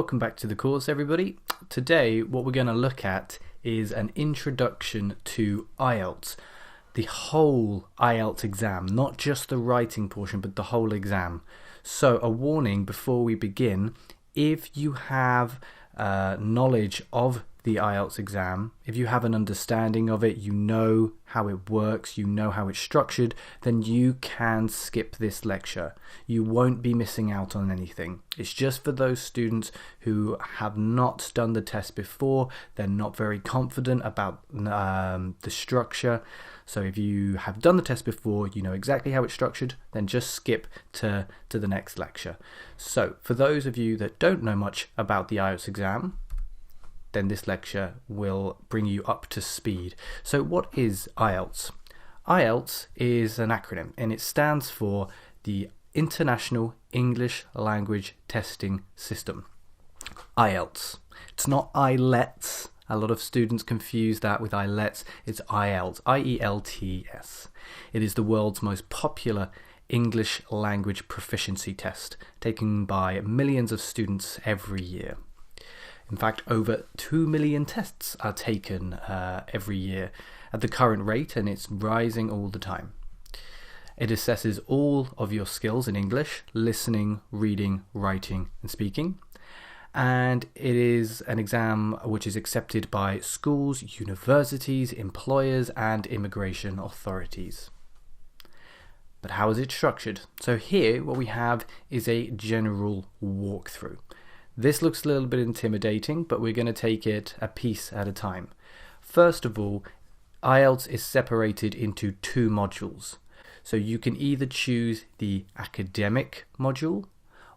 Welcome back to the course, everybody. Today what we're going to look at is an introduction to IELTS, the whole IELTS exam, not just the writing portion but the whole exam. So a warning before we begin: if you have knowledge of the IELTS exam, if you have an understanding of it, you know how it works, you know how it's structured, then you can skip this lecture. You won't be missing out on anything. It's just for those students who have not done the test before, they're not very confident about the structure. So if you have done the test before, you know exactly how it's structured, then just skip to the next lecture. So for those of you that don't know much about the IELTS exam, then this lecture will bring you up to speed. So what is IELTS? IELTS is an acronym and it stands for the International English Language Testing System. IELTS. It's not IELTS. A lot of students confuse that with IELTS. It's IELTS, I-E-L-T-S. It is the world's most popular English language proficiency test, taken by millions of students every year. In fact, over 2 million tests are taken every year at the current rate, and it's rising all the time. It assesses all of your skills in English: listening, reading, writing, and speaking. And it is an exam which is accepted by schools, universities, employers, and immigration authorities. But how is it structured? So here what we have is a general walkthrough. This looks a little bit intimidating, but we're going to take it a piece at a time. First of all, IELTS is separated into two modules. So you can either choose the academic module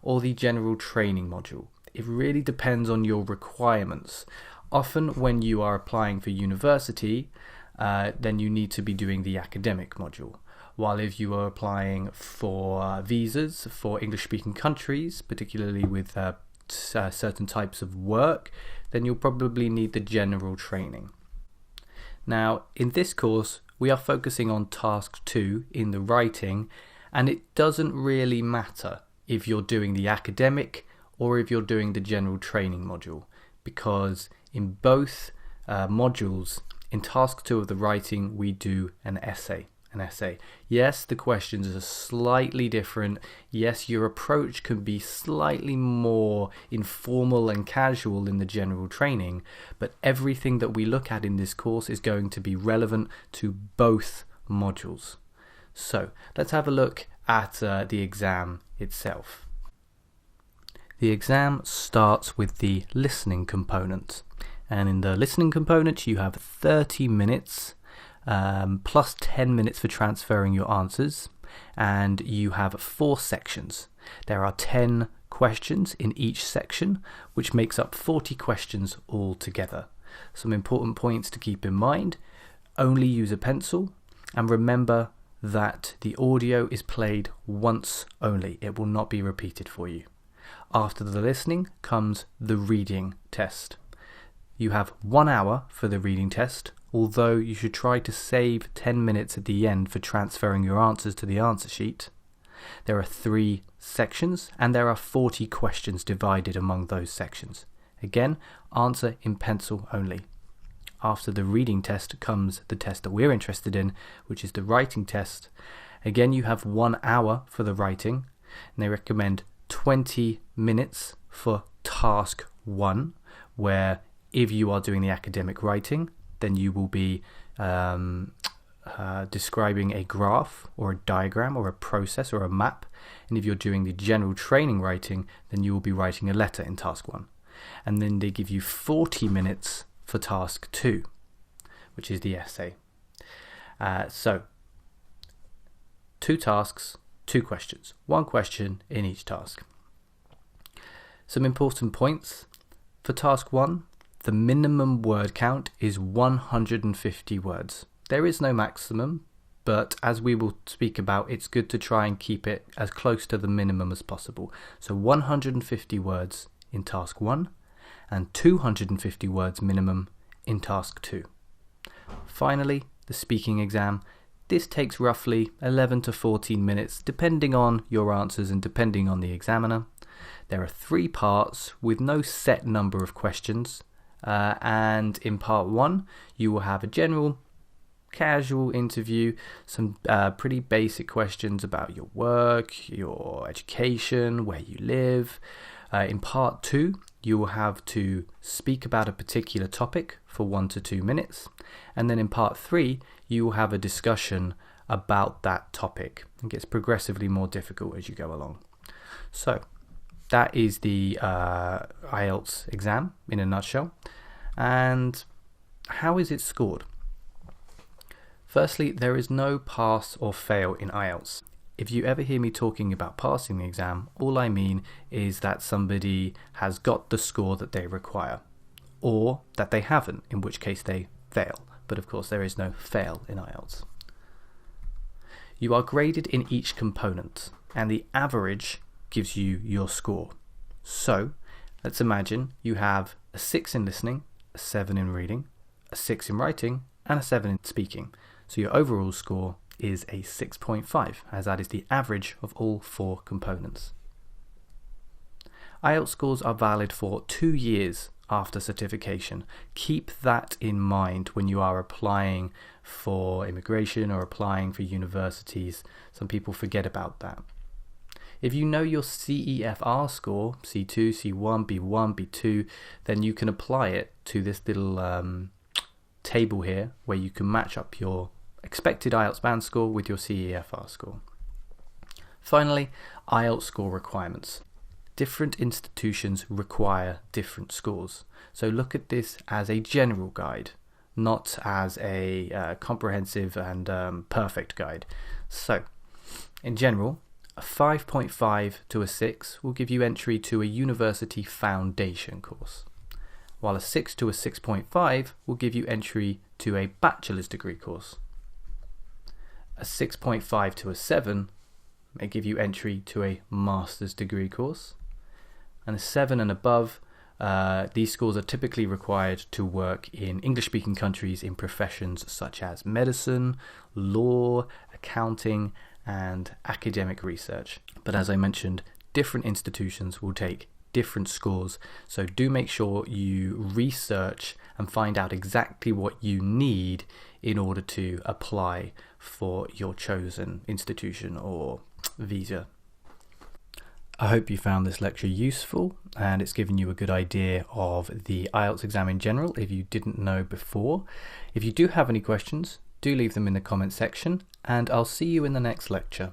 or the general training module. It really depends on your requirements. Often when you are applying for university, then you need to be doing the academic module. While if you are applying for visas for English-speaking countries, particularly with certain types of work, then you'll probably need the general training. Now, in this course, we are focusing on task 2 in the writing, and it doesn't really matter if you're doing the academic or if you're doing the general training module, because in both modules, in task 2 of the writing, we do an essay. Yes, the questions are slightly different. Yes, your approach can be slightly more informal and casual in the general training, but everything that we look at in this course is going to be relevant to both modules. So let's have a look at the exam itself. The exam starts with the listening component, and in the listening component you have 30 minutes plus 10 minutes for transferring your answers, and you have 4 sections. There are 10 questions in each section, which makes up 40 questions altogether. Some important points to keep in mind: only use a pencil, and remember that the audio is played once only. It will not be repeated for you. After the listening comes the reading test. You have 1 hour for the reading test, although you should try to save 10 minutes at the end for transferring your answers to the answer sheet. There are 3 sections, and there are 40 questions divided among those sections. Again, answer in pencil only. After the reading test comes the test that we're interested in, which is the writing test. Again, you have 1 hour for the writing, and they recommend 20 minutes for task 1, where if you are doing the academic writing, then you will be describing a graph or a diagram or a process or a map. And if you're doing the general training writing, then you will be writing a letter in task 1. And then they give you 40 minutes for task 2, which is the essay. So 2 tasks, 2 questions, 1 question in each task. Some important points. For task 1, the minimum word count is 150 words. There is no maximum, but as we will speak about, it's good to try and keep it as close to the minimum as possible. So 150 words in task 1 and 250 words minimum in task 2. Finally, the speaking exam. This takes roughly 11 to 14 minutes depending on your answers and depending on the examiner. There are 3 parts with no set number of questions, and in part 1 you will have a general casual interview, some pretty basic questions about your work, your education, where you live. In part 2 you will have to speak about a particular topic for 1 to 2 minutes, and then in part 3 you will have a discussion about that topic. It gets progressively more difficult as you go along. So that is the IELTS exam in a nutshell. And how is it scored? Firstly, there is no pass or fail in IELTS. If you ever hear me talking about passing the exam, all I mean is that somebody has got the score that they require, or that they haven't, in which case they fail. But of course there is no fail in IELTS. You are graded in each component, and the average gives you your score. So let's imagine you have a 6 in listening, a 7 in reading, a 6 in writing, and a 7 in speaking. So your overall score is a 6.5, as that is the average of all 4 components. IELTS scores are valid for 2 years after certification. Keep that in mind when you are applying for immigration or applying for universities. Some people forget about that. If you know your CEFR score, C2, C1, B1, B2, then you can apply it to this little table here where you can match up your expected IELTS band score with your CEFR score. Finally, IELTS score requirements. Different institutions require different scores. So look at this as a general guide, not as a comprehensive and perfect guide. So, in general, a 5.5 to a 6 will give you entry to a university foundation course, while a 6 to a 6.5 will give you entry to a bachelor's degree course. A 6.5 to a 7 may give you entry to a master's degree course, and a 7 and above, these scores are typically required to work in English-speaking countries in professions such as medicine, law, accounting, and academic research. But as I mentioned, different institutions will take different scores, so do make sure you research and find out exactly what you need in order to apply for your chosen institution or visa. I hope you found this lecture useful and it's given you a good idea of the IELTS exam in general if you didn't know before. If you do have any questions, do leave them in the comment section, and I'll see you in the next lecture.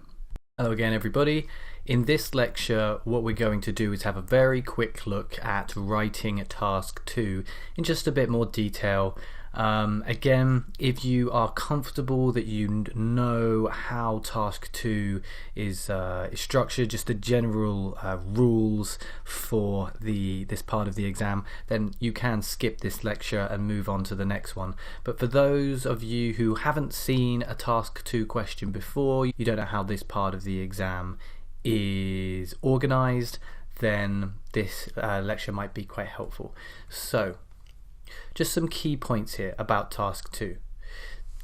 Hello again everybody. In this lecture what we're going to do is have a very quick look at writing task 2 in just a bit more detail. Again, if you are comfortable that you know how task 2 is structured, just the general rules for this part of the exam, then you can skip this lecture and move on to the next one. But for those of you who haven't seen a task 2 question before, you don't know how this part of the exam is organized, then this lecture might be quite helpful. So just some key points here about task 2.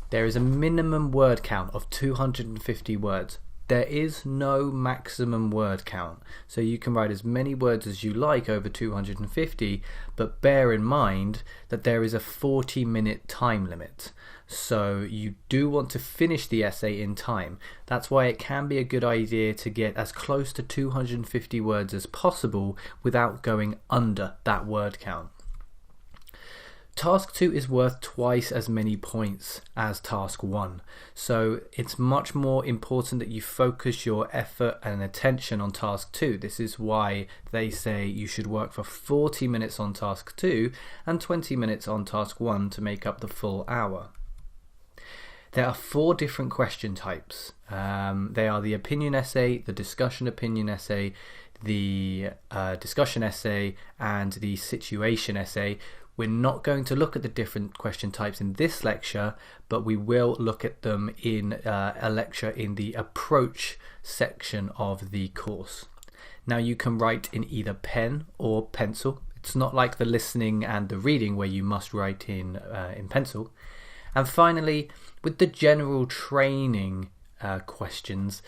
There is a minimum word count of 250 words. There is no maximum word count, so you can write as many words as you like over 250, but bear in mind that there is a 40-minute time limit. So you do want to finish the essay in time. That's why it can be a good idea to get as close to 250 words as possible without going under that word count. Task 2 is worth twice as many points as task 1, so it's much more important that you focus your effort and attention on task 2. This is why they say you should work for 40 minutes on task 2 and 20 minutes on task 1 to make up the full hour. There are 4 different question types. They are the opinion essay, the discussion opinion essay, the discussion essay, and the situation essay. We're not going to look at the different question types in this lecture, but we will look at them in a lecture in the approach section of the course. Now you can write in either pen or pencil. It's not like the listening and the reading where you must write in pencil. And finally, with the general training questions,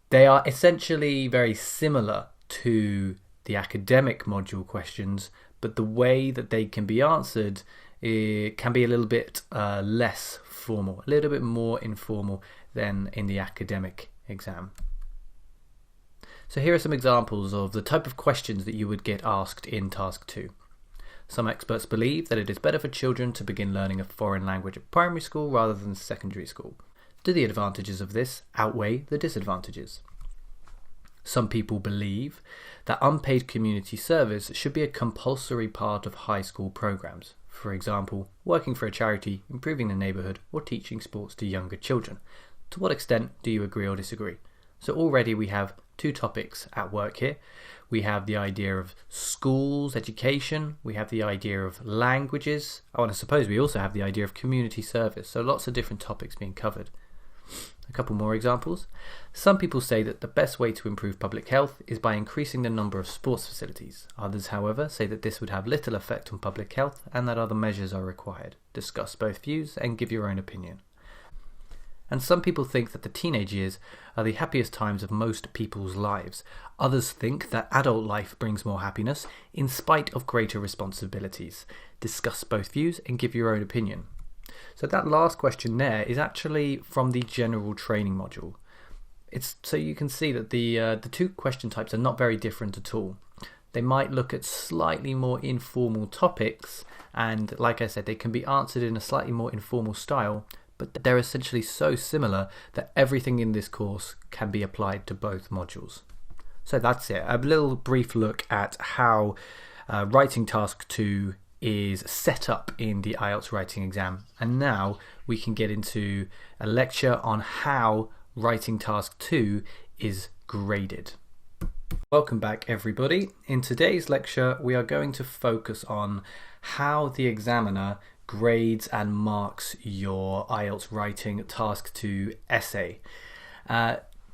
they are essentially very similar to the academic module questions, but the way that they can be answered can be a little bit less formal, a little bit more informal than in the academic exam. So here are some examples of the type of questions that you would get asked in Task 2. Some experts believe that it is better for children to begin learning a foreign language at primary school rather than secondary school. Do the advantages of this outweigh the disadvantages? Some people believe that unpaid community service should be a compulsory part of high school programs. For example, working for a charity, improving the neighbourhood, or teaching sports to younger children. To what extent do you agree or disagree? So already we have two topics at work here. We have the idea of schools, education. We have the idea of languages. And I suppose we also have the idea of community service. So lots of different topics being covered. A couple more examples. Some people say that the best way to improve public health is by increasing the number of sports facilities. Others, however, say that this would have little effect on public health and that other measures are required. Discuss both views and give your own opinion. And some people think that the teenage years are the happiest times of most people's lives. Others think that adult life brings more happiness in spite of greater responsibilities. Discuss both views and give your own opinion. So that last question there is actually from the general training module. So you can see that the two question types are not very different at all. They might look at slightly more informal topics, and like I said, they can be answered in a slightly more informal style, but they're essentially so similar that everything in this course can be applied to both modules. So that's it, a little brief look at how writing task 2 is set up in the IELTS writing exam. And now we can get into a lecture on how writing task 2 is graded. Welcome back everybody. In today's lecture we are going to focus on how the examiner grades and marks your IELTS writing task 2 essay.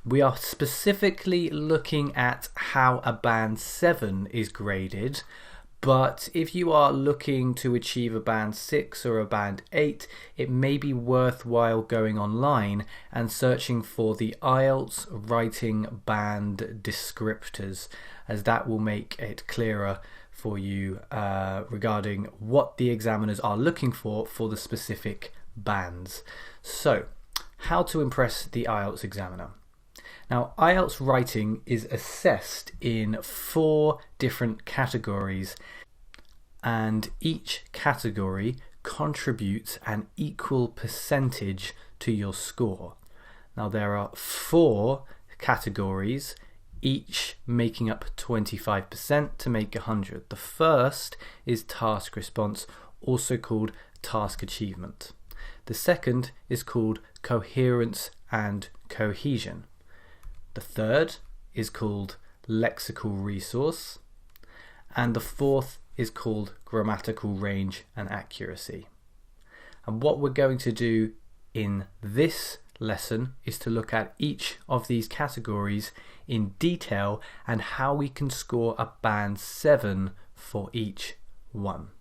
We are specifically looking at how a band 7 is graded, but if you are looking to achieve a band 6 or a band 8, it may be worthwhile going online and searching for the IELTS writing band descriptors, as that will make it clearer for you regarding what the examiners are looking for the specific bands. So, how to impress the IELTS examiner. Now, IELTS writing is assessed in 4 different categories, and each category contributes an equal percentage to your score. Now, there are 4 categories, each making up 25% to make 100. The first is task response, also called task achievement. The second is called coherence and cohesion. The third is called lexical resource, and the fourth is called grammatical range and accuracy. And what we're going to do in this lesson is to look at each of these categories in detail and how we can score a band 7 for each one.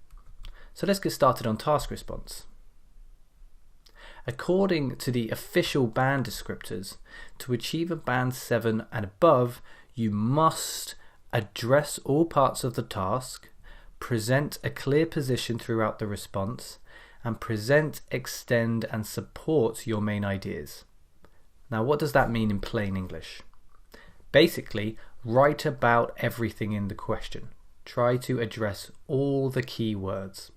So let's get started on task response. According to the official band descriptors, to achieve a band 7 and above, you must address all parts of the task, present a clear position throughout the response, and present, extend, and support your main ideas. Now, what does that mean in plain English? Basically, write about everything in the question. Try to address all the key words.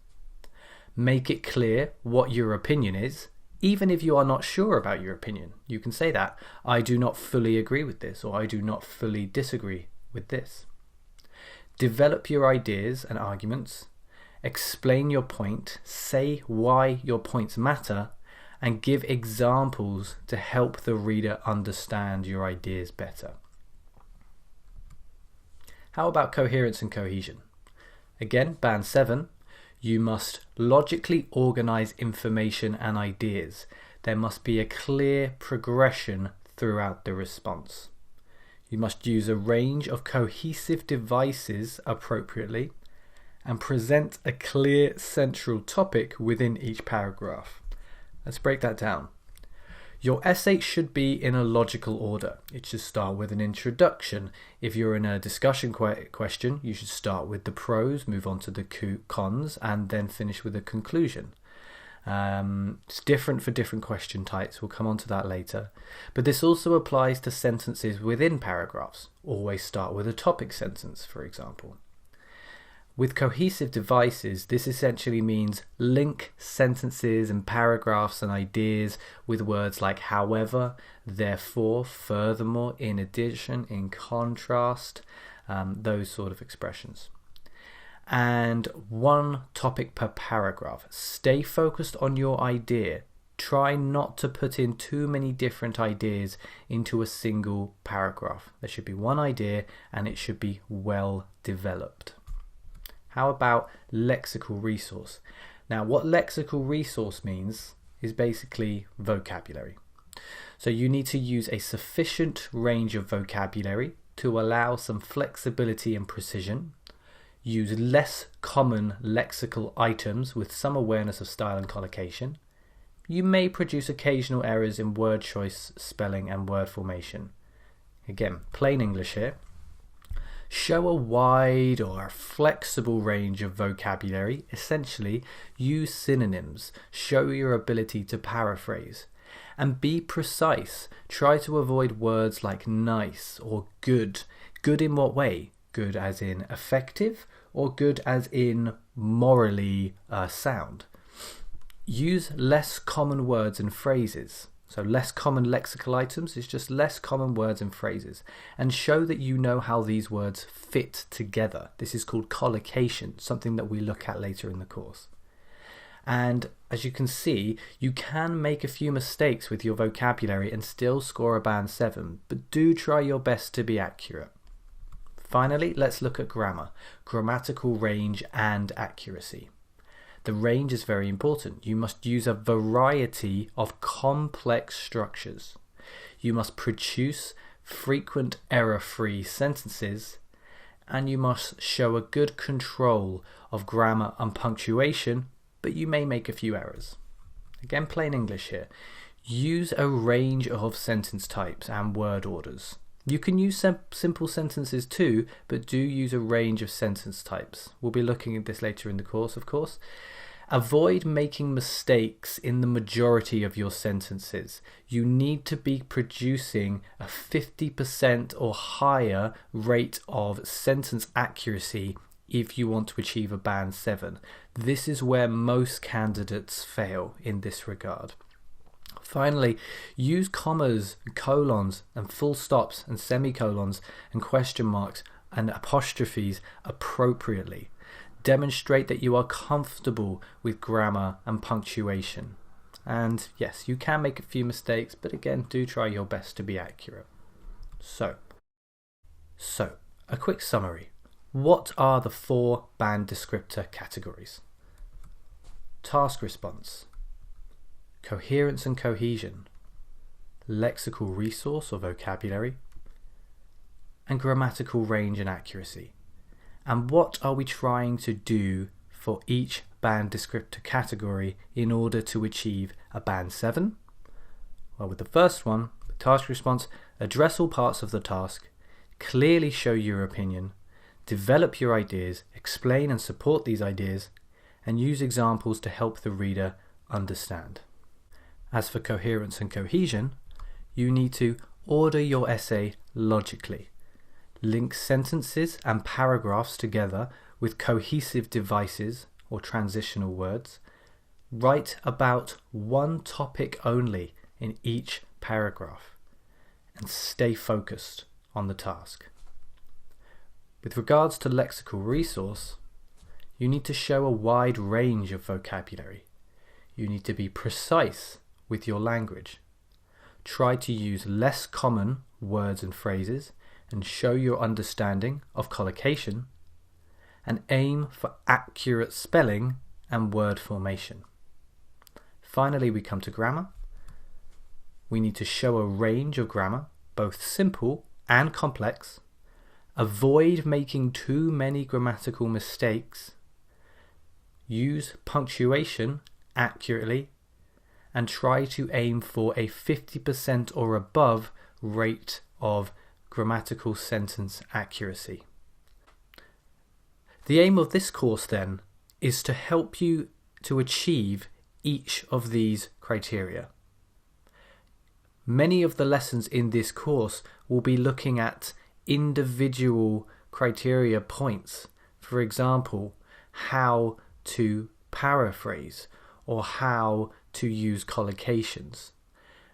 Make it clear what your opinion is. Even if you are not sure about your opinion, you can say that. I do not fully agree with this, or I do not fully disagree with this. Develop your ideas and arguments. Explain your point. Say why your points matter, and give examples to help the reader understand your ideas better. How about coherence and cohesion? Again, band 7. You must logically organize information and ideas. There must be a clear progression throughout the response. You must use a range of cohesive devices appropriately and present a clear central topic within each paragraph. Let's break that down. Your essay should be in a logical order. It should start with an introduction. If you're in a discussion question, you should start with the pros, move on to the cons, and then finish with a conclusion. It's different for different question types. We'll come on to that later. But this also applies to sentences within paragraphs. Always start with a topic sentence, for example. With cohesive devices, this essentially means link sentences and paragraphs and ideas with words like however, therefore, furthermore, in addition, in contrast, those sort of expressions. And one topic per paragraph. Stay focused on your idea. Try not to put in too many different ideas into a single paragraph. There should be one idea and it should be well developed. How about lexical resource? Now, what lexical resource means is basically vocabulary. So you need to use a sufficient range of vocabulary to allow some flexibility and precision. Use less common lexical items with some awareness of style and collocation. You may produce occasional errors in word choice, spelling, and word formation. Again, plain English here. Show a wide or flexible range of vocabulary. Essentially, use synonyms. Show your ability to paraphrase. And be precise. Try to avoid words like nice or good. Good in what way? Good as in effective or good as in morally sound. Use less common words and phrases. So less common lexical items is just less common words and phrases. And show that you know how these words fit together. This is called collocation, something that we look at later in the course. And as you can see, you can make a few mistakes with your vocabulary and still score a band 7, but do try your best to be accurate. Finally, let's look at grammar, grammatical range and accuracy. The range is very important. You must use a variety of complex structures. You must produce frequent error-free sentences, and you must show a good control of grammar and punctuation, but you may make a few errors. Again, plain English here. Use a range of sentence types and word orders. You can use simple sentences too, but do use a range of sentence types. We'll be looking at this later in the course, of course. Avoid making mistakes in the majority of your sentences. You need to be producing a 50% or higher rate of sentence accuracy if you want to achieve a band 7. This is where most candidates fail in this regard. Finally, use commas, colons, and full stops, and semicolons, and question marks, and apostrophes appropriately. Demonstrate that you are comfortable with grammar and punctuation. And yes, you can make a few mistakes, but again, do try your best to be accurate. So, a quick summary. What are the 4 band descriptor categories? Task response, coherence and cohesion, lexical resource or vocabulary, and grammatical range and accuracy. And what are we trying to do for each band descriptor category in order to achieve a band 7? Well, with the first one, the task response, address all parts of the task, clearly show your opinion, develop your ideas, explain and support these ideas, and use examples to help the reader understand. As for coherence and cohesion, you need to order your essay logically. Link sentences and paragraphs together with cohesive devices or transitional words. Write about one topic only in each paragraph and stay focused on the task. With regards to lexical resource, you need to show a wide range of vocabulary. You need to be precise with your language. Try to use less common words and phrases and show your understanding of collocation, and aim for accurate spelling and word formation. Finally, we come to grammar. We need to show a range of grammar, both simple and complex. Avoid making too many grammatical mistakes. Use punctuation accurately and try to aim for a 50% or above rate of grammatical sentence accuracy. The aim of this course then is to help you to achieve each of these criteria. Many of the lessons in this course will be looking at individual criteria points. For example, how to paraphrase or how to use collocations.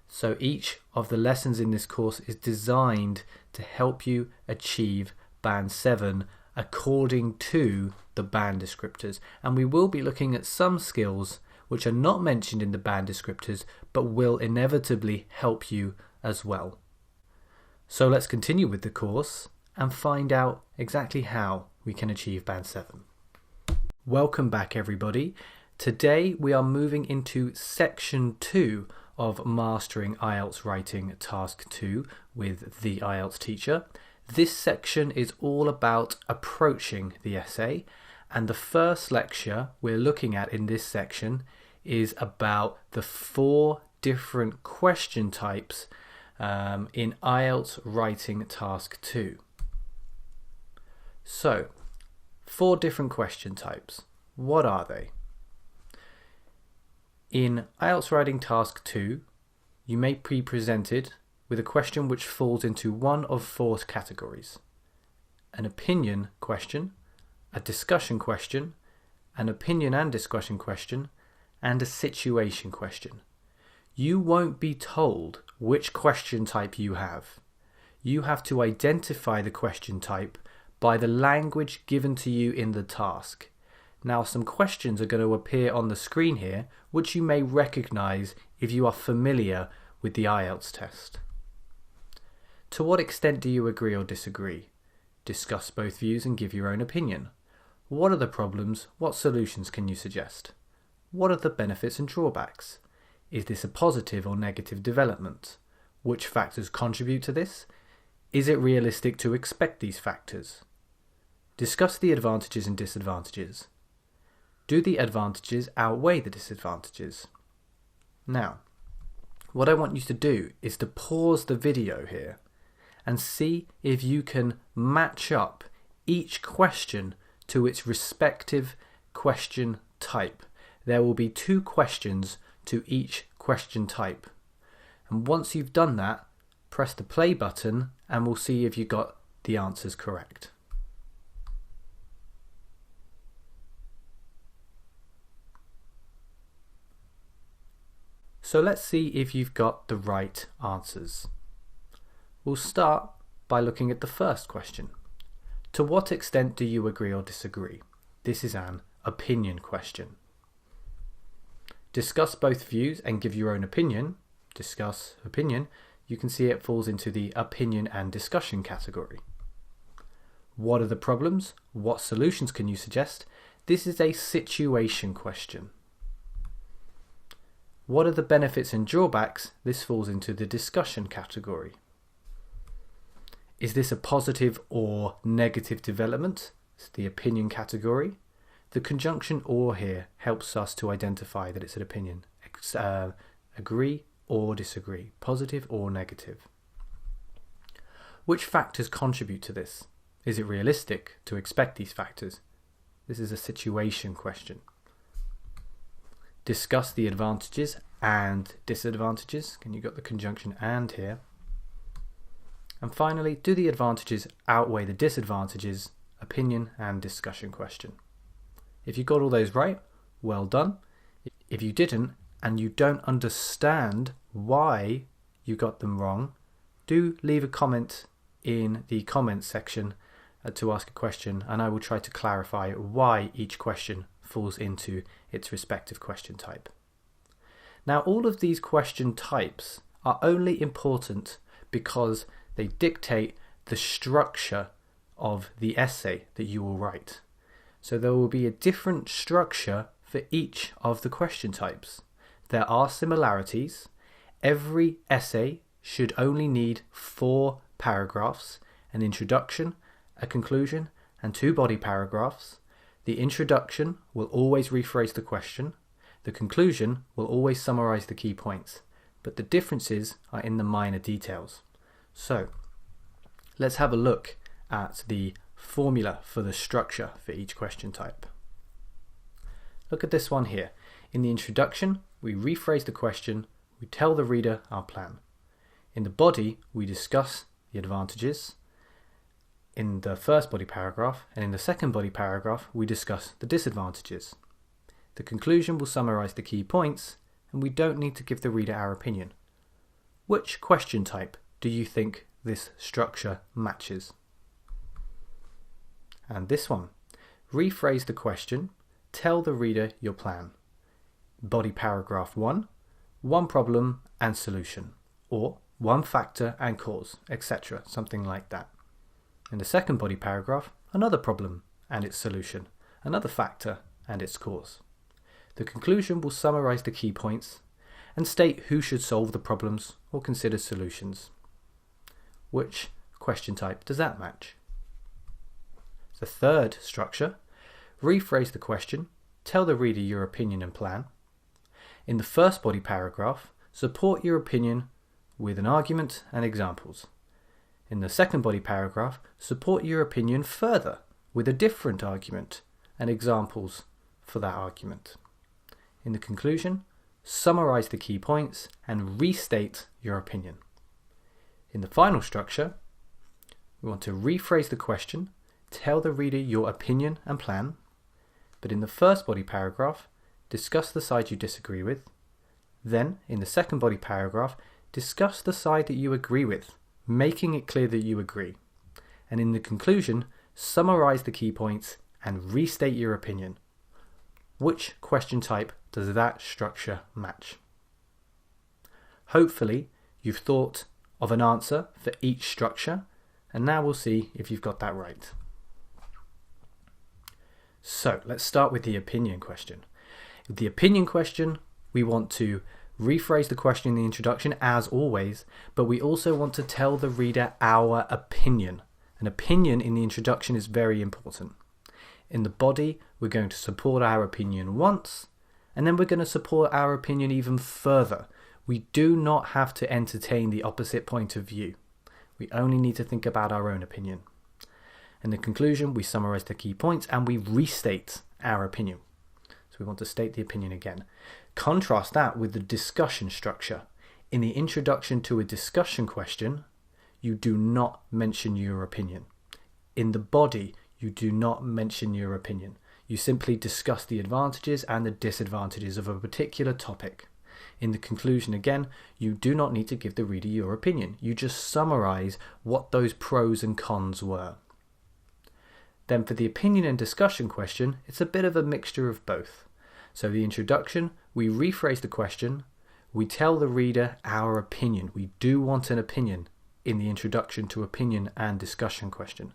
So each of the lessons in this course is designed to help you achieve Band 7 according to the band descriptors. And we will be looking at some skills which are not mentioned in the band descriptors but will inevitably help you as well. So let's continue with the course and find out exactly how we can achieve Band 7. Welcome back everybody. Today we are moving into section 2 of Mastering IELTS Writing Task 2 with the IELTS teacher. This section is all about approaching the essay, and the first lecture we're looking at in this section is about the 4 different question types in IELTS Writing Task 2. So, 4 different question types. What are they? In IELTS Writing Task 2, you may be presented with a question which falls into one of 4 categories: an opinion question, a discussion question, an opinion and discussion question, and a situation question. You won't be told which question type you have. You have to identify the question type by the language given to you in the task. Now, some questions are going to appear on the screen here which you may recognize if you are familiar with the IELTS test. To what extent do you agree or disagree? Discuss both views and give your own opinion. What are the problems? What solutions can you suggest? What are the benefits and drawbacks? Is this a positive or negative development? Which factors contribute to this? Is it realistic to expect these factors? Discuss the advantages and disadvantages. Do the advantages outweigh the disadvantages? Now, what I want you to do is to pause the video here and see if you can match up each question to its respective question type. There will be 2 questions to each question type. And once you've done that, press the play button and we'll see if you got the answers correct. So let's see if you've got the right answers. We'll start by looking at the first question. To what extent do you agree or disagree? This is an opinion question. Discuss both views and give your own opinion. Discuss opinion. You can see it falls into the opinion and discussion category. What are the problems? What solutions can you suggest? This is a situation question. What are the benefits and drawbacks? This falls into the discussion category. Is this a positive or negative development? It's the opinion category. The conjunction or here helps us to identify that it's an opinion. Agree or disagree, positive or negative. Which factors contribute to this? Is it realistic to expect these factors? This is a situation question. Discuss the advantages and disadvantages. Can you got the conjunction and here? And finally, do the advantages outweigh the disadvantages? Opinion and discussion question. If you got all those right, well done. If you didn't and you don't understand why you got them wrong, do leave a comment in the comments section to ask a question, and I will try to clarify why each question falls into its respective question type. Now, all of these question types are only important because they dictate the structure of the essay that you will write. So there will be a different structure for each of the question types. There are similarities. Every essay should only need 4 paragraphs, an introduction, a conclusion, and 2 body paragraphs. The introduction will always rephrase the question. The conclusion will always summarize the key points, but the differences are in the minor details. So, let's have a look at the formula for the structure for each question type. Look at this one here. In the introduction, we rephrase the question, we tell the reader our plan. In the body, we discuss the advantages in the first body paragraph, and in the second body paragraph, we discuss the disadvantages. The conclusion will summarize the key points, and we don't need to give the reader our opinion. Which question type do you think this structure matches? And this one. Rephrase the question, tell the reader your plan. Body paragraph 1, one problem and solution, or one factor and cause, etc., something like that. In the second body paragraph, another problem and its solution, another factor and its cause. The conclusion will summarize the key points and state who should solve the problems or consider solutions. Which question type does that match? The third structure, rephrase the question, tell the reader your opinion and plan. In the first body paragraph, support your opinion with an argument and examples. In the second body paragraph, support your opinion further with a different argument and examples for that argument. In the conclusion, summarize the key points and restate your opinion. In the final structure, we want to rephrase the question, tell the reader your opinion and plan, but in the first body paragraph, discuss the side you disagree with. Then, in the second body paragraph, discuss the side that you agree with, making it clear that you agree. And in the conclusion, summarize the key points and restate your opinion. Which question type does that structure match? Hopefully, you've thought of an answer for each structure, and now we'll see if you've got that right. So, let's start with the opinion question. With the opinion question, we want to rephrase the question in the introduction as always, but we also want to tell the reader our opinion. An opinion in the introduction is very important. In the body, we're going to support our opinion once, and then we're going to support our opinion even further. We do not have to entertain the opposite point of view. We only need to think about our own opinion. In the conclusion, we summarize the key points and we restate our opinion. So we want to state the opinion again. Contrast that with the discussion structure. In the introduction to a discussion question, you do not mention your opinion. In the body, you do not mention your opinion. You simply discuss the advantages and the disadvantages of a particular topic. In the conclusion again, you do not need to give the reader your opinion. You just summarize what those pros and cons were. Then for the opinion and discussion question, it's a bit of a mixture of both. So the introduction, we rephrase the question, we tell the reader our opinion. We do want an opinion in the introduction to opinion and discussion question.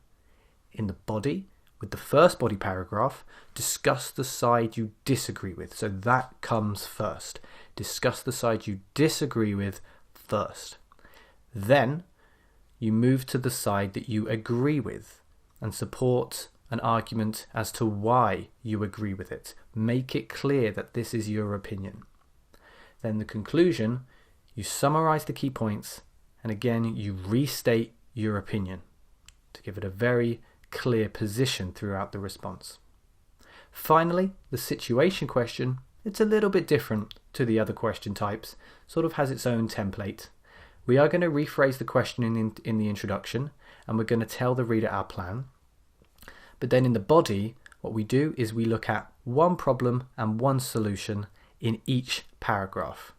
In the body, with the first body paragraph, discuss the side you disagree with. So that comes first. Discuss the side you disagree with first. Then you move to the side that you agree with and support an argument as to why you agree with it. Make it clear that this is your opinion. Then the conclusion, you summarize the key points and again you restate your opinion to give it a very clear position throughout the response. Finally, the situation question, it's a little bit different to the other question types, sort of has its own template. We are going to rephrase the question in the introduction and we're going to tell the reader our plan. But then in the body, what we do is we look at one problem and one solution in each paragraph.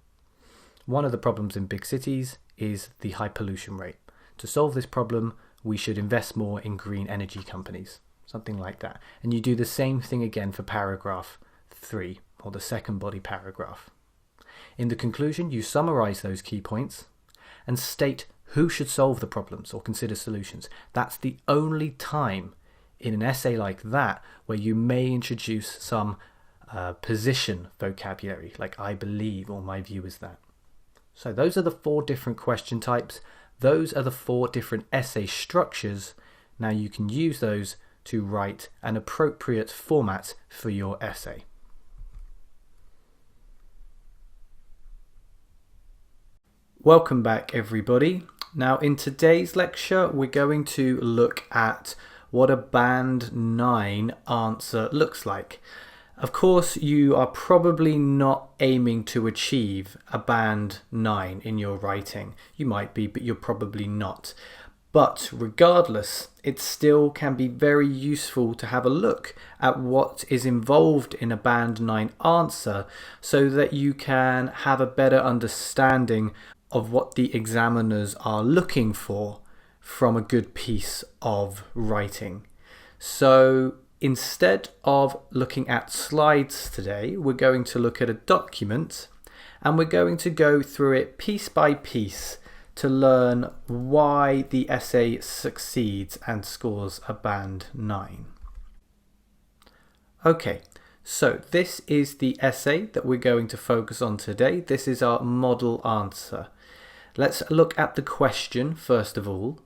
One of the problems in big cities is the high pollution rate. To solve this problem, we should invest more in green energy companies, something like that. And you do the same thing again for paragraph 3, or the second body paragraph. In the conclusion, you summarize those key points and state who should solve the problems or consider solutions. That's the only time in an essay like that where you may introduce some position vocabulary, like I believe or my view is that. So those are the 4 different question types. Those are the 4 different essay structures. Now you can use those to write an appropriate format for your essay. Welcome back, everybody. Now, in today's lecture, we're going to look at what a Band 9 answer looks like. Of course, you are probably not aiming to achieve a Band 9 in your writing. You might be, but you're probably not. But regardless, it still can be very useful to have a look at what is involved in a Band 9 answer so that you can have a better understanding of what the examiners are looking for from a good piece of writing. So instead of looking at slides today, we're going to look at a document and we're going to go through it piece by piece to learn why the essay succeeds and scores a Band 9. Okay, so this is the essay that we're going to focus on today. This is our model answer. Let's look at the question first of all.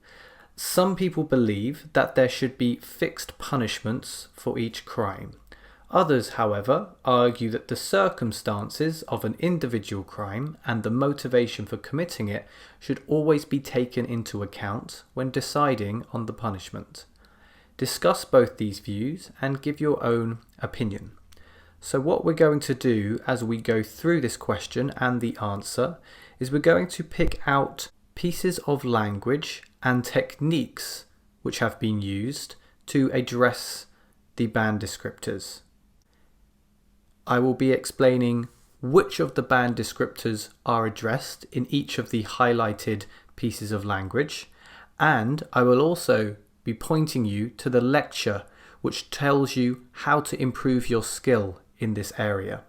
Some people believe that there should be fixed punishments for each crime. Others, however, argue that the circumstances of an individual crime and the motivation for committing it should always be taken into account when deciding on the punishment. Discuss both these views and give your own opinion. So what we're going to do as we go through this question and the answer is we're going to pick out pieces of language and techniques which have been used to address the band descriptors. I will be explaining which of the band descriptors are addressed in each of the highlighted pieces of language, and I will also be pointing you to the lecture which tells you how to improve your skill in this area.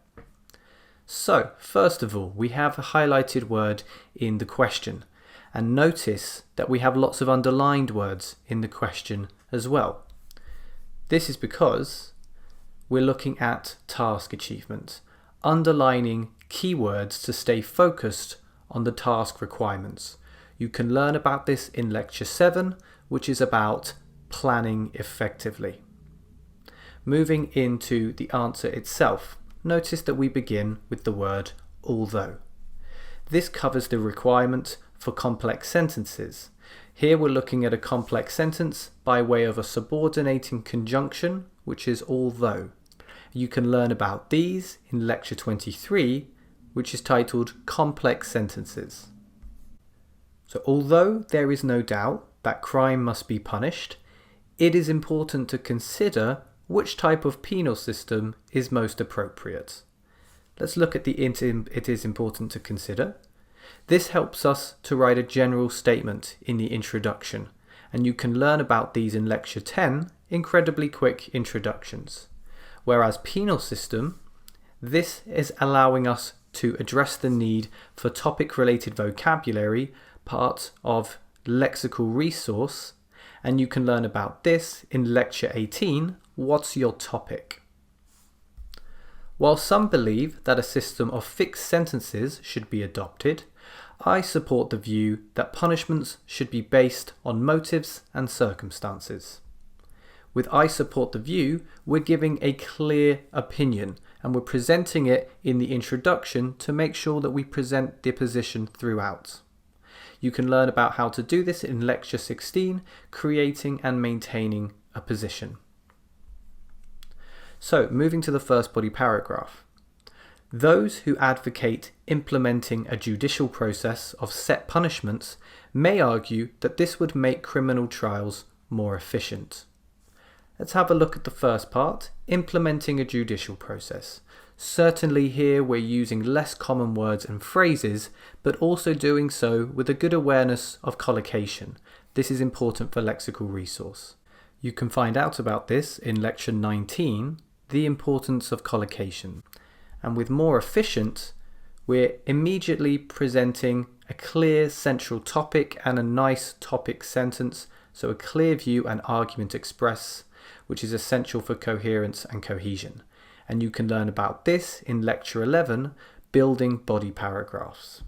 So, first of all, we have a highlighted word in the question, and notice that we have lots of underlined words in the question as well. This is because we're looking at task achievement, underlining keywords to stay focused on the task requirements. You can learn about this in Lecture 7, which is about planning effectively. Moving into the answer itself, notice that we begin with the word although. This covers the requirement for complex sentences. Here we're looking at a complex sentence by way of a subordinating conjunction, which is although. You can learn about these in Lecture 23, which is titled Complex Sentences. So although there is no doubt that crime must be punished, it is important to consider which type of penal system is most appropriate. Let's look at the it is important to consider. This helps us to write a general statement in the introduction, and you can learn about these in Lecture 10, incredibly quick introductions. Whereas penal system, this is allowing us to address the need for topic-related vocabulary, part of lexical resource, and you can learn about this in Lecture 18, What's Your Topic? While some believe that a system of fixed sentences should be adopted, I support the view that punishments should be based on motives and circumstances. With I support the view, we're giving a clear opinion and we're presenting it in the introduction to make sure that we present the position throughout. You can learn about how to do this in Lecture 16, Creating and Maintaining a Position. So, moving to the first body paragraph. Those who advocate implementing a judicial process of set punishments may argue that this would make criminal trials more efficient. Let's have a look at the first part, implementing a judicial process. Certainly here we're using less common words and phrases, but also doing so with a good awareness of collocation. This is important for lexical resource. You can find out about this in Lecture 19, the importance of collocation. And with more efficient, we're immediately presenting a clear central topic and a nice topic sentence, so a clear view and argument express, which is essential for coherence and cohesion. And you can learn about this in Lecture 11, Building Body Paragraphs.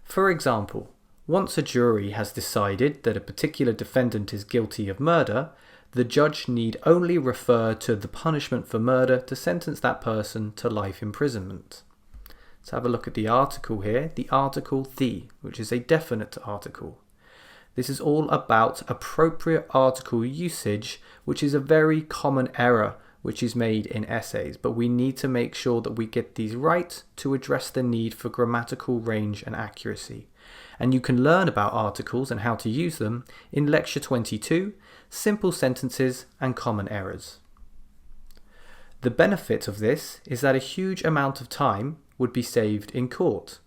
For example, once a jury has decided that a particular defendant is guilty of murder, the judge need only refer to the punishment for murder to sentence that person to life imprisonment. Let's have a look at the article here, the article the, which is a definite article. This is all about appropriate article usage, which is a very common error which is made in essays, but we need to make sure that we get these right to address the need for grammatical range and accuracy. And you can learn about articles and how to use them in Lecture 22, Simple Sentences and Common Errors. The benefit of this is that a huge amount of time would be saved in court,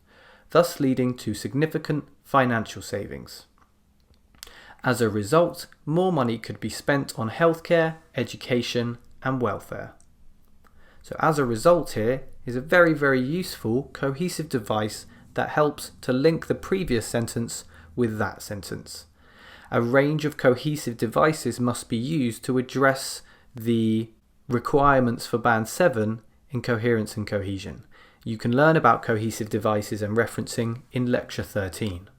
thus leading to significant financial savings. As a result, more money could be spent on healthcare, education, and welfare. So as a result here is a very, very useful cohesive device that helps to link the previous sentence with that sentence. A range of cohesive devices must be used to address the requirements for Band 7 in coherence and cohesion. You can learn about cohesive devices and referencing in Lecture 13.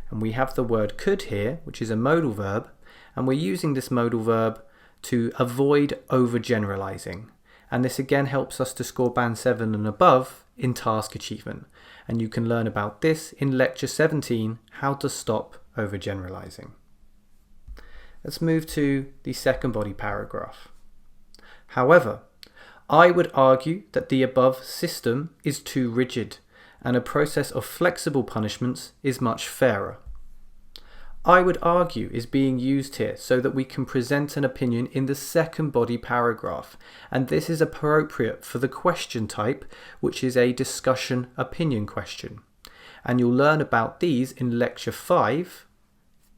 And we have the word could here, which is a modal verb, and we're using this modal verb to avoid overgeneralizing. And this again helps us to score Band 7 and above in task achievement. And you can learn about this in Lecture 17, how to stop overgeneralizing. Let's move to the second body paragraph. However, I would argue that the above system is too rigid and a process of flexible punishments is much fairer. I would argue is being used here so that we can present an opinion in the second body paragraph, and this is appropriate for the question type, which is a discussion opinion question. And you'll learn about these in Lecture 5,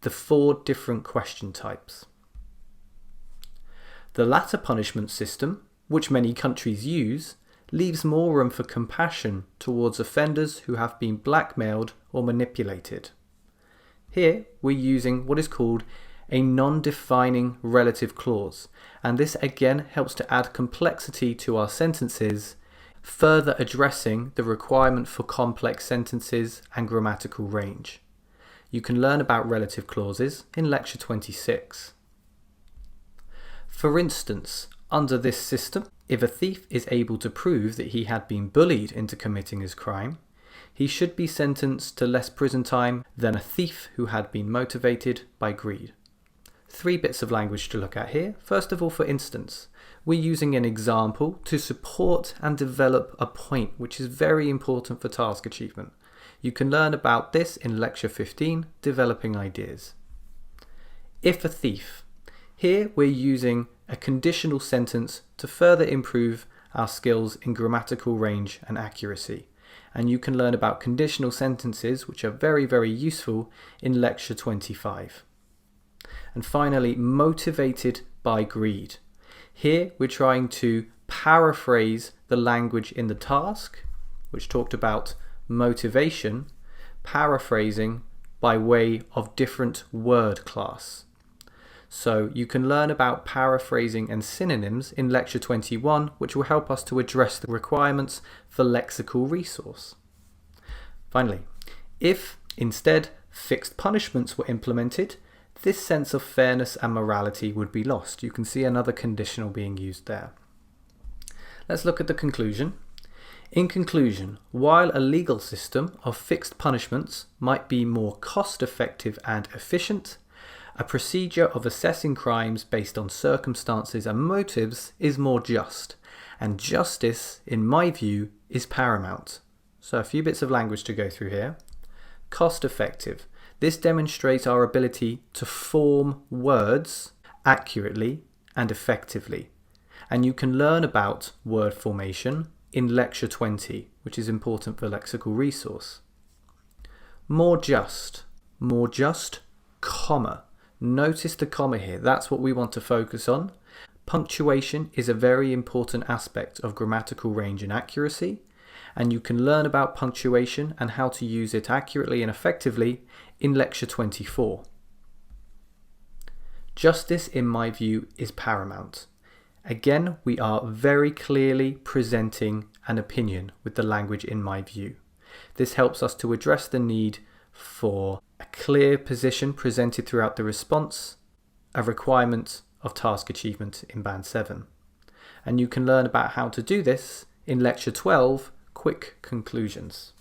the 4 different question types. The latter punishment system, which many countries use, leaves more room for compassion towards offenders who have been blackmailed or manipulated. Here we're using what is called a non-defining relative clause, and this again helps to add complexity to our sentences, further addressing the requirement for complex sentences and grammatical range. You can learn about relative clauses in Lecture 26. For instance, under this system, if a thief is able to prove that he had been bullied into committing his crime, he should be sentenced to less prison time than a thief who had been motivated by greed. 3 bits of language to look at here. First of all, for instance, we're using an example to support and develop a point, which is very important for task achievement. You can learn about this in Lecture 15, Developing Ideas. If a thief. Here we're using a conditional sentence to further improve our skills in grammatical range and accuracy. And you can learn about conditional sentences, which are very, very useful in Lecture 25. And finally, motivated by greed. Here we're trying to paraphrase the language in the task, which talked about motivation, paraphrasing by way of different word class. So you can learn about paraphrasing and synonyms in Lecture 21, which will help us to address the requirements for lexical resource. Finally, if instead fixed punishments were implemented, this sense of fairness and morality would be lost. You can see another conditional being used there. Let's look at the conclusion. In conclusion, while a legal system of fixed punishments might be more cost-effective and efficient, a procedure of assessing crimes based on circumstances and motives is more just, and justice, in my view, is paramount. So a few bits of language to go through here. Cost-effective. This demonstrates our ability to form words accurately and effectively. And you can learn about word formation in Lecture 20, which is important for lexical resource. More just, comma. Notice the comma here, that's what we want to focus on. Punctuation is a very important aspect of grammatical range and accuracy, and you can learn about punctuation and how to use it accurately and effectively in Lecture 24. Justice, in my view, is paramount. Again, we are very clearly presenting an opinion with the language in my view. This helps us to address the need for a clear position presented throughout the response, a requirement of task achievement in Band 7. And you can learn about how to do this in Lecture 12, quick conclusions.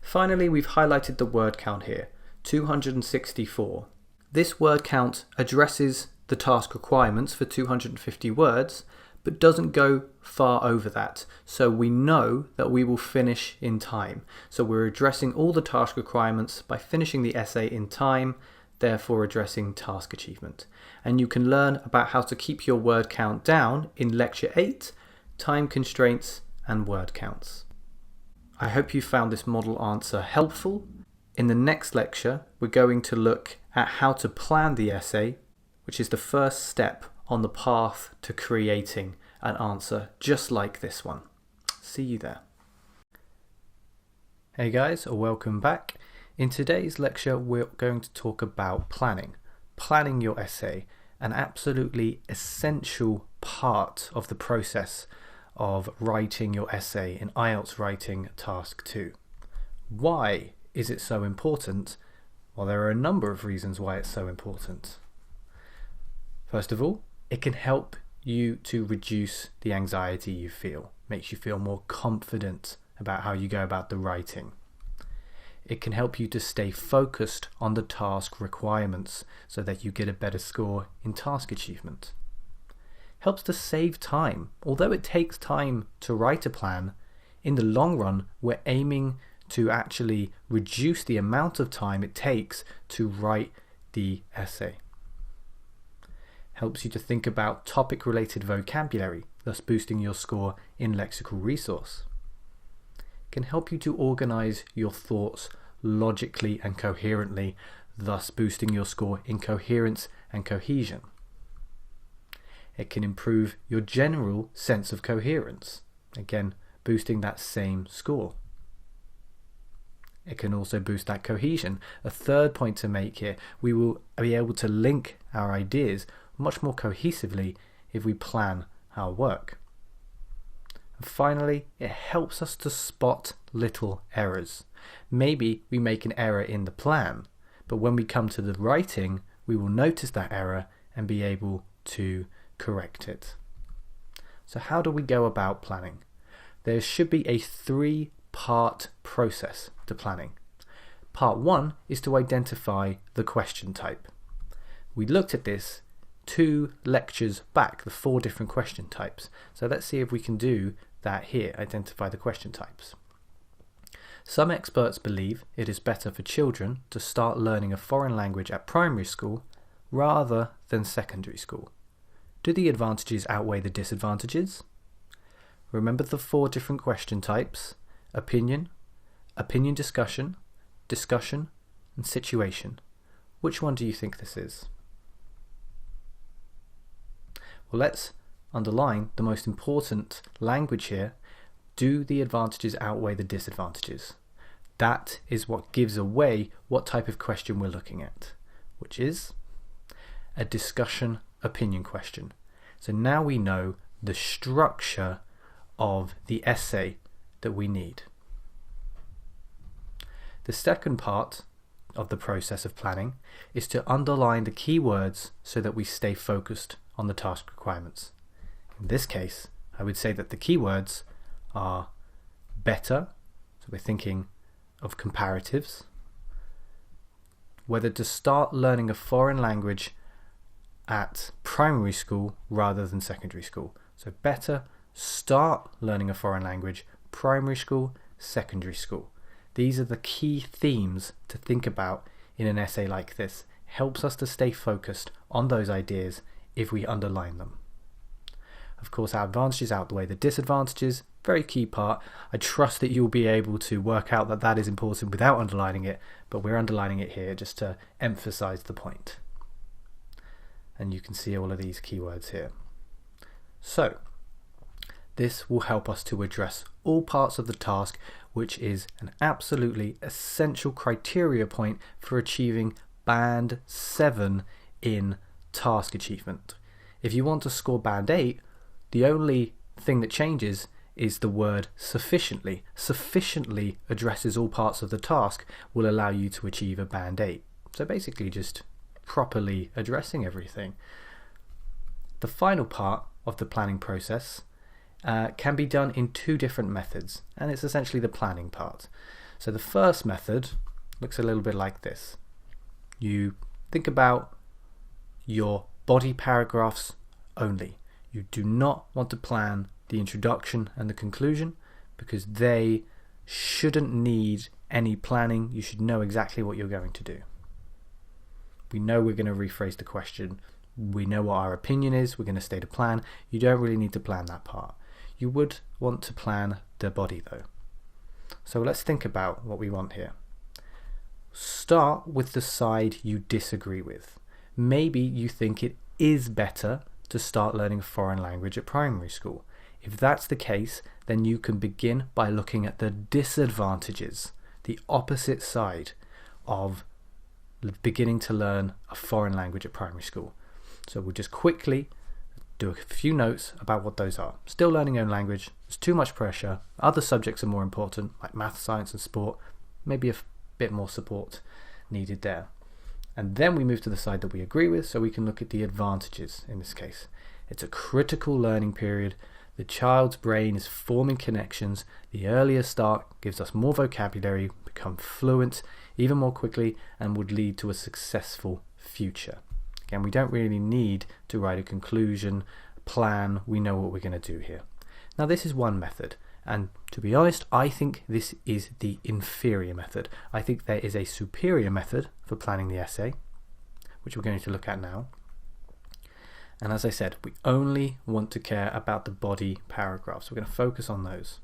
Finally, we've highlighted the word count here, 264. This word count addresses the task requirements for 250 words, but doesn't go far over that. So we know that we will finish in time. So we're addressing all the task requirements by finishing the essay in time, therefore addressing task achievement. And you can learn about how to keep your word count down in Lecture 8, Time Constraints and Word Counts. I hope you found this model answer helpful. In the next lecture, we're going to look at how to plan the essay, which is the first step on the path to creating an answer just like this one. See you there. Hey guys, welcome back. In today's lecture, we're going to talk about planning your essay, an absolutely essential part of the process of writing your essay in IELTS Writing Task 2. Why is it so important? Well, there are a number of reasons why it's so important. First of all, it can help you to reduce the anxiety you feel, makes you feel more confident about how you go about the writing. It can help you to stay focused on the task requirements so that you get a better score in task achievement. Helps to save time. Although it takes time to write a plan, in the long run we're aiming to actually reduce the amount of time it takes to write the essay. Helps you to think about topic-related vocabulary, thus boosting your score in lexical resource. Can help you to organize your thoughts logically and coherently, thus boosting your score in coherence and cohesion. It can improve your general sense of coherence, again boosting that same score. It can also boost that cohesion. A third point to make here, we will be able to link our ideas much more cohesively if we plan our work. And finally, it helps us to spot little errors. Maybe we make an error in the plan, but when we come to the writing, we will notice that error and be able to correct it. So how do we go about planning? There should be a 3-part process to planning. Part 1 is to identify the question type. We looked at this 2 lectures back, the 4 different question types. So let's see if we can do that here, identify the question types. Some experts believe it is better for children to start learning a foreign language at primary school rather than secondary school. Do the advantages outweigh the disadvantages? Remember the 4 different question types: opinion, opinion discussion, discussion, and situation. Which one do you think this is? Well, let's underline the most important language here. Do the advantages outweigh the disadvantages? That is what gives away what type of question we're looking at, which is a discussion opinion question. So now we know the structure of the essay that we need. The second part of the process of planning is to underline the key words so that we stay focused on the task requirements. In this case, I would say that the keywords are better, so we're thinking of comparatives, whether to start learning a foreign language at primary school rather than secondary school. So better, start learning a foreign language, primary school, secondary school. These are the key themes to think about in an essay like this. Helps us to stay focused on those ideas if we underline them. Of course, our advantages outweigh the disadvantages. Very key part. I trust that you'll be able to work out that that is important without underlining it, but we're underlining it here just to emphasize the point. And you can see all of these keywords here. So, this will help us to address all parts of the task, which is an absolutely essential criteria point for achieving Band 7 in task achievement. If you want to score Band 8, the only thing that changes is the word sufficiently. Sufficiently addresses all parts of the task, will allow you to achieve a Band 8. So basically just properly addressing everything. The final part of the planning process can be done in two different methods, and it's essentially the planning part. So the first method looks a little bit like this. You think about your body paragraphs only. You do not want to plan the introduction and the conclusion because they shouldn't need any planning. You should know exactly what you're going to do. We know we're going to rephrase the question. We know what our opinion is. We're going to state a plan. You don't really need to plan that part. You would want to plan the body though. So let's think about what we want here. Start with the side you disagree with. Maybe you think it is better to start learning a foreign language at primary school. If that's the case, then you can begin by looking at the disadvantages, the opposite side of beginning to learn a foreign language at primary school. So we'll just quickly do a few notes about what those are. Still learning your own language, there's too much pressure, other subjects are more important, like math, science and sport, maybe a bit more support needed there. And then we move to the side that we agree with, so we can look at the advantages in this case. It's a critical learning period. The child's brain is forming connections. The earlier start gives us more vocabulary, become fluent even more quickly, and would lead to a successful future. Again, we don't really need to write a conclusion, plan. We know what we're going to do here. Now, this is one method. And to be honest, I think this is the inferior method. I think there is a superior method for planning the essay, which we're going to look at now. And as I said, we only want to care about the body paragraphs. We're going to focus on those.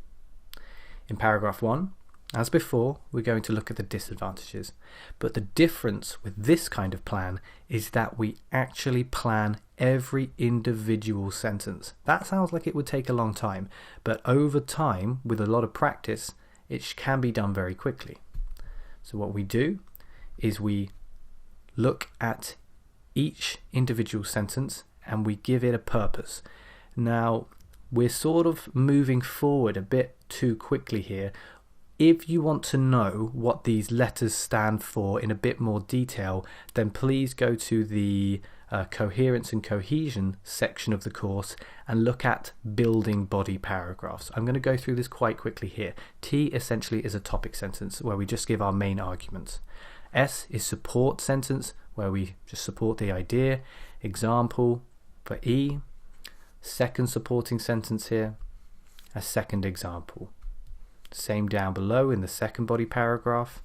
In paragraph 1, as before, we're going to look at the disadvantages. But the difference with this kind of plan is that we actually plan every individual sentence. That sounds like it would take a long time, but over time, with a lot of practice, it can be done very quickly. So what we do is we look at each individual sentence and we give it a purpose. Now, we're sort of moving forward a bit too quickly here. If you want to know what these letters stand for in a bit more detail, then please go to the coherence and cohesion section of the course and look at building body paragraphs. I'm going to go through this quite quickly here. T essentially is a topic sentence where we just give our main arguments. S is support sentence where we just support the idea. Example for E, second supporting sentence here, a second example. Same down below in the second body paragraph.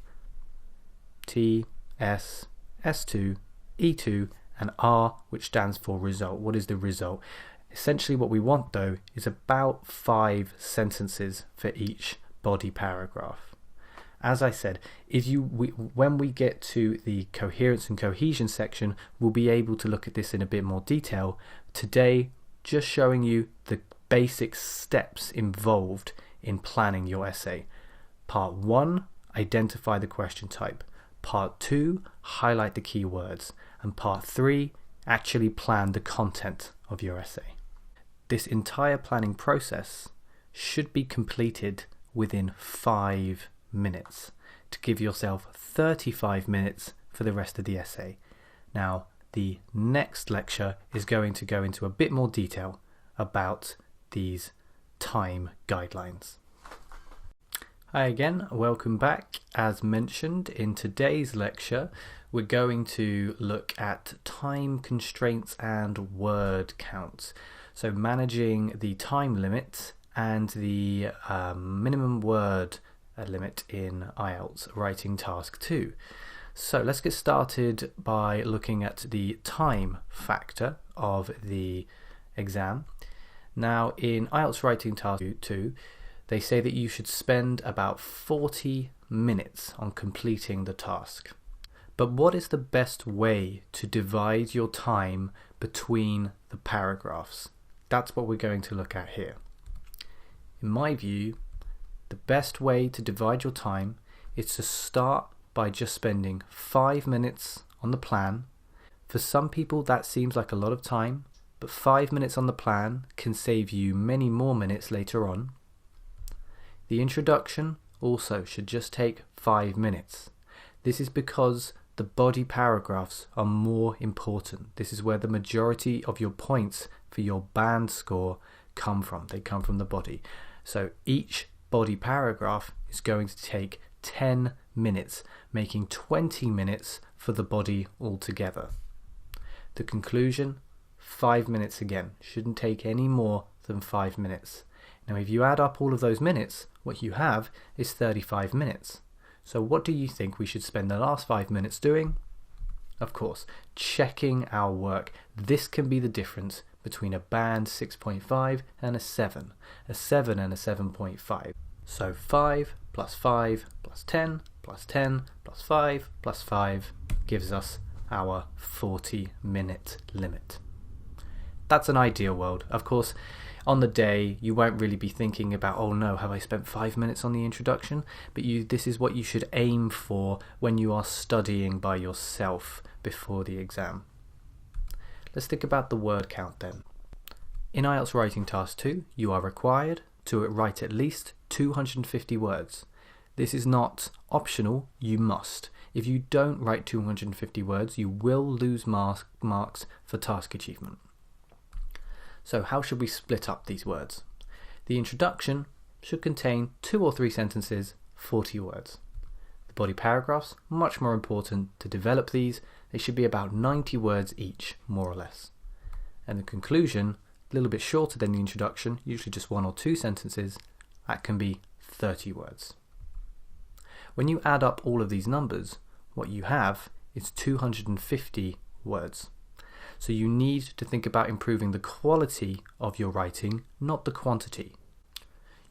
T, S, S2, E2 and R, which stands for result. What is the result? Essentially what we want though is about 5 sentences for each body paragraph. As I said, when we get to the coherence and cohesion section, we'll be able to look at this in a bit more detail. Today, just showing you the basic steps involved in planning your essay. Part 1, identify the question type. Part 2, highlight the key words. And part 3, actually plan the content of your essay. This entire planning process should be completed within 5 minutes to give yourself 35 minutes for the rest of the essay. Now, the next lecture is going to go into a bit more detail about these time guidelines. Hi again, welcome back. As mentioned, in today's lecture we're going to look at time constraints and word counts. So managing the time limit and the minimum word limit in IELTS writing task 2. So let's get started by looking at the time factor of the exam. Now in IELTS writing task 2, they say that you should spend about 40 minutes on completing the task. But what is the best way to divide your time between the paragraphs? That's what we're going to look at here. In my view, the best way to divide your time is to start by just spending 5 minutes on the plan. For some people that seems like a lot of time, but 5 minutes on the plan can save you many more minutes later on. The introduction also should just take 5 minutes. This is because the body paragraphs are more important. This is where the majority of your points for your band score come from. They come from the body. So each body paragraph is going to take 10 minutes, making 20 minutes for the body altogether. The conclusion, 5 minutes again. Shouldn't take any more than 5 minutes. Now if you add up all of those minutes, what you have is 35 minutes. So what do you think we should spend the last 5 minutes doing? Of course, checking our work. This can be the difference between a band 6.5 and a 7 and a 7.5. So 5 plus 5 plus 10 plus 10 plus 5 plus 5 gives us our 40-minute limit. That's an ideal world. Of course, on the day, you won't really be thinking about, oh no, have I spent 5 minutes on the introduction? But this is what you should aim for when you are studying by yourself before the exam. Let's think about the word count then. In IELTS Writing Task 2, you are required to write at least 250 words. This is not optional, you must. If you don't write 250 words, you will lose marks for task achievement. So how should we split up these words? The introduction should contain 2 or 3 sentences, 40 words. The body paragraphs, much more important to develop these. They should be about 90 words each, more or less. And the conclusion, a little bit shorter than the introduction, usually just 1 or 2 sentences, that can be 30 words. When you add up all of these numbers, what you have is 250 words. So you need to think about improving the quality of your writing, not the quantity.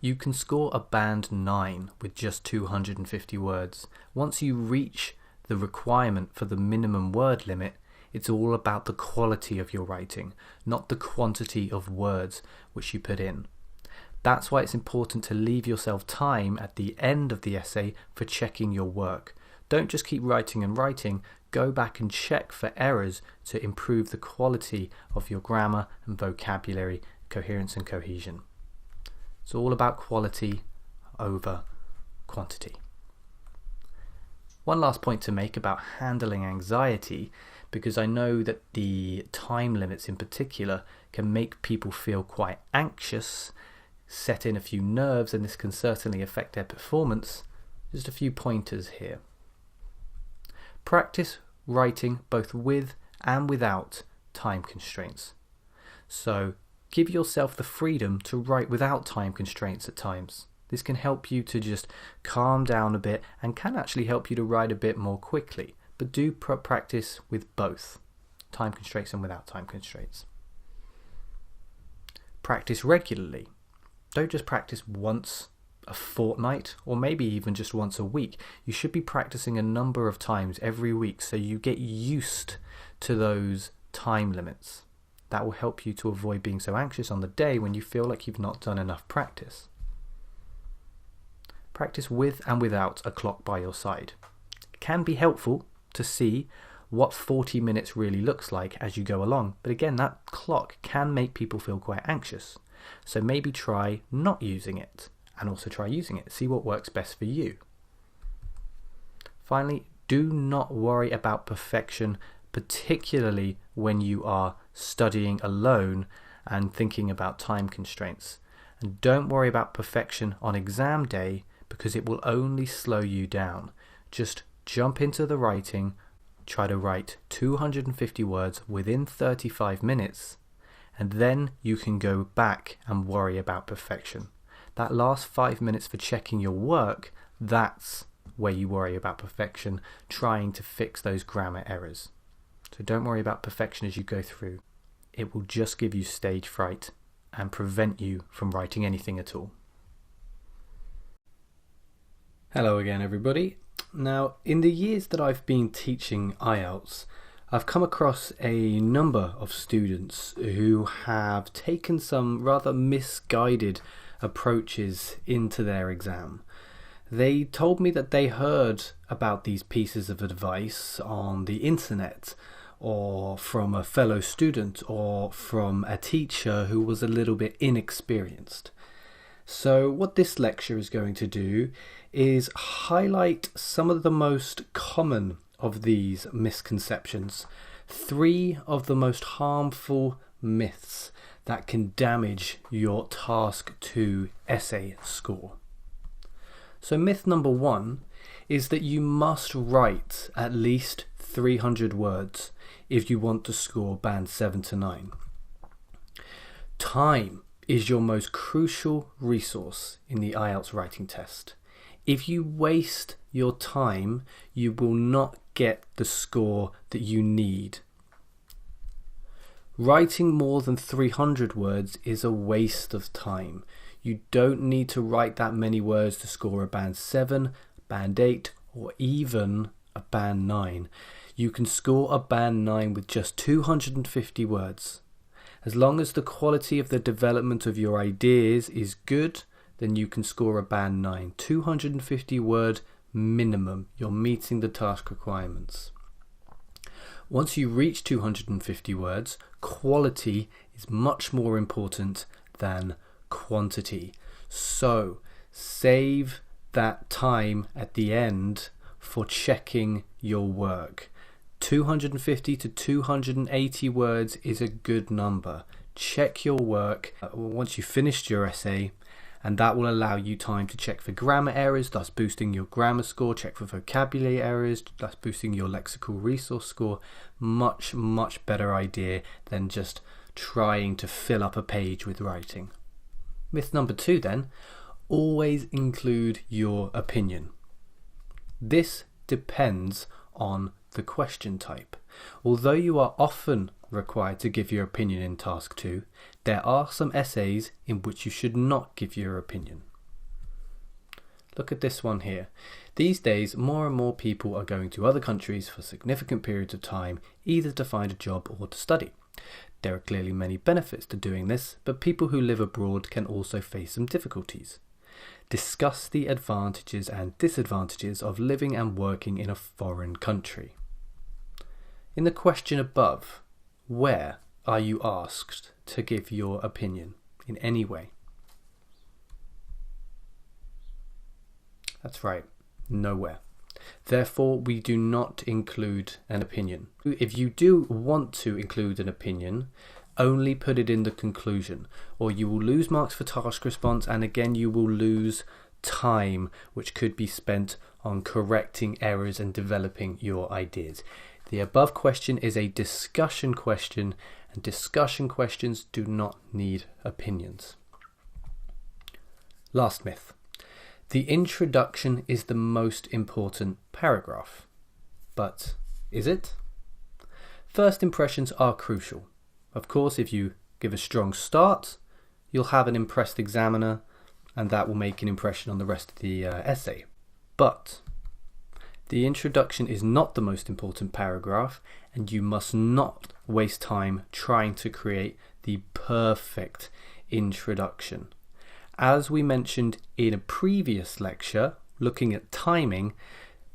You can score a band 9 with just 250 words. Once you reach the requirement for the minimum word limit, it's all about the quality of your writing, not the quantity of words which you put in. That's why it's important to leave yourself time at the end of the essay for checking your work. Don't just keep writing and writing, go back and check for errors to improve the quality of your grammar and vocabulary, coherence and cohesion. It's all about quality over quantity. One last point to make about handling anxiety, because I know that the time limits in particular can make people feel quite anxious, set in a few nerves, and this can certainly affect their performance. Just a few pointers here. Practice writing both with and without time constraints. So give yourself the freedom to write without time constraints at times. This can help you to just calm down a bit and can actually help you to write a bit more quickly. But do practice with both time constraints and without time constraints. Practice regularly. Don't just practice once a fortnight or maybe even just once a week. You should be practicing a number of times every week so you get used to those time limits. That will help you to avoid being so anxious on the day when you feel like you've not done enough practice. Practice with and without a clock by your side. It can be helpful to see what 40 minutes really looks like as you go along, but again, that clock can make people feel quite anxious. So maybe try not using it and also try using it. See what works best for you. Finally, do not worry about perfection, particularly when you are studying alone and thinking about time constraints. And don't worry about perfection on exam day because it will only slow you down. Just jump into the writing, try to write 250 words within 35 minutes, and then you can go back and worry about perfection. That last 5 minutes for checking your work, that's where you worry about perfection, trying to fix those grammar errors. So don't worry about perfection as you go through. It will just give you stage fright and prevent you from writing anything at all. Hello again, everybody. Now, in the years that I've been teaching IELTS, I've come across a number of students who have taken some rather misguided approaches into their exam. They told me that they heard about these pieces of advice on the internet or from a fellow student or from a teacher who was a little bit inexperienced. So what this lecture is going to do is highlight some of the most common of these misconceptions, 3 of the most harmful myths that can damage your task 2 essay score. So myth number 1 is that you must write at least 300 words if you want to score band 7 to 9. Time is your most crucial resource in the IELTS writing test. If you waste your time, you will not get the score that you need. Writing more than 300 words is a waste of time. You don't need to write that many words to score a band 7, band 8, or even a band 9. You can score a band 9 with just 250 words. As long as the quality of the development of your ideas is good, then you can score a band 9. 250 word minimum. You're meeting the task requirements. Once you reach 250 words, quality is much more important than quantity. So save that time at the end for checking your work. 250 to 280 words is a good number. Check your work once you've finished your essay, and that will allow you time to check for grammar errors, thus boosting your grammar score, check for vocabulary errors, thus boosting your lexical resource score. Much better idea than just trying to fill up a page with writing. Myth number 2 then, always include your opinion. This depends on the question type. Although you are often required to give your opinion in task 2, there are some essays in which you should not give your opinion. Look at this one here. These days, more and more people are going to other countries for significant periods of time, either to find a job or to study. There are clearly many benefits to doing this, but people who live abroad can also face some difficulties. Discuss the advantages and disadvantages of living and working in a foreign country. In the question above, where are you asked to give your opinion in any way? That's right, nowhere. Therefore, we do not include an opinion. If you do want to include an opinion, only put it in the conclusion, or you will lose marks for task response, and again you will lose time which could be spent on correcting errors and developing your ideas. The above question is a discussion question, and discussion questions do not need opinions. Last myth. The introduction is the most important paragraph. But is it? First impressions are crucial. Of course, if you give a strong start, you'll have an impressed examiner, and that will make an impression on the rest of the essay. But the introduction is not the most important paragraph, and you must not waste time trying to create the perfect introduction. As we mentioned in a previous lecture, looking at timing,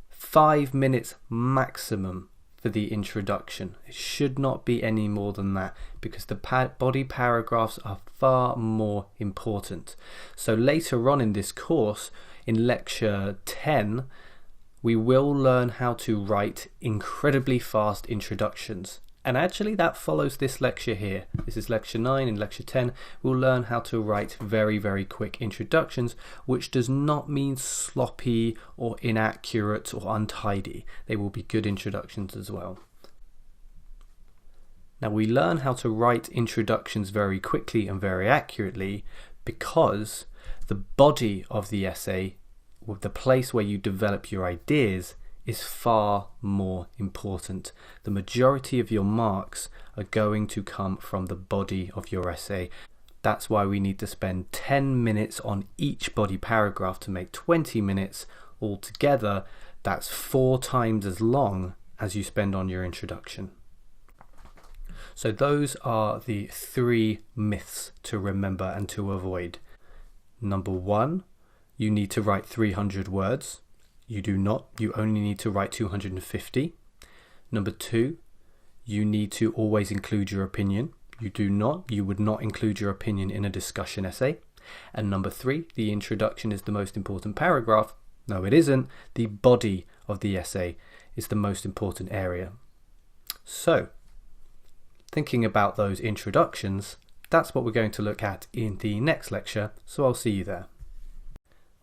5 minutes maximum for the introduction. It should not be any more than that, because the body paragraphs are far more important. So later on in this course, in lecture 10, we will learn how to write incredibly fast introductions. And actually that follows this lecture here. This is lecture 9. In lecture 10, we'll learn how to write very quick introductions, which does not mean sloppy or inaccurate or untidy. They will be good introductions as well. Now we learn how to write introductions very quickly and very accurately because the body of the essay, with the place where you develop your ideas, is far more important. The majority of your marks are going to come from the body of your essay. That's why we need to spend 10 minutes on each body paragraph to make 20 minutes altogether. That's 4 times as long as you spend on your introduction. So those are the 3 myths to remember and to avoid. Number 1, you need to write 300 words. You do not. You only need to write 250. Number 2, you need to always include your opinion. You do not. You would not include your opinion in a discussion essay. And number 3, the introduction is the most important paragraph. No, it isn't. The body of the essay is the most important area. So, thinking about those introductions, That's what we're going to look at in the next lecture, so I'll see you there.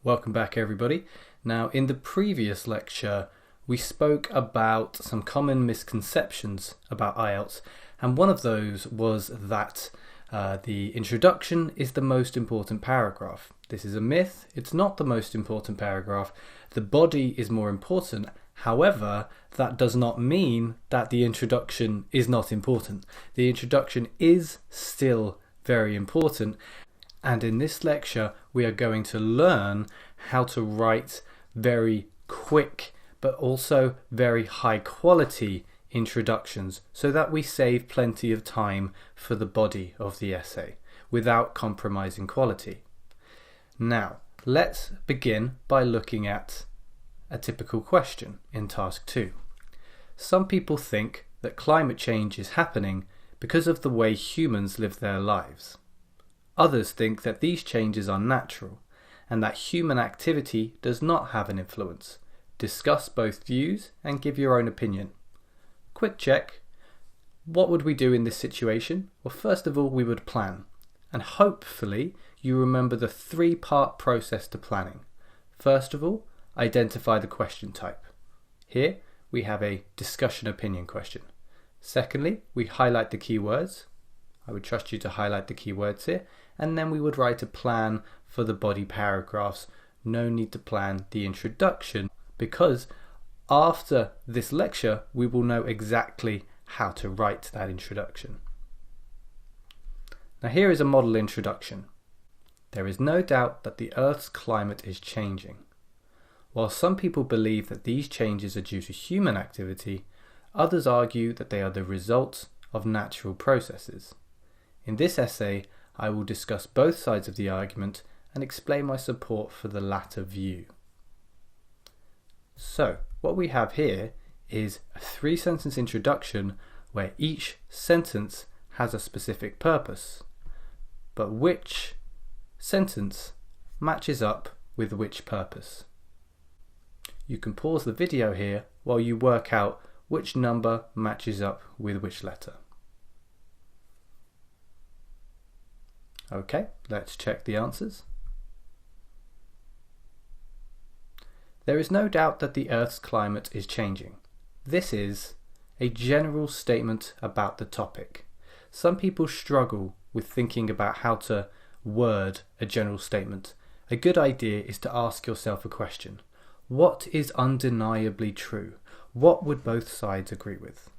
Welcome back everybody. Now in the previous lecture we spoke about some common misconceptions about IELTS, and one of those was that the introduction is the most important paragraph. This is a myth. It's not the most important paragraph. The body is more important. However, that does not mean that the introduction is not important. The introduction is still very important, and in this lecture we are going to learn how to write very quick but also very high quality introductions so that we save plenty of time for the body of the essay without compromising quality. Now, let's begin by looking at a typical question in task 2. Some people think that climate change is happening because of the way humans live their lives. Others think that these changes are natural and that human activity does not have an influence. Discuss both views and give your own opinion. Quick check. What would we do in this situation? Well, first of all, we would plan. And hopefully you remember the 3-part process to planning. First of all, identify the question type. Here we have a discussion opinion question. Secondly, we highlight the keywords. I would trust you to highlight the keywords here, and then we would write a plan for the body paragraphs. No need to plan the introduction, because after this lecture we will know exactly how to write that introduction. Now here is a model introduction. There is no doubt that the Earth's climate is changing. While some people believe that these changes are due to human activity, others argue that they are the result of natural processes. In this essay, I will discuss both sides of the argument and explain my support for the latter view. So, what we have here is a 3-sentence introduction where each sentence has a specific purpose, but which sentence matches up with which purpose. You can pause the video here while you work out which number matches up with which letter. Okay, let's check the answers. There is no doubt that the Earth's climate is changing. This is a general statement about the topic. Some people struggle with thinking about how to word a general statement. A good idea is to ask yourself a question. What is undeniably true? What would both sides agree with?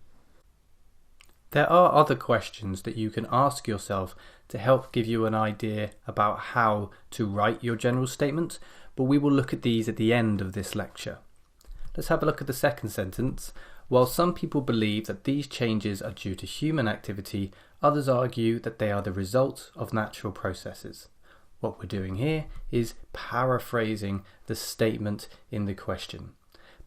There are other questions that you can ask yourself to help give you an idea about how to write your general statement, but we will look at these at the end of this lecture. Let's have a look at the second sentence. While some people believe that these changes are due to human activity, others argue that they are the result of natural processes. What we're doing here is paraphrasing the statement in the question.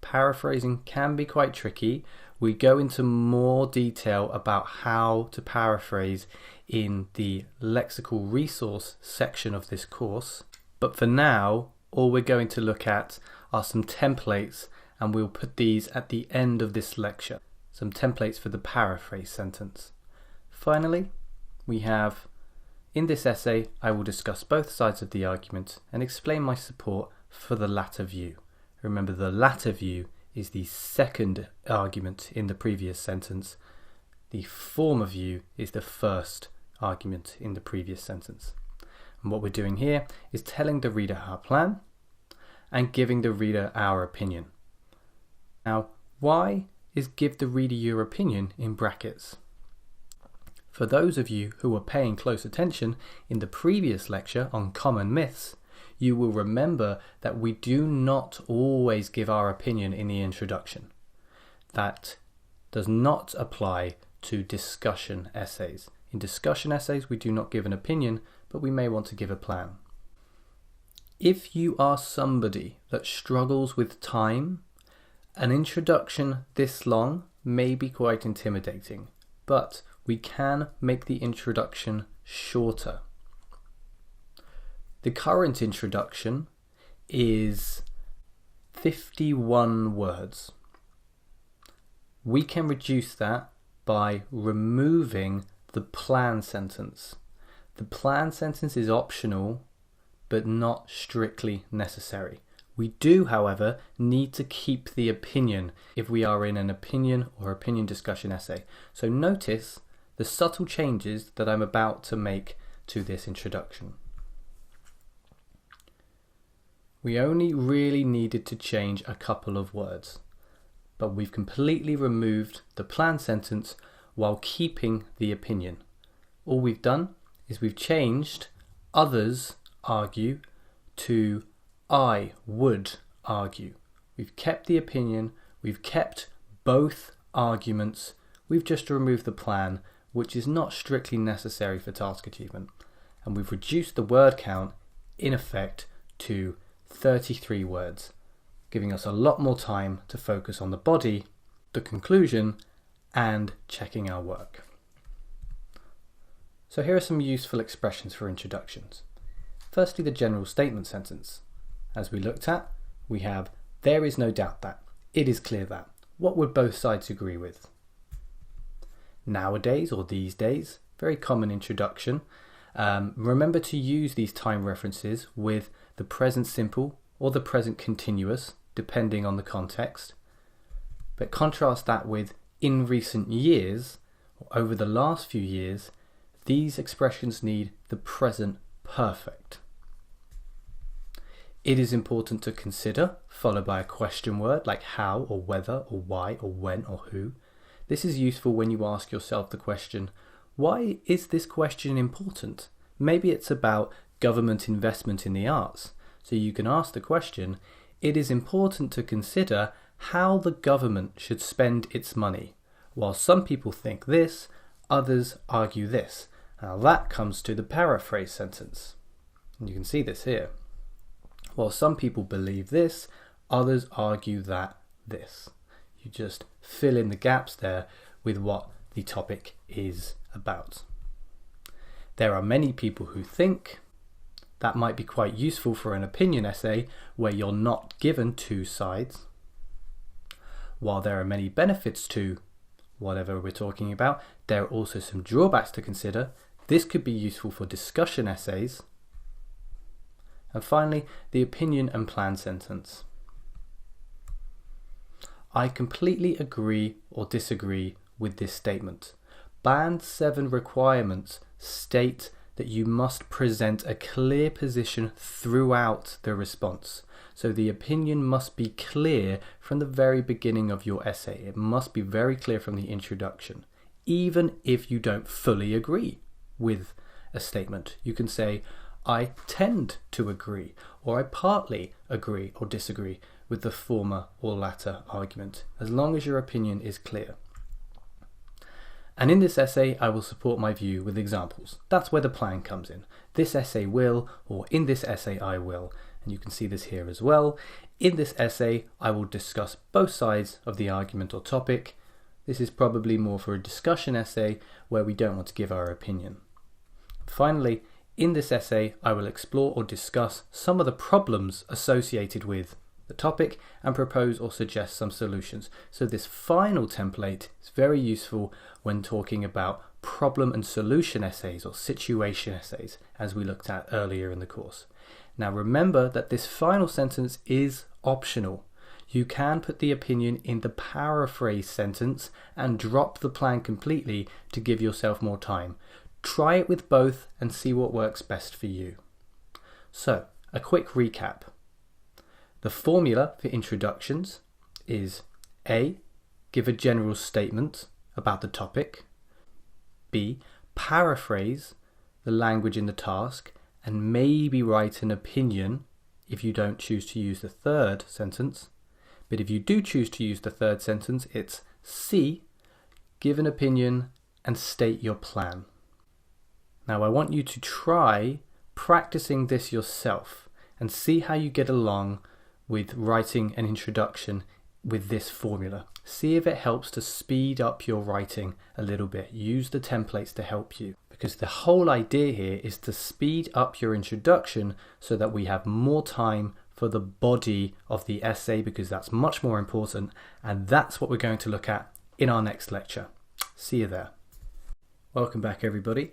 Paraphrasing can be quite tricky. We go into more detail about how to paraphrase in the lexical resource section of this course. But for now, all we're going to look at are some templates, and we'll put these at the end of this lecture. Some templates for the paraphrase sentence. Finally, we have, in this essay, I will discuss both sides of the argument and explain my support for the latter view. Remember, the latter view is the second argument in the previous sentence. The former view is the first argument in the previous sentence. And what we're doing here is telling the reader our plan and giving the reader our opinion. Now, why is give the reader your opinion in brackets? For those of you who were paying close attention in the previous lecture on common myths, you will remember that we do not always give our opinion in the introduction. That does not apply to discussion essays. In discussion essays, we do not give an opinion, but we may want to give a plan. If you are somebody that struggles with time, an introduction this long may be quite intimidating, but we can make the introduction shorter. The current introduction is 51 words. We can reduce that by removing the plan sentence. The plan sentence is optional, but not strictly necessary. We do, however, need to keep the opinion if we are in an opinion or opinion discussion essay. So notice the subtle changes that I'm about to make to this introduction. We only really needed to change a couple of words, but we've completely removed the plan sentence while keeping the opinion. All we've done is we've changed others argue to I would argue. We've kept the opinion, we've kept both arguments, we've just removed the plan, which is not strictly necessary for task achievement, and we've reduced the word count in effect to 33 words, giving us a lot more time to focus on the body, the conclusion, and checking our work. So here are some useful expressions for introductions. Firstly, the general statement sentence. As we looked at, we have there is no doubt that, it is clear that. What would both sides agree with? Nowadays or these days, very common introduction. Remember to use these time references with the present simple or the present continuous, depending on the context. But contrast that with in recent years, or over the last few years, these expressions need the present perfect. It is important to consider, followed by a question word like how or whether or why or when or who. This is useful when you ask yourself the question, why is this question important? Maybe it's about government investment in the arts. So you can ask the question, it is important to consider how the government should spend its money. While some people think this, others argue this. Now that comes to the paraphrase sentence. And you can see this here. While some people believe this, others argue that this. You just fill in the gaps there with what the topic is about. There are many people who think. That might be quite useful for an opinion essay where you're not given two sides. While there are many benefits to whatever we're talking about, there are also some drawbacks to consider. This could be useful for discussion essays. And finally, the opinion and plan sentence. I completely agree or disagree with this statement. Band 7 requirements state that you must present a clear position throughout the response. So the opinion must be clear from the very beginning of your essay. It must be very clear from the introduction. Even if you don't fully agree with a statement, you can say, I tend to agree, or I partly agree or disagree with the former or latter argument, as long as your opinion is clear. And in this essay, I will support my view with examples. That's where the plan comes in. This essay will, or in this essay I will. And you can see this here as well. In this essay, I will discuss both sides of the argument or topic. This is probably more for a discussion essay where we don't want to give our opinion. Finally, in this essay, I will explore or discuss some of the problems associated with the topic and propose or suggest some solutions. So this final template is very useful when talking about problem and solution essays or situation essays, as we looked at earlier in the course. Now remember that this final sentence is optional. You can put the opinion in the paraphrase sentence and drop the plan completely to give yourself more time. Try it with both and see what works best for you. So, a quick recap. The formula for introductions is A. Give a general statement about the topic. B. Paraphrase the language in the task and maybe write an opinion if you don't choose to use the third sentence. But if you do choose to use the third sentence, it's C. Give an opinion and state your plan. Now I want you to try practicing this yourself and see how you get along with writing an introduction with this formula. See if it helps to speed up your writing a little bit. Use the templates to help you, because the whole idea here is to speed up your introduction so that we have more time for the body of the essay, because that's much more important, and that's what we're going to look at in our next lecture. See you there. Welcome back, everybody.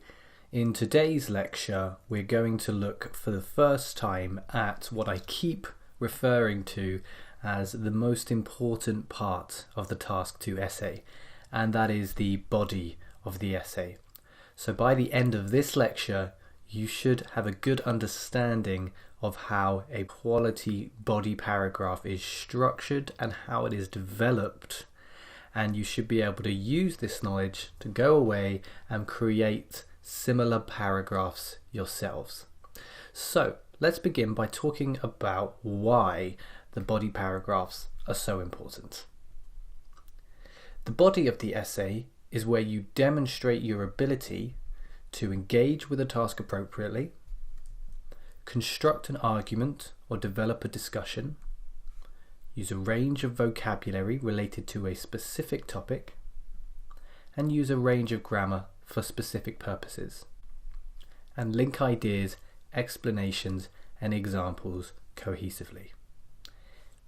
In today's lecture, we're going to look for the first time at what I keep referring to as the most important part of the Task 2 essay, and that is the body of the essay. So by the end of this lecture, you should have a good understanding of how a quality body paragraph is structured and how it is developed, and you should be able to use this knowledge to go away and create similar paragraphs yourselves. So let's begin by talking about why the body paragraphs are so important. The body of the essay is where you demonstrate your ability to engage with a task appropriately, construct an argument or develop a discussion, use a range of vocabulary related to a specific topic, and use a range of grammar for specific purposes, and link ideas, explanations, and examples cohesively.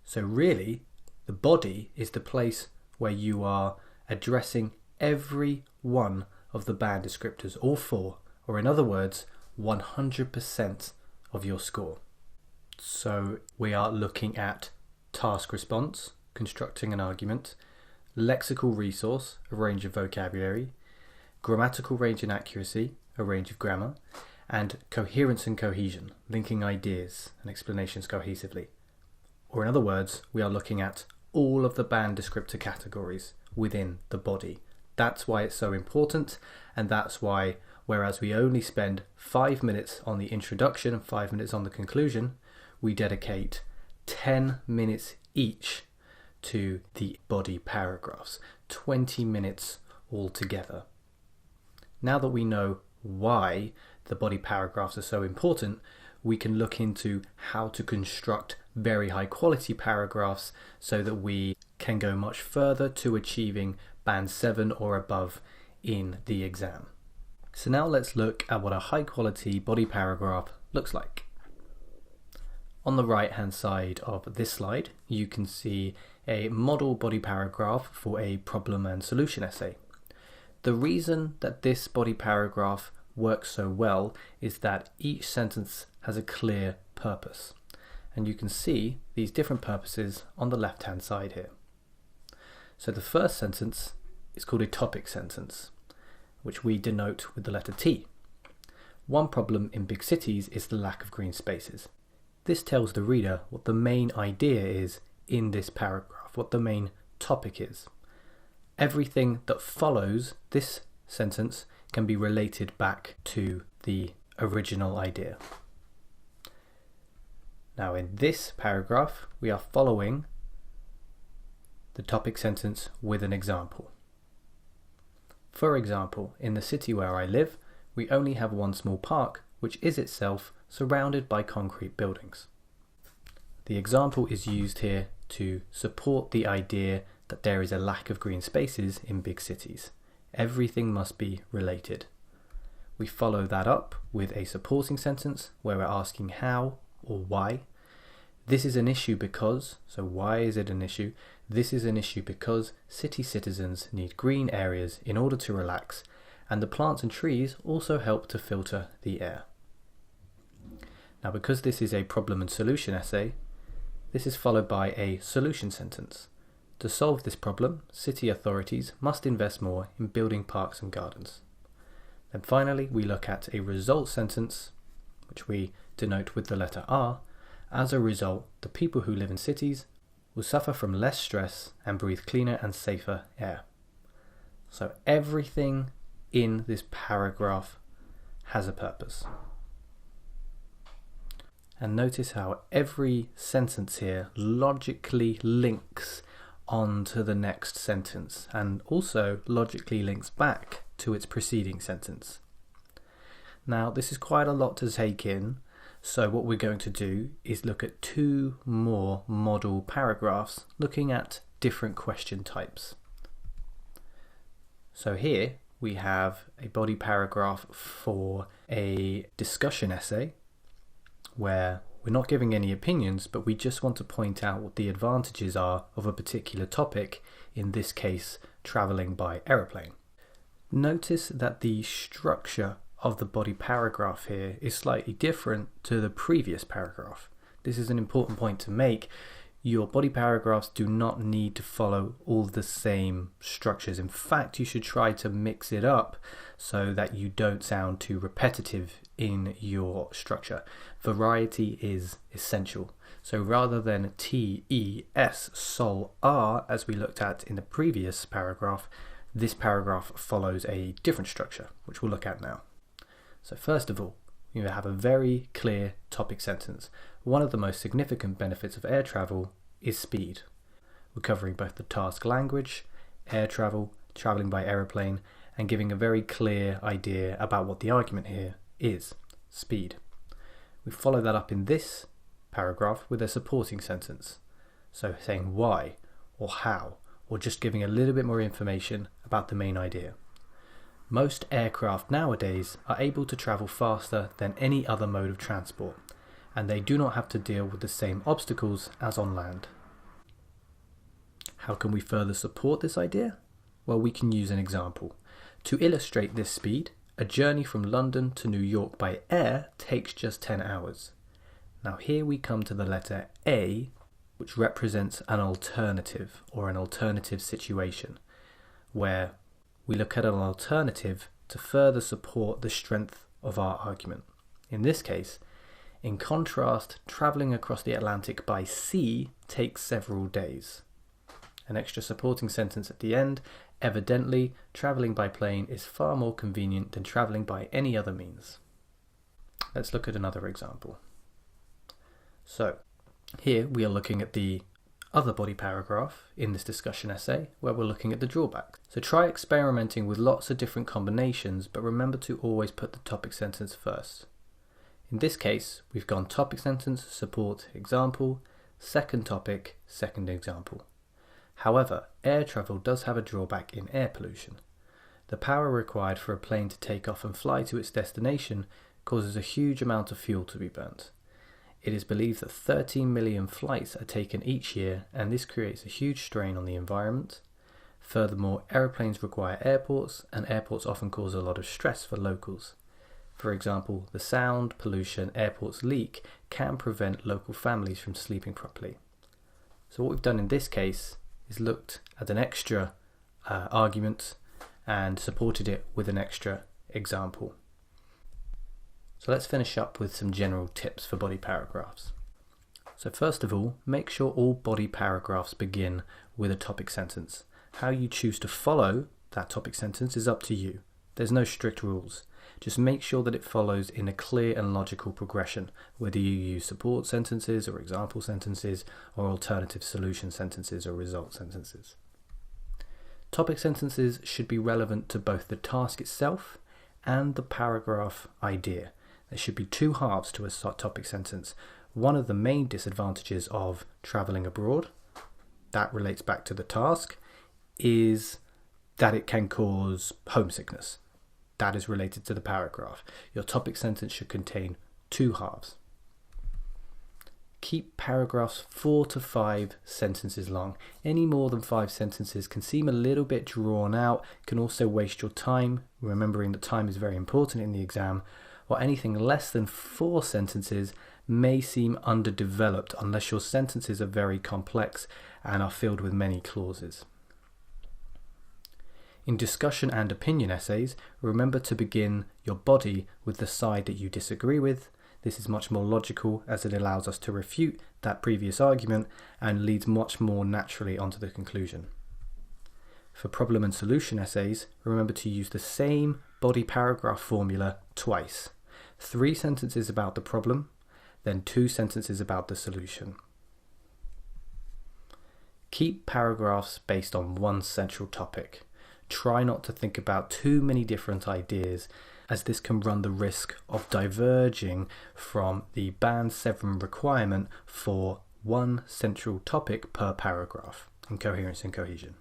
So really, the body is the place where you are addressing every one of the band descriptors, all four, or in other words, 100% of your score. So we are looking at task response, constructing an argument, lexical resource, a range of vocabulary, grammatical range and accuracy, a range of grammar, and coherence and cohesion, linking ideas and explanations cohesively. Or in other words, we are looking at all of the band descriptor categories within the body. That's why it's so important, and that's why, whereas we only spend 5 minutes on the introduction and 5 minutes on the conclusion, we dedicate 10 minutes each to the body paragraphs, 20 minutes altogether. Now that we know why the body paragraphs are so important, we can look into how to construct very high quality paragraphs so that we can go much further to achieving band 7 or above in the exam. So now let's look at what a high quality body paragraph looks like. On the right hand side of this slide, you can see a model body paragraph for a problem and solution essay. The reason that this body paragraph works so well is that each sentence has a clear purpose. And you can see these different purposes on the left hand side here. So the first sentence is called a topic sentence, which we denote with the letter T. One problem in big cities is the lack of green spaces. This tells the reader what the main idea is in this paragraph, what the main topic is. Everything that follows this sentence can be related back to the original idea. Now in this paragraph, we are following the topic sentence with an example. For example, in the city where I live, we only have one small park, which is itself surrounded by concrete buildings. The example is used here to support the idea that there is a lack of green spaces in big cities. Everything must be related. We follow that up with a supporting sentence where we're asking how or why. This is an issue because, so why is it an issue? This is an issue because city citizens need green areas in order to relax, and the plants and trees also help to filter the air. Now because this is a problem and solution essay, this is followed by a solution sentence. To solve this problem, city authorities must invest more in building parks and gardens. Then finally, we look at a result sentence, which we denote with the letter R. As a result, the people who live in cities will suffer from less stress and breathe cleaner and safer air. So everything in this paragraph has a purpose. And notice how every sentence here logically links on to the next sentence and also logically links back to its preceding sentence. Now this is quite a lot to take in, so what we're going to do is look at 2 more model paragraphs looking at different question types. So here we have a body paragraph for a discussion essay where we're not giving any opinions, but we just want to point out what the advantages are of a particular topic, in this case, travelling by aeroplane. Notice that the structure of the body paragraph here is slightly different to the previous paragraph. This is an important point to make. Your body paragraphs do not need to follow all the same structures. In fact, you should try to mix it up so that you don't sound too repetitive in your structure. Variety is essential. So rather than T, E, S, Sol, R, as we looked at in the previous paragraph, this paragraph follows a different structure, which we'll look at now. So first of all, you have a very clear topic sentence. One of the most significant benefits of air travel is speed. We're covering both the task language, air travel, traveling by aeroplane, and giving a very clear idea about what the argument here is, speed. We follow that up in this paragraph with a supporting sentence. So saying why, or how, or just giving a little bit more information about the main idea. Most aircraft nowadays are able to travel faster than any other mode of transport, and they do not have to deal with the same obstacles as on land. How can we further support this idea? Well, we can use an example. To illustrate this speed, a journey from London to New York by air takes just 10 hours. Now here we come to the letter A, which represents an alternative or an alternative situation, where we look at an alternative to further support the strength of our argument. In this case, in contrast, travelling across the Atlantic by sea takes several days. An extra supporting sentence at the end, evidently, travelling by plane is far more convenient than travelling by any other means. Let's look at another example. So, here we are looking at the other body paragraph in this discussion essay, where we're looking at the drawbacks. So try experimenting with lots of different combinations, but remember to always put the topic sentence first. In this case, we've gone topic sentence, support, example, second topic, second example. However, air travel does have a drawback in air pollution. The power required for a plane to take off and fly to its destination causes a huge amount of fuel to be burnt. It is believed that 13 million flights are taken each year, and this creates a huge strain on the environment. Furthermore, aeroplanes require airports, and airports often cause a lot of stress for locals. For example, the sound pollution airports leak can prevent local families from sleeping properly. So what we've done in this case is looked at an extra argument and supported it with an extra example. So let's finish up with some general tips for body paragraphs. So first of all, make sure all body paragraphs begin with a topic sentence. How you choose to follow that topic sentence is up to you. There's no strict rules. Just make sure that it follows in a clear and logical progression, whether you use support sentences or example sentences or alternative solution sentences or result sentences. Topic sentences should be relevant to both the task itself and the paragraph idea. There should be two halves to a topic sentence. One of the main disadvantages of travelling abroad, that relates back to the task, is that it can cause homesickness. That is related to the paragraph. Your topic sentence should contain two halves. Keep paragraphs 4 to 5 sentences long. Any more than 5 sentences can seem a little bit drawn out, can also waste your time, remembering that time is very important in the exam, or anything less than 4 sentences may seem underdeveloped unless your sentences are very complex and are filled with many clauses. In discussion and opinion essays, remember to begin your body with the side that you disagree with. This is much more logical as it allows us to refute that previous argument and leads much more naturally onto the conclusion. For problem and solution essays, remember to use the same body paragraph formula twice. 3 sentences about the problem, then 2 sentences about the solution. Keep paragraphs based on one central topic. Try not to think about too many different ideas, as this can run the risk of diverging from the Band 7 requirement for one central topic per paragraph in coherence and cohesion.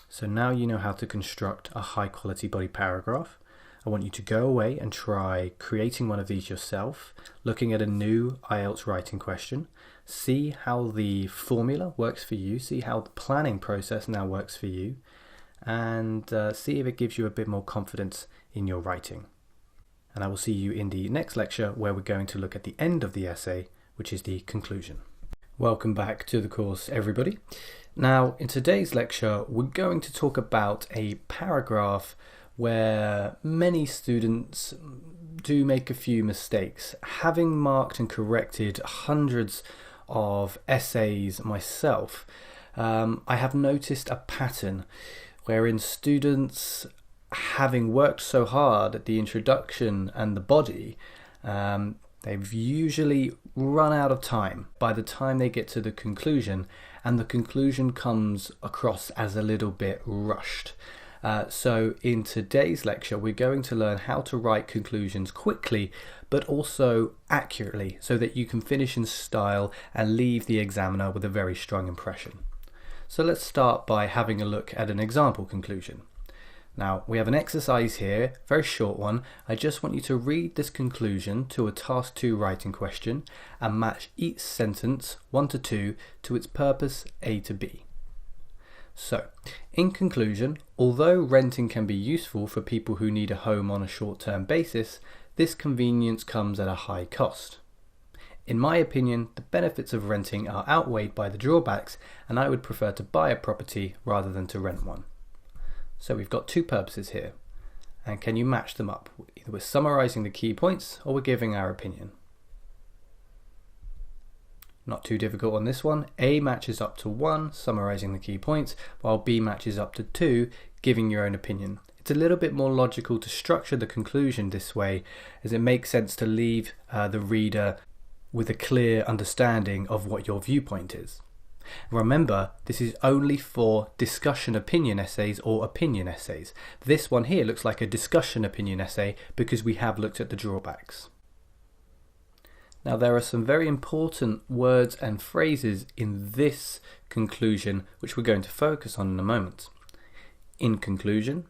So now you know how to construct a high quality body paragraph. I want you to go away and try creating one of these yourself, looking at a new IELTS writing question, see how the formula works for you, see how the planning process now works for you, and see if it gives you a bit more confidence in your writing. and I will see you in the next lecture where we're going to look at the end of the essay, which is the conclusion. Welcome back to the course, everybody. Now, in today's lecture, we're going to talk about a paragraph where many students do make a few mistakes. Having marked and corrected hundreds of essays myself, I have noticed a pattern wherein students, having worked so hard at the introduction and the body, they've usually run out of time by the time they get to the conclusion, and the conclusion comes across as a little bit rushed. So in today's lecture, we're going to learn how to write conclusions quickly, but also accurately, so that you can finish in style and leave the examiner with a very strong impression. So let's start by having a look at an example conclusion. Now, we have an exercise here, very short one. I just want you to read this conclusion to a task 2 writing question and match each sentence 1 to 2 to its purpose A to B. So, in conclusion, although renting can be useful for people who need a home on a short-term basis, this convenience comes at a high cost. In my opinion, the benefits of renting are outweighed by the drawbacks, and I would prefer to buy a property rather than to rent one. So we've got 2 purposes here, and can you match them up? Either we're summarising the key points or we're giving our opinion. Not too difficult on this one. A matches up to 1, summarising the key points, while B matches up to 2, giving your own opinion. It's a little bit more logical to structure the conclusion this way, as it makes sense to leave the reader with a clear understanding of what your viewpoint is. Remember, this is only for discussion opinion essays or opinion essays. This one here looks like a discussion opinion essay because we have looked at the drawbacks. Now, there are some very important words and phrases in this conclusion which we're going to focus on in a moment. In conclusion,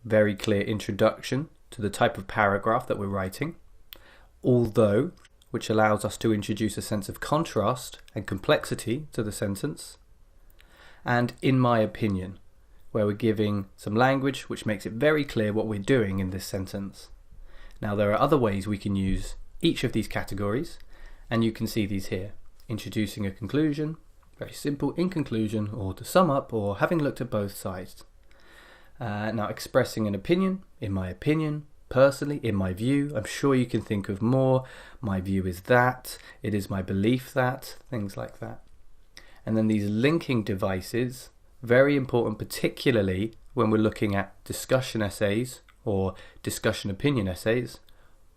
very clear introduction to the type of paragraph that we're writing. Although, which allows us to introduce a sense of contrast and complexity to the sentence. And in my opinion, where we're giving some language which makes it very clear what we're doing in this sentence. Now, there are other ways we can use each of these categories, and you can see these here. Introducing a conclusion, very simple, in conclusion, or to sum up, or having looked at both sides. Now, expressing an opinion, in my opinion, personally, in my view. I'm sure you can think of more. My view is that, it is my belief that, things like that. And then these linking devices, very important, particularly when we're looking at discussion essays or discussion opinion essays.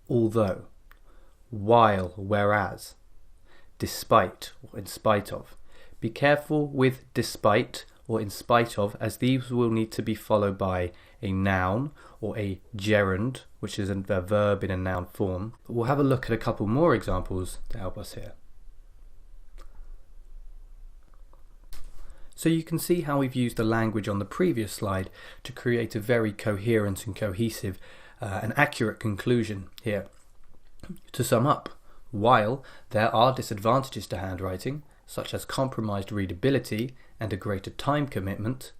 Although, while, whereas, despite, or in spite of. Be careful with despite or in spite of, as these will need to be followed by a noun or a gerund, which is a verb in a noun form. We'll have a look at a couple more examples to help us here. So you can see how we've used the language on the previous slide to create a very coherent and cohesive and accurate conclusion here. To sum up, while there are disadvantages to handwriting, such as compromised readability and a greater time commitment,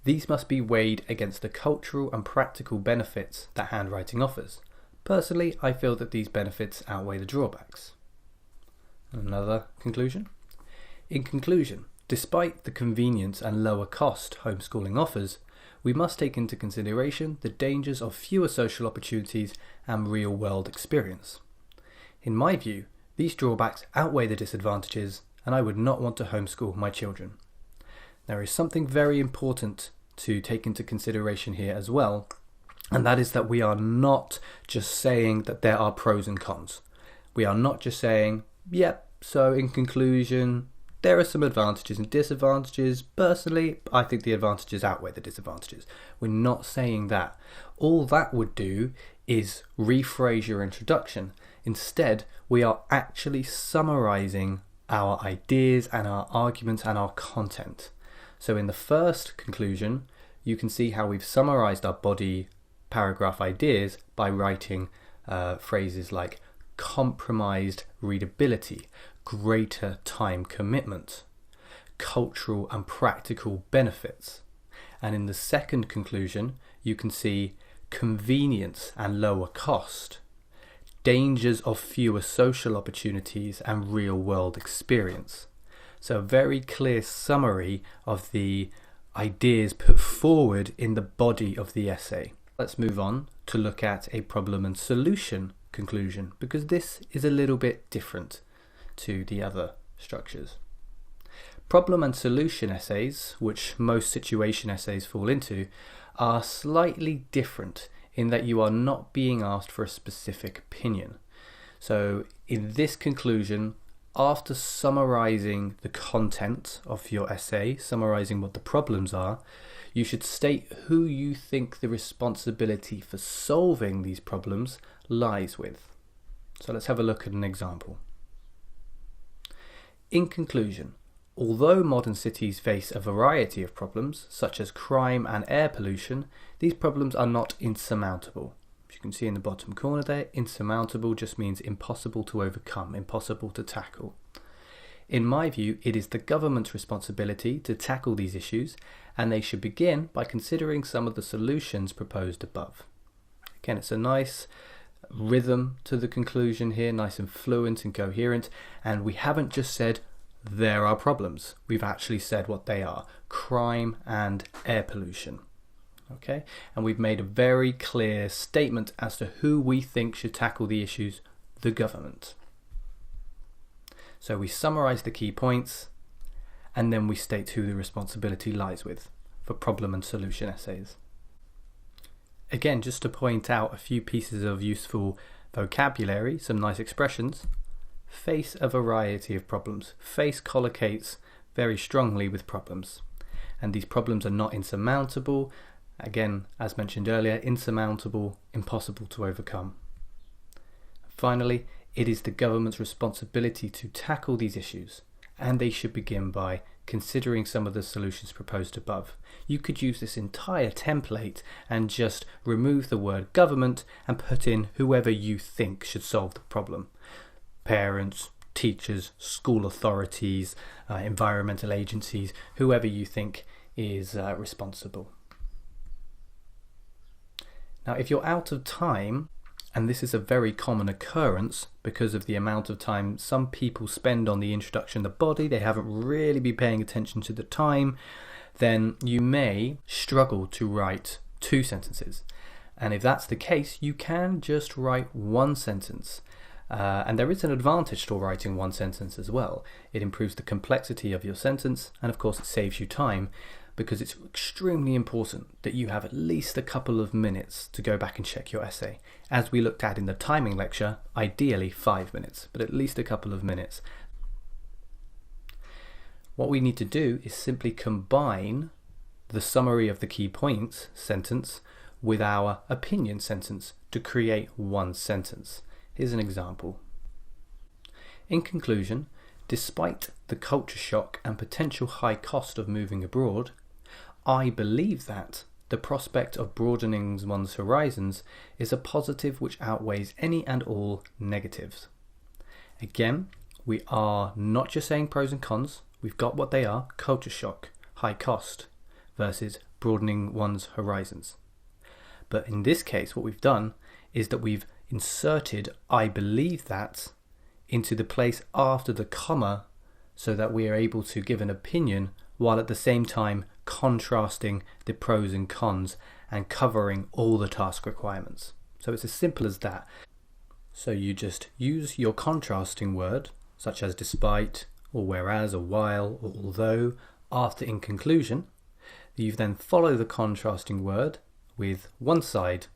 these must be weighed against the cultural and practical benefits that handwriting offers. Personally, I feel that these benefits outweigh the drawbacks. Another conclusion. In conclusion, despite the convenience and lower cost homeschooling offers, we must take into consideration the dangers of fewer social opportunities and real-world experience. In my view, these drawbacks outweigh the disadvantages, and I would not want to homeschool my children. There is something very important to take into consideration here as well, and that is that we are not just saying that there are pros and cons. We are not just saying, yep, so in conclusion, there are some advantages and disadvantages. Personally, I think the advantages outweigh the disadvantages. We're not saying that. All that would do is rephrase your introduction. Instead, we are actually summarizing our ideas and our arguments and our content. So in the first conclusion, you can see how we've summarized our body paragraph ideas by writing phrases like compromised readability, greater time commitment, cultural and practical benefits. And in the second conclusion, you can see convenience and lower cost dangers of fewer social opportunities and real-world experience. So a very clear summary of the ideas put forward in the body of the essay. Let's move on to look at a problem and solution conclusion, because this is a little bit different to the other structures. Problem and solution essays, which most situation essays fall into, are slightly different in that you are not being asked for a specific opinion. So in this conclusion, after summarizing the content of your essay, summarizing what the problems are, you should state who you think the responsibility for solving these problems lies with. So let's have a look at an example. In conclusion, although modern cities face a variety of problems, such as crime and air pollution, these problems are not insurmountable. As you can see in the bottom corner there, insurmountable just means impossible to overcome, impossible to tackle. In my view, it is the government's responsibility to tackle these issues, and they should begin by considering some of the solutions proposed above. Again, it's a nice rhythm to the conclusion here, nice and fluent and coherent, and we haven't just said there are problems. We've actually said what they are: crime and air pollution. Okay, and we've made a very clear statement as to who we think should tackle the issues: the government. So we summarize the key points, and then we state who the responsibility lies with for problem and solution essays. Again, just to point out a few pieces of useful vocabulary, some nice expressions. Face a variety of problems. Face collocates very strongly with problems, and these problems are not insurmountable. Again, as mentioned earlier, insurmountable, impossible to overcome. Finally, it is the government's responsibility to tackle these issues, and they should begin by considering some of the solutions proposed above. You could use this entire template and just remove the word government and put in whoever you think should solve the problem. Parents, teachers, school authorities, environmental agencies, whoever you think is responsible. Now, if you're out of time, and this is a very common occurrence because of the amount of time some people spend on the introduction of the body, they haven't really been paying attention to the time, then you may struggle to write 2 sentences. And if that's the case, you can just write 1 sentence. And there is an advantage to writing 1 sentence as well. It improves the complexity of your sentence, and of course it saves you time, because it's extremely important that you have at least a couple of minutes to go back and check your essay. As we looked at in the timing lecture, ideally 5 minutes, but at least a couple of minutes. What we need to do is simply combine the summary of the key points sentence with our opinion sentence to create 1 sentence. Here's an example. In conclusion, despite the culture shock and potential high cost of moving abroad, I believe that the prospect of broadening one's horizons is a positive which outweighs any and all negatives. Again, we are not just saying pros and cons, we've got what they are: culture shock, high cost, versus broadening one's horizons. But in this case, what we've done is that we've inserted I believe that into the place after the comma, so that we are able to give an opinion while at the same time contrasting the pros and cons and covering all the task requirements. So it's as simple as that. So you just use your contrasting word, such as despite, or whereas, or while, or although, after in conclusion. You then follow the contrasting word with one side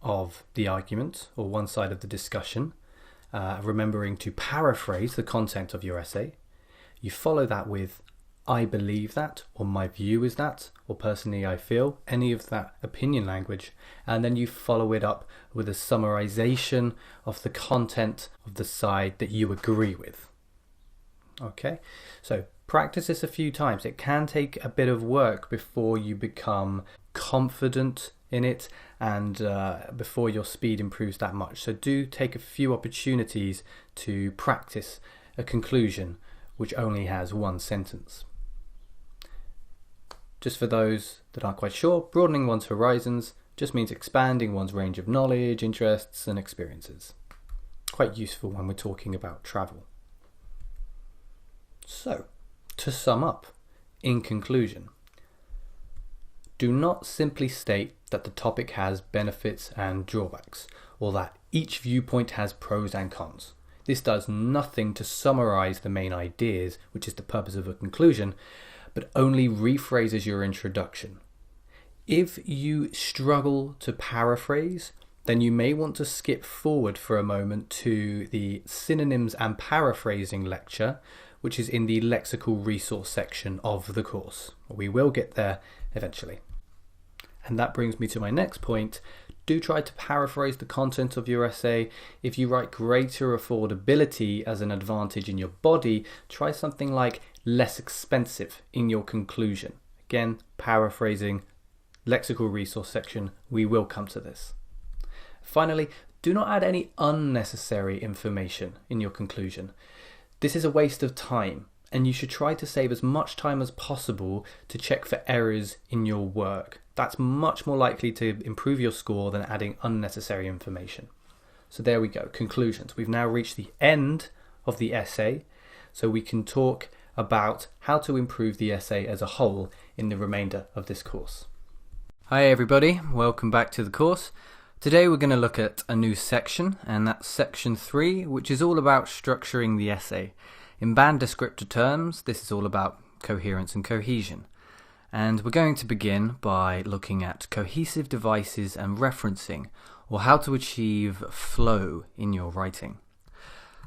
of the argument or one side of the discussion, remembering to paraphrase the content of your essay. You follow that with I believe that, or my view is that, or personally I feel, any of that opinion language, and then you follow it up with a summarization of the content of the side that you agree with. Okay, so practice this a few times. It can take a bit of work before you become confident in it and before your speed improves that much. So do take a few opportunities to practice a conclusion which only has 1 sentence. Just for those that aren't quite sure, broadening one's horizons just means expanding one's range of knowledge, interests and experiences. quite useful when we're talking about travel. So, to sum up, in conclusion, do not simply state that the topic has benefits and drawbacks, or that each viewpoint has pros and cons. This does nothing to summarize the main ideas, which is the purpose of a conclusion, but only rephrases your introduction. If you struggle to paraphrase, then you may want to skip forward for a moment to the synonyms and paraphrasing lecture, which is in the lexical resource section of the course. We will get there eventually. And that brings me to my next point. Do try to paraphrase the content of your essay. If you write greater affordability as an advantage in your body, try something like less expensive in your conclusion. Again, paraphrasing, lexical resource section, we will come to this. Finally, do not add any unnecessary information in your conclusion. This is a waste of time, and you should try to save as much time as possible to check for errors in your work. That's much more likely to improve your score than adding unnecessary information. So there we go, conclusions. We've now reached the end of the essay, so we can talk about how to improve the essay as a whole in the remainder of this course. Hi everybody, welcome back to the course. Today we're going to look at a new section, and that's section 3, which is all about structuring the essay. In band descriptor terms, this is all about coherence and cohesion. And we're going to begin by looking at cohesive devices and referencing, or how to achieve flow in your writing.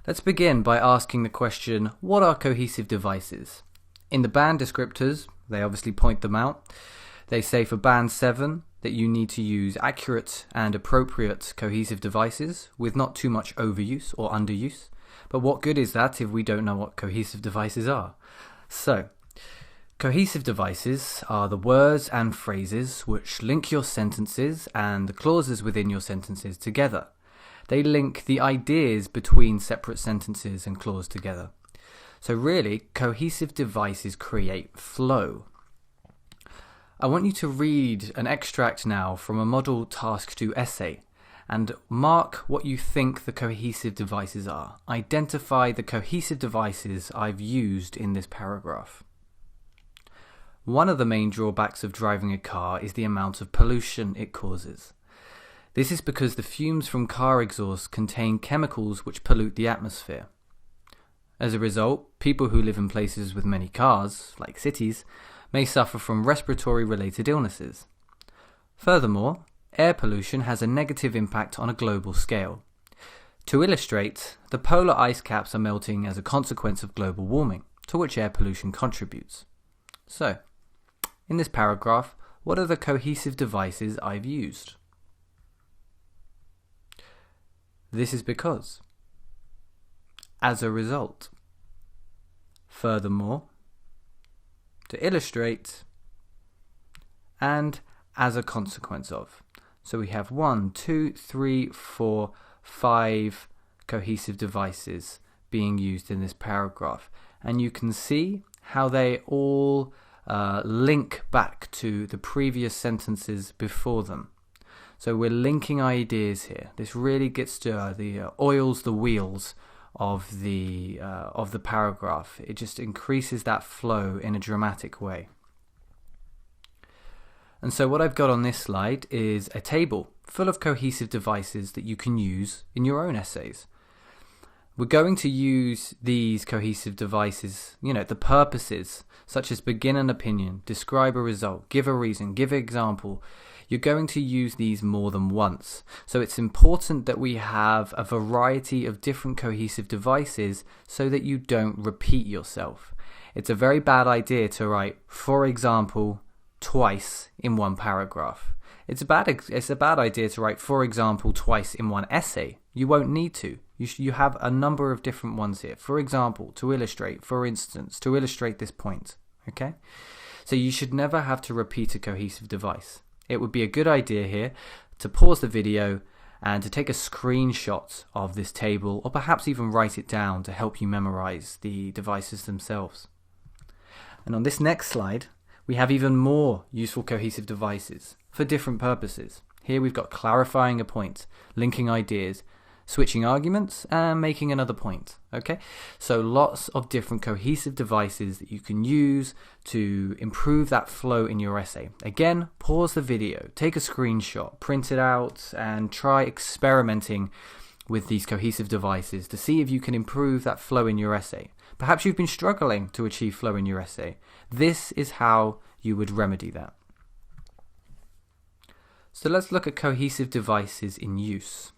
Let's begin by asking the question, what are cohesive devices? In the band descriptors, they obviously point them out. They say for band 7 that you need to use accurate and appropriate cohesive devices with not too much overuse or underuse. But what good is that if we don't know what cohesive devices are? So, cohesive devices are the words and phrases which link your sentences and the clauses within your sentences together. They link the ideas between separate sentences and clauses together. So really, cohesive devices create flow. I want you to read an extract now from a Model Task 2 essay and mark what you think the cohesive devices are. Identify the cohesive devices I've used in this paragraph. One of the main drawbacks of driving a car is the amount of pollution it causes. This is because the fumes from car exhaust contain chemicals which pollute the atmosphere. As a result, people who live in places with many cars, like cities, may suffer from respiratory-related illnesses. Furthermore, air pollution has a negative impact on a global scale. To illustrate, the polar ice caps are melting as a consequence of global warming, to which air pollution contributes. So, in this paragraph, what are the cohesive devices I've used? This is because. As a result. Furthermore. To illustrate. And as a consequence of. So we have 1, 2, 3, 4, 5 cohesive devices being used in this paragraph. And you can see how they all link back to the previous sentences before them. So we're linking ideas here. This really gets to oils the wheels of the paragraph. It just increases that flow in a dramatic way. And so what I've got on this slide is a table full of cohesive devices that you can use in your own essays. We're going to use these cohesive devices, the purposes, such as begin an opinion, describe a result, give a reason, give an example. You're going to use these more than once. So it's important that we have a variety of different cohesive devices so that you don't repeat yourself. It's a very bad idea to write, for example, twice in one paragraph. It's a bad idea to write, for example, twice in one essay. You won't need to. You have a number of different ones here. For example, to illustrate, for instance, to illustrate this point. Okay? So you should never have to repeat a cohesive device. It would be a good idea here to pause the video and to take a screenshot of this table, or perhaps even write it down to help you memorize the devices themselves. And on this next slide, we have even more useful cohesive devices for different purposes. Here we've got clarifying a point, linking ideas, switching arguments, and making another point. Okay, so lots of different cohesive devices that you can use to improve that flow in your essay. Again, pause the video, take a screenshot, print it out, and try experimenting with these cohesive devices to see if you can improve that flow in your essay. Perhaps you've been struggling to achieve flow in your essay. This is how you would remedy that. So let's look at cohesive devices in use.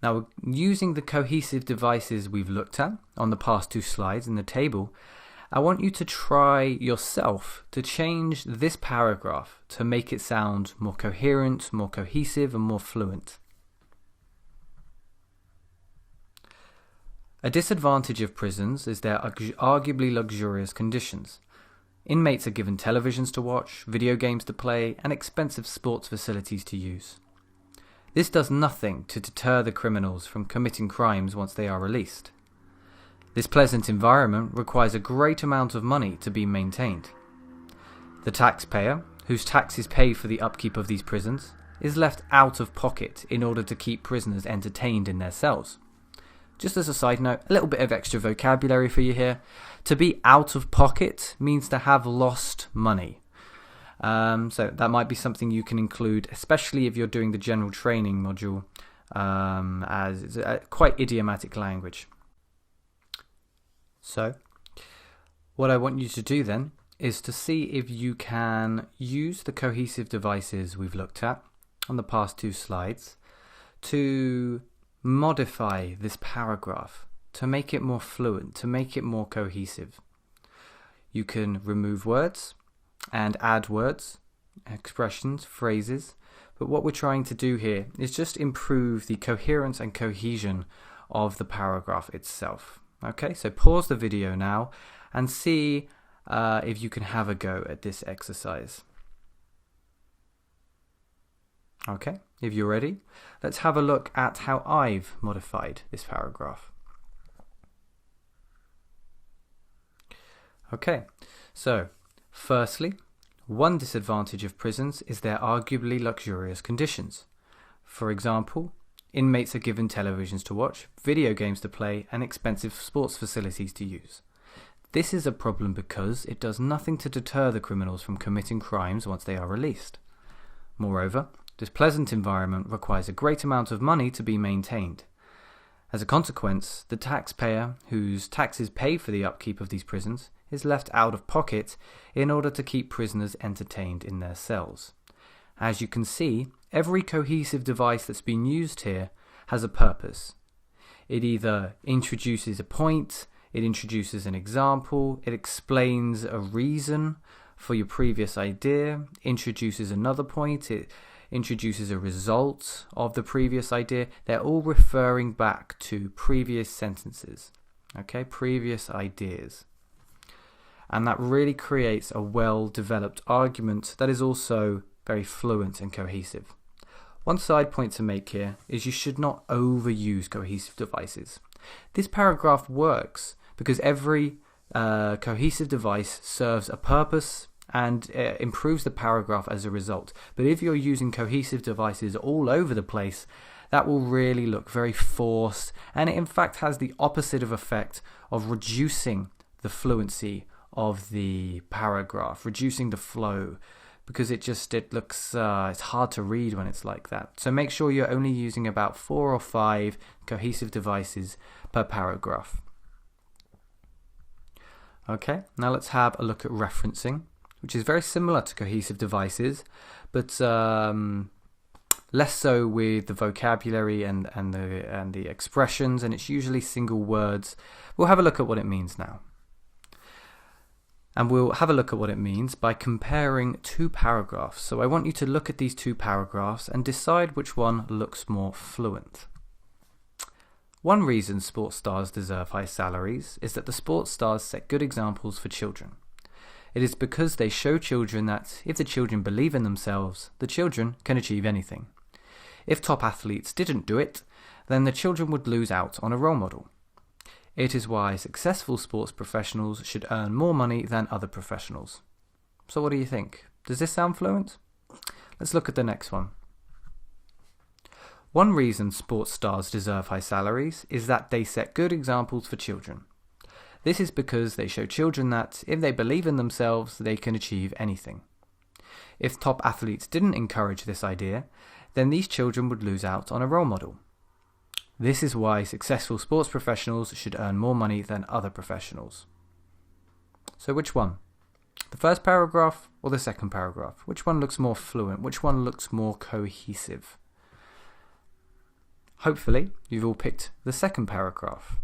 Now, using the cohesive devices we've looked at on the past 2 slides in the table, I want you to try yourself to change this paragraph to make it sound more coherent, more cohesive, and more fluent. A disadvantage of prisons is their arguably luxurious conditions. Inmates are given televisions to watch, video games to play, and expensive sports facilities to use. This does nothing to deter the criminals from committing crimes once they are released. This pleasant environment requires a great amount of money to be maintained. The taxpayer, whose taxes pay for the upkeep of these prisons, is left out of pocket in order to keep prisoners entertained in their cells. Just as a side note, a little bit of extra vocabulary for you here. To be out of pocket means to have lost money. So that might be something you can include, especially if you're doing the general training module, as it's a quite idiomatic language. So what I want you to do then is to see if you can use the cohesive devices we've looked at on the past 2 slides to modify this paragraph to make it more fluent, to make it more cohesive. You can remove words and add words, expressions, phrases, but what we're trying to do here is just improve the coherence and cohesion of the paragraph itself. Okay, so pause the video now and see if you can have a go at this exercise. Okay, if you're ready, let's have a look at how I've modified this paragraph. Okay, so firstly, one disadvantage of prisons is their arguably luxurious conditions. For example, inmates are given televisions to watch, video games to play, and expensive sports facilities to use. This is a problem because it does nothing to deter the criminals from committing crimes once they are released. Moreover, this pleasant environment requires a great amount of money to be maintained. As a consequence, the taxpayer, whose taxes pay for the upkeep of these prisons, is left out of pocket in order to keep prisoners entertained in their cells. As you can see, every cohesive device that's been used here has a purpose. It either introduces a point, it introduces an example, it explains a reason for your previous idea, introduces another point, it introduces a result of the previous idea. They're all referring back to previous sentences, okay, previous ideas. And that really creates a well-developed argument that is also very fluent and cohesive. One side point to make here is you should not overuse cohesive devices. This paragraph works because every cohesive device serves a purpose and improves the paragraph as a result. But if you're using cohesive devices all over the place, that will really look very forced, and it in fact has the opposite of effect of reducing the fluency of the paragraph, reducing the flow, because it looks it's hard to read when it's like that. So make sure you're only using about 4 or 5 cohesive devices per paragraph. Okay, now let's have a look at referencing, which is very similar to cohesive devices, but less so with the vocabulary and the expressions, and it's usually single words. We'll have a look at what it means now. And we'll have a look at what it means by comparing 2 paragraphs. So I want you to look at these 2 paragraphs and decide which one looks more fluent. One reason sports stars deserve high salaries is that the sports stars set good examples for children. It is because they show children that if the children believe in themselves, the children can achieve anything. If top athletes didn't do it, then the children would lose out on a role model. It is why successful sports professionals should earn more money than other professionals. So what do you think? Does this sound fluent? Let's look at the next one. One reason sports stars deserve high salaries is that they set good examples for children. This is because they show children that, if they believe in themselves, they can achieve anything. If top athletes didn't encourage this idea, then these children would lose out on a role model. This is why successful sports professionals should earn more money than other professionals. So which one? The first paragraph or the second paragraph? Which one looks more fluent? Which one looks more cohesive? Hopefully, you've all picked the second paragraph.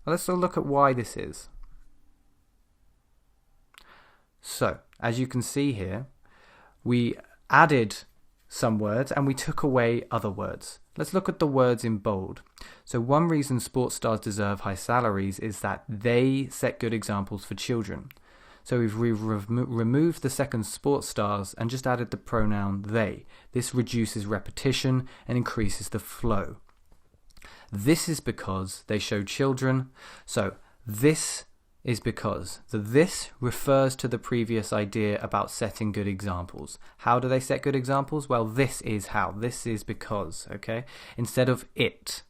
Let's look at why this is. So, as you can see here, we added some words and we took away other words. Let's look at the words in bold. So one reason sports stars deserve high salaries is that they set good examples for children. So we've removed the second sports stars and just added the pronoun they. This reduces repetition and increases the flow. This is because they show children. So this is because the this refers to the previous idea about setting good examples. How do they set good examples? Well, this is how. This is because, okay? Instead of it,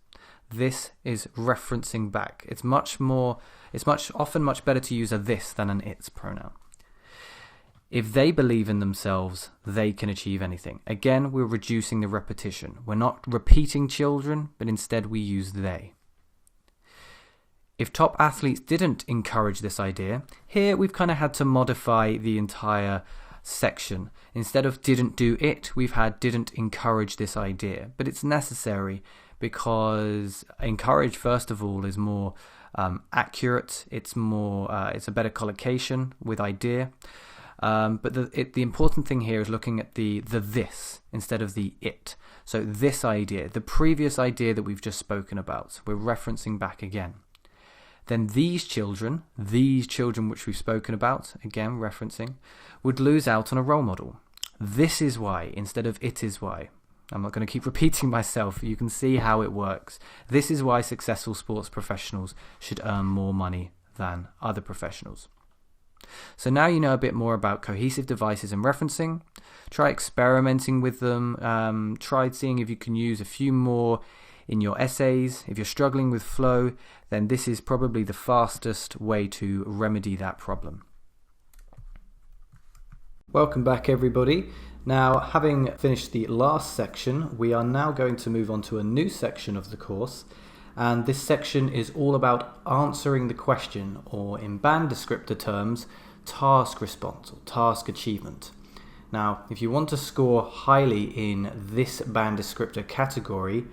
this is referencing back. It's often much better to use a this than an it's pronoun. If they believe in themselves, they can achieve anything. Again, we're reducing the repetition. We're not repeating children, but instead we use they. If top athletes didn't encourage this idea, here we've kind of had to modify the entire section. Instead of didn't do it, we've had didn't encourage this idea. But it's necessary because encourage, first of all, is more accurate. It's a better collocation with idea. But the important thing here is looking at the this instead of the it. So this idea, the previous idea that we've just spoken about, we're referencing back again. Then these children which we've spoken about, again referencing, would lose out on a role model. This is why instead of it is why. I'm not going to keep repeating myself. You can see how it works. This is why successful sports professionals should earn more money than other professionals. So now you know a bit more about cohesive devices and referencing. Try experimenting with them. Try seeing if you can use a few more in your essays. If you're struggling with flow, then this is probably the fastest way to remedy that problem. Welcome back, everybody. Now, having finished the last section, we are now going to move on to a new section of the course. And this section is all about answering the question, or in band descriptor terms, task response or task achievement. Now, if you want to score highly in this band descriptor category,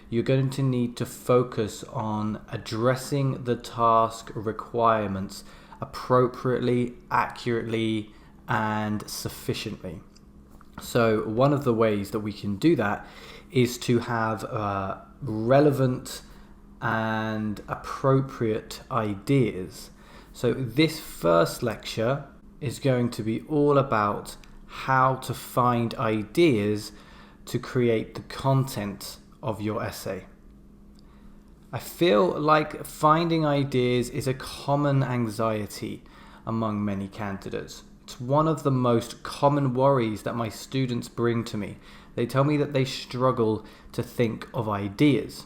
you're going to need to focus on addressing the task requirements appropriately, accurately, and sufficiently. So one of the ways that we can do that is to have relevant and appropriate ideas. So this first lecture is going to be all about how to find ideas to create the content of your essay. I feel like finding ideas is a common anxiety among many candidates. It's one of the most common worries that my students bring to me. They tell me that they struggle to think of ideas.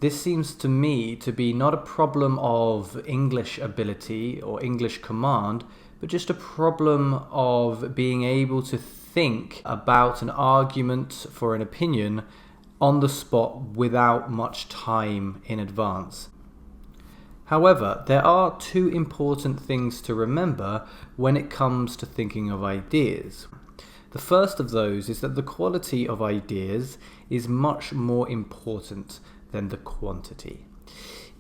This seems to me to be not a problem of English ability or English command, but just a problem of being able to think about an argument for an opinion on the spot without much time in advance. However, there are two important things to remember when it comes to thinking of ideas. The first of those is that the quality of ideas is much more important than the quantity.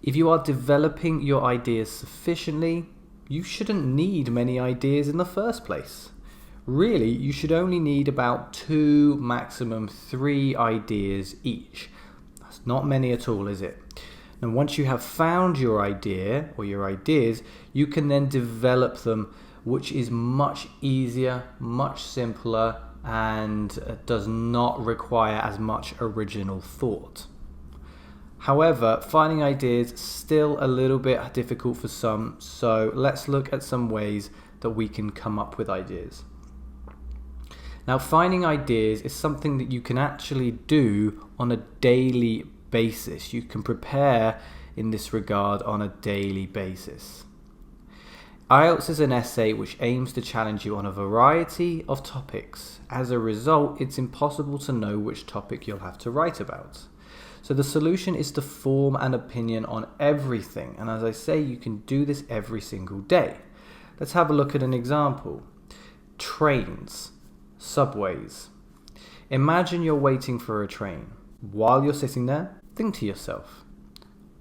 If you are developing your ideas sufficiently, you shouldn't need many ideas in the first place. Really, you should only need about 2, maximum 3 ideas each. That's not many at all, is it? And once you have found your idea or your ideas, you can then develop them, which is much easier, much simpler, and does not require as much original thought. However, finding ideas is still a little bit difficult for some, so let's look at some ways that we can come up with ideas. Now, finding ideas is something that you can actually do on a daily basis. You can prepare in this regard on a daily basis. IELTS is an essay which aims to challenge you on a variety of topics. As a result, it's impossible to know which topic you'll have to write about. So the solution is to form an opinion on everything. And as I say, you can do this every single day. Let's have a look at an example. Trains, subways. Imagine you're waiting for a train. While you're sitting there, think to yourself,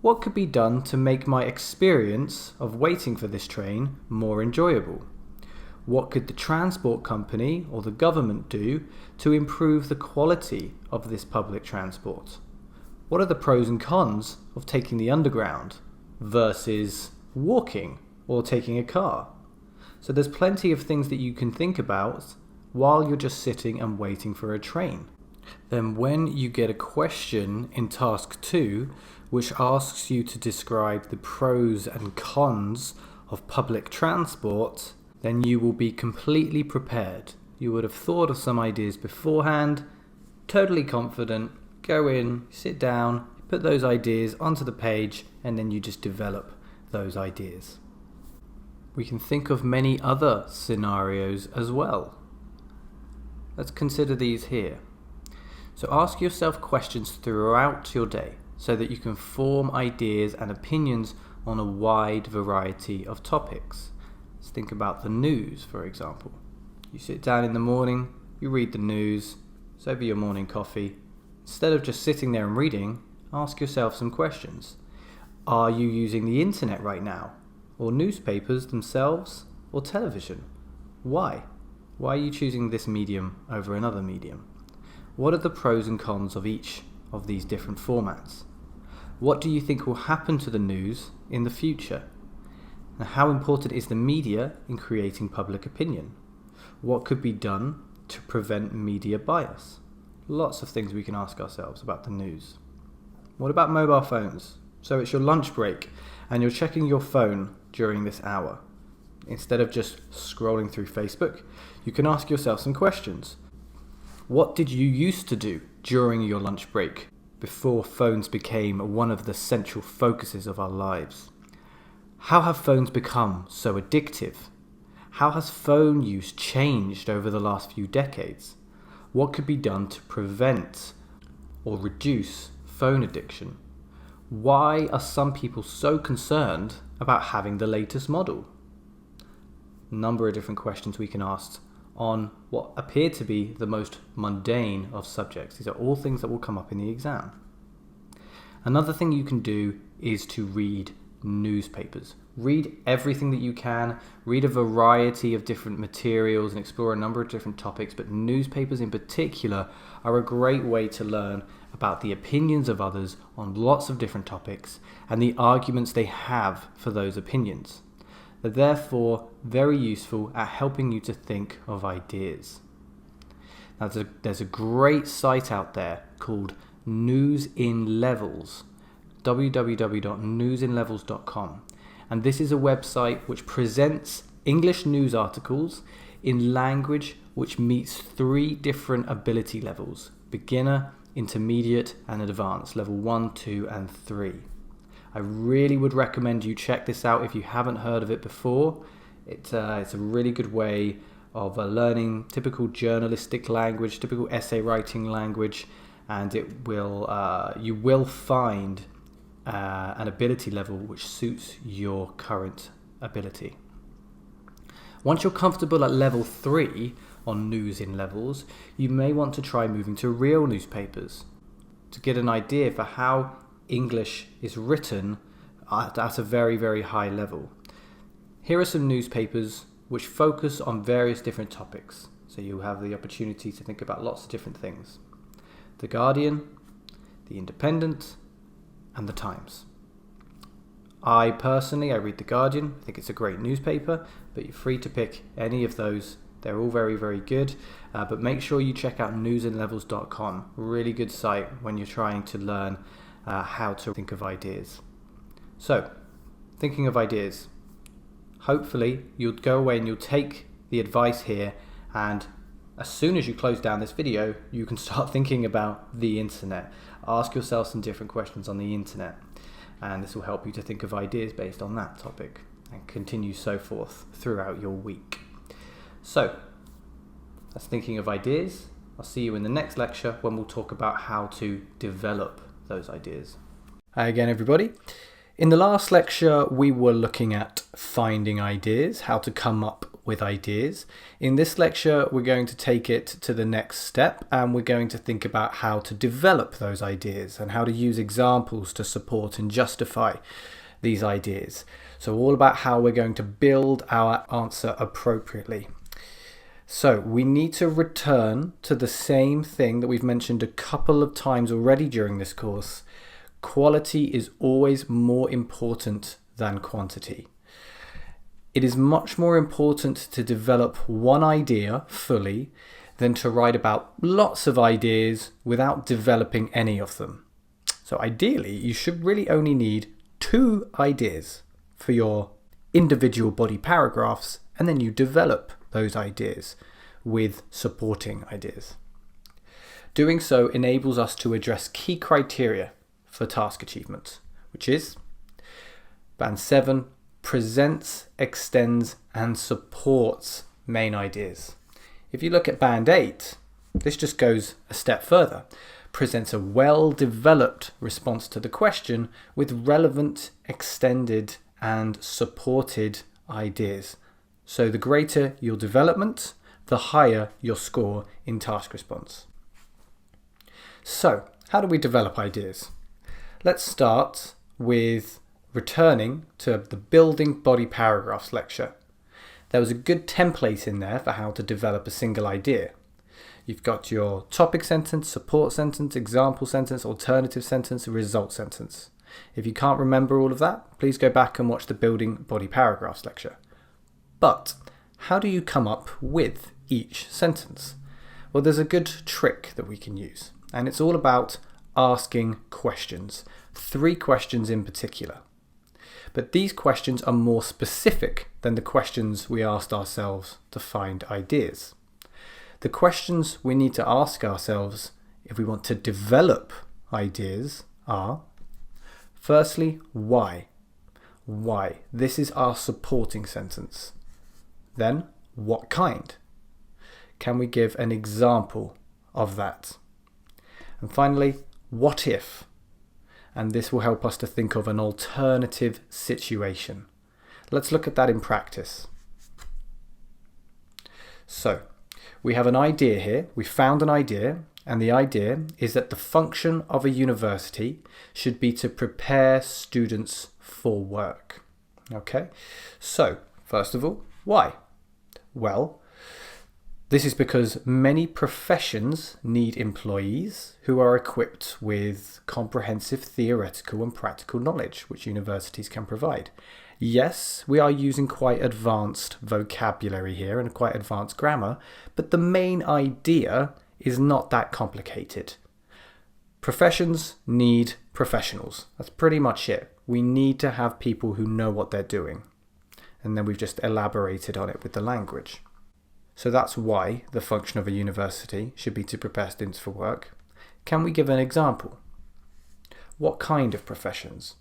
what could be done to make my experience of waiting for this train more enjoyable? What could the transport company or the government do to improve the quality of this public transport? What are the pros and cons of taking the underground versus walking or taking a car? So there's plenty of things that you can think about while you're just sitting and waiting for a train. Then when you get a question in task 2, which asks you to describe the pros and cons of public transport, then you will be completely prepared. You would have thought of some ideas beforehand, totally confident, go in, sit down, put those ideas onto the page, and then you just develop those ideas. We can think of many other scenarios as well. Let's consider these here. So ask yourself questions throughout your day so that you can form ideas and opinions on a wide variety of topics. Let's think about the news, for example. You sit down in the morning, you read the news, it's over your morning coffee. Instead of just sitting there and reading, ask yourself some questions. Are you using the internet right now? Or newspapers themselves? Or television? Why? Why are you choosing this medium over another medium? What are the pros and cons of each of these different formats? What do you think will happen to the news in the future? And how important is the media in creating public opinion? What could be done to prevent media bias? Lots of things we can ask ourselves about the news. What about mobile phones? So it's your lunch break and you're checking your phone during this hour. Instead of just scrolling through Facebook, you can ask yourself some questions. What did you used to do during your lunch break before phones became one of the central focuses of our lives? How have phones become so addictive? How has phone use changed over the last few decades? What could be done to prevent or reduce phone addiction? Why are some people so concerned about having the latest model? A number of different questions we can ask on what appear to be the most mundane of subjects. These are all things that will come up in the exam. Another thing you can do is to read newspapers. Read everything that you can, read a variety of different materials and explore a number of different topics, but newspapers in particular are a great way to learn about the opinions of others on lots of different topics and the arguments they have for those opinions. They're therefore very useful at helping you to think of ideas. Now, there's a great site out there called News in Levels, www.newsinlevels.com. And this is a website which presents English news articles in language which meets 3 different ability levels: beginner, intermediate, and advanced, level 1, 2, and 3. I really would recommend you check this out if you haven't heard of it before. It's a really good way of learning typical journalistic language, typical essay writing language, and it will you will find an ability level which suits your current ability. Once you're comfortable at level 3 on News in Levels, you may want to try moving to real newspapers to get an idea for how English is written at a very, very high level. Here are some newspapers which focus on various different topics, so you have the opportunity to think about lots of different things. The Guardian, The Independent, and The Times. I personally read The Guardian. I think it's a great newspaper, but you're free to pick any of those. They're all very, very good, but make sure you check out newsinlevels.com. Really good site when you're trying to learn how to think of ideas. So, thinking of ideas. Hopefully, you'll go away and you'll take the advice here and as soon as you close down this video, you can start thinking about the internet. Ask yourself some different questions on the internet, and this will help you to think of ideas based on that topic, and continue so forth throughout your week. So, that's thinking of ideas. I'll see you in the next lecture when we'll talk about how to develop those ideas. Hi again, everybody. In the last lecture, we were looking at finding ideas, how to come up with ideas. In this lecture, we're going to take it to the next step, and we're going to think about how to develop those ideas and how to use examples to support and justify these ideas. So all about how we're going to build our answer appropriately. So we need to return to the same thing that we've mentioned a couple of times already during this course. Quality is always more important than quantity. It is much more important to develop one idea fully than to write about lots of ideas without developing any of them. So ideally, you should really only need 2 ideas for your individual body paragraphs, and then you develop those ideas with supporting ideas. Doing so enables us to address key criteria for task achievement, which is Band 7 presents, extends and supports main ideas. If you look at Band 8, this just goes a step further. Presents a well-developed response to the question with relevant, extended and supported ideas. So the greater your development, the higher your score in task response. So, how do we develop ideas? Let's start with returning to the building body paragraphs lecture. There was a good template in there for how to develop a single idea. You've got your topic sentence, support sentence, example sentence, alternative sentence, result sentence. If you can't remember all of that, please go back and watch the building body paragraphs lecture. But how do you come up with each sentence? Well, there's a good trick that we can use, and it's all about asking questions. 3 questions in particular. But these questions are more specific than the questions we asked ourselves to find ideas. The questions we need to ask ourselves if we want to develop ideas are, firstly, why? Why? This is our supporting sentence. Then, what kind? Can we give an example of that? And finally, what if? And this will help us to think of an alternative situation. Let's look at that in practice. So, we have an idea here. We found an idea, and the idea is that the function of a university should be to prepare students for work. Okay? So, first of all, why? Well, this is because many professions need employees who are equipped with comprehensive theoretical and practical knowledge, which universities can provide. Yes, we are using quite advanced vocabulary here and quite advanced grammar, but the main idea is not that complicated. Professions need professionals. That's pretty much it. We need to have people who know what they're doing. And then we've just elaborated on it with the language. So that's why the function of a university should be to prepare students for work. Can we give an example? What kind of professions?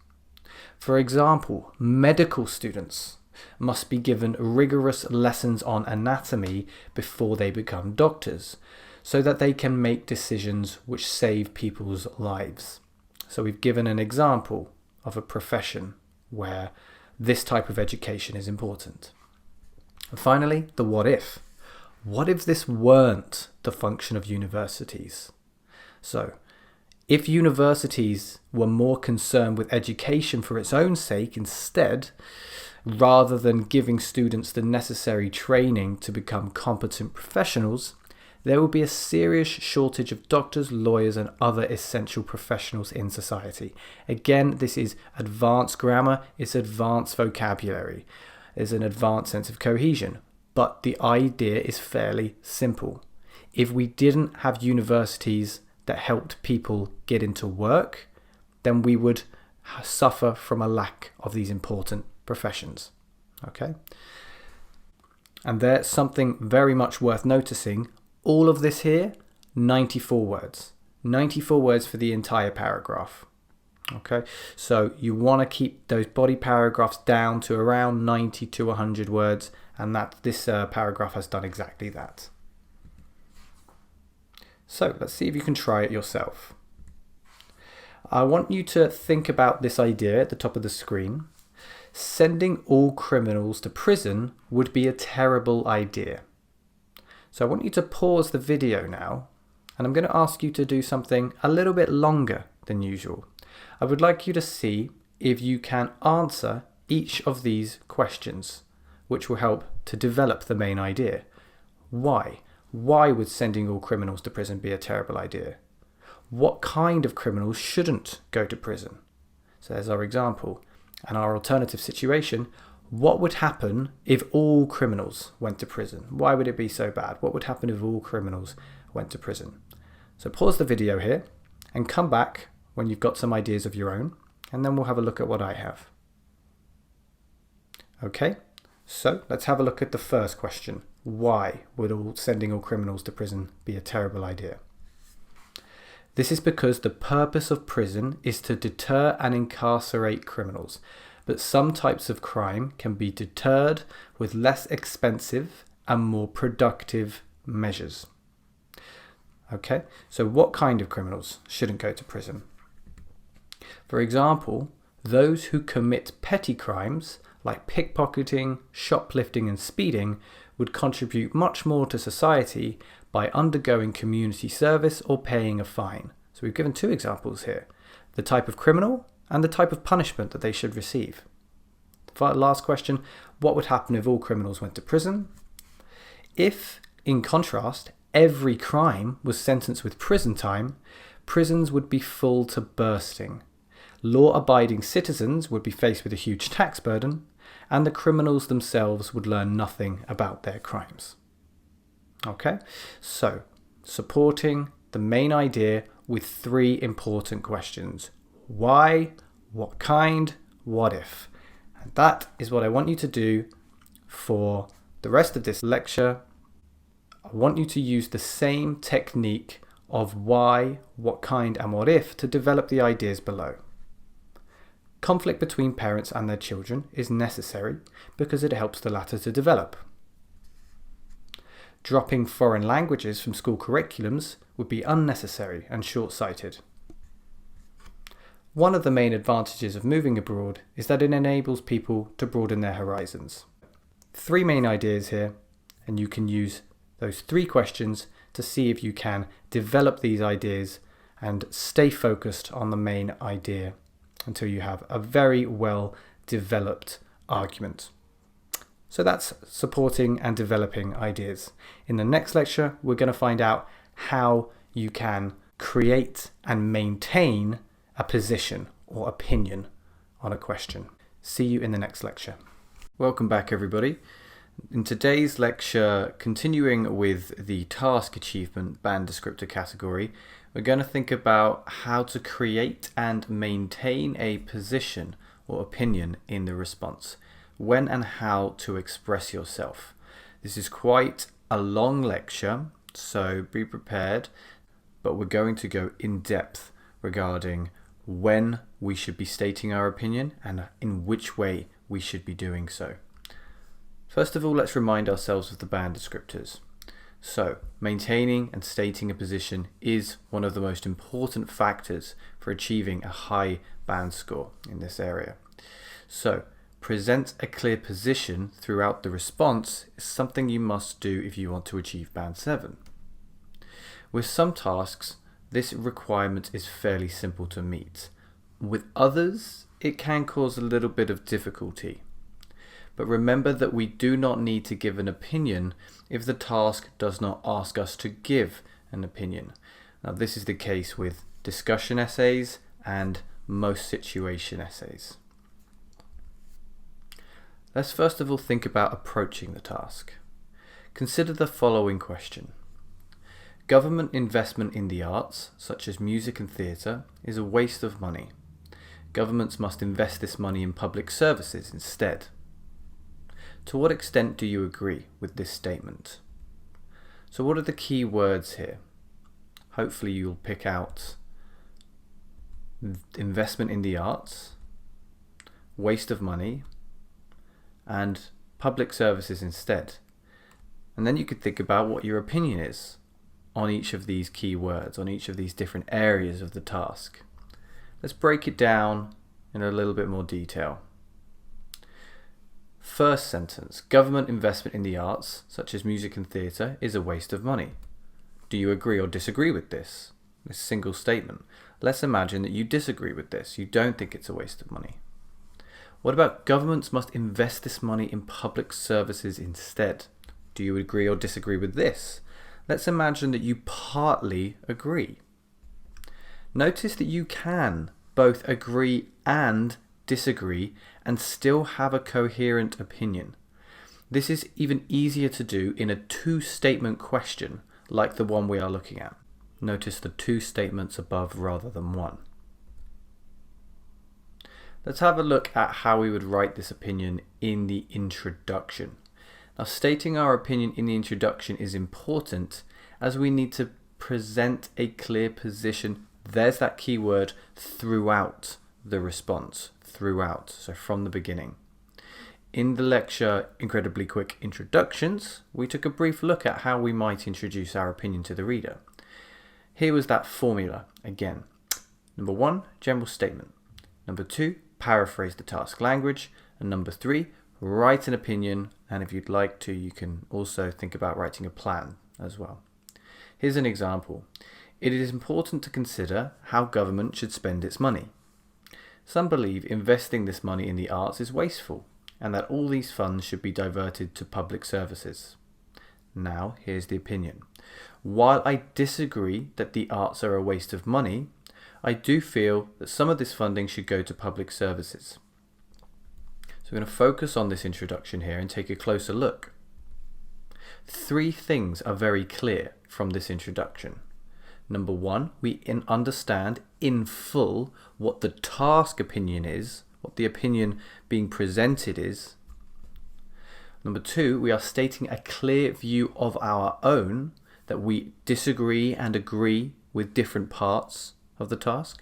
For example, medical students must be given rigorous lessons on anatomy before they become doctors, so that they can make decisions which save people's lives. So we've given an example of a profession where this type of education is important. And finally, the what if. What if this weren't the function of universities? So, if universities were more concerned with education for its own sake instead, rather than giving students the necessary training to become competent professionals, there will be a serious shortage of doctors, lawyers, and other essential professionals in society. Again, this is advanced grammar, it's advanced vocabulary, there's an advanced sense of cohesion. But the idea is fairly simple. If we didn't have universities that helped people get into work, then we would suffer from a lack of these important professions. Okay? And there's something very much worth noticing. All of this here, 94 words. 94 words for the entire paragraph. Okay, so you want to keep those body paragraphs down to around 90 to 100 words, and that this paragraph has done exactly that. So let's see if you can try it yourself. I want you to think about this idea at the top of the screen. Sending all criminals to prison would be a terrible idea. So I want you to pause the video now, and I'm going to ask you to do something a little bit longer than usual. I would like you to see if you can answer each of these questions, which will help to develop the main idea. Why? Why would sending all criminals to prison be a terrible idea? What kind of criminals shouldn't go to prison? So there's our example. And our alternative situation, what would happen if all criminals went to prison? Why would it be so bad? What would happen if all criminals went to prison? So pause the video here and come back when you've got some ideas of your own, and then we'll have a look at what I have. Okay, so let's have a look at the first question. Why would sending all criminals to prison be a terrible idea? This is because the purpose of prison is to deter and incarcerate criminals, but some types of crime can be deterred with less expensive and more productive measures. Okay, so what kind of criminals shouldn't go to prison? For example, those who commit petty crimes like pickpocketing, shoplifting and speeding would contribute much more to society by undergoing community service or paying a fine. So we've given two examples here, the type of criminal and the type of punishment that they should receive. Last question, what would happen if all criminals went to prison? If, in contrast, every crime was sentenced with prison time, prisons would be full to bursting. Law-abiding citizens would be faced with a huge tax burden, and the criminals themselves would learn nothing about their crimes. Okay, so supporting the main idea with three important questions. Why, what kind, what if? And that is what I want you to do for the rest of this lecture. I want you to use the same technique of why, what kind and what if to develop the ideas below. Conflict between parents and their children is necessary because it helps the latter to develop. Dropping foreign languages from school curriculums would be unnecessary and short-sighted. One of the main advantages of moving abroad is that it enables people to broaden their horizons. Three main ideas here, and you can use those three questions to see if you can develop these ideas and stay focused on the main idea until you have a very well developed argument. So that's supporting and developing ideas. In the next lecture, we're going to find out how you can create and maintain a position or opinion on a question. See you in the next lecture. Welcome back, everybody. In today's lecture, continuing with the task achievement band descriptor category, we're going to think about how to create and maintain a position or opinion in the response. When and how to express yourself. This is quite a long lecture, so be prepared, but we're going to go in depth regarding when we should be stating our opinion and in which way we should be doing so. First of all, let's remind ourselves of the band descriptors. So, maintaining and stating a position is one of the most important factors for achieving a high band score in this area. So, present a clear position throughout the response is something you must do if you want to achieve band 7. With some tasks, this requirement is fairly simple to meet. With others, it can cause a little bit of difficulty. But remember that we do not need to give an opinion if the task does not ask us to give an opinion. Now, this is the case with discussion essays and most situation essays. Let's first of all think about approaching the task. Consider the following question. Government investment in the arts, such as music and theatre, is a waste of money. Governments must invest this money in public services instead. To what extent do you agree with this statement? So what are the key words here? Hopefully you'll pick out investment in the arts, waste of money, and public services instead. And then you could think about what your opinion is on each of these key words, on each of these different areas of the task. Let's break it down in a little bit more detail. First sentence, government investment in the arts, such as music and theatre, is a waste of money. Do you agree or disagree with this single statement? Let's imagine that you disagree with this. You don't think it's a waste of money. What about governments must invest this money in public services instead? Do you agree or disagree with this? Let's imagine that you partly agree. Notice that you can both agree and disagree and still have a coherent opinion. This is even easier to do in a two-statement question like the one we are looking at. Notice the two statements above rather than one. Let's have a look at how we would write this opinion in the introduction. Now, stating our opinion in the introduction is important as we need to present a clear position. There's that key word, throughout the response, throughout, so from the beginning. In the lecture Incredibly Quick Introductions, we took a brief look at how we might introduce our opinion to the reader. Here was that formula again. Number 1, general statement. Number 2, paraphrase the task language. And number 3, write an opinion. And if you'd like to, you can also think about writing a plan as well. Here's an example. It is important to consider how government should spend its money. Some believe investing this money in the arts is wasteful and that all these funds should be diverted to public services. Now, here's the opinion. While I disagree that the arts are a waste of money, I do feel that some of this funding should go to public services. So we're going to focus on this introduction here and take a closer look. 3 things are very clear from this introduction. Number 1, we understand in full what the task opinion is, what the opinion being presented is. Number 2, we are stating a clear view of our own, that we disagree and agree with different parts of the task.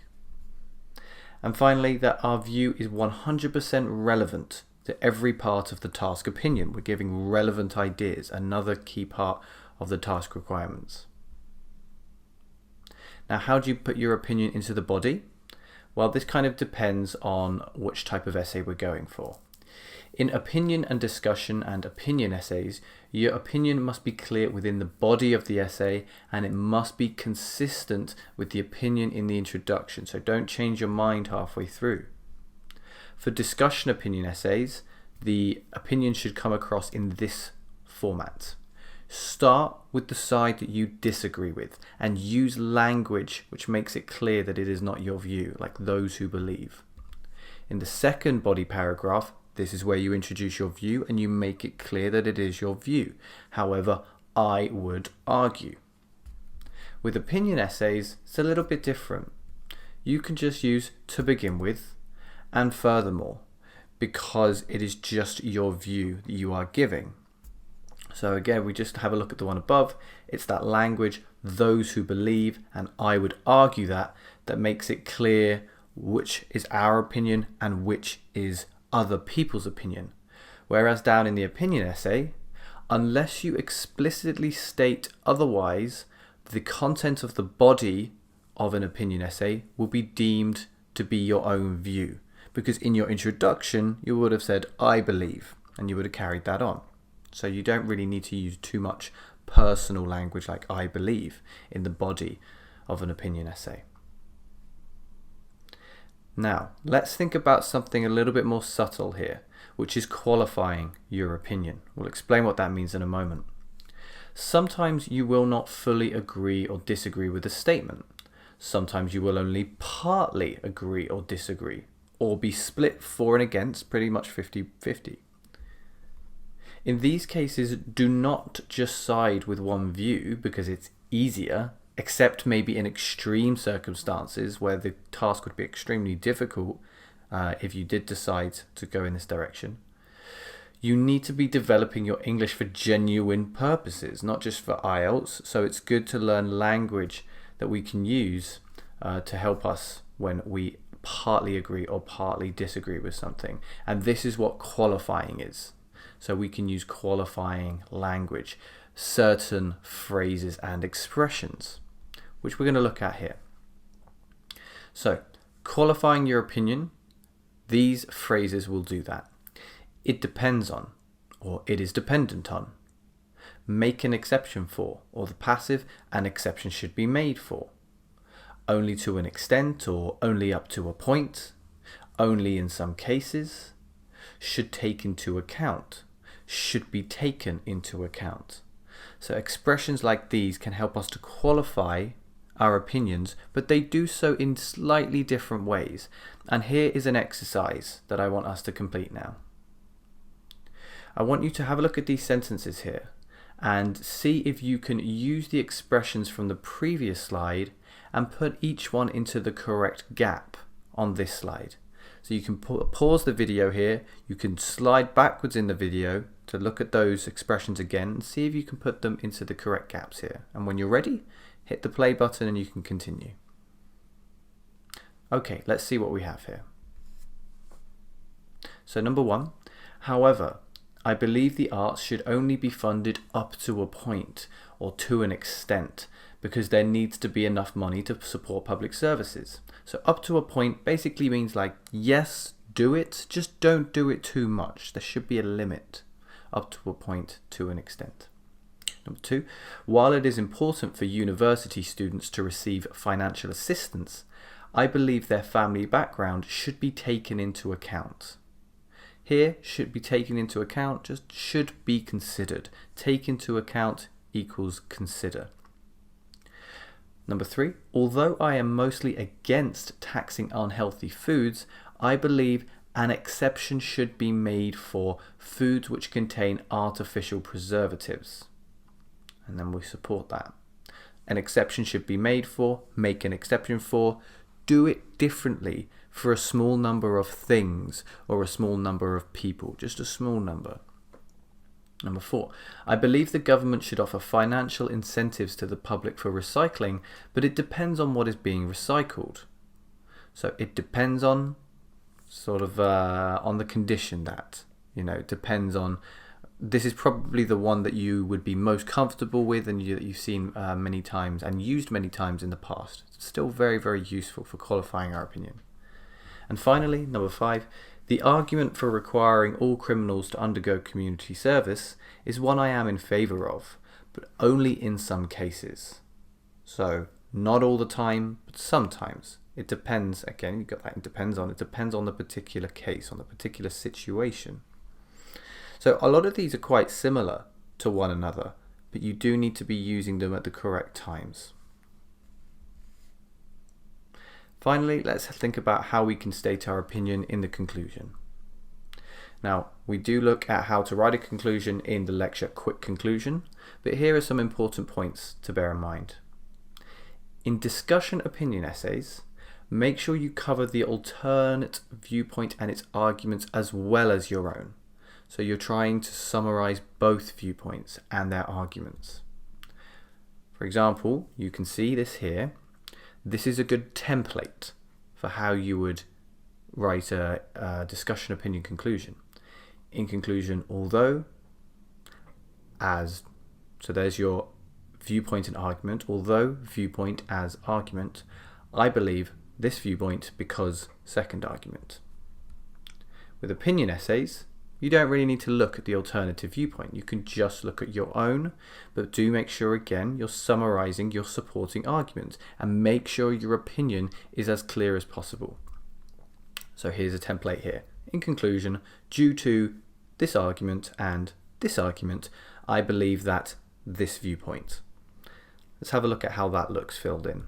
And finally, that our view is 100% relevant to every part of the task opinion. We're giving relevant ideas, another key part of the task requirements. Now, how do you put your opinion into the body? Well, this kind of depends on which type of essay we're going for. In opinion and discussion and opinion essays, your opinion must be clear within the body of the essay and it must be consistent with the opinion in the introduction, so don't change your mind halfway through. For discussion opinion essays, the opinion should come across in this format. Start with the side that you disagree with and use language which makes it clear that it is not your view, like those who believe. In the second body paragraph, this is where you introduce your view and you make it clear that it is your view. However, I would argue. With opinion essays, it's a little bit different. You can just use to begin with and furthermore, because it is just your view that you are giving. So again, we just have a look at the one above. It's that language, those who believe, and I would argue that makes it clear which is our opinion and which is other people's opinion. Whereas down in the opinion essay, unless you explicitly state otherwise, the content of the body of an opinion essay will be deemed to be your own view. Because in your introduction, you would have said, I believe, and you would have carried that on. So you don't really need to use too much personal language like I believe in the body of an opinion essay. Now, let's think about something a little bit more subtle here, which is qualifying your opinion. We'll explain what that means in a moment. Sometimes you will not fully agree or disagree with a statement. Sometimes you will only partly agree or disagree, or be split for and against, pretty much 50-50. In these cases, do not just side with one view because it's easier, except maybe in extreme circumstances where the task would be extremely difficult if you did decide to go in this direction. You need to be developing your English for genuine purposes, not just for IELTS. So it's good to learn language that we can use to help us when we partly agree or partly disagree with something. And this is what qualifying is. So we can use qualifying language, certain phrases and expressions, which we're going to look at here. So, qualifying your opinion, these phrases will do that. It depends on, or it is dependent on. Make an exception for, or the passive, an exception should be made for. Only to an extent, or only up to a point. Only in some cases. Should take into account. Should be taken into account. So expressions like these can help us to qualify our opinions, but they do so in slightly different ways. And here is an exercise that I want us to complete now. I want you to have a look at these sentences here and see if you can use the expressions from the previous slide and put each one into the correct gap on this slide. So you can pause the video here, you can slide backwards in the video to look at those expressions again and see if you can put them into the correct gaps here. And when you're ready, hit the play button and you can continue. Okay, let's see what we have here. So number 1, however, I believe the arts should only be funded up to a point or to an extent because there needs to be enough money to support public services. So up to a point basically means like, yes, do it, just don't do it too much. There should be a limit. Up to a point, to an extent. Number 2, while it is important for university students to receive financial assistance, I believe their family background should be taken into account. Here, should be taken into account, just should be considered. Take into account equals consider. Number 3, although I am mostly against taxing unhealthy foods, I believe an exception should be made for foods which contain artificial preservatives. And then we support that. An exception should be made for, make an exception for, do it differently for a small number of things or a small number of people, just a small number. Number 4, I believe the government should offer financial incentives to the public for recycling, but it depends on what is being recycled. So it depends on sort of on the condition that, it depends on. This is probably the one that you would be most comfortable with and that you've seen many times and used many times in the past. It's still very, very useful for qualifying our opinion. And finally, number 5, the argument for requiring all criminals to undergo community service is one I am in favour of, but only in some cases. So, not all the time, but sometimes. It depends, again, you got that, it depends on the particular case, on the particular situation. So a lot of these are quite similar to one another, but you do need to be using them at the correct times. Finally, let's think about how we can state our opinion in the conclusion. Now, we do look at how to write a conclusion in the lecture Quick Conclusion, but here are some important points to bear in mind. In discussion opinion essays, make sure you cover the alternate viewpoint and its arguments as well as your own. So you're trying to summarize both viewpoints and their arguments. For example, you can see this here. This is a good template for how you would write a discussion opinion conclusion. In conclusion, although, as, so there's your viewpoint and argument, although viewpoint as argument, I believe this viewpoint because second argument. With opinion essays, you don't really need to look at the alternative viewpoint. You can just look at your own, but do make sure again you're summarizing your supporting argument and make sure your opinion is as clear as possible. So here's a template here. In conclusion, due to this argument and this argument, I believe that this viewpoint. Let's have a look at how that looks filled in.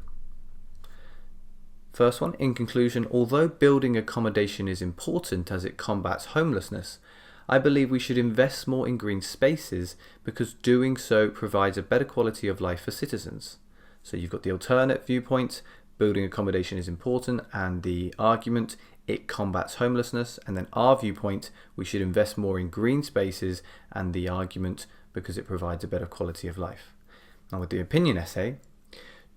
First one, in conclusion, although building accommodation is important as it combats homelessness, I believe we should invest more in green spaces because doing so provides a better quality of life for citizens. So you've got the alternate viewpoint, building accommodation is important, and the argument, it combats homelessness, and then our viewpoint, we should invest more in green spaces, and the argument because it provides a better quality of life. Now with the opinion essay,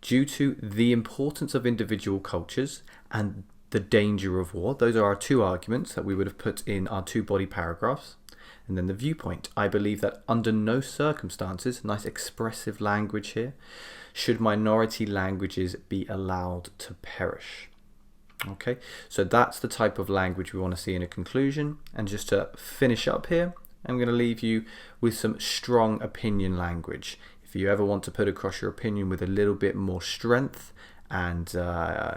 due to the importance of individual cultures and the danger of war, those are our two arguments that we would have put in our two body paragraphs. And then the viewpoint, I believe that under no circumstances, nice expressive language here, should minority languages be allowed to perish. Okay, so that's the type of language we want to see in a conclusion. And just to finish up here, I'm going to leave you with some strong opinion language. If you ever want to put across your opinion with a little bit more strength and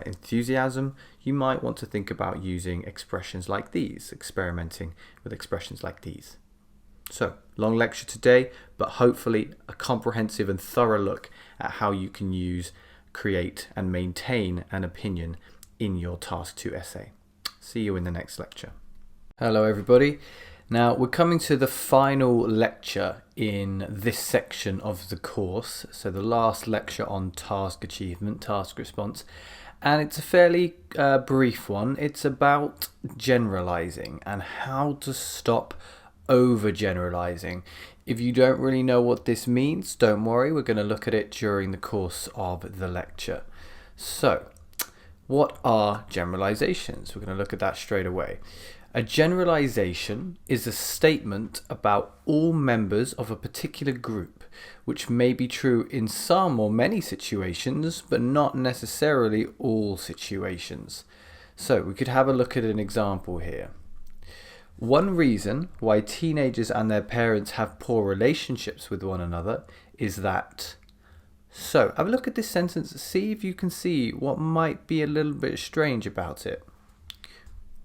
enthusiasm, you might want to think about using expressions like these, experimenting with expressions like these. So, long lecture today, but hopefully a comprehensive and thorough look at how you can use, create and maintain an opinion in your Task 2 essay. See you in the next lecture. Hello everybody. Now we're coming to the final lecture in this section of the course. So the last lecture on task achievement, task response, and it's a fairly brief one. It's about generalizing and how to stop overgeneralizing. If you don't really know what this means, don't worry, we're going to look at it during the course of the lecture. So, what are generalizations? We're going to look at that straight away. A generalization is a statement about all members of a particular group, which may be true in some or many situations, but not necessarily all situations. So we could have a look at an example here. One reason why teenagers and their parents have poor relationships with one another is that. So have a look at this sentence, see if you can see what might be a little bit strange about it.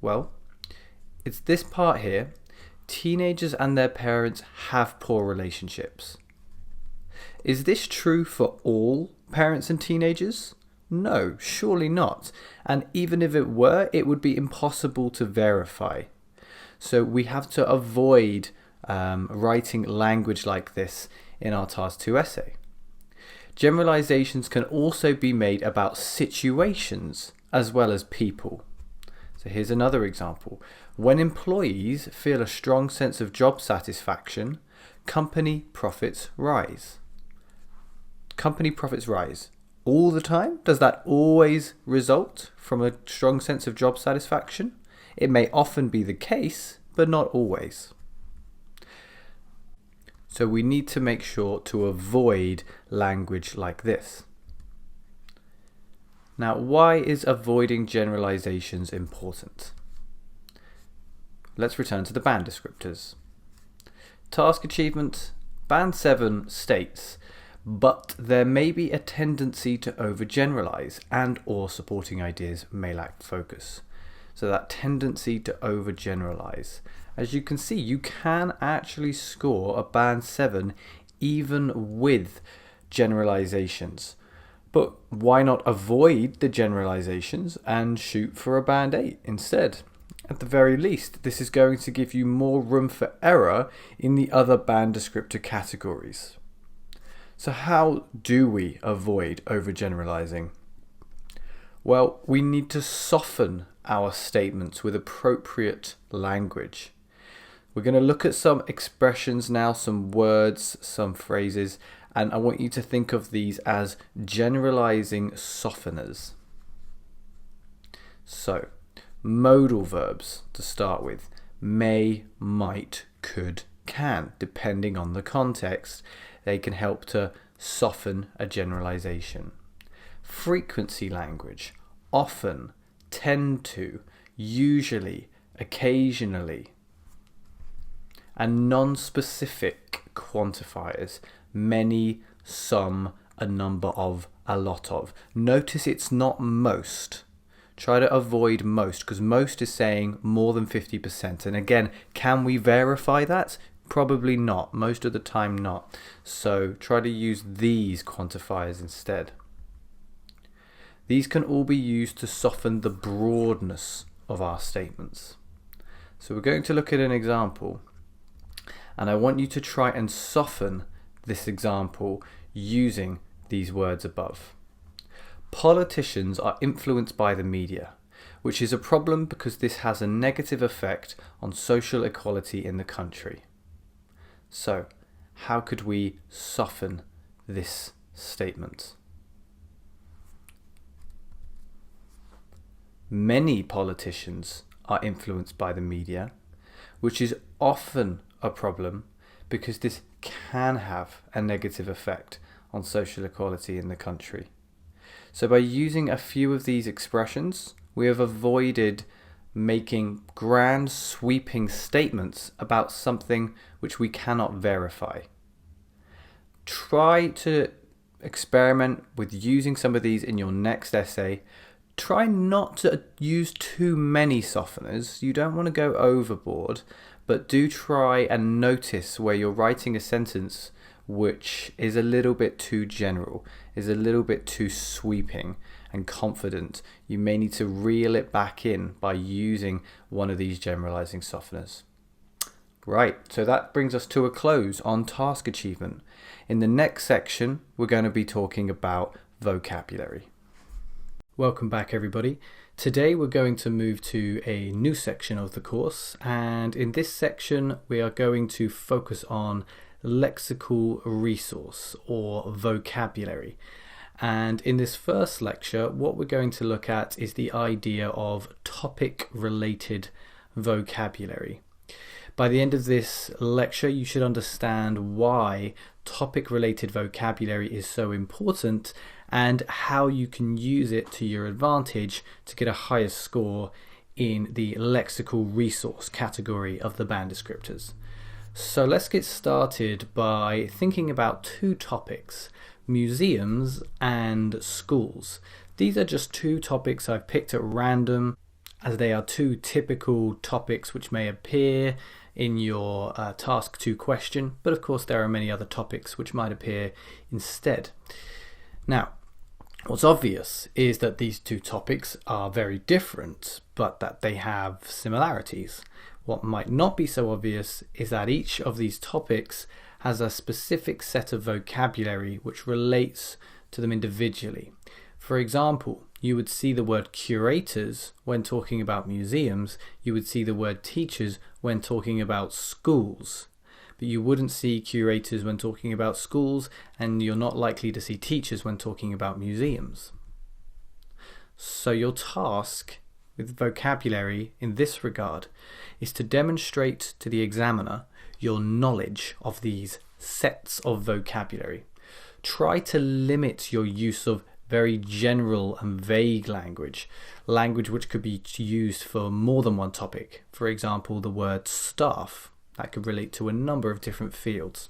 Well, it's this part here. Teenagers and their parents have poor relationships. Is this true for all parents and teenagers? No, surely not. And even if it were, it would be impossible to verify. So we have to avoid writing language like this in our Task 2 essay. Generalizations can also be made about situations as well as people. So here's another example. When employees feel a strong sense of job satisfaction, company profits rise. Company profits rise all the time? Does that always result from a strong sense of job satisfaction? It may often be the case, but not always. So we need to make sure to avoid language like this. Now, why is avoiding generalizations important? Let's return to the band descriptors. Task achievement, band 7 states, but there may be a tendency to overgeneralize and or supporting ideas may lack focus. So that tendency to overgeneralize. As you can see, you can actually score a band 7 even with generalizations. But why not avoid the generalizations and shoot for a band 8 instead? At the very least, this is going to give you more room for error in the other band descriptor categories. So how do we avoid overgeneralizing? Well, we need to soften our statements with appropriate language. We're going to look at some expressions now, some words, some phrases, and I want you to think of these as generalizing softeners. So, modal verbs to start with. May, might, could, can. Depending on the context, they can help to soften a generalization. Frequency language. Often, tend to, usually, occasionally. And non-specific quantifiers. Many, some, a number of, a lot of. Notice it's not most. Try to avoid most, because most is saying more than 50%. And again, can we verify that? Probably not. Most of the time not. So try to use these quantifiers instead. These can all be used to soften the broadness of our statements. So we're going to look at an example. And I want you to try and soften this example using these words above. Politicians are influenced by the media. which is a problem because this has a negative effect on social equality in the country. So, how could we soften this statement? Many politicians are influenced by the media, which is often a problem because this can have a negative effect on social equality in the country. So by using a few of these expressions, we have avoided making grand sweeping statements about something which we cannot verify. Try to experiment with using some of these in your next essay. Try not to use too many softeners. You don't want to go overboard, but do try and notice where you're writing a sentence which is a little bit too general, is a little bit too sweeping and confident. You may need to reel it back in by using one of these generalizing softeners. Right, so that brings us to a close on task achievement. In the next section, we're going to be talking about vocabulary. Welcome back, everybody. Today we're going to move to a new section of the course, and in this section we are going to focus on lexical resource or vocabulary. And in this first lecture, what we're going to look at is the idea of topic-related vocabulary. By the end of this lecture, you should understand why topic-related vocabulary is so important and how you can use it to your advantage to get a higher score in the lexical resource category of the band descriptors. So let's get started by thinking about two topics, museums and schools. These are just two topics I've picked at random, as they are two typical topics which may appear in your task 2 question, but of course there are many other topics which might appear instead. Now, what's obvious is that these two topics are very different, but that they have similarities. What might not be so obvious is that each of these topics has a specific set of vocabulary which relates to them individually. For example, you would see the word curators when talking about museums, you would see the word teachers when talking about schools, but you wouldn't see curators when talking about schools, and you're not likely to see teachers when talking about museums. So your task with vocabulary in this regard is to demonstrate to the examiner your knowledge of these sets of vocabulary. Try to limit your use of very general and vague language which could be used for more than one topic. For example, the word staff, that could relate to a number of different fields.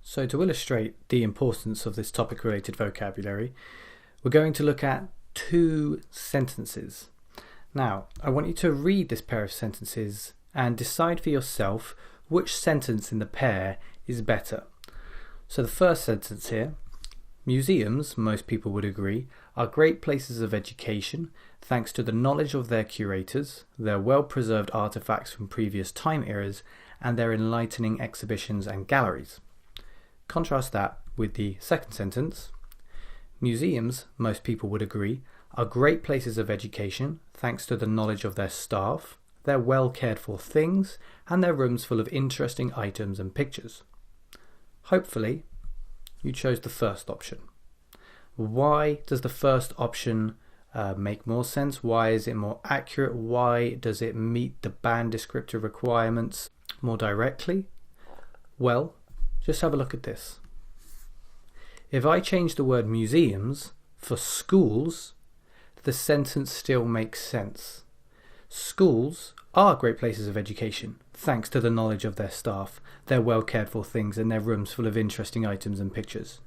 So to illustrate the importance of this topic-related vocabulary, we're going to look at 2 sentences. Now, I want you to read this pair of sentences and decide for yourself which sentence in the pair is better. So the first sentence here: museums, most people would agree, are great places of education thanks to the knowledge of their curators, their well-preserved artifacts from previous time eras, and their enlightening exhibitions and galleries. Contrast that with the second sentence: museums, most people would agree, are great places of education thanks to the knowledge of their staff, their well-cared-for things, and their rooms full of interesting items and pictures. Hopefully, you chose the first option. Why does the first option make more sense? Why is it more accurate? Why does it meet the band descriptor requirements more directly? Well, just have a look at this. If I change the word museums for schools, the sentence still makes sense. Schools are great places of education thanks to the knowledge of their staff, their well cared for things, and their rooms full of interesting items and pictures.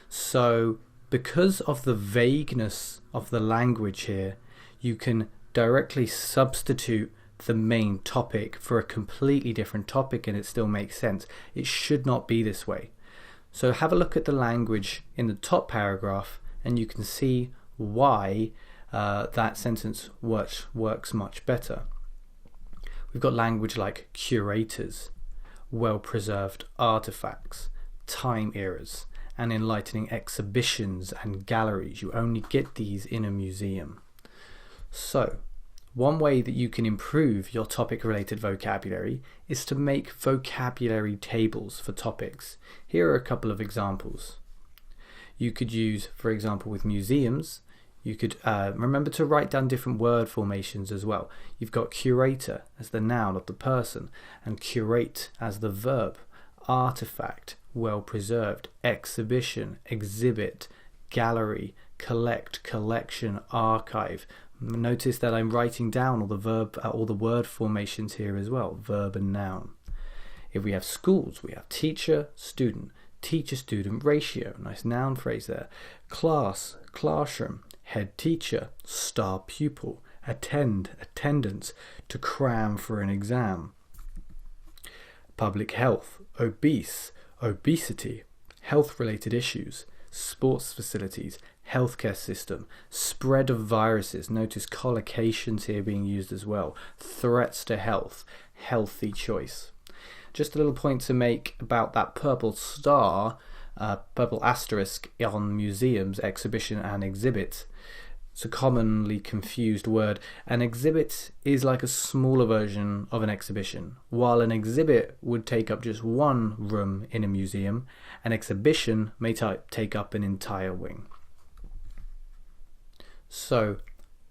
So because of the vagueness of the language here, you can directly substitute the main topic for a completely different topic and it still makes sense. It should not be this way. So have a look at the language in the top paragraph and you can see why that sentence works much better. We've got language like curators, well-preserved artifacts, time eras, and enlightening exhibitions and galleries. You only get these in a museum. So, one way that you can improve your topic-related vocabulary is to make vocabulary tables for topics. Here are a couple of examples. You could use, for example, with museums, you could remember to write down different word formations as well. You've got curator as the noun of the person, and curate as the verb. Artifact, well preserved. Exhibition, exhibit. Gallery, collect, collection, archive. Notice that I'm writing down all the word formations here as well, verb and noun. If we have schools, we have teacher, student, teacher-student ratio, nice noun phrase there. Class, classroom, head teacher, star pupil, attend, attendance, to cram for an exam. Public health, obese, obesity, health-related issues, sports facilities, healthcare system, spread of viruses, notice collocations here being used as well, threats to health, healthy choice. Just a little point to make about that purple star, purple asterisk on museums, exhibition and exhibit. It's a commonly confused word. An exhibit is like a smaller version of an exhibition. While an exhibit would take up just one room in a museum, an exhibition may take up an entire wing. So,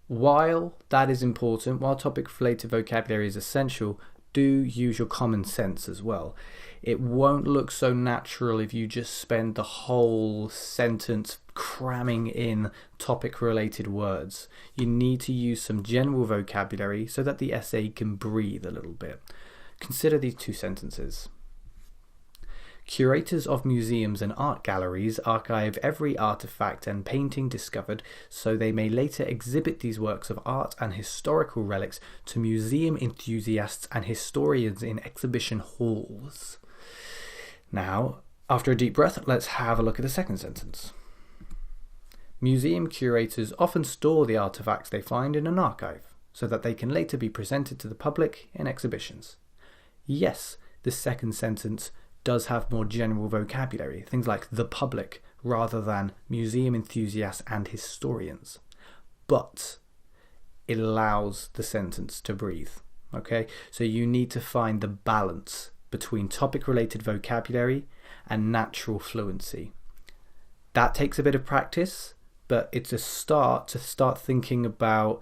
while that is important, while topic-related vocabulary is essential, do use your common sense as well. It won't look so natural if you just spend the whole sentence cramming in topic-related words. You need to use some general vocabulary so that the essay can breathe a little bit. Consider these two sentences. Curators of museums and art galleries archive every artifact and painting discovered so they may later exhibit these works of art and historical relics to museum enthusiasts and historians in exhibition halls. Now, after a deep breath, let's have a look at the second sentence. Museum curators often store the artifacts they find in an archive so that they can later be presented to the public in exhibitions. Yes, the second sentence does have more general vocabulary, things like the public rather than museum enthusiasts and historians. But it allows the sentence to breathe. Okay, so you need to find the balance between topic-related vocabulary and natural fluency. That takes a bit of practice, but it's a start to start thinking about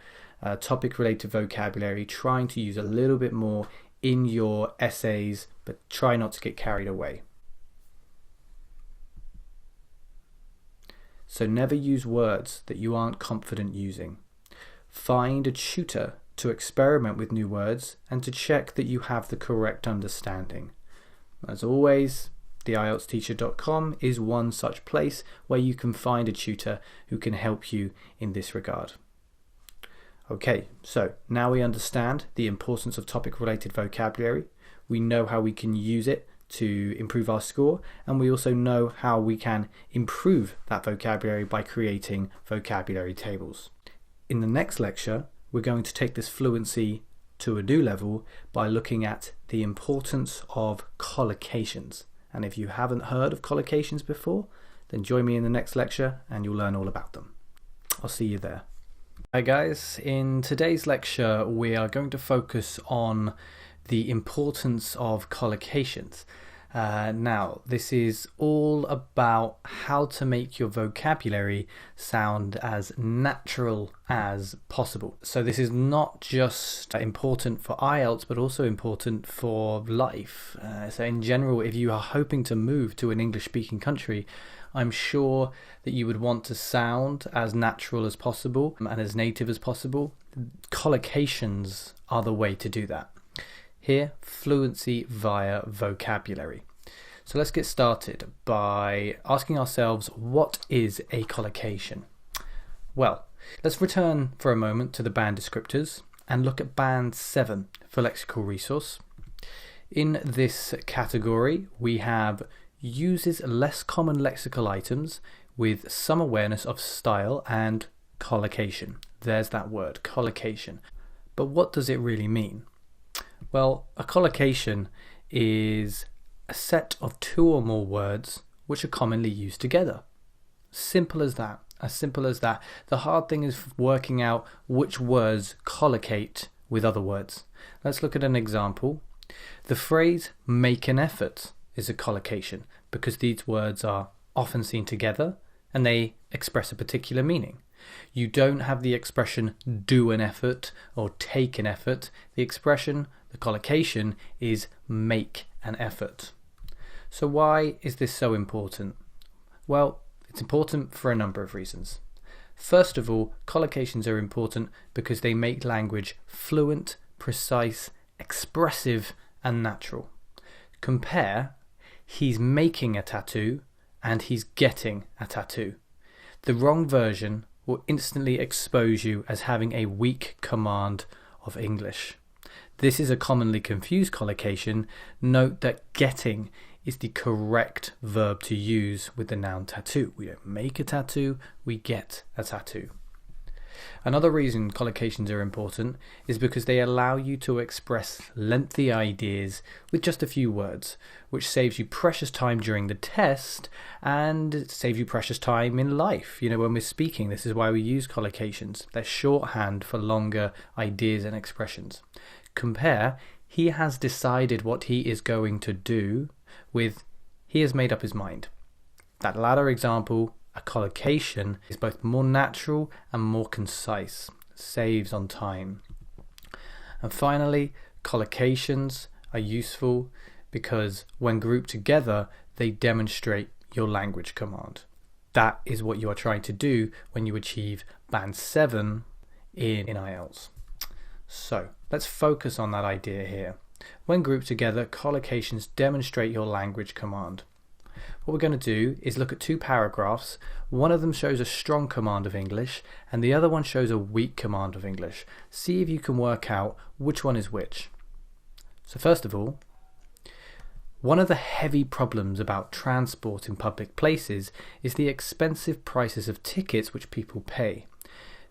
topic-related vocabulary, trying to use a little bit more in your essays, but try not to get carried away. So never use words that you aren't confident using. Find a tutor to experiment with new words and to check that you have the correct understanding. As always, the IELTSteacher.com is one such place where you can find a tutor who can help you in this regard. Okay, so now we understand the importance of topic-related vocabulary. We know how we can use it to improve our score, and we also know how we can improve that vocabulary by creating vocabulary tables. In the next lecture, we're going to take this fluency to a new level by looking at the importance of collocations. And if you haven't heard of collocations before, then join me in the next lecture and you'll learn all about them. I'll see you there. Hi guys, in today's lecture we are going to focus on the importance of collocations. Now, this is all about how to make your vocabulary sound as natural as possible. So this is not just important for IELTS, but also important for life. So in general, if you are hoping to move to an English-speaking country, I'm sure that you would want to sound as natural as possible and as native as possible. Collocations are the way to do that. Here, fluency via vocabulary. So let's get started by asking ourselves, what is a collocation? Well, let's return for a moment to the band descriptors and look at band 7 for lexical resource. In this category, we have uses less common lexical items with some awareness of style and collocation. There's that word, collocation. But what does it really mean? Well, a collocation is a set of two or more words which are commonly used together. Simple as that. As simple as that. The hard thing is working out which words collocate with other words. Let's look at an example. The phrase make an effort is a collocation because these words are often seen together and they express a particular meaning. You don't have the expression do an effort or take an effort. The expression, the collocation, is make an effort. So why is this so important? Well, it's important for a number of reasons. First of all, collocations are important because they make language fluent, precise, expressive, and natural. Compare he's making a tattoo and he's getting a tattoo. The wrong version will instantly expose you as having a weak command of English. This is a commonly confused collocation. Note that getting is the correct verb to use with the noun tattoo. We don't make a tattoo, we get a tattoo. Another reason collocations are important is because they allow you to express lengthy ideas with just a few words, which saves you precious time during the test and it saves you precious time in life. When we're speaking, this is why we use collocations. They're shorthand for longer ideas and expressions. Compare, he has decided what he is going to do with he has made up his mind. That latter example, a collocation, is both more natural and more concise, saves on time. And finally, collocations are useful because when grouped together, they demonstrate your language command. That is what you are trying to do when you achieve Band 7 in IELTS. So let's focus on that idea here. When grouped together, collocations demonstrate your language command. What we're going to do is look at two paragraphs. One of them shows a strong command of English and the other one shows a weak command of English. See if you can work out which one is which. So first of all, one of the heavy problems about transport in public places is the expensive prices of tickets which people pay.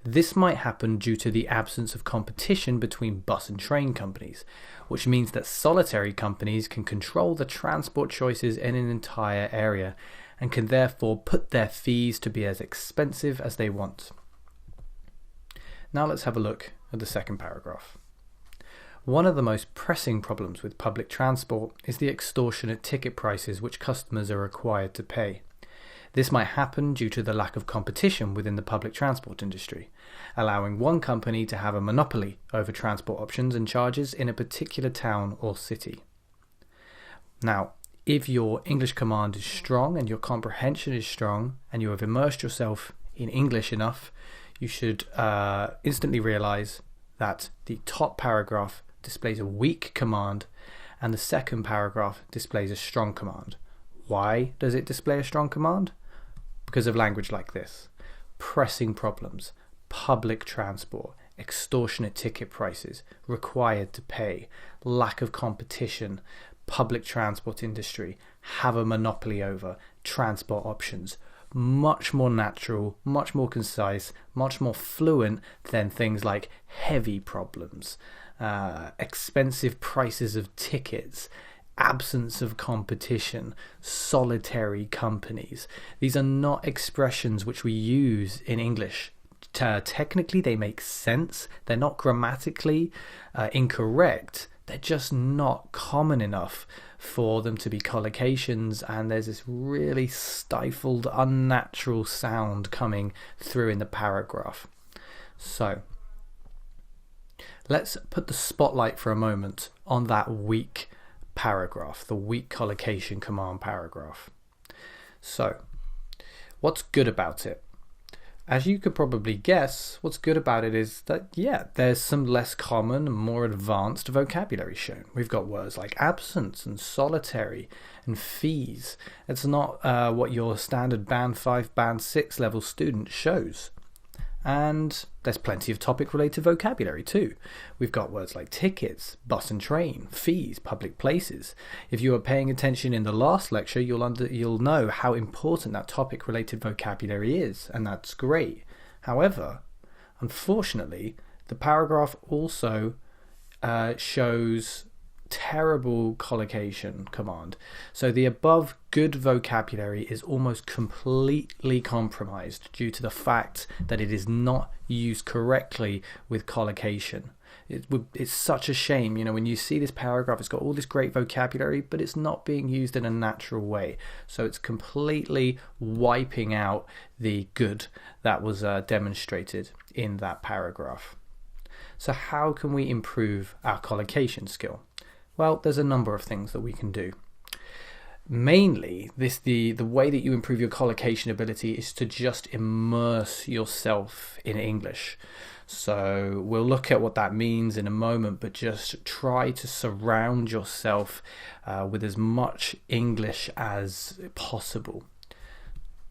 This might happen due to the absence of competition between bus and train companies, which means that solitary companies can control the transport choices in an entire area and can therefore put their fees to be as expensive as they want. Now let's have a look at the second paragraph. One of the most pressing problems with public transport is the extortionate ticket prices which customers are required to pay. This might happen due to the lack of competition within the public transport industry, allowing one company to have a monopoly over transport options and charges in a particular town or city. Now, if your English command is strong and your comprehension is strong and you have immersed yourself in English enough, you should instantly realize that the top paragraph displays a weak command and the second paragraph displays a strong command. Why does it display a strong command? Because of language like this: pressing problems, public transport, extortionate ticket prices, required to pay, lack of competition, public transport industry, have a monopoly over, transport options. Much more natural, much more concise, much more fluent than things like heavy problems, expensive prices of tickets, absence of competition, solitary companies. These are not expressions which we use in English. Technically they make sense. They're not grammatically incorrect. They're just not common enough for them to be collocations, and there's this really stifled, unnatural sound coming through in the paragraph. So let's put the spotlight for a moment on that weak paragraph, the weak collocation command paragraph. So, what's good about it? As you could probably guess, what's good about it is that, there's some less common and more advanced vocabulary shown. We've got words like absence and solitary and fees. It's not what your standard Band 5, Band 6 level student shows. And there's plenty of topic-related vocabulary too. We've got words like tickets, bus and train, fees, public places. If you are paying attention in the last lecture, you'll know how important that topic-related vocabulary is, and that's great. However, unfortunately, the paragraph also shows terrible collocation command. So the above good vocabulary is almost completely compromised due to the fact that it is not used correctly with collocation. It's such a shame, when you see this paragraph, it's got all this great vocabulary, but it's not being used in a natural way. So it's completely wiping out the good that was demonstrated in that paragraph. So how can we improve our collocation skill? Well, there's a number of things that we can do. Mainly, the way that you improve your collocation ability is to just immerse yourself in English. So we'll look at what that means in a moment, but just try to surround yourself with as much English as possible.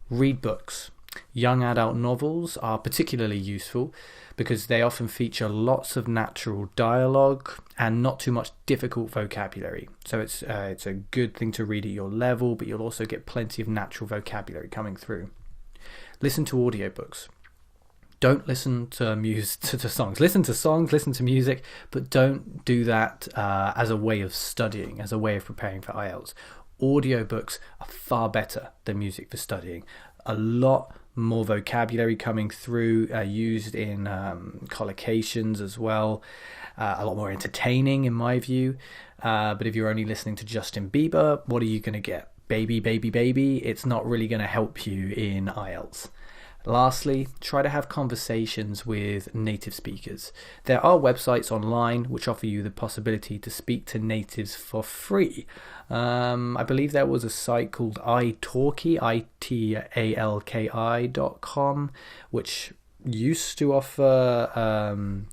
Read books. Young adult novels are particularly useful because they often feature lots of natural dialogue and not too much difficult vocabulary. So it's a good thing to read at your level, but you'll also get plenty of natural vocabulary coming through. Listen to audiobooks. Don't listen to songs. Listen to songs, listen to music, but don't do that as a way of studying, as a way of preparing for IELTS. Audiobooks are far better than music for studying. A lot more vocabulary coming through, used in collocations as well. A lot more entertaining in my view. But if you're only listening to Justin Bieber, what are you going to get? Baby, baby, baby. It's not really going to help you in IELTS. Lastly, try to have conversations with native speakers. There are websites online which offer you the possibility to speak to natives for free. I believe there was a site called italki, italki.com, which used to offer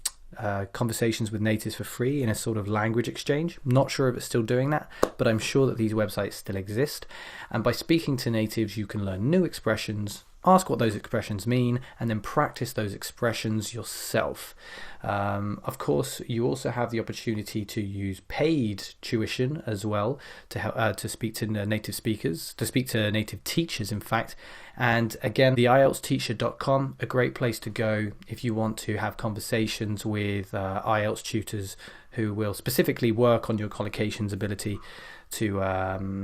conversations with natives for free in a sort of language exchange. Not sure if it's still doing that, but I'm sure that these websites still exist. And by speaking to natives, you can learn new expressions, ask what those expressions mean, and then practice those expressions yourself. Of course, you also have the opportunity to use paid tuition as well to help, to speak to native speakers, to speak to native teachers, in fact. And again, the IELTSteacher.com, a great place to go if you want to have conversations with IELTS tutors who will specifically work on your collocations ability to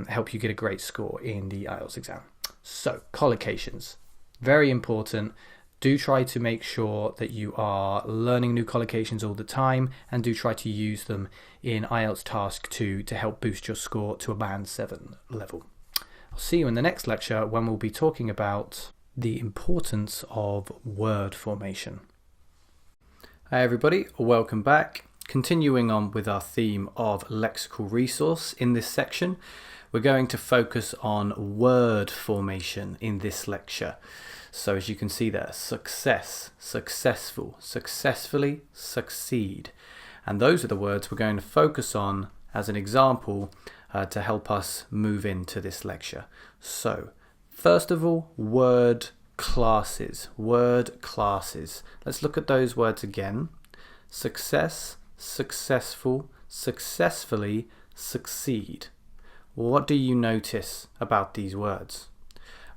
help you get a great score in the IELTS exam. So, collocations. Very important. Do try to make sure that you are learning new collocations all the time, and do try to use them in IELTS Task 2 to help boost your score to a Band 7 level. I'll see you in the next lecture when we'll be talking about the importance of word formation. Hi everybody, welcome back. Continuing on with our theme of lexical resource in this section, we're going to focus on word formation in this lecture. So as you can see there, success, successful, successfully, succeed. And those are the words we're going to focus on as an example to help us move into this lecture. So, first of all, word classes. Word classes. Let's look at those words again. Success, successful, successfully, succeed. What do you notice about these words?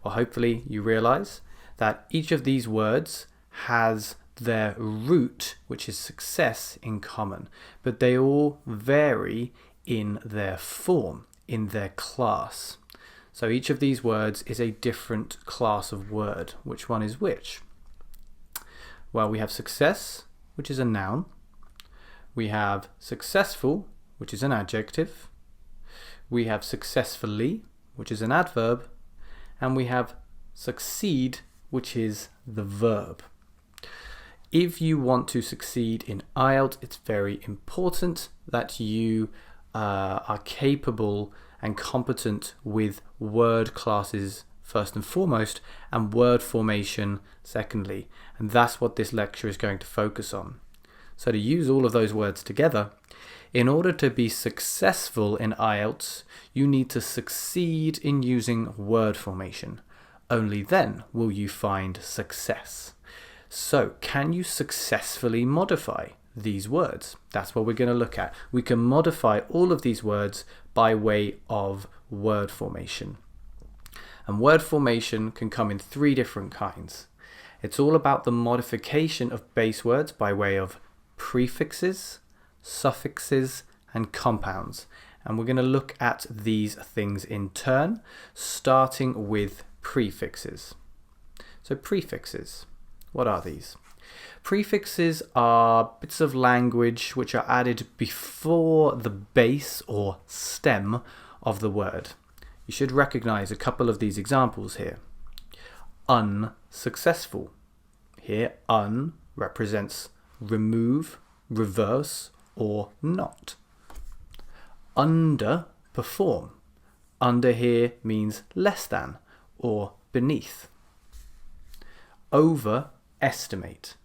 Well, hopefully you realize that each of these words has their root, which is success, in common, but they all vary in their form, in their class. So each of these words is a different class of word. Which one is which? Well, we have success, which is a noun. We have successful, which is an adjective. We have successfully, which is an adverb. And we have succeed, which is the verb. If you want to succeed in IELTS, it's very important that you are capable and competent with word classes first and foremost, and word formation secondly. And that's what this lecture is going to focus on. So to use all of those words together, in order to be successful in IELTS, you need to succeed in using word formation. Only then will you find success. So, can you successfully modify these words? That's what we're going to look at. We can modify all of these words by way of word formation. And word formation can come in three different kinds. It's all about the modification of base words by way of prefixes, suffixes, and compounds. And we're going to look at these things in turn, starting with prefixes. So prefixes, what are these? Prefixes are bits of language which are added before the base or stem of the word. You should recognize a couple of these examples here. Unsuccessful. Here, un represents remove, reverse, or not. Underperform. Under here means less than or beneath. Overestimate.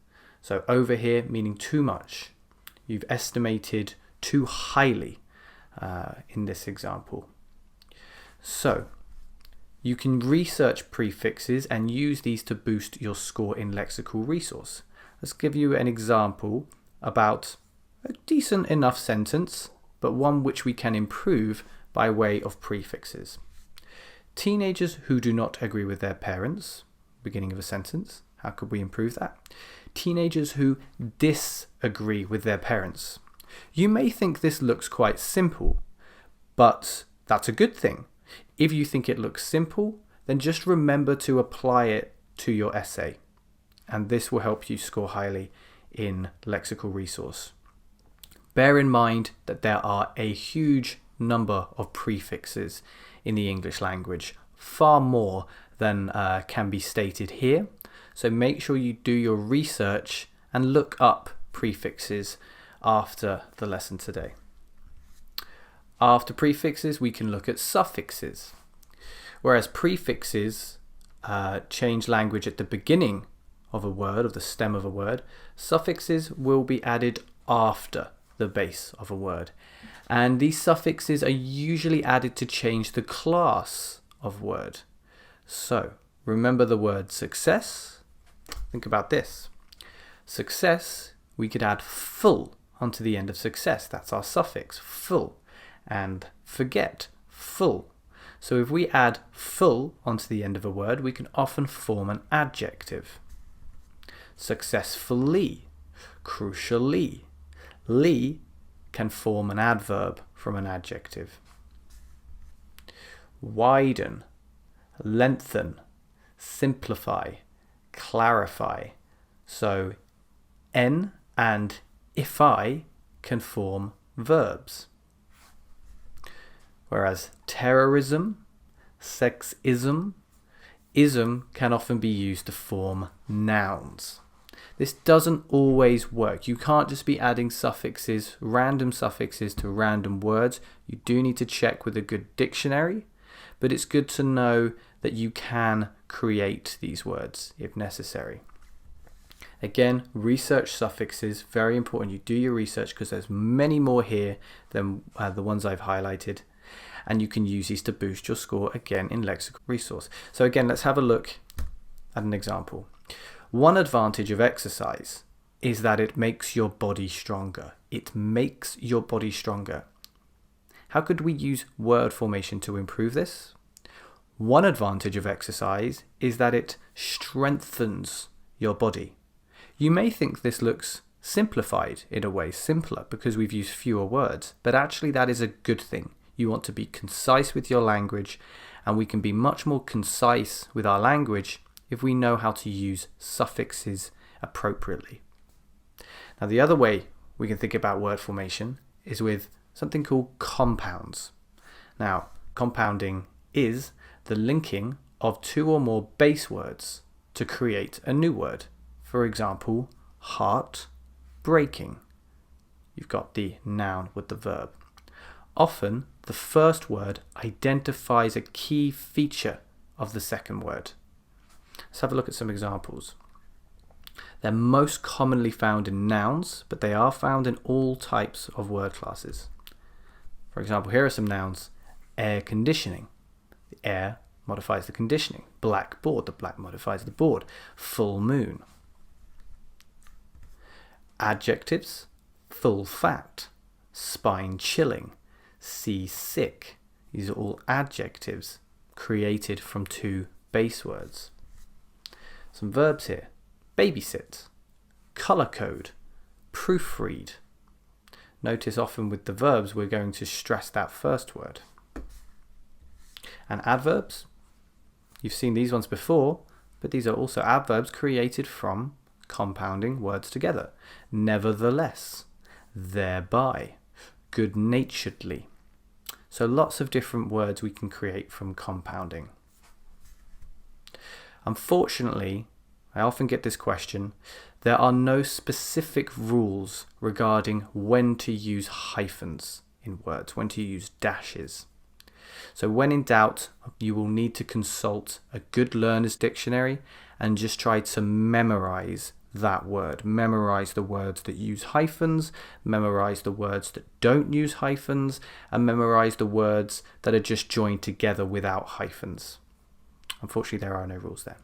So over here meaning too much. You've estimated too highly in this example. So you can research prefixes and use these to boost your score in lexical resource. Let's give you an example about a decent enough sentence, but one which we can improve by way of prefixes. Teenagers who do not agree with their parents, beginning of a sentence. How could we improve that? Teenagers who disagree with their parents. You may think this looks quite simple, but that's a good thing. If you think it looks simple, then just remember to apply it to your essay, and this will help you score highly in lexical resource. Bear in mind that there are a huge number of prefixes in the English language, far more than can be stated here. So make sure you do your research and look up prefixes after the lesson today. After prefixes, we can look at suffixes. Whereas prefixes change language at the beginning of a word, of the stem of a word, suffixes will be added after the base of a word. And these suffixes are usually added to change the class of word. So remember the word success. Think about this. Success, we could add full onto the end of success. That's our suffix, full. And forget, full. So if we add full onto the end of a word, we can often form an adjective. Successfully, crucially. Ly can form an adverb from an adjective. Widen, lengthen, simplify, clarify. So n and if I can form verbs. Whereas terrorism, sexism, ism can often be used to form nouns. This doesn't always work. You can't just be adding suffixes, random suffixes to random words. You do need to check with a good dictionary, but it's good to know that you can create these words if necessary. Again, research suffixes, very important. You do your research because there's many more here than the ones I've highlighted. And you can use these to boost your score again in lexical resource. So again, let's have a look at an example. One advantage of exercise is that it makes your body stronger. It makes your body stronger. How could we use word formation to improve this? One advantage of exercise is that it strengthens your body. You may think this looks simplified in a way, simpler, because we've used fewer words, but actually that is a good thing. You want to be concise with your language, and we can be much more concise with our language if we know how to use suffixes appropriately. Now, the other way we can think about word formation is with something called compounds. Now, compounding is the linking of two or more base words to create a new word. For example, heart breaking. You've got the noun with the verb. Often, the first word identifies a key feature of the second word. Let's have a look at some examples. They're most commonly found in nouns, but they are found in all types of word classes. For example, here are some nouns. Air conditioning. The air modifies the conditioning. Blackboard. The black modifies the board. Full moon. Adjectives. Full fat. Spine chilling. Seasick. These are all adjectives created from two base words. Some verbs here. Babysit, color code, proofread. Notice often with the verbs we're going to stress that first word. And adverbs, you've seen these ones before, but these are also adverbs created from compounding words together. Nevertheless, thereby, good-naturedly. So lots of different words we can create from compounding. Unfortunately, I often get this question, there are no specific rules regarding when to use hyphens in words, when to use dashes. So when in doubt, you will need to consult a good learner's dictionary and just try to memorize that word. Memorize the words that use hyphens, memorize the words that don't use hyphens, and memorize the words that are just joined together without hyphens. Unfortunately, there are no rules there.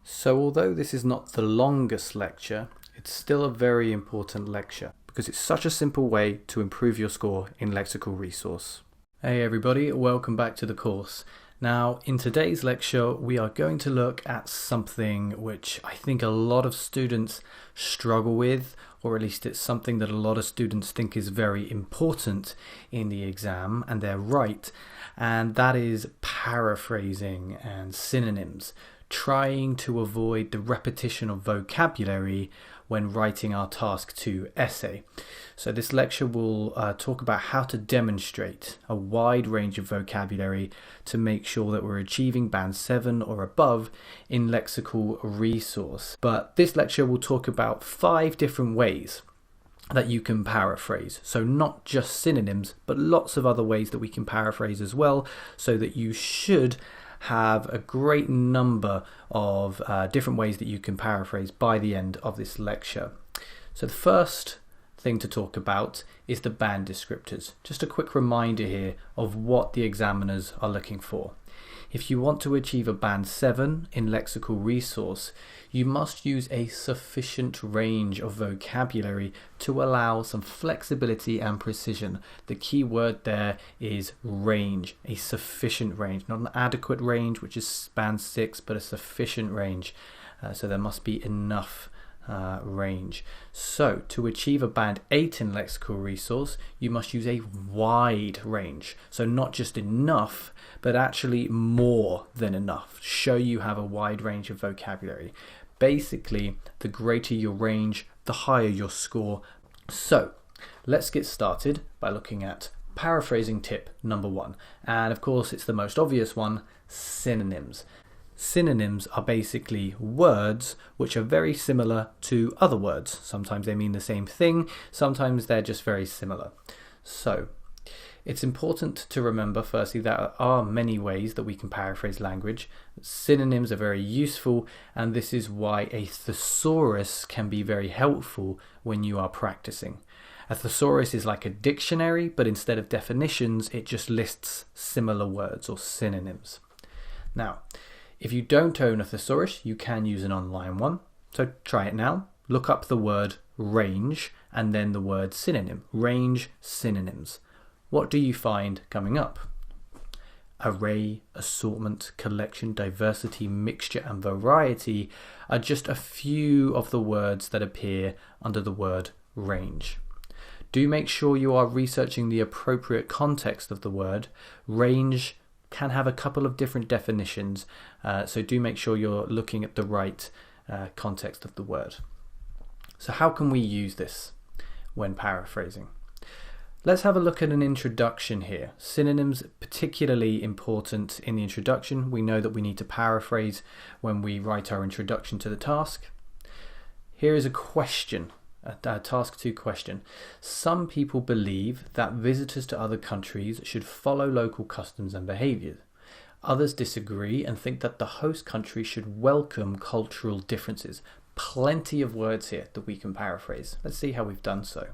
So although this is not the longest lecture, it's still a very important lecture because it's such a simple way to improve your score in lexical resource. Hey everybody, welcome back to the course. Now, in today's lecture, we are going to look at something which I think a lot of students struggle with, or at least it's something that a lot of students think is very important in the exam, and they're right, and that is paraphrasing and synonyms, trying to avoid the repetition of vocabulary when writing our task 2 essay. So this lecture will talk about how to demonstrate a wide range of vocabulary to make sure that we're achieving band 7 or above in lexical resource. But this lecture will talk about 5 different ways that you can paraphrase. So not just synonyms, but lots of other ways that we can paraphrase as well, so that you should have a great number of different ways that you can paraphrase by the end of this lecture. So the first thing to talk about is the band descriptors. Just a quick reminder here of what the examiners are looking for. If you want to achieve a band 7 in lexical resource, you must use a sufficient range of vocabulary to allow some flexibility and precision. The key word there is range, a sufficient range, not an adequate range, which is band 6, but a sufficient range. So there must be enough range. So to achieve a band 8 in lexical resource, you must use a wide range. So not just enough, but actually more than enough. Show you have a wide range of vocabulary. Basically, the greater your range, the higher your score. So let's get started by looking at paraphrasing tip number 1. And of course, it's the most obvious one, synonyms. Synonyms are basically words which are very similar to other words. Sometimes they mean the same thing, sometimes they're just very similar. So it's important to remember, firstly, there are many ways that we can paraphrase language. Synonyms are very useful, and this is why a thesaurus can be very helpful when you are practicing. A thesaurus is like a dictionary, but instead of definitions, it just lists similar words or synonyms. Now, if you don't own a thesaurus, you can use an online one. So try it now. Look up the word range and then the word synonym. Range synonyms. What do you find coming up? Array, assortment, collection, diversity, mixture, and variety are just a few of the words that appear under the word range. Do make sure you are researching the appropriate context of the word. Range can have a couple of different definitions, so do make sure you're looking at the right context of the word. So how can we use this when paraphrasing? Let's have a look at an introduction here. Synonyms particularly important in the introduction. We know that we need to paraphrase when we write our introduction to the task. Here is a question. A task 2 question. Some people believe that visitors to other countries should follow local customs and behaviours. Others disagree and think that the host country should welcome cultural differences. Plenty of words here that we can paraphrase. Let's see how we've done so.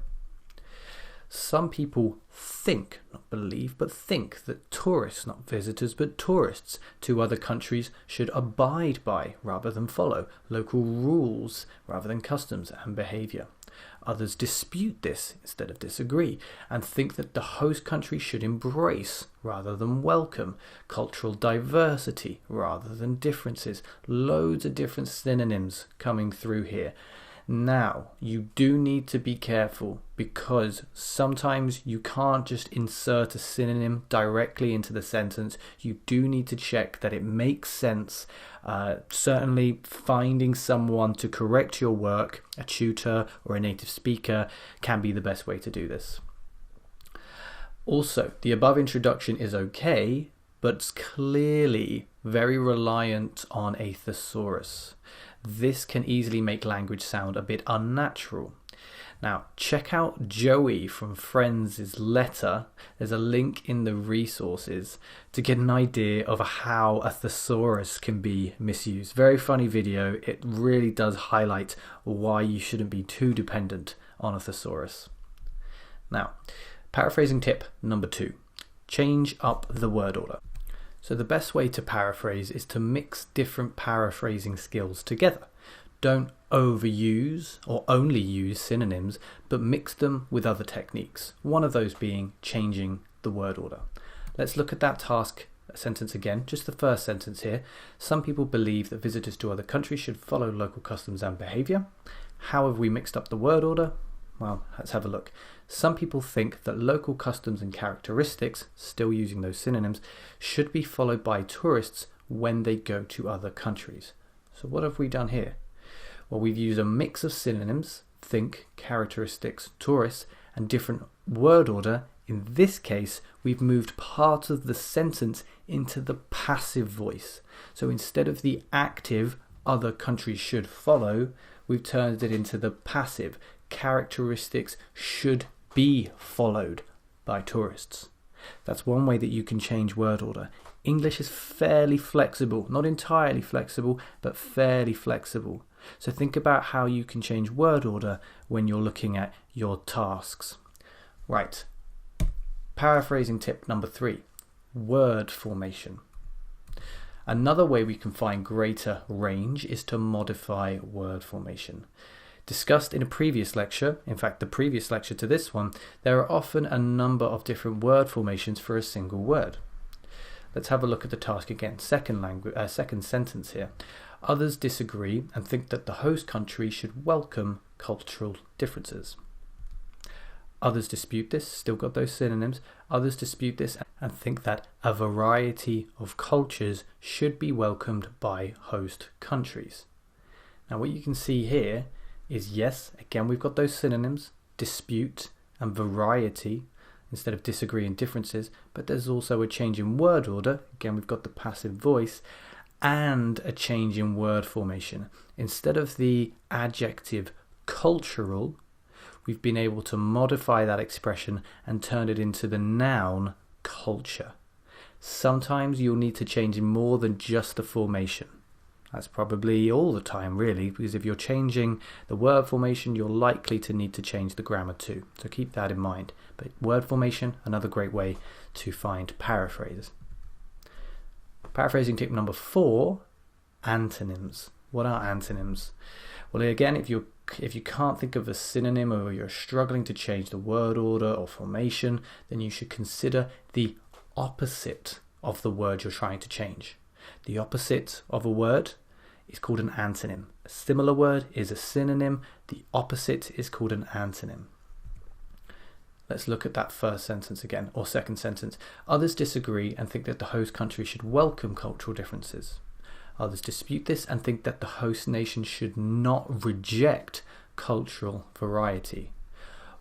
Some people think, not believe, but think that tourists, not visitors, but tourists to other countries should abide by, rather than follow, local rules rather than customs and behaviour. Others dispute this instead of disagree and think that the host country should embrace rather than welcome cultural diversity rather than differences. Loads of different synonyms coming through here. Now, you do need to be careful because sometimes you can't just insert a synonym directly into the sentence. You do need to check that it makes sense. Certainly, finding someone to correct your work, a tutor or a native speaker, can be the best way to do this. Also, the above introduction is okay, but it's clearly very reliant on a thesaurus. This can easily make language sound a bit unnatural. Now, check out Joey from Friends' letter. There's a link in the resources to get an idea of how a thesaurus can be misused. Very funny video. It really does highlight why you shouldn't be too dependent on a thesaurus. Now, paraphrasing tip number 2. Change up the word order. So the best way to paraphrase is to mix different paraphrasing skills together. Don't overuse or only use synonyms, but mix them with other techniques. One of those being changing the word order. Let's look at that task sentence again, just the first sentence here. Some people believe that visitors to other countries should follow local customs and behaviour. How have we mixed up the word order? Well, let's have a look. Some people think that local customs and characteristics, still using those synonyms, should be followed by tourists when they go to other countries. So what have we done here? Well, we've used a mix of synonyms, think, characteristics, tourists, and different word order. In this case, we've moved part of the sentence into the passive voice. So instead of the active, other countries should follow, we've turned it into the passive, characteristics should be followed by tourists. That's one way that you can change word order. English is fairly flexible, not entirely flexible, but fairly flexible. So think about how you can change word order when you're looking at your tasks. Right, paraphrasing tip number 3, word formation. Another way we can find greater range is to modify word formation. Discussed in a previous lecture, in fact the previous lecture to this one, there are often a number of different word formations for a single word. Let's have a look at the task again. Second sentence here. Others disagree and think that the host country should welcome cultural differences. Others dispute this, still got those synonyms. Others dispute this and think that a variety of cultures should be welcomed by host countries. Now what you can see here is, yes, again we've got those synonyms, dispute and variety instead of disagree and differences, but there's also a change in word order. Again we've got the passive voice and a change in word formation. Instead of the adjective cultural, we've been able to modify that expression and turn it into the noun culture. Sometimes you'll need to change more than just the formation. That's probably all the time really, because if you're changing the word formation, you're likely to need to change the grammar too. So keep that in mind. But word formation, another great way to find paraphrases. Paraphrasing tip number 4, antonyms. What are antonyms? Well, again, if you can't think of a synonym or you're struggling to change the word order or formation, then you should consider the opposite of the word you're trying to change. The opposite of a word is called an antonym. A similar word is a synonym. The opposite is called an antonym. Let's look at that first sentence again, or second sentence. Others disagree and think that the host country should welcome cultural differences. Others dispute this and think that the host nation should not reject cultural variety.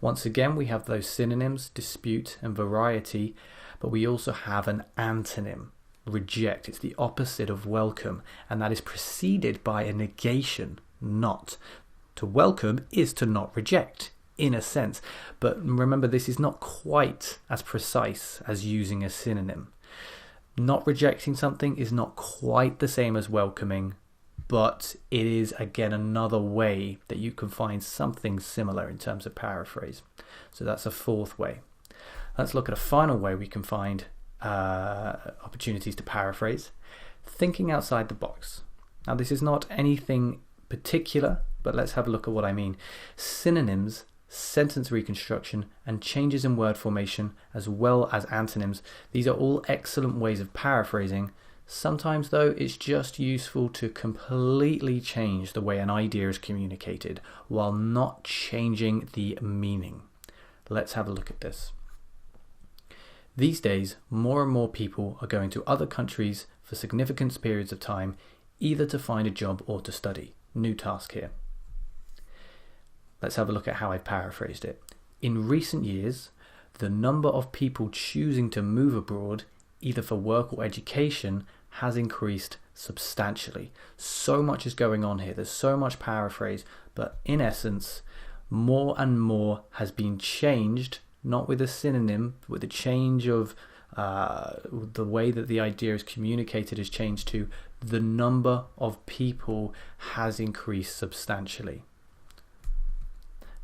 Once again, we have those synonyms, dispute and variety, but we also have an antonym, reject. It's the opposite of welcome, and that is preceded by a negation, not. To welcome is to not reject, in a sense, but remember this is not quite as precise as using a synonym. Not rejecting something is not quite the same as welcoming, but it is again another way that you can find something similar in terms of paraphrase. So that's a fourth way. Let's look at a final way we can find opportunities to paraphrase. Thinking outside the box. Now this is not anything particular, but let's have a look at what I mean. Synonyms, sentence reconstruction, and changes in word formation, as well as antonyms. These are all excellent ways of paraphrasing. Sometimes though, it's just useful to completely change the way an idea is communicated while not changing the meaning. Let's have a look at this. These days, more and more people are going to other countries for significant periods of time, either to find a job or to study. New task here. Let's have a look at how I've paraphrased it. In recent years, the number of people choosing to move abroad, either for work or education, has increased substantially. So much is going on here. There's so much paraphrase, but in essence, more and more has been changed, not with a synonym, but with a change of the way that the idea is communicated has changed to the number of people has increased substantially.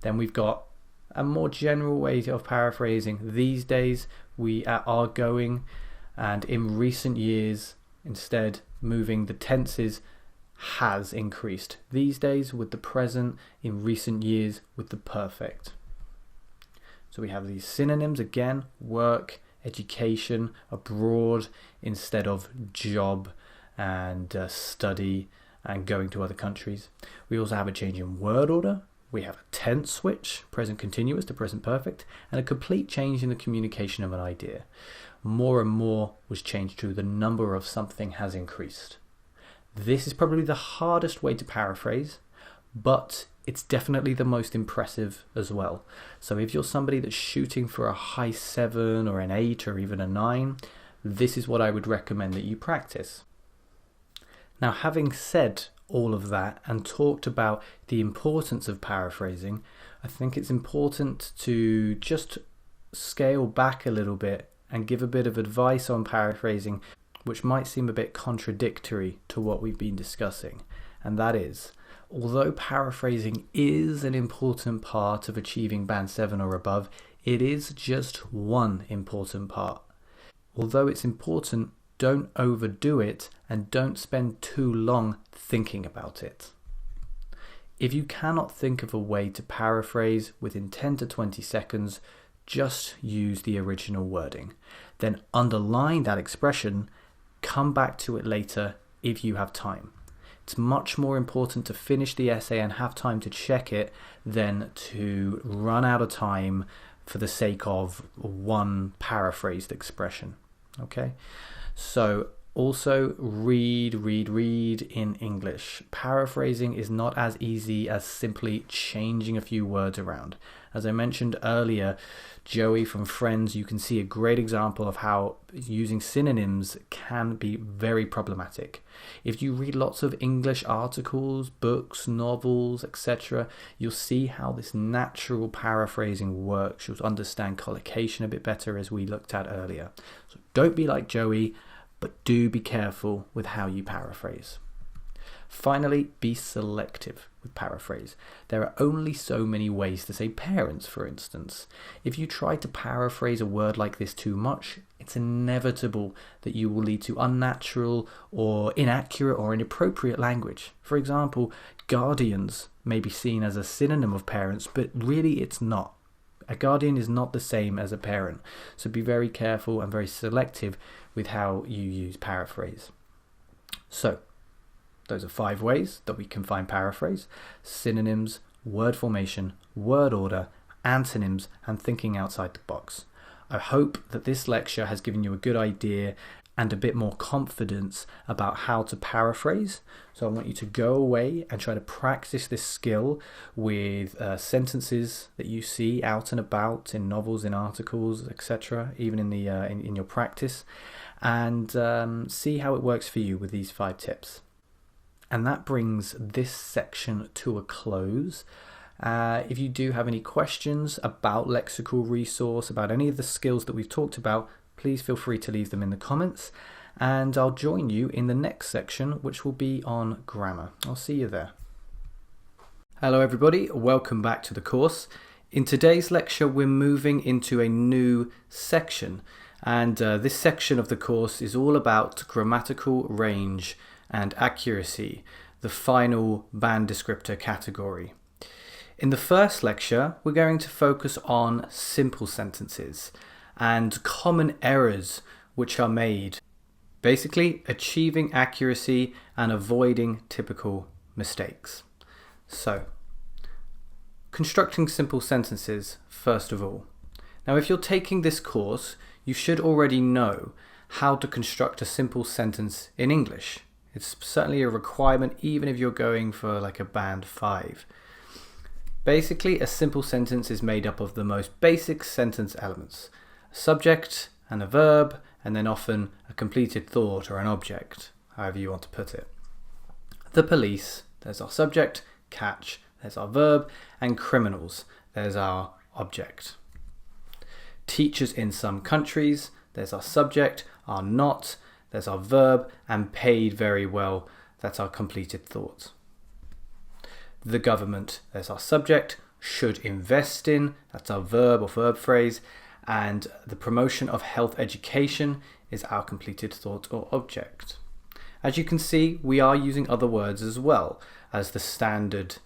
Then we've got a more general way of paraphrasing. These days we are going, and in recent years, instead moving the tenses has increased. These days with the present, in recent years with the perfect. So we have these synonyms again: work, education, abroad instead of job, and study and going to other countries. We also have a change in word order. We have a tense switch, present continuous to present perfect, and a complete change in the communication of an idea. More and more was changed to the number of something has increased. This is probably the hardest way to paraphrase, but it's definitely the most impressive as well. So if you're somebody that's shooting for a high 7 or an 8 or even a 9, this is what I would recommend that you practice. Now, having said all of that and talked about the importance of paraphrasing, I think it's important to just scale back a little bit and give a bit of advice on paraphrasing, which might seem a bit contradictory to what we've been discussing. And that is, although paraphrasing is an important part of achieving Band 7 or above, it is just one important part. Although it's important, don't overdo it and don't spend too long thinking about it. If you cannot think of a way to paraphrase within 10 to 20 seconds, just use the original wording. Then underline that expression, come back to it later if you have time. It's much more important to finish the essay and have time to check it than to run out of time for the sake of one paraphrased expression. Okay? So also read in English. Paraphrasing is not as easy as simply changing a few words around. As I mentioned earlier, Joey from Friends, you can see a great example of how using synonyms can be very problematic. If you read lots of English articles, books, novels, etc., you'll see how this natural paraphrasing works. You'll understand collocation a bit better, as we looked at earlier. So don't be like Joey, but do be careful with how you paraphrase. Finally, be selective with paraphrase. There are only so many ways to say parents, for instance. If you try to paraphrase a word like this too much, it's inevitable that you will lead to unnatural or inaccurate or inappropriate language. For example, guardians may be seen as a synonym of parents, but really it's not. A guardian is not the same as a parent, so be very careful and very selective with how you use paraphrase. So, those are 5 ways that we can find paraphrase: synonyms, word formation, word order, antonyms, and thinking outside the box. I hope that this lecture has given you a good idea and a bit more confidence about how to paraphrase. So I want you to go away and try to practice this skill with sentences that you see out and about in novels, in articles, etc., even in the in your practice, and see how it works for you with these 5 tips. And that brings this section to a close. If you do have any questions about lexical resource, about any of the skills that we've talked about, please feel free to leave them in the comments, and I'll join you in the next section, which will be on grammar. I'll see you there. Hello everybody, welcome back to the course. In today's lecture we're moving into a new section, and this section of the course is all about grammatical range and accuracy, the final band descriptor category. In the first lecture we're going to focus on simple sentences and common errors which are made Basically, achieving accuracy and avoiding typical mistakes. So, constructing simple sentences first of all. Now, if you're taking this course, you should already know how to construct a simple sentence in English. It's certainly a requirement even if you're going for like a band 5. Basically, a simple sentence is made up of the most basic sentence elements: a subject and a verb, and then often a completed thought or an object, however you want to put it. The police, there's our subject; catch, there's our verb; and criminals, there's our object. Teachers in some countries, there's our subject; are not, there's our verb; and paid very well, that's our completed thought. The government, there's our subject; should invest in, that's our verb or verb phrase; and the promotion of health education is our completed thought or object. As you can see, we are using other words as well as the standard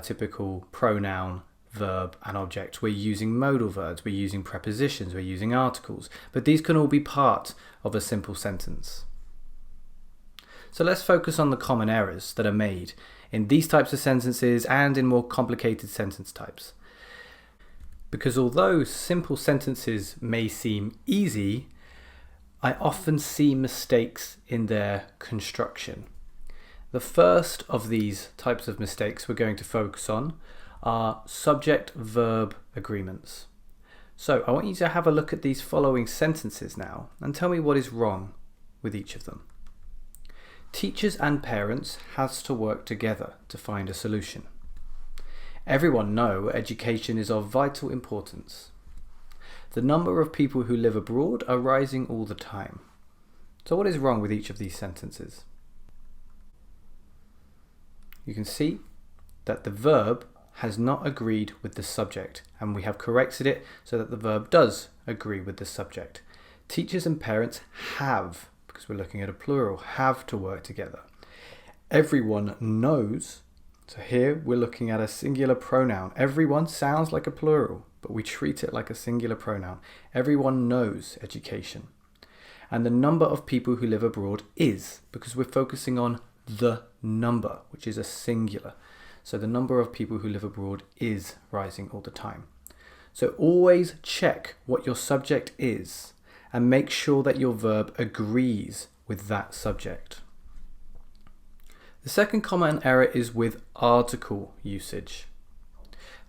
typical pronoun, verb and object. We're using modal verbs, we're using prepositions, we're using articles, but these can all be part of a simple sentence. So let's focus on the common errors that are made in these types of sentences and in more complicated sentence types. Because although simple sentences may seem easy, I often see mistakes in their construction. The first of these types of mistakes we're going to focus on are subject-verb agreements. So I want you to have a look at these following sentences now and tell me what is wrong with each of them. Teachers and parents has to work together to find a solution. Everyone know education is of vital importance. The number of people who live abroad are rising all the time. So what is wrong with each of these sentences? You can see that the verb has not agreed with the subject, and we have corrected it so that the verb does agree with the subject. Teachers and parents have, because we're looking at a plural, have to work together. Everyone knows, so here we're looking at a singular pronoun. Everyone sounds like a plural, but we treat it like a singular pronoun. Everyone knows education. And the number of people who live abroad is, because we're focusing on the number, which is a singular. So the number of people who live abroad is rising all the time. So always check what your subject is and make sure that your verb agrees with that subject. The second common error is with article usage.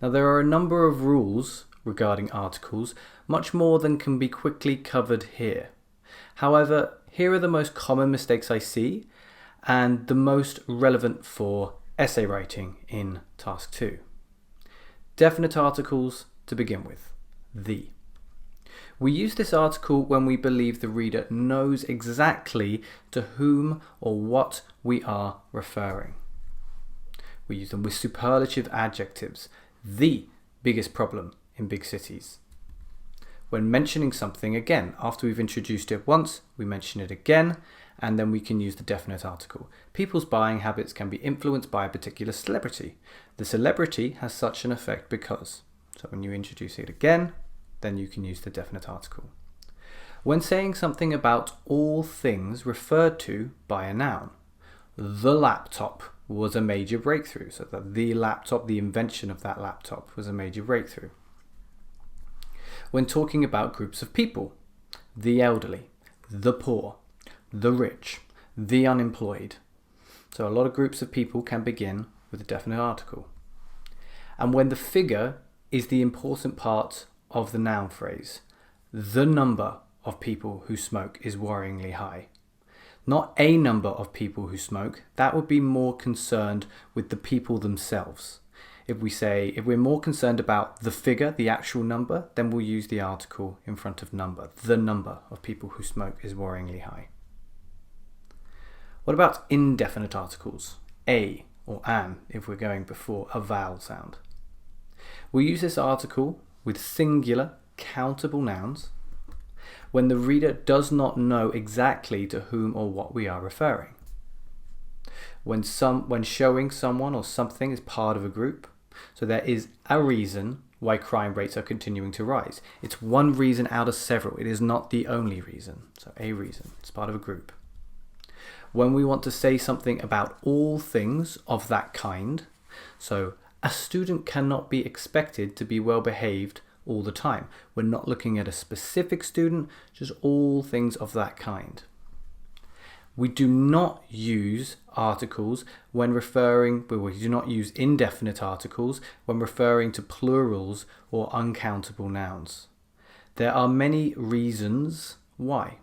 Now there are a number of rules regarding articles, much more than can be quickly covered here. However, here are the most common mistakes I see and the most relevant for essay writing in task 2. Definite articles to begin with. The. We use this article when we believe the reader knows exactly to whom or what we are referring. We use them with superlative adjectives. The biggest problem in big cities. When mentioning something again, after we've introduced it once, we mention it again, and then we can use the definite article. People's buying habits can be influenced by a particular celebrity. The celebrity has such an effect because. So when you introduce it again, then you can use the definite article. When saying something about all things referred to by a noun, the laptop was a major breakthrough. So that the laptop, the invention of that laptop, was a major breakthrough. When talking about groups of people, the elderly, the poor, the rich, the unemployed. So a lot of groups of people can begin with a definite article. And when the figure is the important part of the noun phrase, the number of people who smoke is worryingly high. Not a number of people who smoke, that would be more concerned with the people themselves. If we're more concerned about the figure, the actual number, then we'll use the article in front of number. The number of people who smoke is worryingly high. What about indefinite articles? A or an, if we're going before a vowel sound. We'll use this article with singular, countable nouns when the reader does not know exactly to whom or what we are referring. When showing someone or something is part of a group, so there is a reason why crime rates are continuing to rise. It's one reason out of several. It is not the only reason. So a reason. It's part of a group. when we want to say something about all things of that kind. So a student cannot be expected to be well behaved all the time. We're not looking at a specific student, just all things of that kind. We do not use articles when referring, we do not use indefinite articles when referring to plurals or uncountable nouns. There are many reasons why.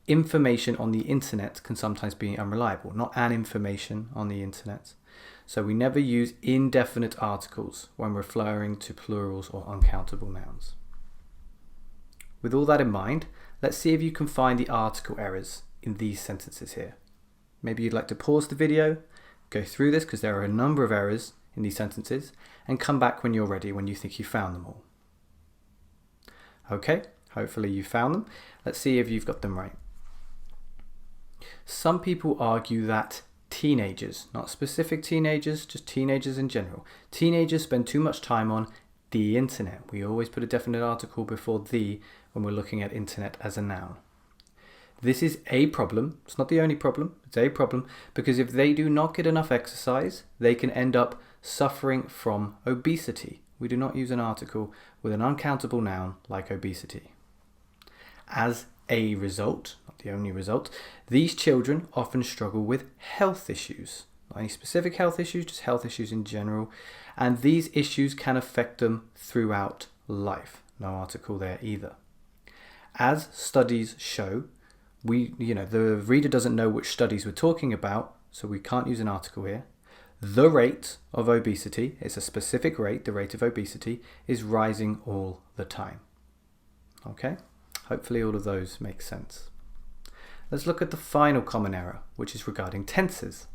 Information on the internet can sometimes be unreliable, not an information on the internet. So we never use indefinite articles when referring to plurals or uncountable nouns. With all that in mind, let's see if you can find the article errors in these sentences here. Maybe you'd like to pause the video, go through this because there are a number of errors in these sentences, and come back when you're ready, when you think you found them all. Okay, hopefully you found them. Let's see if you've got them right. Some people argue that teenagers, not specific teenagers, just teenagers in general, teenagers spend too much time on the internet. We always put a definite article before the when we're looking at internet as a noun. This is a problem. It's not the only problem. It's a problem because if they do not get enough exercise, they can end up suffering from obesity. We do not use an article with an uncountable noun like obesity. As a result, not the only result, these children often struggle with health issues. Not any specific health issues, just health issues in general. And these issues can affect them throughout life. No article there either. As studies show, the reader doesn't know which studies we're talking about, so we can't use an article here. The rate of obesity, it's a specific rate, the rate of obesity, is rising all the time. Okay, hopefully all of those make sense. Let's look at the final common error, which is regarding tenses.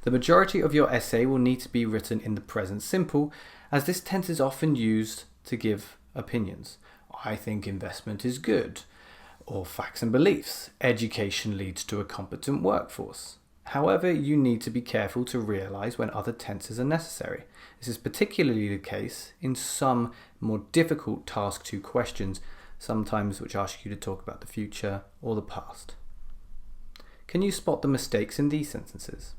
The majority of your essay will need to be written in the present simple, as this tense is often used to give opinions. I think investment is good. Or facts and beliefs. Education leads to a competent workforce. However, you need to be careful to realize when other tenses are necessary. This is particularly the case in some more difficult task 2 questions, sometimes which ask you to talk about the future or the past. Can you spot the mistakes in these sentences?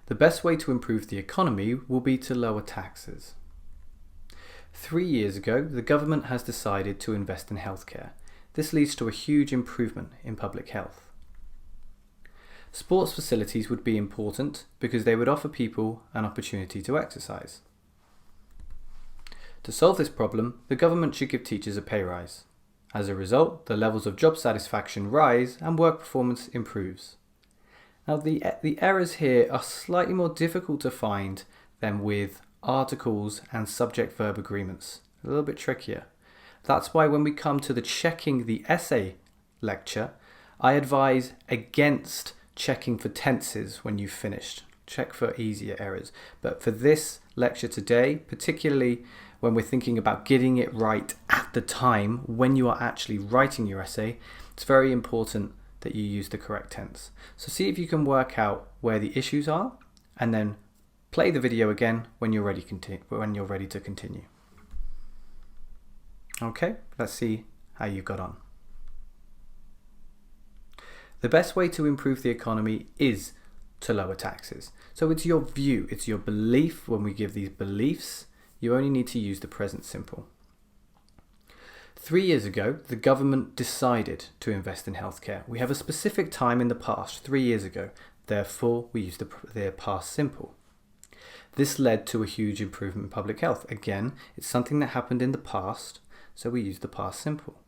The best way to improve the economy will be to lower taxes. 3 years ago, the government has decided to invest in healthcare. This leads to a huge improvement in public health. Sports facilities would be important because they would offer people an opportunity to exercise. To solve this problem, the government should give teachers a pay rise. As a result, the levels of job satisfaction rise and work performance improves. Now the errors here are slightly more difficult to find than with articles and subject-verb agreements. A little bit trickier. That's why when we come to the checking the essay lecture, I advise against checking for tenses when you've finished. Check for easier errors. But for this lecture today, particularly when we're thinking about getting it right at the time when you are actually writing your essay, it's very important that you use the correct tense. So see if you can work out where the issues are and then play the video again when you're ready to continue. Okay, let's see how you got on. The best way to improve the economy is to lower taxes. So it's your view, it's your belief. When we give these beliefs, you only need to use the present simple. 3 years ago, the government decided to invest in healthcare. We have a specific time in the past, 3 years ago. Therefore, we use the past simple. This led to a huge improvement in public health. Again, it's something that happened in the past, so we use the past simple.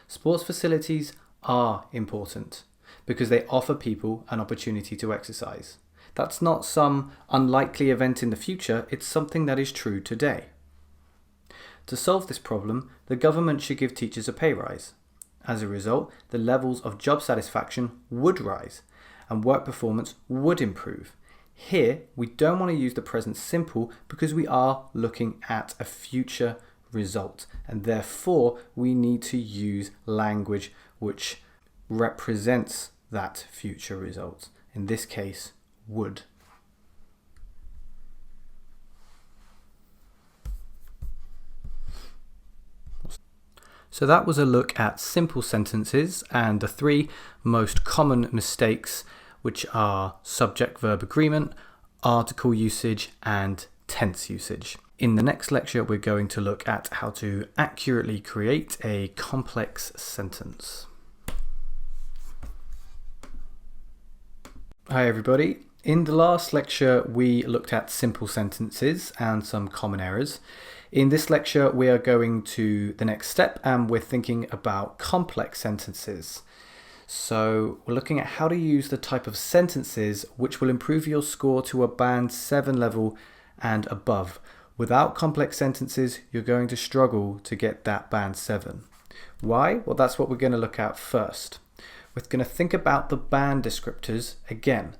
Sports facilities are important because they offer people an opportunity to exercise. That's not some unlikely event in the future, it's something that is true today. To solve this problem, the government should give teachers a pay rise. As a result, the levels of job satisfaction would rise and work performance would improve. Here, we don't want to use the present simple because we are looking at a future result, and therefore we need to use language which represents that future result. In this case, would. So that was a look at simple sentences and the three most common mistakes, which are subject-verb agreement, article usage, and tense usage. In the next lecture, we're going to look at how to accurately create a complex sentence. Hi everybody. In the last lecture, we looked at simple sentences and some common errors. In this lecture, we are going to the next step and we're thinking about complex sentences. So we're looking at how to use the type of sentences which will improve your score to a band 7 level and above. Without complex sentences, you're going to struggle to get that band 7. Why? Well, that's what we're going to look at first. We're going to think about the band descriptors again.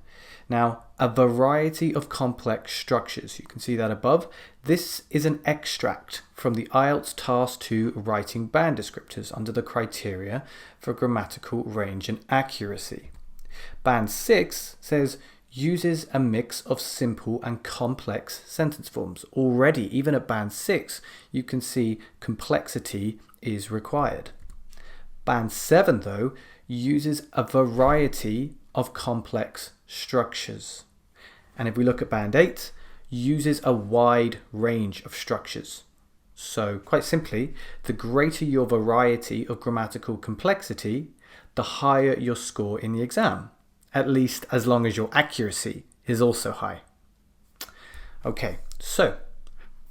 Now, a variety of complex structures. You can see that above. This is an extract from the IELTS Task 2 Writing Band Descriptors under the criteria for grammatical range and accuracy. Band 6 says uses a mix of simple and complex sentence forms. Already, even at Band 6, you can see complexity is required. Band 7, though, uses a variety of complex structures. And if we look at Band 8, uses a wide range of structures. So quite simply, the greater your variety of grammatical complexity, the higher your score in the exam, at least as long as your accuracy is also high. Okay, so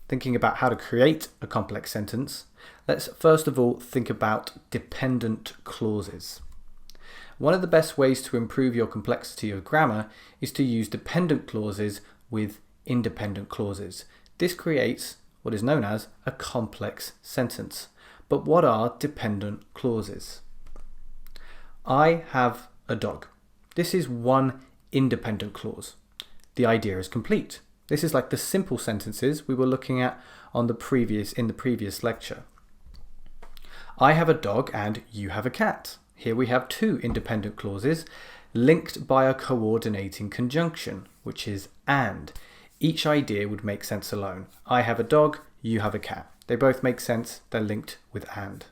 thinking about how to create a complex sentence, let's first of all think about dependent clauses. One of the best ways to improve your complexity of grammar is to use dependent clauses with independent clauses. This creates what is known as a complex sentence. But what are dependent clauses? I have a dog. This is one independent clause. The idea is complete. This is like the simple sentences we were looking at in the previous lecture. I have a dog and you have a cat. Here we have two independent clauses linked by a coordinating conjunction, which is and. Each idea would make sense alone. I have a dog, you have a cat. They both make sense, they're linked with and.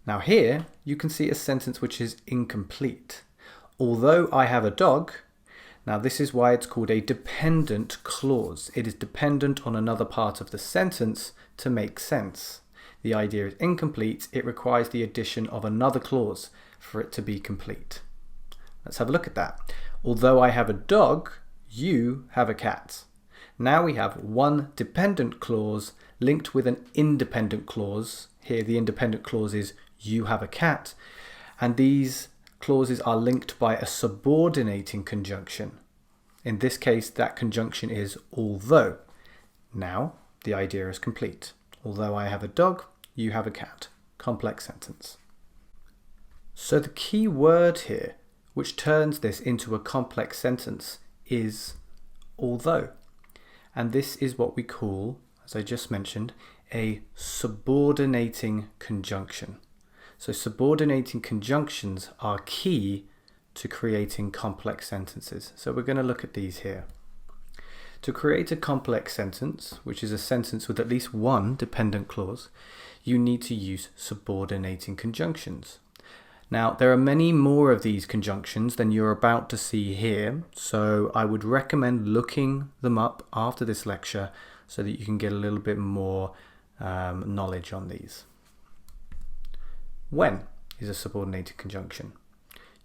Now here you can see a sentence which is incomplete. Although I have a dog, now this is why it's called a dependent clause. It is dependent on another part of the sentence to make sense. The idea is incomplete, it requires the addition of another clause for it to be complete. Let's have a look at that. Although I have a dog, you have a cat. Now we have one dependent clause linked with an independent clause. Here the independent clause is you have a cat, and these clauses are linked by a subordinating conjunction. In this case, that conjunction is although. Now the idea is complete. Although I have a dog, you have a cat. Complex sentence. So the key word here, which turns this into a complex sentence, is although. And this is what we call, as I just mentioned, a subordinating conjunction. So subordinating conjunctions are key to creating complex sentences. So we're going to look at these here. To create a complex sentence, which is a sentence with at least one dependent clause, you need to use subordinating conjunctions. Now, there are many more of these conjunctions than you're about to see here, so I would recommend looking them up after this lecture so that you can get a little bit more knowledge on these. When is a subordinated conjunction?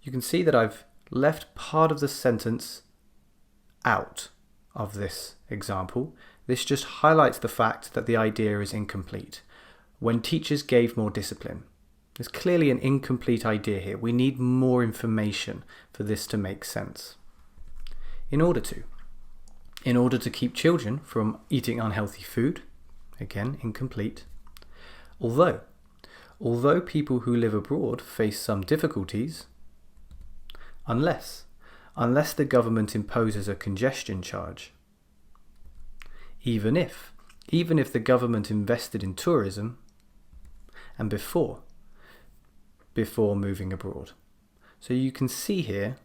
You can see that I've left part of the sentence out of this example. This just highlights the fact that the idea is incomplete. When teachers gave more discipline. There's clearly an incomplete idea here. We need more information for this to make sense. In order to keep children from eating unhealthy food, again, incomplete. Although people who live abroad face some difficulties, unless the government imposes a congestion charge. Even if the government invested in tourism, and before moving abroad. So you can see here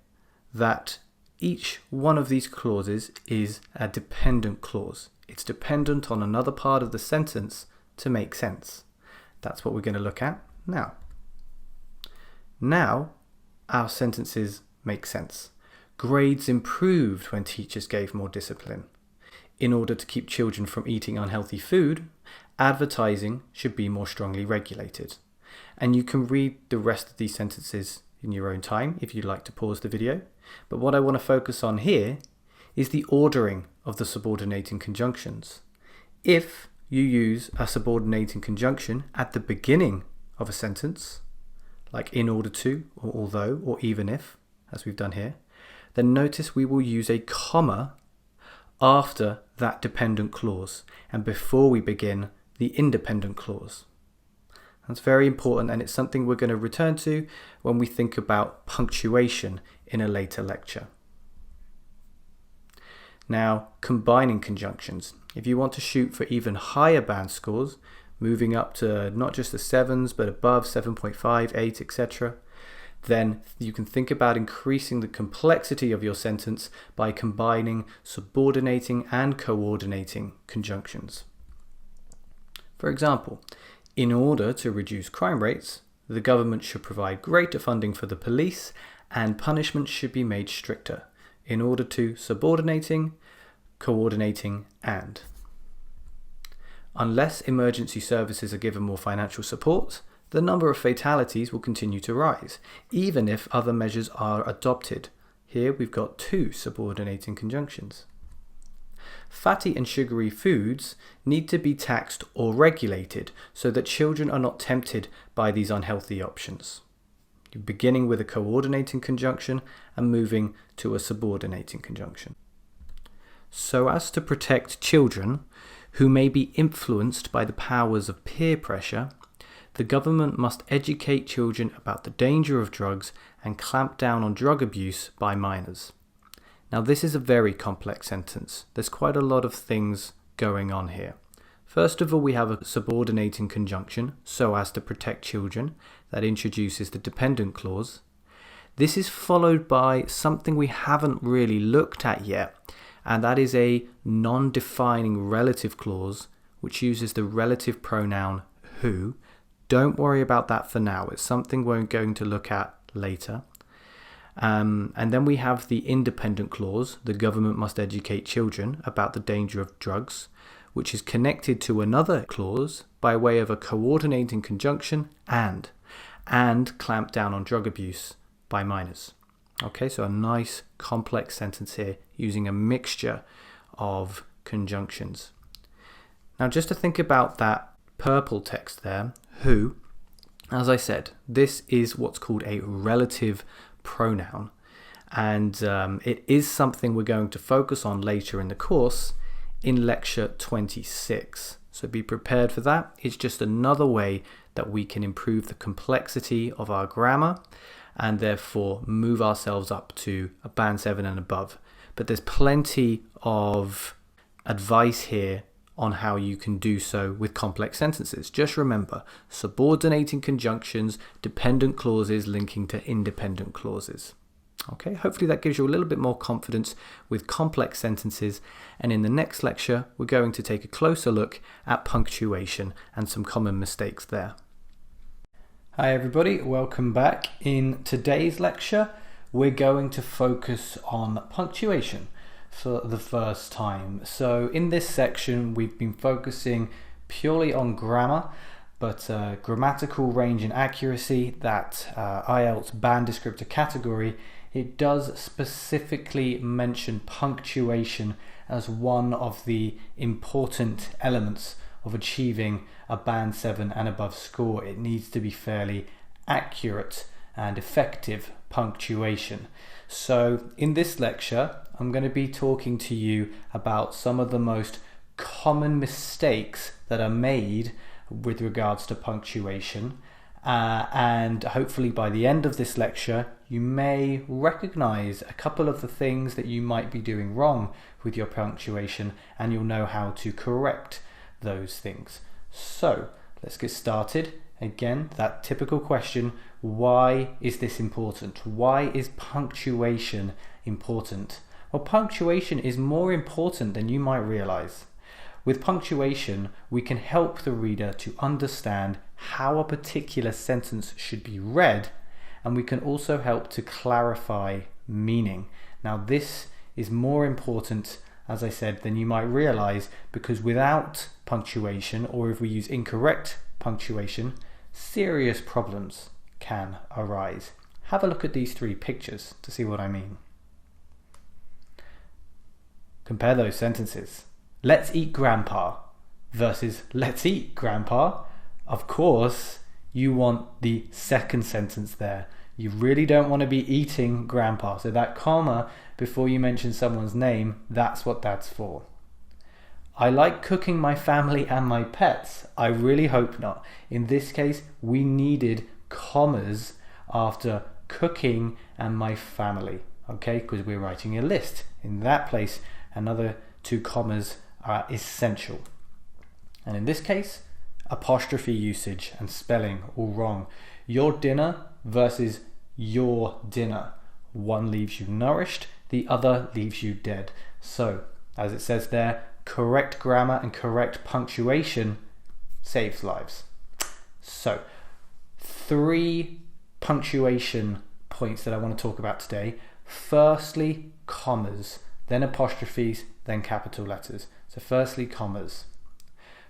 that each one of these clauses is a dependent clause. It's dependent on another part of the sentence to make sense. That's what we're going to look at now. Now, our sentences make sense. Grades improved when teachers gave more discipline. In order to keep children from eating unhealthy food, advertising should be more strongly regulated. And you can read the rest of these sentences in your own time if you'd like to pause the video. But what I want to focus on here is the ordering of the subordinating conjunctions. If you use a subordinating conjunction at the beginning of a sentence, like in order to, or although, or even if, as we've done here, then notice we will use a comma after that dependent clause and before we begin the independent clause. That's very important, and it's something we're going to return to when we think about punctuation in a later lecture. Now, combining conjunctions. If you want to shoot for even higher band scores, moving up to not just the 7s but above 7.5, 8, etc., then you can think about increasing the complexity of your sentence by combining subordinating and coordinating conjunctions. For example, in order to reduce crime rates, the government should provide greater funding for the police and punishments should be made stricter. In order to subordinating, coordinating, and. Unless emergency services are given more financial support, the number of fatalities will continue to rise, even if other measures are adopted. Here we've got two subordinating conjunctions. Fatty and sugary foods need to be taxed or regulated so that children are not tempted by these unhealthy options. You're beginning with a coordinating conjunction and moving to a subordinating conjunction. So as to protect children who may be influenced by the powers of peer pressure, the government must educate children about the danger of drugs and clamp down on drug abuse by minors. Now this is a very complex sentence. There's quite a lot of things going on here. First of all, we have a subordinating conjunction, so as to protect children, that introduces the dependent clause. This is followed by something we haven't really looked at yet, and that is a non-defining relative clause which uses the relative pronoun who. Don't worry about that for now. It's something we're going to look at later. And then we have the independent clause, the government must educate children about the danger of drugs, which is connected to another clause by way of a coordinating conjunction and clamp down on drug abuse by minors. Okay, so a nice complex sentence here using a mixture of conjunctions. Now just to think about that purple text there, who, as I said, this is what's called a relative pronoun, and it is something we're going to focus on later in the course in lecture 26. So be prepared for that. It's just another way that we can improve the complexity of our grammar and therefore move ourselves up to a band 7 and above. But there's plenty of advice here on how you can do so with complex sentences. Just remember, subordinating conjunctions, dependent clauses linking to independent clauses. Okay, hopefully that gives you a little bit more confidence with complex sentences, and in the next lecture we're going to take a closer look at punctuation and some common mistakes there. Hi everybody, welcome back. In today's lecture we're going to focus on punctuation for the first time. So in this section we've been focusing purely on grammar, but grammatical range and accuracy, that IELTS band descriptor category, it does specifically mention punctuation as one of the important elements of achieving a band 7 and above score. It needs to be fairly accurate and effective punctuation. So in this lecture I'm going to be talking to you about some of the most common mistakes that are made with regards to punctuation, and hopefully by the end of this lecture you may recognize a couple of the things that you might be doing wrong with your punctuation, and you'll know how to correct those things. So let's get started. Again, that typical question, why is this important? Why is punctuation important? Well, punctuation is more important than you might realize. With punctuation, we can help the reader to understand how a particular sentence should be read, and we can also help to clarify meaning. Now, this is more important, as I said, than you might realize, because without punctuation, or if we use incorrect punctuation, serious problems can arise. Have a look at these three pictures to see what I mean. Compare those sentences. Let's eat grandpa versus let's eat grandpa. Of course, you want the second sentence there. You really don't want to be eating grandpa. So that comma before you mention someone's name, that's what that's for. I like cooking my family and my pets. I really hope not. In this case, we needed commas after cooking and my family, okay? Because we're writing a list. In that place, another two commas are essential. And in this case, apostrophe usage and spelling all wrong. Your dinner versus your dinner. One leaves you nourished, the other leaves you dead. So, as it says there, correct grammar and correct punctuation saves lives. So, 3 punctuation points that I want to talk about today. Firstly, commas, then apostrophes, then capital letters. So firstly, commas.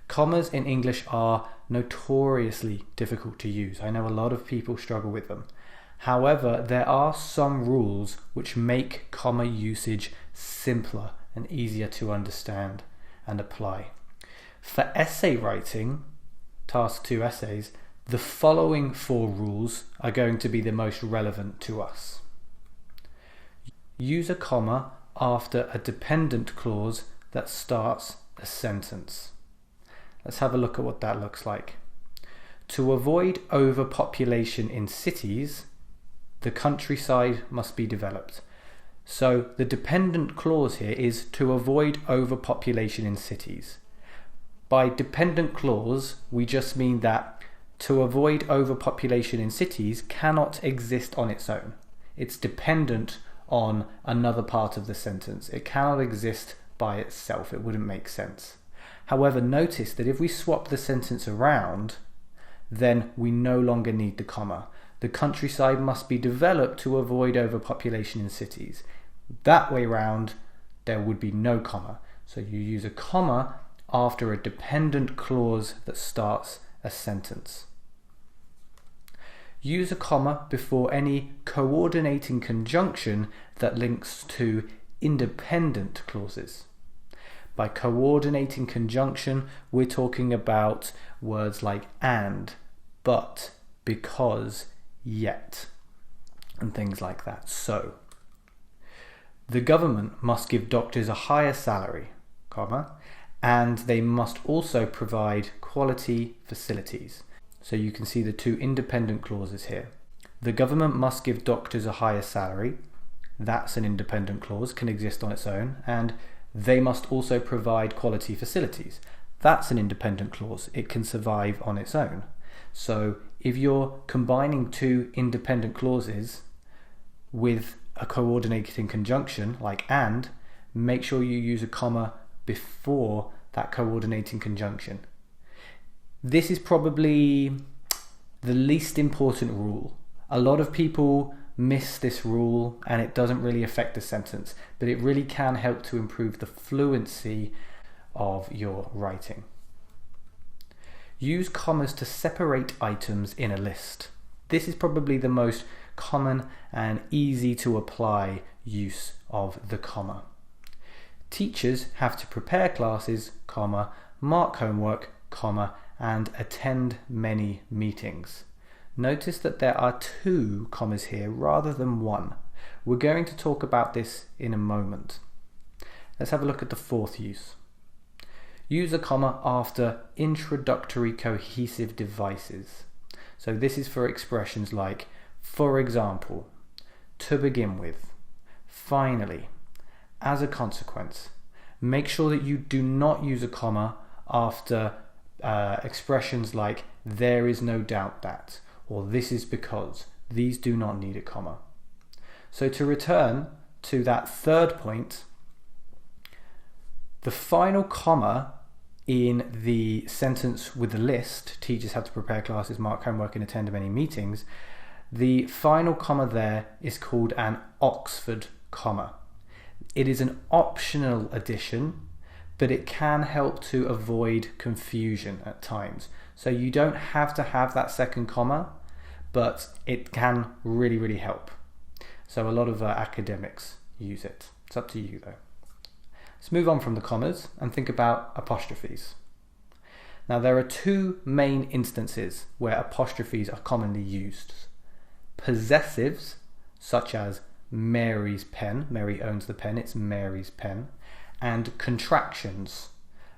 Commas in English are notoriously difficult to use. I know a lot of people struggle with them. However, there are some rules which make comma usage simpler and easier to understand and apply. For essay writing, task 2 essays, the following 4 rules are going to be the most relevant to us. Use a comma after a dependent clause that starts a sentence. Let's have a look at what that looks like. To avoid overpopulation in cities, the countryside must be developed. So the dependent clause here is to avoid overpopulation in cities. By dependent clause, we just mean that to avoid overpopulation in cities cannot exist on its own. It's dependent on another part of the sentence. It cannot exist by itself. It wouldn't make sense. However, notice that if we swap the sentence around, then we no longer need the comma. The countryside must be developed to avoid overpopulation in cities. That way round, there would be no comma. So you use a comma after a dependent clause that starts a sentence. Use a comma before any coordinating conjunction that links to independent clauses. By coordinating conjunction, we're talking about words like and, but, because, yet, and things like that. So, the government must give doctors a higher salary, comma, and they must also provide quality facilities. So you can see the 2 independent clauses here. The government must give doctors a higher salary. That's an independent clause, can exist on its own. And they must also provide quality facilities. That's an independent clause. It can survive on its own. So if you're combining 2 independent clauses with a coordinating conjunction like and, make sure you use a comma before that coordinating conjunction. This is probably the least important rule. A lot of people miss this rule and it doesn't really affect the sentence, but it really can help to improve the fluency of your writing. Use commas to separate items in a list. This is probably the most common and easy to apply use of the comma. Teachers have to prepare classes, comma, mark homework, comma, and attend many meetings. Notice that there are 2 commas here rather than 1. We're going to talk about this in a moment. Let's have a look at the 4th use. Use a comma after introductory cohesive devices. So this is for expressions like, for example, to begin with, finally, as a consequence. Make sure that you do not use a comma after expressions like there is no doubt that, or this is because. These do not need a comma. So to return to that 3rd point, the final comma in the sentence with the list, teachers have to prepare classes, mark homework and attend many meetings, the final comma there is called an Oxford comma. It is an optional addition, but it can help to avoid confusion at times. So you don't have to have that second comma, but it can really, really help. So a lot of academics use it. It's up to you though. Let's move on from the commas and think about apostrophes. Now there are two main instances where apostrophes are commonly used. Possessives, such as Mary's pen, Mary owns the pen, it's Mary's pen, and contractions,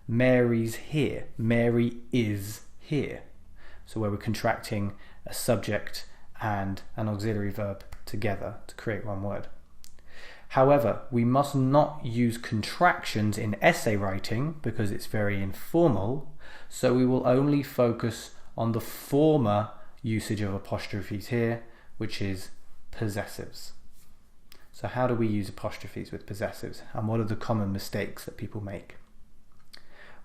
Mary's here, Mary is here. So where we're contracting a subject and an auxiliary verb together to create one word. However, we must not use contractions in essay writing because it's very informal, so we will only focus on the former usage of apostrophes here, which is possessives. So how do we use apostrophes with possessives, and what are the common mistakes that people make?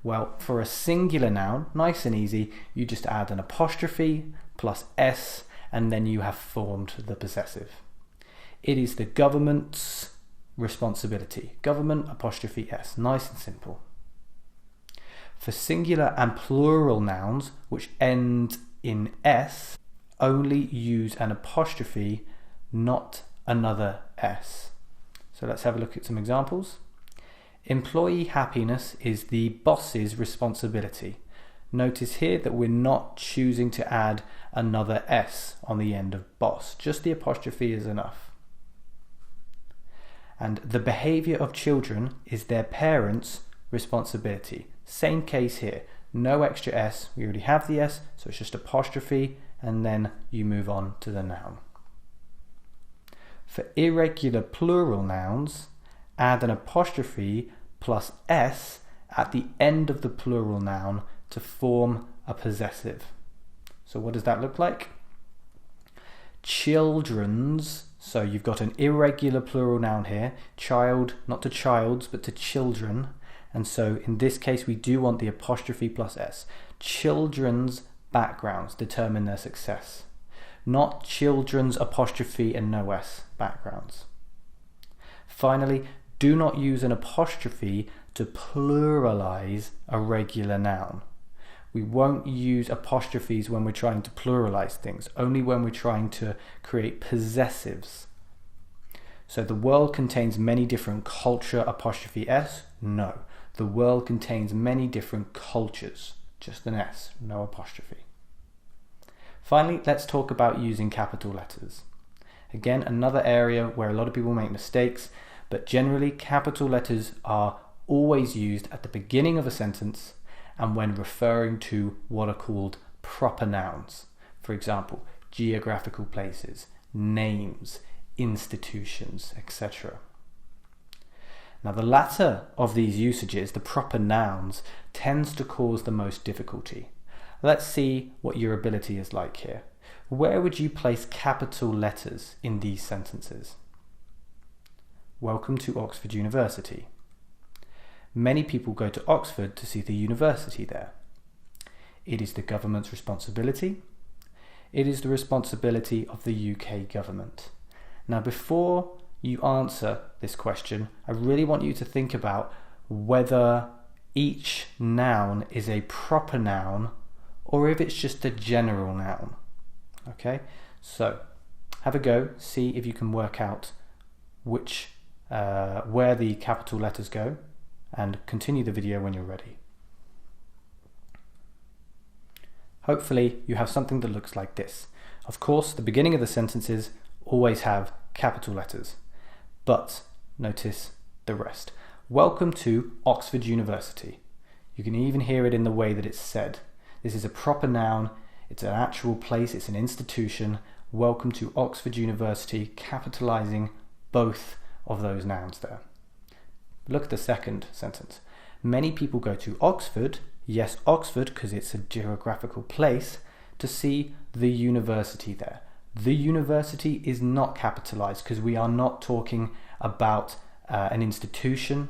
Well, for a singular noun, nice and easy, you just add an apostrophe plus s, and then you have formed the possessive. It is the government's responsibility. Government apostrophe s, nice and simple. For singular and plural nouns which end in s, only use an apostrophe, not another s. So let's have a look at some examples. Employee happiness is the boss's responsibility. Notice here that we're not choosing to add another s on the end of boss, just the apostrophe is enough. And the behavior of children is their parents' responsibility. Same case here, no extra s, we already have the s, so it's just apostrophe, and then you move on to the noun. For irregular plural nouns, add an apostrophe plus s at the end of the plural noun to form a possessive. So what does that look like? Children's, so you've got an irregular plural noun here, child, not to childs, but to children. And so in this case, we do want the apostrophe plus s. Children's backgrounds determine their success, not children's apostrophe and no s backgrounds. Finally, do not use an apostrophe to pluralize a regular noun. We won't use apostrophes when we're trying to pluralize things, only when we're trying to create possessives. So the world contains many different culture apostrophe s? No. The world contains many different cultures, just an s, no apostrophe. Finally, let's talk about using capital letters. Again, another area where a lot of people make mistakes, but generally capital letters are always used at the beginning of a sentence and when referring to what are called proper nouns. For example, geographical places, names, institutions, etc. Now the latter of these usages, the proper nouns, tends to cause the most difficulty. Let's see what your ability is like here. Where would you place capital letters in these sentences? Welcome to Oxford University. Many people go to Oxford to see the university there. It is the government's responsibility. It is the responsibility of the UK government. Now before you answer this question, I really want you to think about whether each noun is a proper noun or if it's just a general noun. Okay, so have a go, see if you can work out where the capital letters go, and continue the video when you're ready. Hopefully you have something that looks like this. Of course, the beginning of the sentences always have capital letters, but notice the rest. Welcome to Oxford University. You can even hear it in the way that it's said. This is a proper noun, it's an actual place, it's an institution. Welcome to Oxford University, capitalizing both of those nouns there. Look at the second sentence. Many people go to Oxford, yes Oxford because it's a geographical place, to see the university there. The university is not capitalized because we are not talking about an institution.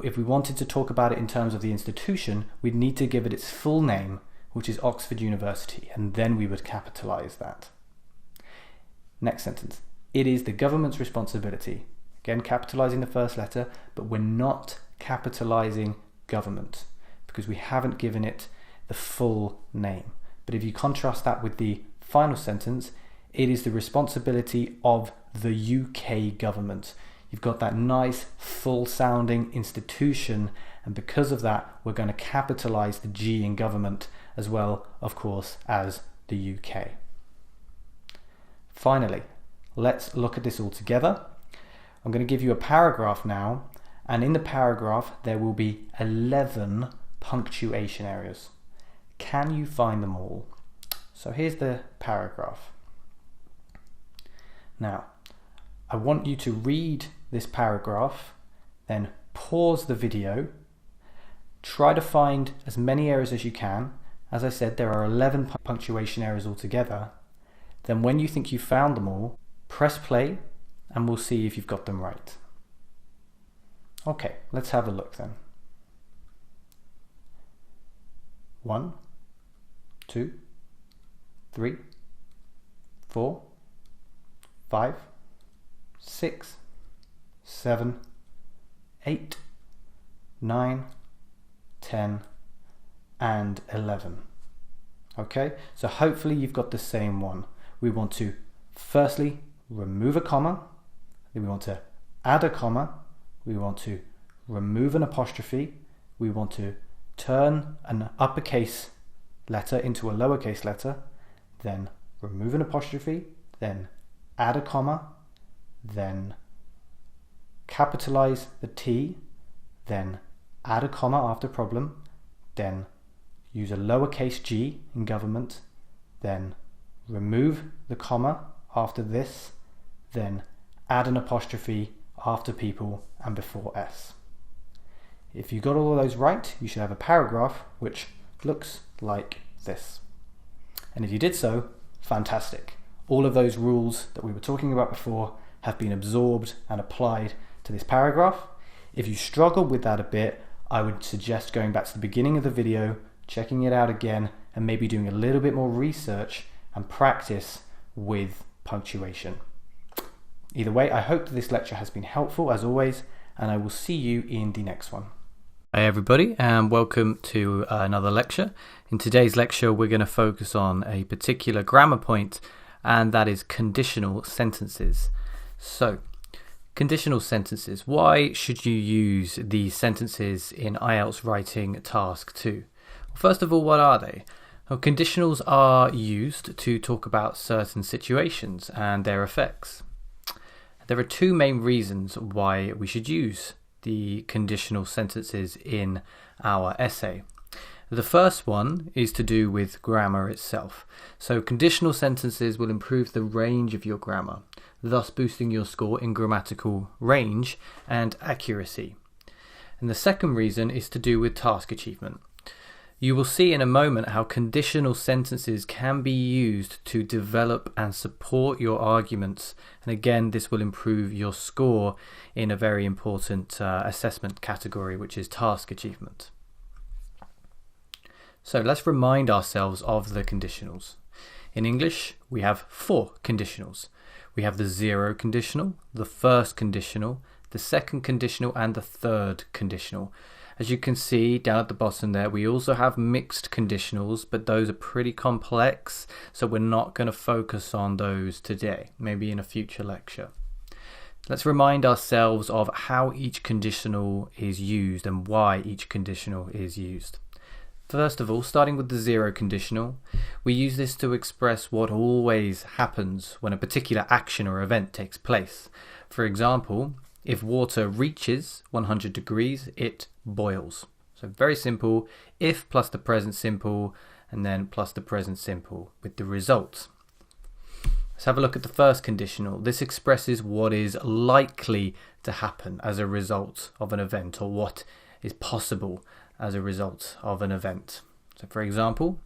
if we wanted to talk about it in terms of the institution, we'd need to give it its full name, which is Oxford University, and then we would capitalize that. Next sentence. It is the government's responsibility. Again, capitalizing the first letter, but we're not capitalizing government because we haven't given it the full name. But if you contrast that with the final sentence, it is the responsibility of the UK government. You've got that nice full sounding institution, and because of that we're going to capitalize the G in government as well, of course, as the UK. Finally, let's look at this all together. I'm going to give you a paragraph now, and in the paragraph there will be 11 punctuation areas. Can you find them all? So here's the paragraph. Now, I want you to read this paragraph, then pause the video, try to find as many areas as you can. As I said, there are 11 punctuation areas altogether. Then when you think you've found them all, press play and we'll see if you've got them right. Okay, let's have a look then. 1, 2, 3, 4, 5, 6, 7, 8, 9, 10, and 11. Okay, so hopefully you've got the same one. We want to firstly remove a comma, then we want to add a comma, we want to remove an apostrophe, we want to turn an uppercase letter into a lowercase letter, then remove an apostrophe, then add a comma, then capitalize the T, then add a comma after problem, then use a lowercase g in government, then remove the comma after this, then add an apostrophe after people and before S. If you got all of those right, you should have a paragraph which looks like this. And if you did so, fantastic. All of those rules that we were talking about before have been absorbed and applied to this paragraph. If you struggle with that a bit, I would suggest going back to the beginning of the video, checking it out again, and maybe doing a little bit more research and practice with punctuation. Either way, I hope that this lecture has been helpful as always, and I will see you in the next one. Hey everybody, and welcome to another lecture. In today's lecture we're going to focus on a particular grammar point, and that is conditional sentences. So, conditional sentences. Why should you use these sentences in IELTS writing task 2? Well, first of all, what are they? Well, conditionals are used to talk about certain situations and their effects. There are two main reasons why we should use the conditional sentences in our essay. The first one is to do with grammar itself. So conditional sentences will improve the range of your grammar, thus boosting your score in grammatical range and accuracy. And the second reason is to do with task achievement. You will see in a moment how conditional sentences can be used to develop and support your arguments, and again this will improve your score in a very important assessment category, which is task achievement. So let's remind ourselves of the conditionals. In English we have 4 conditionals. We have the zero conditional, the first conditional, the second conditional, and the third conditional. As you can see down at the bottom there, we also have mixed conditionals, but those are pretty complex, so we're not going to focus on those today, maybe in a future lecture. Let's remind ourselves of how each conditional is used and why each conditional is used. First of all, starting with the zero conditional, we use this to express what always happens when a particular action or event takes place. For example, if water reaches 100 degrees, it boils. So very simple, if plus the present simple, and then plus the present simple with the result. Let's have a look at the first conditional. This expresses what is likely to happen as a result of an event, or what is possible as a result of an event. So for example,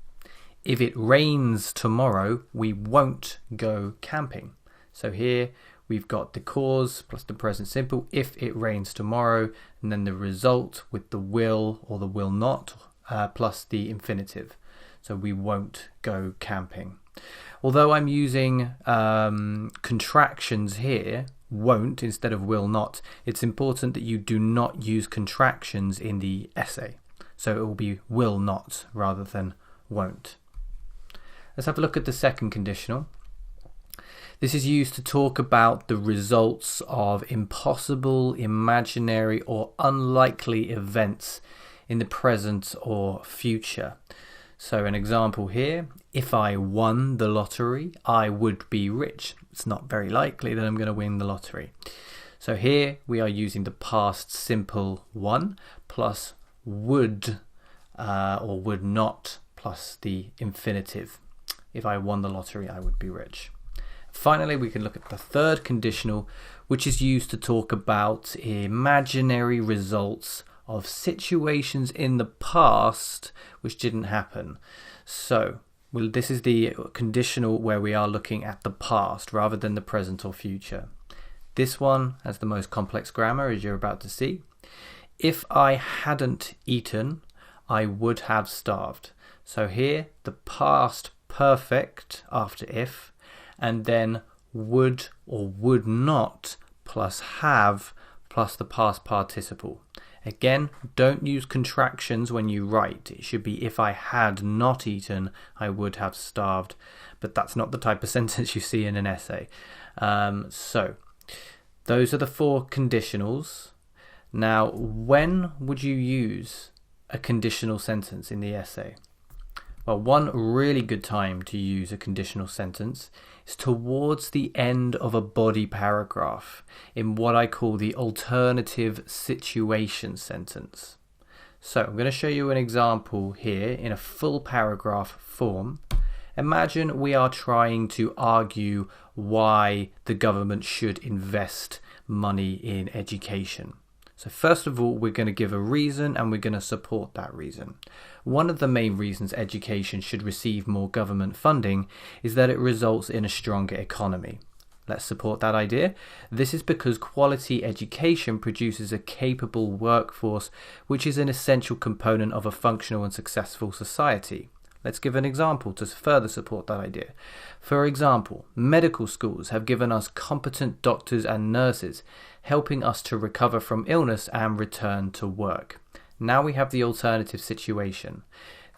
if it rains tomorrow, we won't go camping. So here we've got the cause plus the present simple, if it rains tomorrow, and then the result with the will or the will not, plus the infinitive. So we won't go camping. Although I'm using contractions here, won't instead of will not, it's important that you do not use contractions in the essay. So it will be will not rather than won't. Let's have a look at the second conditional. This is used to talk about the results of impossible, imaginary, or unlikely events in the present or future. So an example here, if I won the lottery, I would be rich. It's not very likely that I'm going to win the lottery. So here we are using the past simple one plus would or would not plus the infinitive. If I won the lottery, I would be rich. Finally, we can look at the third conditional, which is used to talk about imaginary results of situations in the past which didn't happen. So this is the conditional where we are looking at the past rather than the present or future. This one has the most complex grammar, as you're about to see. If I hadn't eaten, I would have starved. So here, the past perfect after if, and then would or would not plus have plus the past participle. Again, don't use contractions when you write. It should be if I had not eaten, I would have starved. But that's not the type of sentence you see in an essay. So those are the four conditionals. Now, when would you use a conditional sentence in the essay? Well, one really good time to use a conditional sentence is towards the end of a body paragraph in what I call the alternative situation sentence. So I'm going to show you an example here in a full paragraph form. Imagine we are trying to argue why the government should invest money in education. So first of all, we're going to give a reason and we're going to support that reason. One of the main reasons education should receive more government funding is that it results in a stronger economy. Let's support that idea. This is because quality education produces a capable workforce, which is an essential component of a functional and successful society. Let's give an example to further support that idea. For example, medical schools have given us competent doctors and nurses, helping us to recover from illness and return to work. Now we have the alternative situation.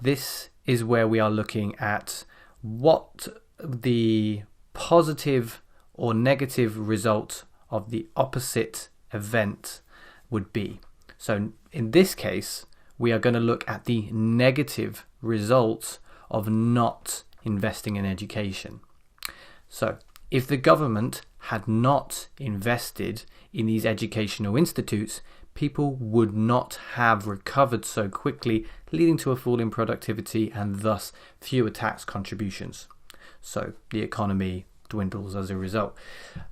This is where we are looking at what the positive or negative result of the opposite event would be. So in this case, we are going to look at the negative result of not investing in education. So if the government had not invested in these educational institutes, people would not have recovered so quickly, leading to a fall in productivity and thus fewer tax contributions. So the economy dwindles as a result.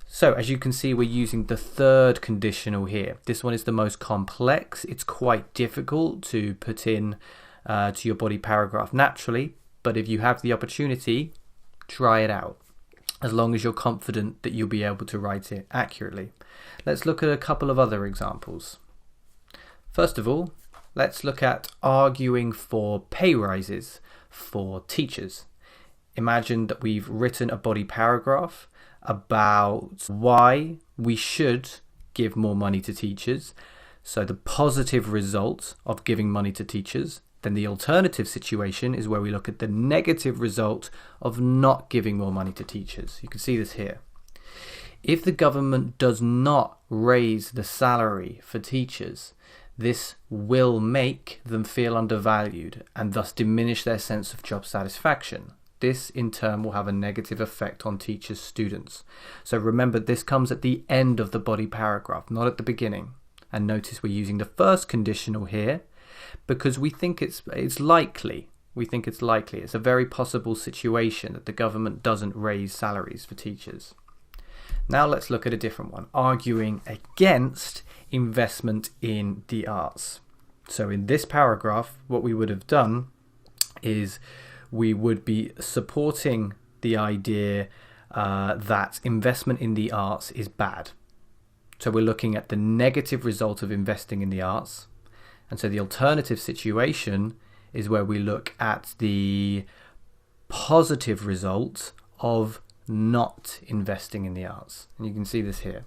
So as you can see, we're using the third conditional here. This one is the most complex. It's quite difficult to put in to your body paragraph naturally, but if you have the opportunity, try it out, as long as you're confident that you'll be able to write it accurately. Let's look at a couple of other examples. First of all, let's look at arguing for pay rises for teachers. Imagine that we've written a body paragraph about why we should give more money to teachers. So the positive result of giving money to teachers. Then the alternative situation is where we look at the negative result of not giving more money to teachers. You can see this here. If the government does not raise the salary for teachers, this will make them feel undervalued and thus diminish their sense of job satisfaction. This in turn will have a negative effect on teachers' students. So remember, this comes at the end of the body paragraph, not at the beginning. And notice we're using the first conditional here because we think it's likely. We think it's likely. It's a very possible situation that the government doesn't raise salaries for teachers. Now let's look at a different one, arguing against investment in the arts. So in this paragraph, what we would have done is we would be supporting the idea that investment in the arts is bad. So we're looking at the negative result of investing in the arts. And so the alternative situation is where we look at the positive result of not investing in the arts. And you can see this here.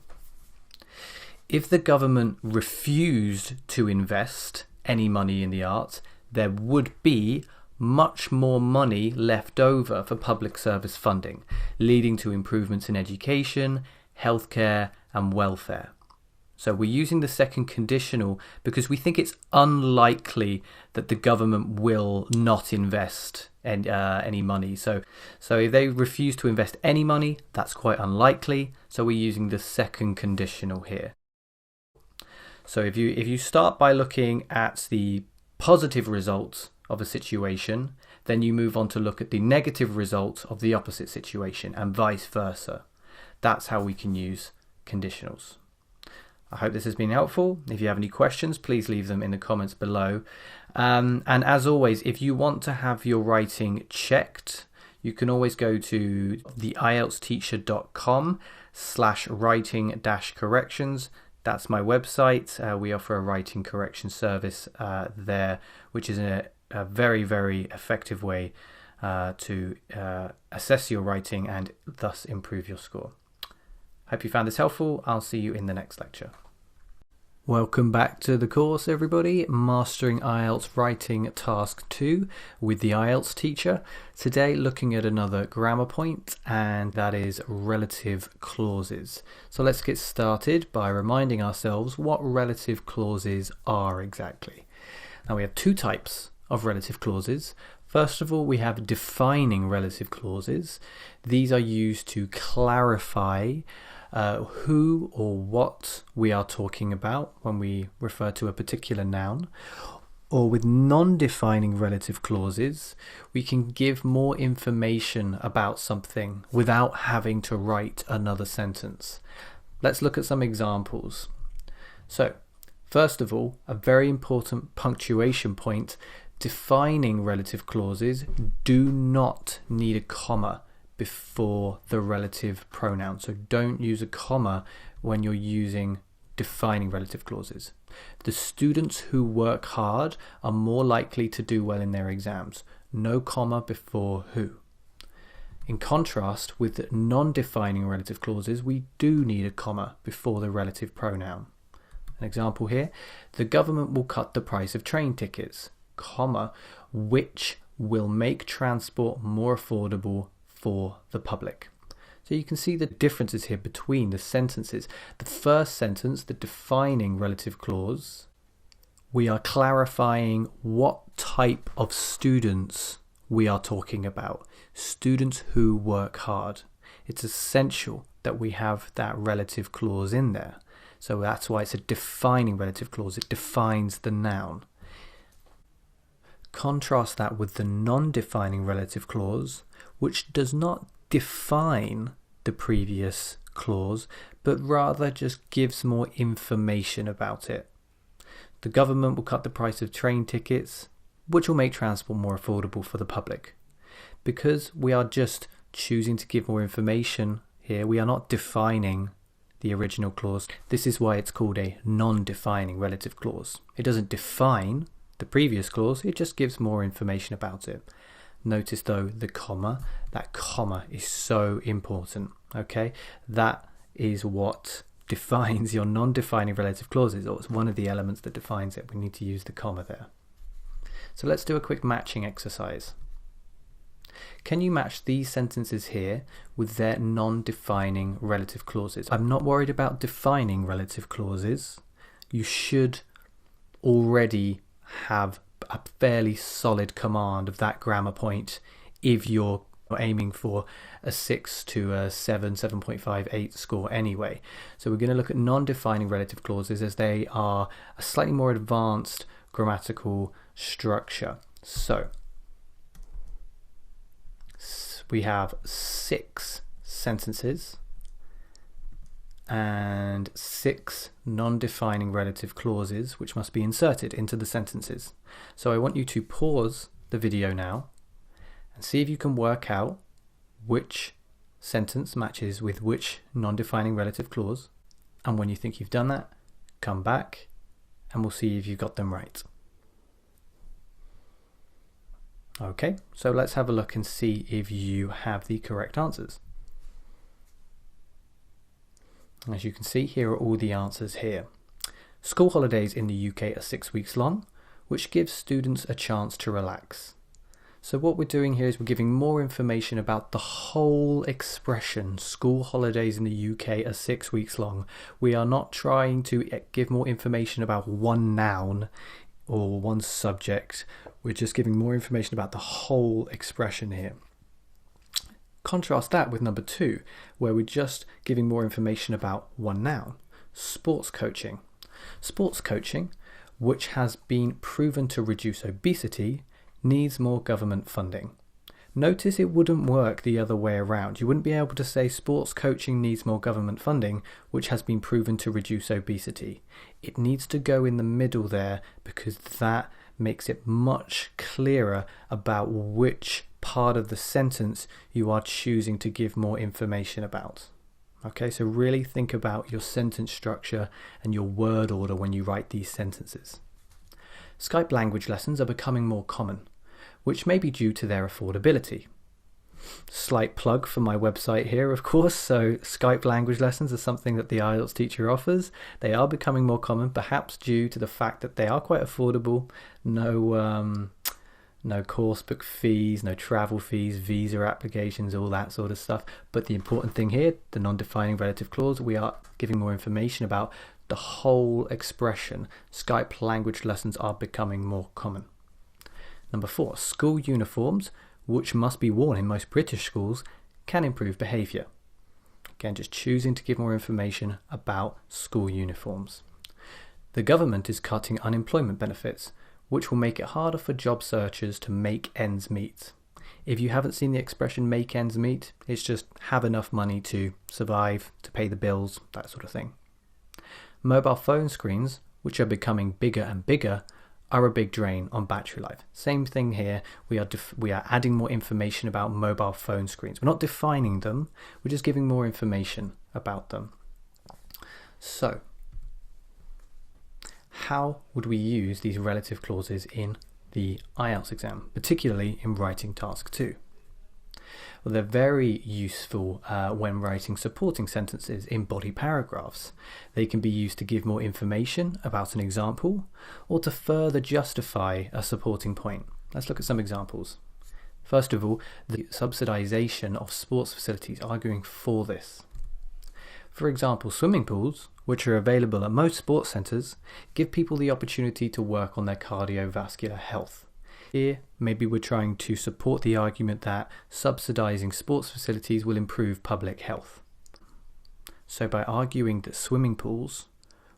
If the government refused to invest any money in the arts, there would be much more money left over for public service funding, leading to improvements in education, healthcare, and welfare. So we're using the second conditional because we think it's unlikely that the government will not invest any money. So if they refuse to invest any money, that's quite unlikely. So we're using the second conditional here. So if you start by looking at the positive results of a situation, then you move on to look at the negative results of the opposite situation, and vice versa. That's how we can use conditionals. I hope this has been helpful. If you have any questions, please leave them in the comments below. And as always, if you want to have your writing checked, you can always go to the IELTSteacher.com/writing-corrections. That's my website. We offer a writing correction service there, which is a very, very effective way to assess your writing and thus improve your score. Hope you found this helpful. I'll see you in the next lecture. Welcome back to the course, everybody. Mastering IELTS Writing Task 2 with the IELTS teacher. Today looking at another grammar point, and that is relative clauses. So let's get started by reminding ourselves what relative clauses are exactly. Now we have two types of relative clauses. First of all, we have defining relative clauses. These are used to clarify who or what we are talking about when we refer to a particular noun. Or with non-defining relative clauses, we can give more information about something without having to write another sentence. Let's look at some examples. So, first of all, a very important punctuation point. Defining relative clauses do not need a comma before the relative pronoun. So don't use a comma when you're using defining relative clauses. The students who work hard are more likely to do well in their exams. No comma before who. In contrast, with non-defining relative clauses, we do need a comma before the relative pronoun. An example here, the government will cut the price of train tickets, comma, which will make transport more affordable for the public. So you can see the differences here between the sentences. The first sentence, the defining relative clause, we are clarifying what type of students we are talking about. Students who work hard. It's essential that we have that relative clause in there. So that's why it's a defining relative clause. It defines the noun. Contrast that with the non-defining relative clause, which does not define the previous clause, but rather just gives more information about it. The government will cut the price of train tickets, which will make transport more affordable for the public. Because we are just choosing to give more information here, we are not defining the original clause. This is why it's called a non-defining relative clause. It doesn't define the previous clause, it just gives more information about it. Notice though the comma, that comma is so important, okay? That is what defines your non-defining relative clauses, or it's one of the elements that defines it. We need to use the comma there. So let's do a quick matching exercise. Can you match these sentences here with their non-defining relative clauses? I'm not worried about defining relative clauses. You should already have a fairly solid command of that grammar point if you're aiming for a 6 to a 7, 7.5, 8 score anyway. So we're going to look at non-defining relative clauses as they are a slightly more advanced grammatical structure. So we have 6 sentences and 6 non-defining relative clauses which must be inserted into the sentences. So I want you to pause the video now and see if you can work out which sentence matches with which non-defining relative clause, and when you think you've done that, come back and we'll see if you've got them right. Okay, so let's have a look and see if you have the correct answers. As you can see, here are all the answers here. School holidays in the UK are 6 weeks long, which gives students a chance to relax. So what we're doing here is we're giving more information about the whole expression. School holidays in the UK are 6 weeks long. We are not trying to give more information about one noun or one subject. We're just giving more information about the whole expression here. Contrast that with number 2, where we're just giving more information about one noun. Sports coaching. Sports coaching, which has been proven to reduce obesity, needs more government funding. Notice it wouldn't work the other way around. You wouldn't be able to say sports coaching needs more government funding, which has been proven to reduce obesity. It needs to go in the middle there because that makes it much clearer about which part of the sentence you are choosing to give more information about. Okay, so really think about your sentence structure and your word order when you write these sentences. Skype language lessons are becoming more common, which may be due to their affordability. Slight plug for my website here, of course. So Skype language lessons are something that the IELTS teacher offers. They are becoming more common, perhaps due to the fact that they are quite affordable. No course book fees, no travel fees, visa applications, all that sort of stuff. But the important thing here, the non-defining relative clause, we are giving more information about the whole expression. Skype language lessons are becoming more common. Number 4, school uniforms, which must be worn in most British schools, can improve behaviour. Again, just choosing to give more information about school uniforms. The government is cutting unemployment benefits, which will make it harder for job searchers to make ends meet. If you haven't seen the expression make ends meet, it's just have enough money to survive, to pay the bills, that sort of thing. Mobile phone screens, which are becoming bigger and bigger, are a big drain on battery life. Same thing here, we are adding more information about mobile phone screens. We're not defining them, we're just giving more information about them. So, how would we use these relative clauses in the IELTS exam, particularly in writing task 2? Well, they're very useful when writing supporting sentences in body paragraphs. They can be used to give more information about an example or to further justify a supporting point. Let's look at some examples. First of all, the subsidisation of sports facilities, arguing for this. For example, swimming pools, which are available at most sports centres, give people the opportunity to work on their cardiovascular health. Here, maybe we're trying to support the argument that subsidising sports facilities will improve public health. So by arguing that swimming pools,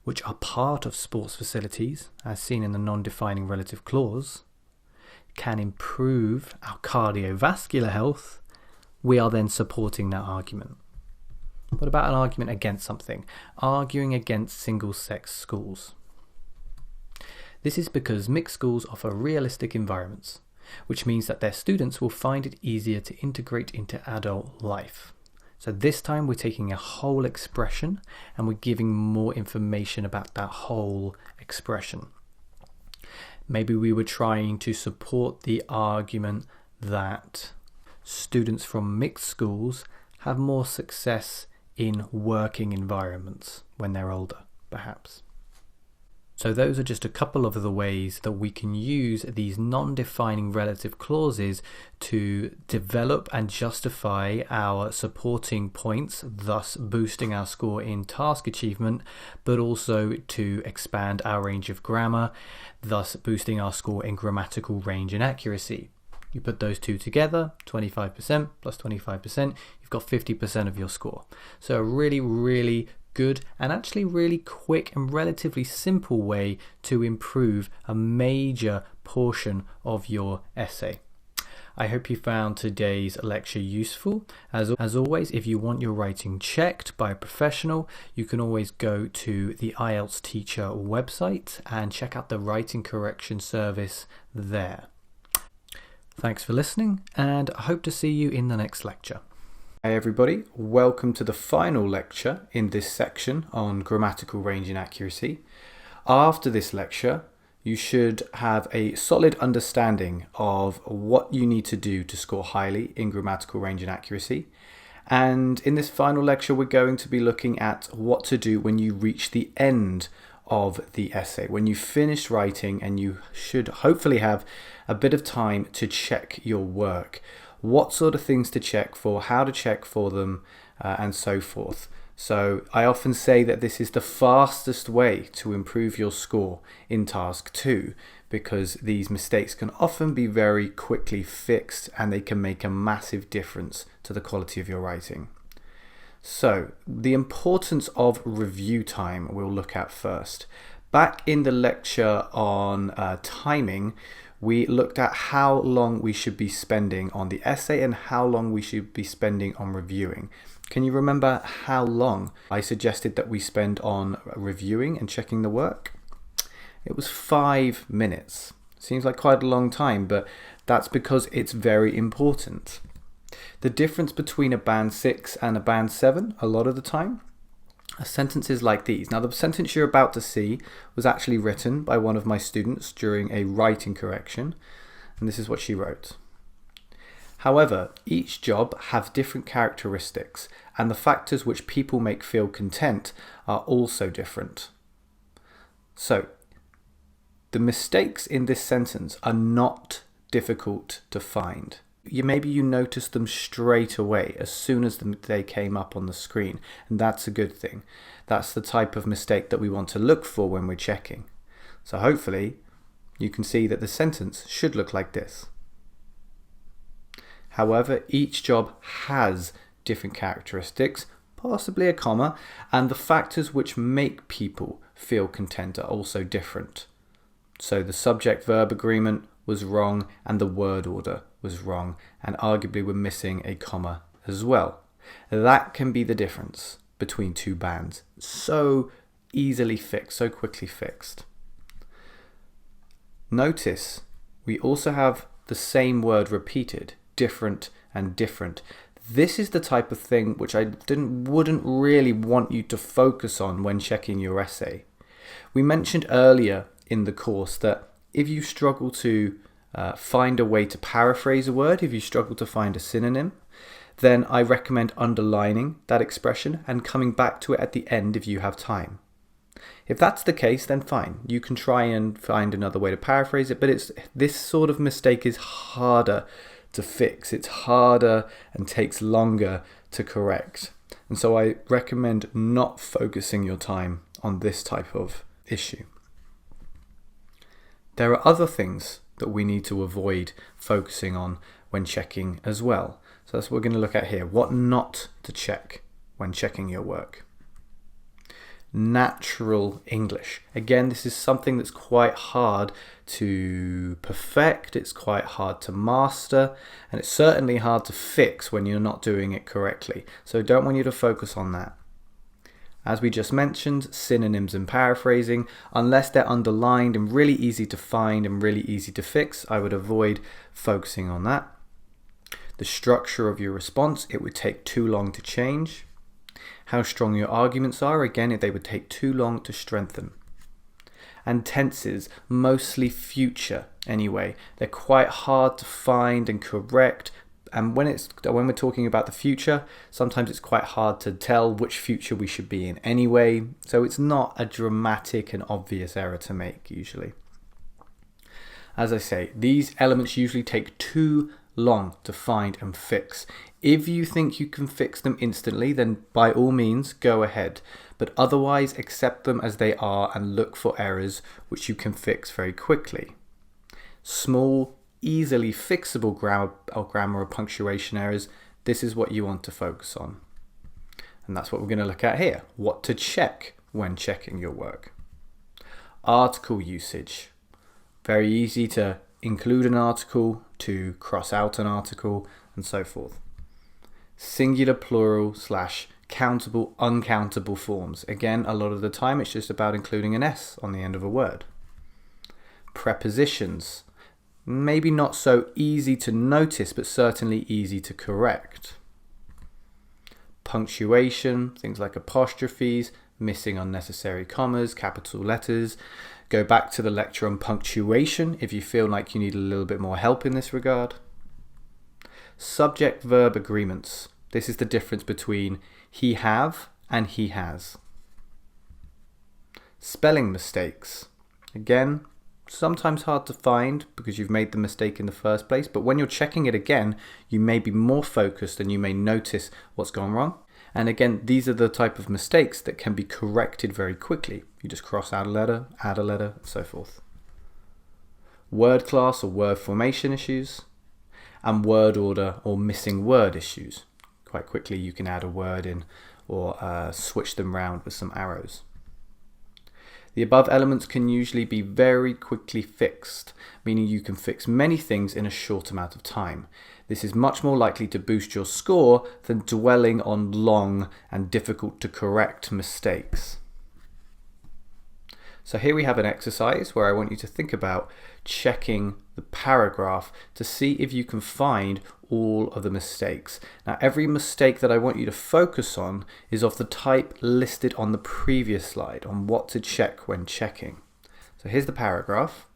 which are part of sports facilities, as seen in the non-defining relative clause, can improve our cardiovascular health, we are then supporting that argument. What about an argument against something? Arguing against single-sex schools. This is because mixed schools offer realistic environments, which means that their students will find it easier to integrate into adult life. So this time we're taking a whole expression and we're giving more information about that whole expression. Maybe we were trying to support the argument that students from mixed schools have more success in working environments when they're older, perhaps. So those are just a couple of the ways that we can use these non-defining relative clauses to develop and justify our supporting points, thus boosting our score in task achievement, but also to expand our range of grammar, thus boosting our score in grammatical range and accuracy. You put those two together, 25% plus 25%, you've got 50% of your score. So a really, really good and actually really quick and relatively simple way to improve a major portion of your essay. I hope you found today's lecture useful. As always, if you want your writing checked by a professional, you can always go to the IELTS teacher website and check out the writing correction service there. Thanks for listening, and I hope to see you in the next lecture. Hey everybody, welcome to the final lecture in this section on grammatical range and accuracy. After this lecture, you should have a solid understanding of what you need to do to score highly in grammatical range and accuracy. And in this final lecture, we're going to be looking at what to do when you reach the end of the essay, when you finish writing, and you should hopefully have a bit of time to check your work. What sort of things to check for, how to check for them, and so forth. So I often say that this is the fastest way to improve your score in task 2, because these mistakes can often be very quickly fixed and they can make a massive difference to the quality of your writing. So the importance of review time we'll look at first. Back in the lecture on timing, we looked at how long we should be spending on the essay and how long we should be spending on reviewing. Can you remember how long I suggested that we spend on reviewing and checking the work? It was 5 minutes. Seems like quite a long time, but that's because it's very important. The difference between a band 6 and a band 7 a lot of the time are sentences like these. Now, the sentence you're about to see was actually written by one of my students during a writing correction, and this is what she wrote. However, each job have different characteristics, and the factors which people make feel content are also different. So, the mistakes in this sentence are not difficult to find. Maybe you noticed them straight away as soon as they came up on the screen, and that's a good thing. That's the type of mistake that we want to look for when we're checking. So hopefully you can see that the sentence should look like this. However, each job has different characteristics, possibly a comma, and the factors which make people feel content are also different. So the subject-verb agreement was wrong and the word order was wrong, and arguably we're missing a comma as well. That can be the difference between two bands. So easily fixed, so quickly fixed. Notice we also have the same word repeated, different and different. This is the type of thing which I wouldn't really want you to focus on when checking your essay. We mentioned earlier in the course that if you struggle to find a way to paraphrase a word, if you struggle to find a synonym, then I recommend underlining that expression and coming back to it at the end if you have time. If that's the case, then fine. You can try and find another way to paraphrase it, but this sort of mistake is harder to fix. It's harder and takes longer to correct. And so I recommend not focusing your time on this type of issue. There are other things that we need to avoid focusing on when checking as well. So that's what we're going to look at here. What not to check when checking your work. Natural English. Again, this is something that's quite hard to perfect. It's quite hard to master, and it's certainly hard to fix when you're not doing it correctly. So I don't want you to focus on that. As we just mentioned, synonyms and paraphrasing, unless they're underlined and really easy to find and really easy to fix, I would avoid focusing on that. The structure of your response, it would take too long to change. How strong your arguments are, again, if they would take too long to strengthen. And tenses, mostly future anyway. They're quite hard to find and correct. And when we're talking about the future, sometimes it's quite hard to tell which future we should be in anyway. So it's not a dramatic and obvious error to make usually. As I say, these elements usually take too long to find and fix. If you think you can fix them instantly, then by all means go ahead. But otherwise accept them as they are and look for errors which you can fix very quickly. Small, easily fixable grammar or punctuation errors, this is what you want to focus on. And that's what we're going to look at here. What to check when checking your work. Article usage. Very easy to include an article, to cross out an article, and so forth. Singular, plural, / countable, uncountable forms. Again, a lot of the time it's just about including an S on the end of a word. Prepositions. Maybe not so easy to notice, but certainly easy to correct. punctuation, things like apostrophes, missing unnecessary commas, capital letters. Go back to the lecture on punctuation if you feel like you need a little bit more help in this regard. Subject-verb agreements. This is the difference between he have and he has. Spelling mistakes. Again, sometimes hard to find because you've made the mistake in the first place, but when you're checking it again, you may be more focused and you may notice what's gone wrong. And again, these are the type of mistakes that can be corrected very quickly. You just cross out a letter, add a letter, and so forth. Word class or word formation issues, and word order or missing word issues. Quite quickly you can add a word in or switch them around with some arrows. The above elements can usually be very quickly fixed, meaning you can fix many things in a short amount of time. This is much more likely to boost your score than dwelling on long and difficult to correct mistakes. So here we have an exercise where I want you to think about checking the paragraph to see if you can find all of the mistakes. Now, every mistake that I want you to focus on is of the type listed on the previous slide on what to check when checking. So here's the paragraph.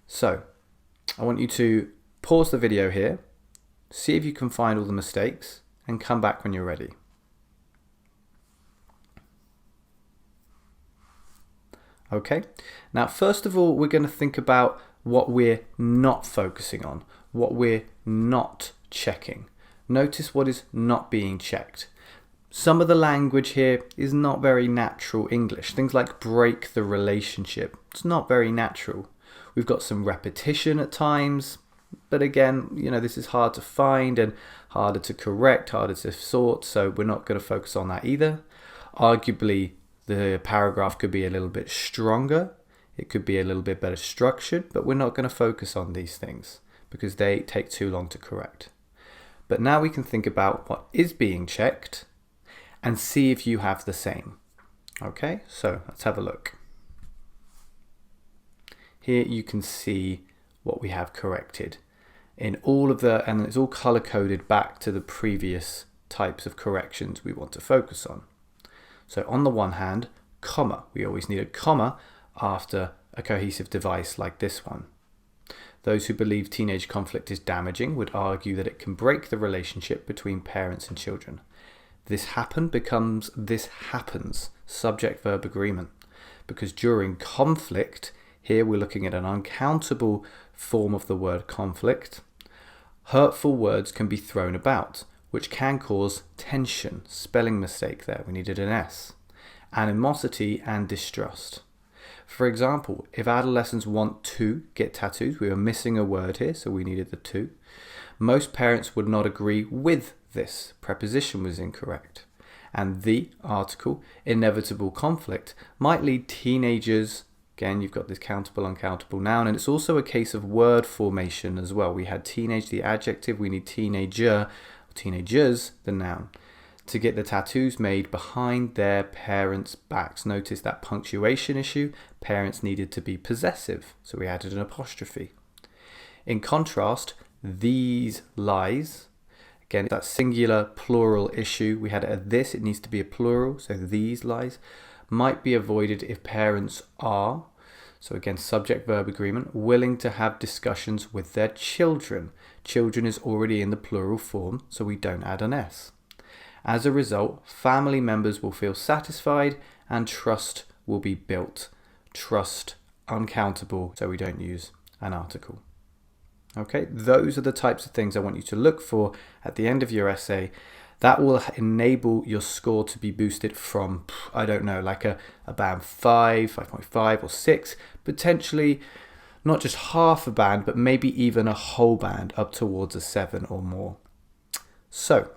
So I want you to pause the video here, see if you can find all the mistakes, and come back when you're ready. Okay, now first of all, we're going to think about what we're not focusing on, what we're not checking. Notice what is not being checked. Some of the language here is not very natural English. Things like break the relationship. It's not very natural. We've got some repetition at times, but again, this is hard to find and harder to correct, harder to sort, so we're not going to focus on that either. Arguably, the paragraph could be a little bit stronger. It could be a little bit better structured, but we're not going to focus on these things because they take too long to correct. But now we can think about what is being checked and see if you have the same. Okay, so let's have a look. Here you can see what we have corrected in all of the, and it's all color coded back to the previous types of corrections we want to focus on. So on the one hand, comma. We always need a comma after a cohesive device like this one. Those who believe teenage conflict is damaging would argue that it can break the relationship between parents and children. This happen becomes this happens, subject-verb agreement, because during conflict, here we're looking at an uncountable form of the word conflict, hurtful words can be thrown about, which can cause tension, spelling mistake there, we needed an S, animosity and distrust. For example, if adolescents want to get tattoos, we were missing a word here, so we needed the to. Most parents would not agree with this. Preposition was incorrect. And the article, inevitable conflict, might lead teenagers, again, you've got this countable, uncountable noun, and it's also a case of word formation as well. We had teenage, the adjective, we need teenager, teenagers, the noun, to get the tattoos made behind their parents' backs. Notice that punctuation issue, parents needed to be possessive, so we added an apostrophe. In contrast, these lies, again, that singular plural issue, we had a this, it needs to be a plural, so these lies, might be avoided if parents are, so again, subject-verb agreement, willing to have discussions with their children. Children is already in the plural form, so we don't add an S. As a result, family members will feel satisfied and trust will be built. Trust, uncountable, so we don't use an article. Okay, those are the types of things I want you to look for at the end of your essay. That will enable your score to be boosted from, I don't know, like a band 5, 5.5 or 6, potentially not just half a band, but maybe even a whole band up towards a 7 or more. So,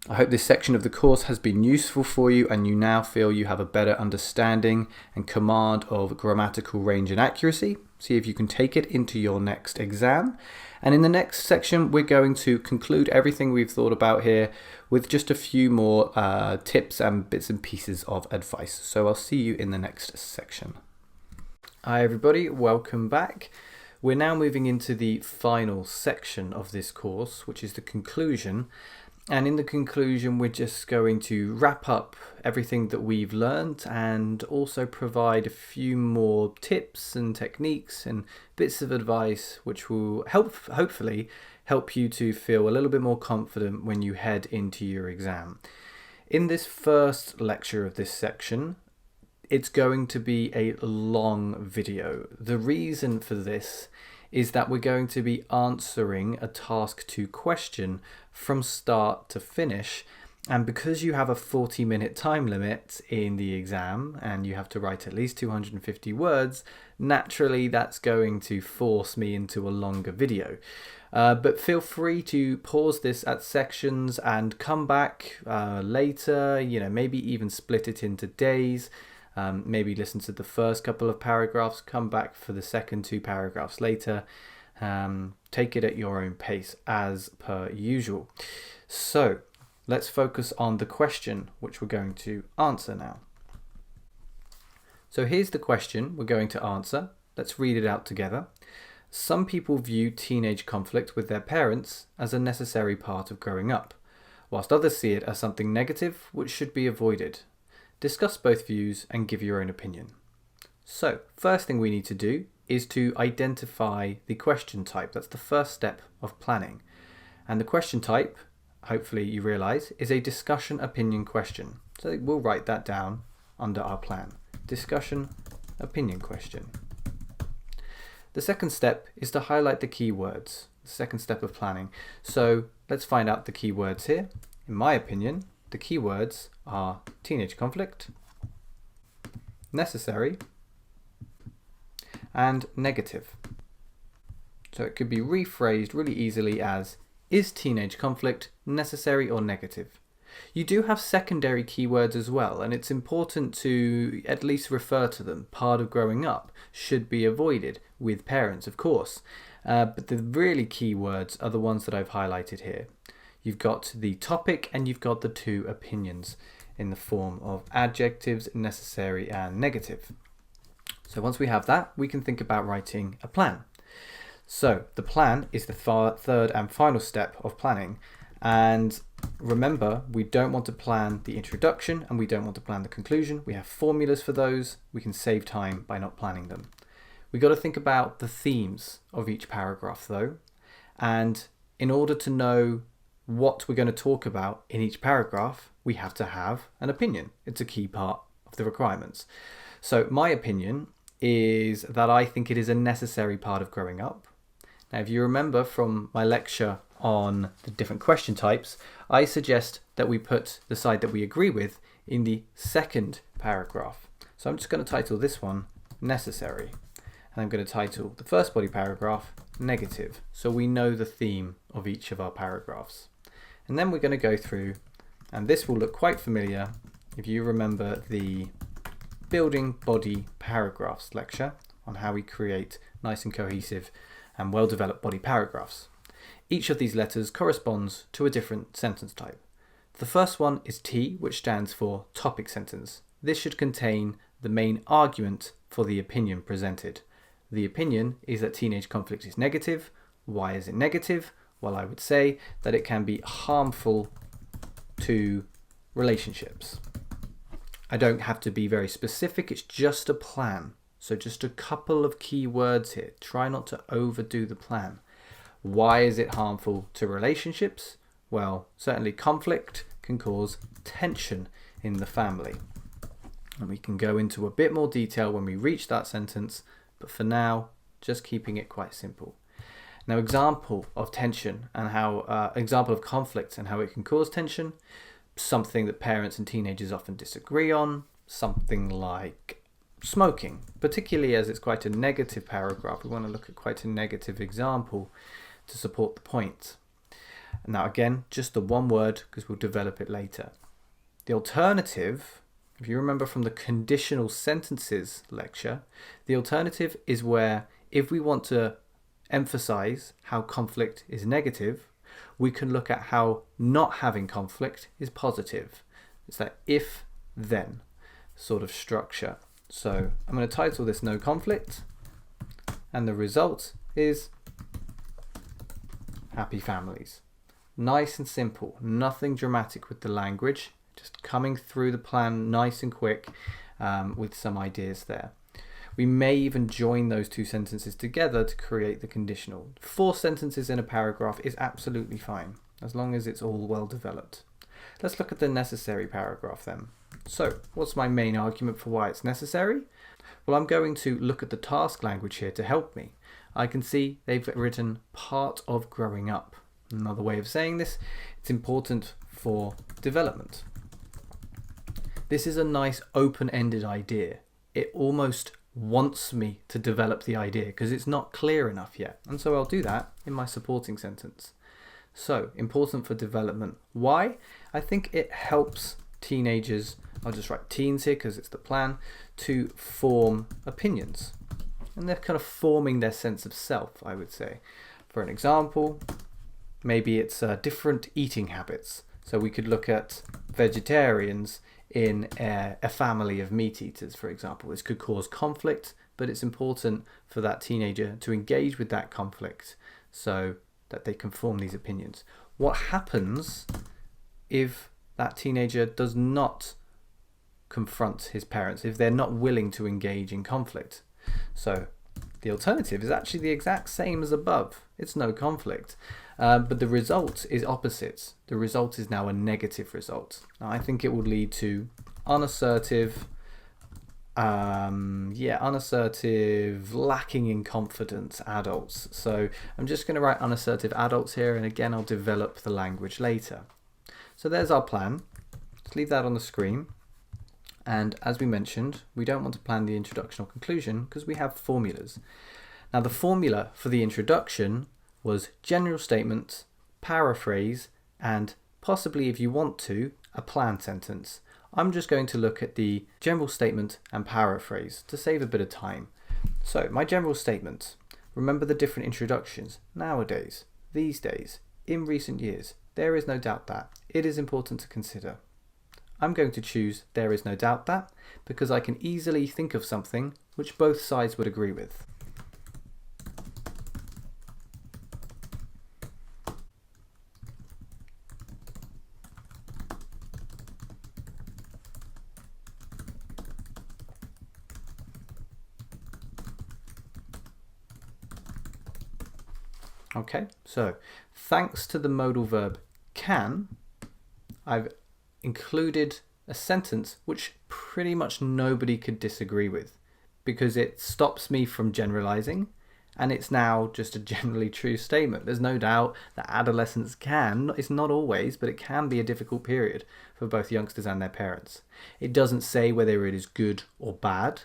I hope this section of the course has been useful for you and you now feel you have a better understanding and command of grammatical range and accuracy. See if you can take it into your next exam. And in the next section, we're going to conclude everything we've thought about here with just a few more tips and bits and pieces of advice. So I'll see you in the next section. Hi everybody, welcome back. We're now moving into the final section of this course, which is the conclusion. And in the conclusion, we're just going to wrap up everything that we've learned and also provide a few more tips and techniques and bits of advice which will hopefully help you to feel a little bit more confident when you head into your exam. In this first lecture of this section, it's going to be a long video. The reason for this is that we're going to be answering a task 2 question from start to finish, and because you have a 40-minute time limit in the exam and you have to write at least 250 words, naturally that's going to force me into a longer video. But feel free to pause this at sections and come back later, maybe even split it into days. Maybe listen to the first couple of paragraphs, come back for the second 2 paragraphs later. Take it at your own pace as per usual. So let's focus on the question which we're going to answer now. So here's the question we're going to answer. Let's read it out together. Some people view teenage conflict with their parents as a necessary part of growing up, whilst others see it as something negative which should be avoided. Discuss both views and give your own opinion. So, first thing we need to do is to identify the question type. That's the first step of planning. And the question type, hopefully you realise, is a discussion opinion question. So we'll write that down under our plan. Discussion opinion question. The second step is to highlight the key words. The second step of planning. So let's find out the key words here. In my opinion, the key words are teenage conflict, necessary, and negative. So it could be rephrased really easily as, is teenage conflict necessary or negative? You do have secondary keywords as well, and it's important to at least refer to them. Part of growing up should be avoided with parents, of course. But the really key words are the ones that I've highlighted here. You've got the topic and you've got the 2 opinions in the form of adjectives, necessary and negative. So once we have that, we can think about writing a plan. So the plan is the third and final step of planning. And remember, we don't want to plan the introduction and we don't want to plan the conclusion. We have formulas for those. We can save time by not planning them. We've got to think about the themes of each paragraph though. And in order to know what we're going to talk about in each paragraph, we have to have an opinion. It's a key part of the requirements. So my opinion is that I think it is a necessary part of growing up. Now, if you remember from my lecture on the different question types, I suggest that we put the side that we agree with in the second paragraph. So I'm just going to title this one necessary. And I'm going to title the first body paragraph negative. So we know the theme of each of our paragraphs. And then we're going to go through, and this will look quite familiar if you remember the building body paragraphs lecture on how we create nice and cohesive and well-developed body paragraphs. Each of these letters corresponds to a different sentence type. The first one is T, which stands for topic sentence. This should contain the main argument for the opinion presented. The opinion is that teenage conflict is negative. Why is it negative? Well, I would say that it can be harmful to relationships. I don't have to be very specific, it's just a plan. So just a couple of key words here. Try not to overdo the plan. Why is it harmful to relationships? Well, certainly conflict can cause tension in the family. And we can go into a bit more detail when we reach that sentence, but for now, just keeping it quite simple. Now, example of tension and how, example of conflict and how it can cause tension, something that parents and teenagers often disagree on, something like smoking, particularly as it's quite a negative paragraph. We want to look at quite a negative example to support the point. Now, again, just the one word because we'll develop it later. The alternative, if you remember from the conditional sentences lecture, the alternative is where if we want to emphasize how conflict is negative, we can look at how not having conflict is positive. It's that if-then sort of structure. So I'm going to title this No Conflict, and the result is happy families. Nice and simple, nothing dramatic with the language, just coming through the plan nice and quick with some ideas there. We may even join those two sentences together to create the conditional. 4 sentences in a paragraph is absolutely fine, as long as it's all well developed. Let's look at the necessary paragraph then. So, what's my main argument for why it's necessary? Well, I'm going to look at the task language here to help me. I can see they've written part of growing up. Another way of saying this, it's important for development. This is a nice open-ended idea. It almost wants me to develop the idea because it's not clear enough yet. And so I'll do that in my supporting sentence. So, important for development. Why? I think it helps teenagers, I'll just write teens here because it's the plan, to form opinions. And they're kind of forming their sense of self, I would say. For an example, maybe it's different eating habits. So we could look at vegetarians in a family of meat eaters, for example. This could cause conflict, but it's important for that teenager to engage with that conflict so that they can form these opinions. What happens if that teenager does not confront his parents, if they're not willing to engage in conflict? So the alternative is actually the exact same as above. It's no conflict. But the result is opposite. The result is now a negative result. Now, I think it will lead to unassertive, lacking in confidence adults. So I'm just going to write unassertive adults here, and again, I'll develop the language later. So there's our plan. Let's leave that on the screen. And as we mentioned, we don't want to plan the introduction or conclusion because we have formulas. Now, the formula for the introduction was general statement, paraphrase, and possibly, if you want to, a plan sentence. I'm just going to look at the general statement and paraphrase to save a bit of time. So, my general statement. Remember the different introductions. Nowadays, these days, in recent years, there is no doubt that. It is important to consider. I'm going to choose there is no doubt that because I can easily think of something which both sides would agree with. Okay, so thanks to the modal verb can, I've included a sentence which pretty much nobody could disagree with because it stops me from generalizing and it's now just a generally true statement. There's no doubt that adolescence it's not always, but it can be a difficult period for both youngsters and their parents. It doesn't say whether it is good or bad,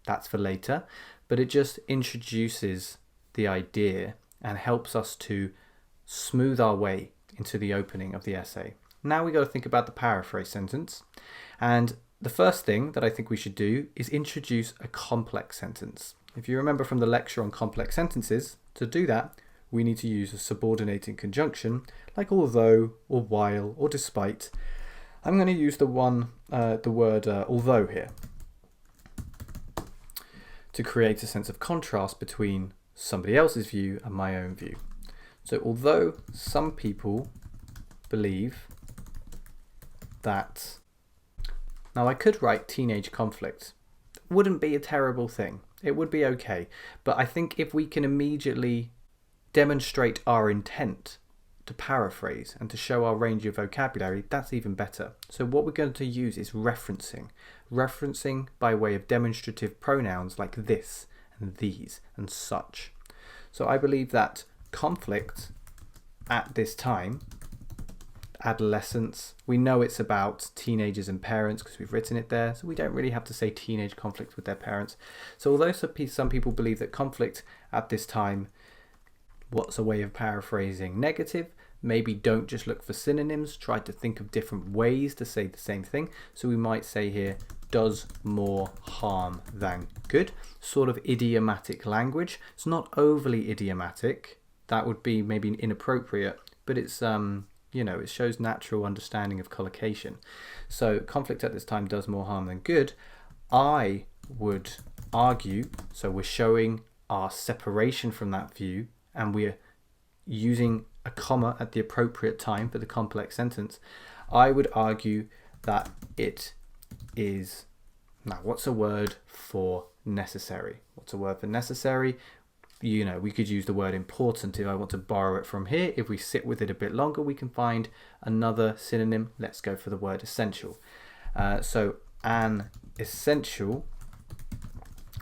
that's for later, but it just introduces the idea and helps us to smooth our way into the opening of the essay. Now we got to think about the paraphrase sentence. And the first thing that I think we should do is introduce a complex sentence. If you remember from the lecture on complex sentences, to do that, we need to use a subordinating conjunction like although or while or despite. I'm going to use the word although here to create a sense of contrast between somebody else's view and my own view. So although some people believe that, now I could write teenage conflict. Wouldn't be a terrible thing. It would be okay. But I think if we can immediately demonstrate our intent to paraphrase and to show our range of vocabulary, that's even better. So what we're going to use is referencing. Referencing by way of demonstrative pronouns like this and these and such. So I believe that conflict at this time, adolescence, we know it's about teenagers and parents because we've written it there, so we don't really have to say teenage conflict with their parents. So although some people believe that conflict at this time, what's a way of paraphrasing negative, maybe don't just look for synonyms, try to think of different ways to say the same thing. So we might say here, does more harm than good. Sort of idiomatic language. It's not overly idiomatic. That would be maybe inappropriate, but it's it shows natural understanding of collocation. So conflict at this time does more harm than good. I would argue, so we're showing our separation from that view and we're using a comma at the appropriate time for the complex sentence, I would argue that it is, now what's a word for necessary? What's a word for necessary? You know, we could use the word important if I want to borrow it from here. If we sit with it a bit longer, we can find another synonym. Let's go for the word essential. So an essential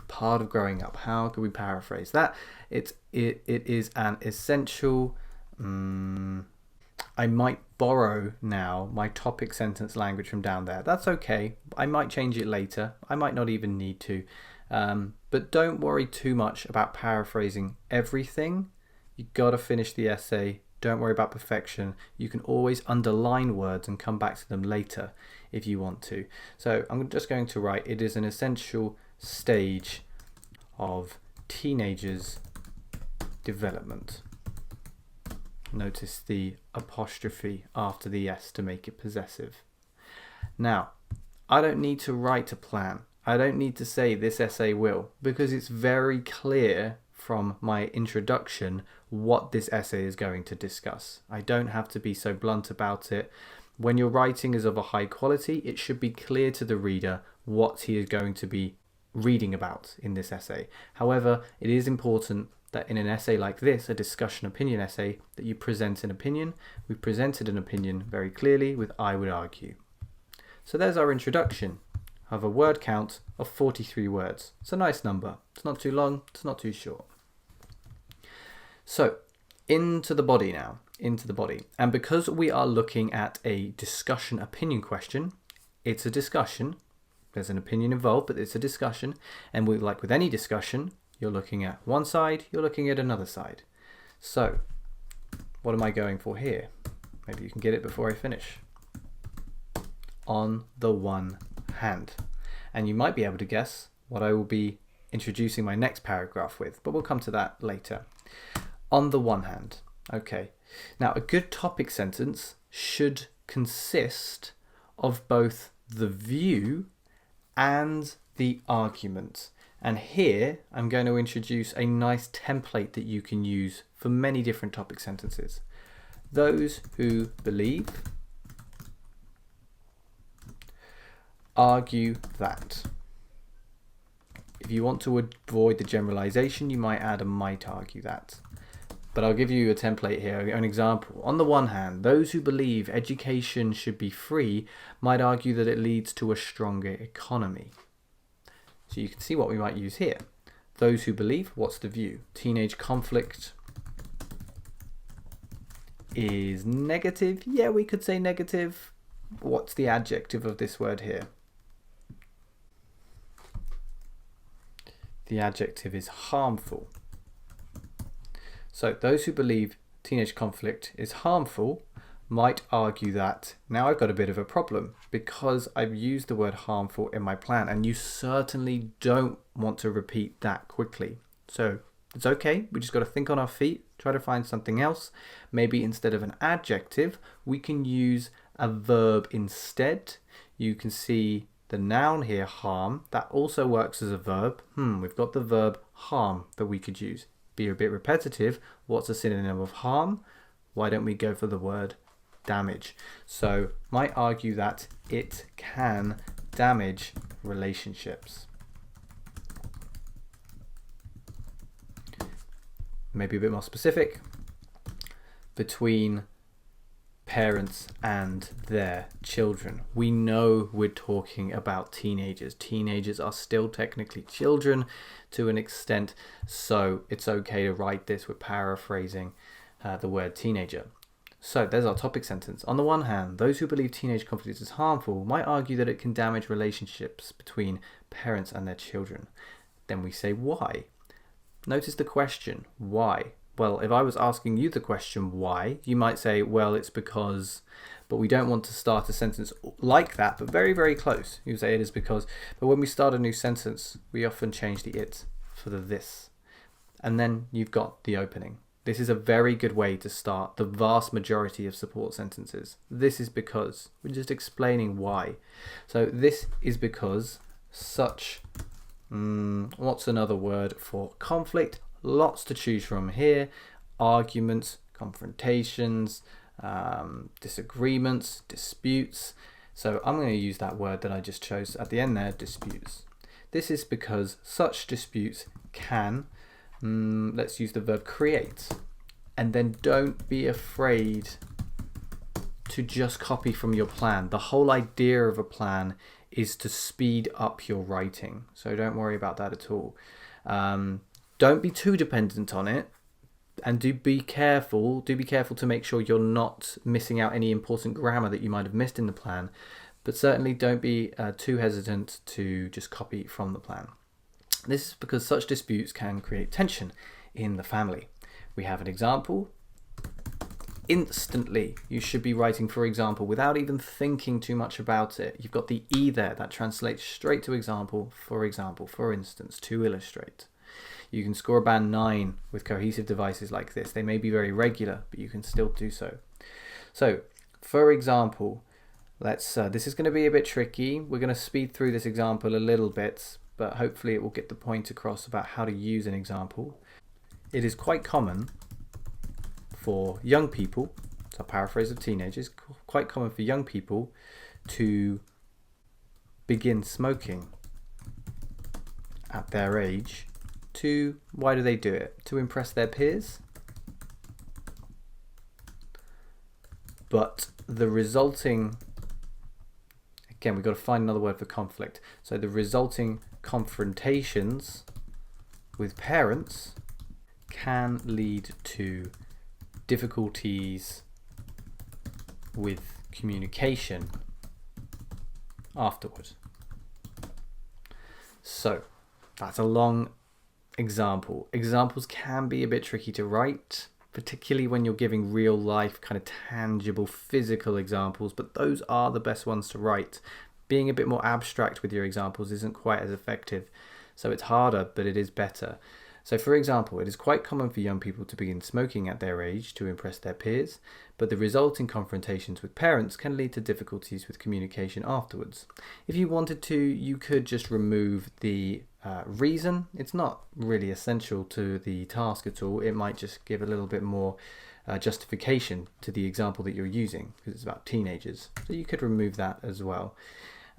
part of growing up. How can we paraphrase that? It is an essential. I might borrow now my topic sentence language from down there. That's okay. I might change it later. I might not even need to. But don't worry too much about paraphrasing everything. You got to finish the essay. Don't worry about perfection. You can always underline words and come back to them later if you want to. So I'm just going to write, it is an essential stage of teenagers' development. Notice the apostrophe after the S to make it possessive. Now, I don't need to write a plan. I don't need to say this essay will, because it's very clear from my introduction what this essay is going to discuss. I don't have to be so blunt about it. When your writing is of a high quality, it should be clear to the reader what he is going to be reading about in this essay. However, it is important that in an essay like this, a discussion opinion essay, that you present an opinion. We've presented an opinion very clearly with I would argue. So there's our introduction. I have a word count of 43 words. It's a nice number. It's not too long, it's not too short. So, into the body now, into the body. And because we are looking at a discussion opinion question, it's a discussion. There's an opinion involved, but it's a discussion. And like with any discussion, you're looking at one side, you're looking at another side. So, what am I going for here? Maybe you can get it before I finish. On the one hand. And you might be able to guess what I will be introducing my next paragraph with, but we'll come to that later. On the one hand. Okay. Now, a good topic sentence should consist of both the view and the argument. And here I'm going to introduce a nice template that you can use for many different topic sentences. Those who believe argue that. If you want to avoid the generalization, you might add a might argue that. But I'll give you a template here, an example. On the one hand, those who believe education should be free might argue that it leads to a stronger economy. So you can see what we might use here. Those who believe, what's the view? Teenage conflict is negative. Yeah, we could say negative. What's the adjective of this word here? The adjective is harmful. So those who believe teenage conflict is harmful might argue that now I've got a bit of a problem because I've used the word harmful in my plan, and you certainly don't want to repeat that quickly. So it's okay, we just got to think on our feet, try to find something else. Maybe instead of an adjective, we can use a verb instead. You can see the noun here, harm, that also works as a verb. We've got the verb harm that we could use. Be a bit repetitive. What's a synonym of harm? Why don't we go for the word damage? So might argue that it can damage relationships. Maybe a bit more specific. Between parents and their children. We know we're talking about teenagers. Teenagers are still technically children to an extent, so it's okay to write this with paraphrasing the word teenager. So there's our topic sentence. On the one hand, those who believe teenage conflict is harmful might argue that it can damage relationships between parents and their children. Then we say why. Notice the question, why? Well, if I was asking you the question why, you might say, well, it's because, but we don't want to start a sentence like that, but very, very close. You say it is because, but when we start a new sentence, we often change the it for the this. And then you've got the opening. This is a very good way to start the vast majority of support sentences. This is because, we're just explaining why. So this is because such, what's another word for conflict? Lots to choose from here. Arguments, confrontations, disagreements, disputes. So I'm going to use that word that I just chose at the end there, disputes. This is because such disputes can, let's use the verb create. And then don't be afraid to just copy from your plan. The whole idea of a plan is to speed up your writing. So don't worry about that at all. Don't be too dependent on it. And do be careful to make sure you're not missing out any important grammar that you might have missed in the plan. But certainly don't be too hesitant to just copy from the plan. This is because such disputes can create tension in the family. We have an example. Instantly, you should be writing, for example, without even thinking too much about it. You've got the E there, that translates straight to example, for instance, to illustrate. You can score a band 9 with cohesive devices like this. They may be very regular, but you can still do so. So, for example, this is going to be a bit tricky. We're going to speed through this example a little bit, but hopefully it will get the point across about how to use an example. It is quite common for young people, so paraphrase of teenagers, quite common for young people to begin smoking at their age. Why do they do it? To impress their peers. But the resulting, again, we've got to find another word for conflict. So the resulting confrontations with parents can lead to difficulties with communication afterward. So that's a long example. Examples can be a bit tricky to write, particularly when you're giving real life, kind of tangible, physical examples, but those are the best ones to write. Being a bit more abstract with your examples isn't quite as effective, so it's harder, but it is better. So for example, it is quite common for young people to begin smoking at their age to impress their peers, but the resulting confrontations with parents can lead to difficulties with communication afterwards. If you wanted to, you could just remove the reason. It's not really essential to the task at all. It might just give a little bit more justification to the example that you're using, because it's about teenagers. So you could remove that as well.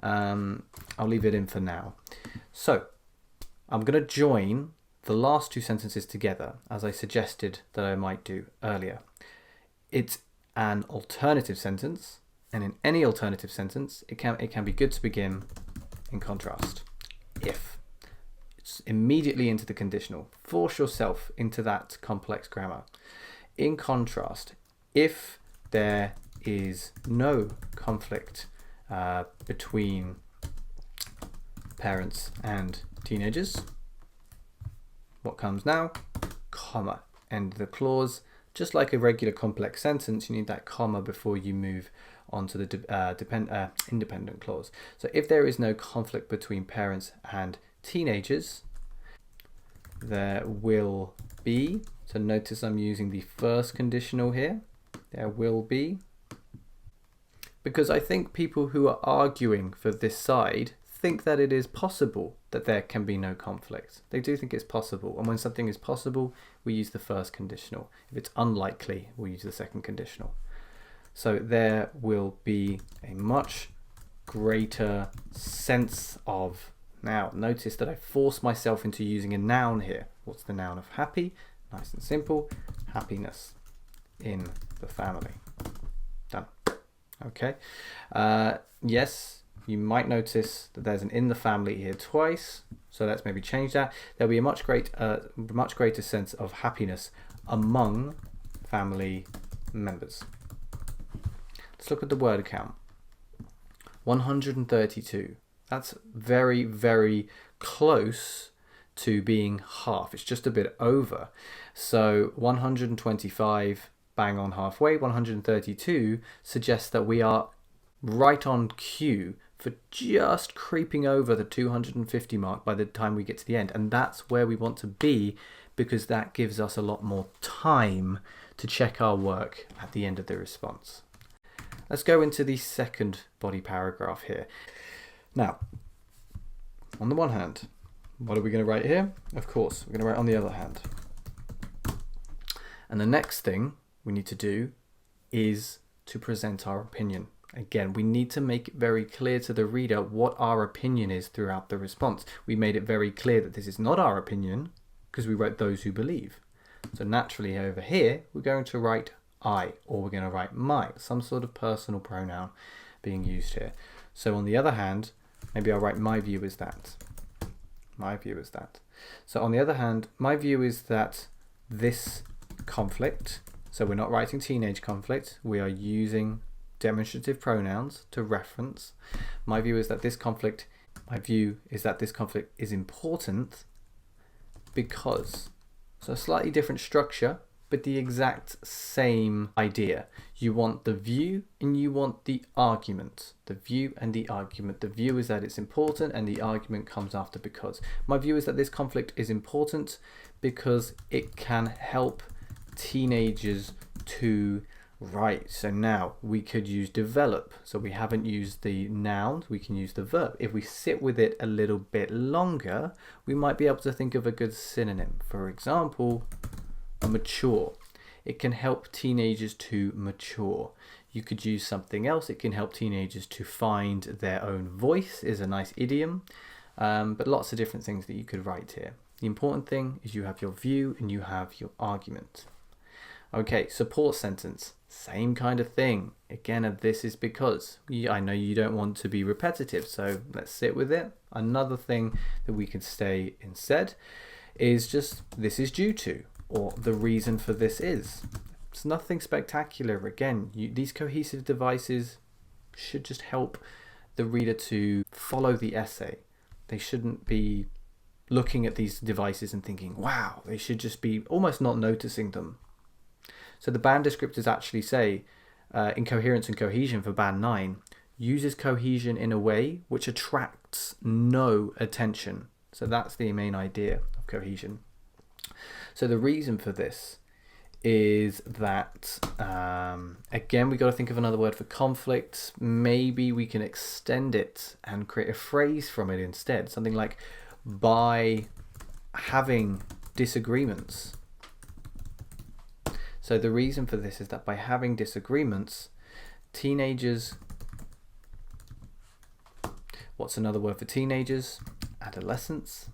I'll leave it in for now. So I'm going to join the last two sentences together, as I suggested that I might do earlier. It's an alternative sentence, and in any alternative sentence, it can be good to begin in contrast. If. It's immediately into the conditional. Force yourself into that complex grammar. In contrast, if there is no conflict between parents and teenagers, what comes now? Comma. End the clause. Just like a regular complex sentence, you need that comma before you move on to the independent clause. So if there is no conflict between parents and teenagers, there will be, so notice I'm using the first conditional here, there will be, because I think people who are arguing for this side think that it is possible that there can be no conflict. They do think it's possible, and when something is possible, we use the first conditional. If it's unlikely, we'll use the second conditional. So there will be a much greater sense of, now notice that I force myself into using a noun here. What's the noun of happy? Nice and simple, happiness in the family. Done. Okay. Yes. You might notice that there's an in the family here twice, so let's maybe change that. There'll be a much greater sense of happiness among family members. Let's look at the word count. 132. That's very, very close to being half. It's just a bit over. So 125, bang on halfway. 132 suggests that we are right on cue for just creeping over the 250 mark by the time we get to the end. And that's where we want to be, because that gives us a lot more time to check our work at the end of the response. Let's go into the second body paragraph here. Now, on the one hand, what are we going to write here? Of course, we're going to write on the other hand. And the next thing we need to do is to present our opinion. Again, we need to make it very clear to the reader what our opinion is throughout the response. We made it very clear that this is not our opinion because we wrote those who believe. So naturally over here, we're going to write I, or we're going to write my, some sort of personal pronoun being used here. So on the other hand, maybe I'll write my view is that. My view is that. So on the other hand, my view is that this conflict, so we're not writing teenage conflict, we are using demonstrative pronouns to reference. My view is that this conflict is important because, so a slightly different structure, but the exact same idea. You want the view and you want the argument. The view and the argument. The view is that it's important and the argument comes after because. My view is that this conflict is important because it can help teenagers to write. So now we could use develop. So we haven't used the noun, we can use the verb. If we sit with it a little bit longer, we might be able to think of a good synonym. For example, mature. It can help teenagers to mature. You could use something else. It can help teenagers to find their own voice is a nice idiom, but lots of different things that you could write here. The important thing is you have your view and you have your argument. Okay, support sentence, same kind of thing. Again, this is because I know you don't want to be repetitive, so let's sit with it. Another thing that we could say instead is just this is due to, or the reason for this is. It's nothing spectacular. Again, these cohesive devices should just help the reader to follow the essay. They shouldn't be looking at these devices and thinking, wow, they should just be almost not noticing them. So the band descriptors actually say, incoherence and cohesion for band 9, uses cohesion in a way which attracts no attention. So that's the main idea of cohesion. So the reason for this is that, again, we got to think of another word for conflict. Maybe we can extend it and create a phrase from it instead. Something like, by having disagreements. So the reason for this is that by having disagreements, teenagers, what's another word for teenagers? Adolescents.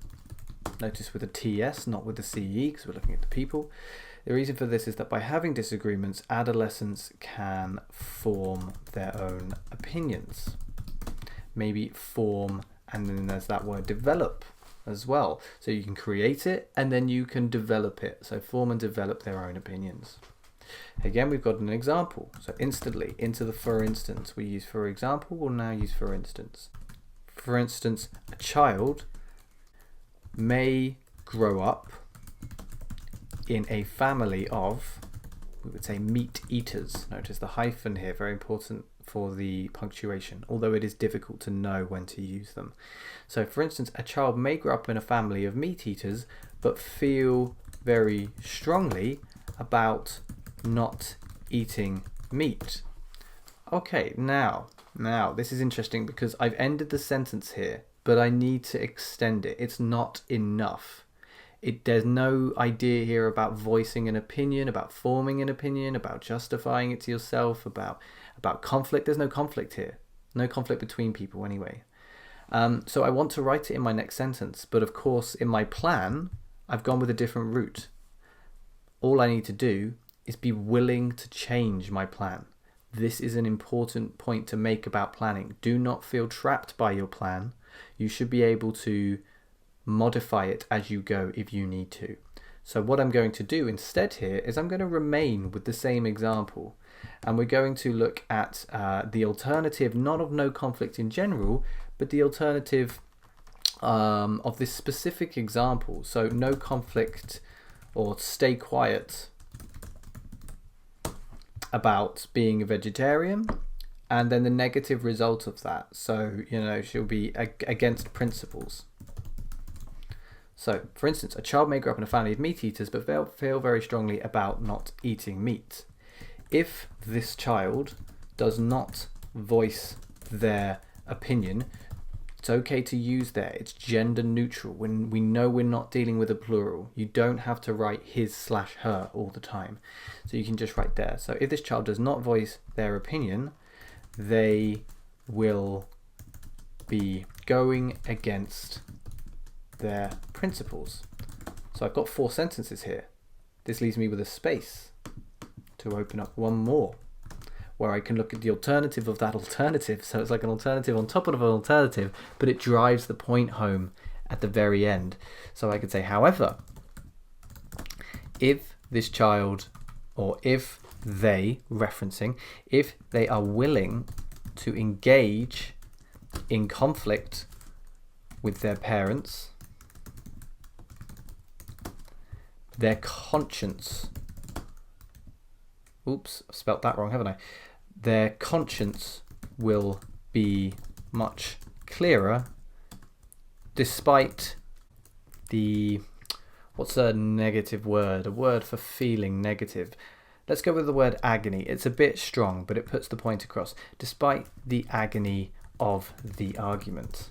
Notice with a TS, not with a CE, because we're looking at the people. The reason for this is that by having disagreements, adolescents can form their own opinions. Maybe form, and then there's that word develop as well. So you can create it and then you can develop it. So form and develop their own opinions. Again, we've got an example. So instantly, into the for instance, we use for example, we'll now use for instance. For instance, a child may grow up in a family of, we would say, meat eaters. Notice the hyphen here, very important for the punctuation, although it is difficult to know when to use them. So for instance, a child may grow up in a family of meat eaters but feel very strongly about not eating meat. Okay, now this is interesting because I've ended the sentence here, but I need to extend it. It's not enough. There's no idea here about voicing an opinion, about forming an opinion, about justifying it to yourself, about conflict. There's no conflict here. No conflict between people anyway. So I want to write it in my next sentence, but of course in my plan, I've gone with a different route. All I need to do is be willing to change my plan. This is an important point to make about planning. Do not feel trapped by your plan. You should be able to modify it as you go if you need to. So what I'm going to do instead here is I'm going to remain with the same example, and we're going to look at the alternative, not of no conflict in general, but the alternative of this specific example. So no conflict, or stay quiet about being a vegetarian, and then the negative result of that. So, she'll be against principles. So, for instance, a child may grow up in a family of meat eaters, but they'll feel very strongly about not eating meat. If this child does not voice their opinion It's okay to use there. It's gender neutral. When we know we're not dealing with a plural, you don't have to write his/her all the time. So you can just write there. So if this child does not voice their opinion, they will be going against their principles. So I've got 4 sentences here. This leaves me with a space to open up one more, where I can look at the alternative of that alternative. So it's like an alternative on top of an alternative, but it drives the point home at the very end. So I could say, however, if this child, or if they, referencing, if they are willing to engage in conflict with their parents, their conscience, oops, I've spelt that wrong, haven't I? Their conscience will be much clearer despite the, what's a negative word? A word for feeling negative. Let's go with the word agony. It's a bit strong, but it puts the point across. Despite the agony of the argument.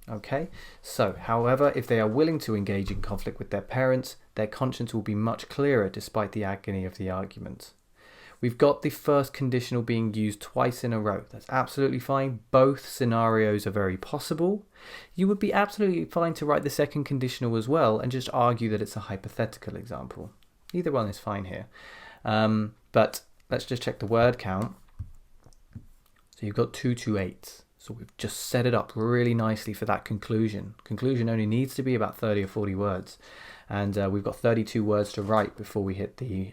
Okay, so however, if they are willing to engage in conflict with their parents, their conscience will be much clearer despite the agony of the argument. We've got the first conditional being used twice in a row. That's absolutely fine. Both scenarios are very possible. You would be absolutely fine to write the second conditional as well and just argue that it's a hypothetical example. Either one is fine here. But let's just check the word count. So you've got 2 to 8. So we've just set it up really nicely for that conclusion. Conclusion only needs to be about 30 or 40 words. And we've got 32 words to write before we hit the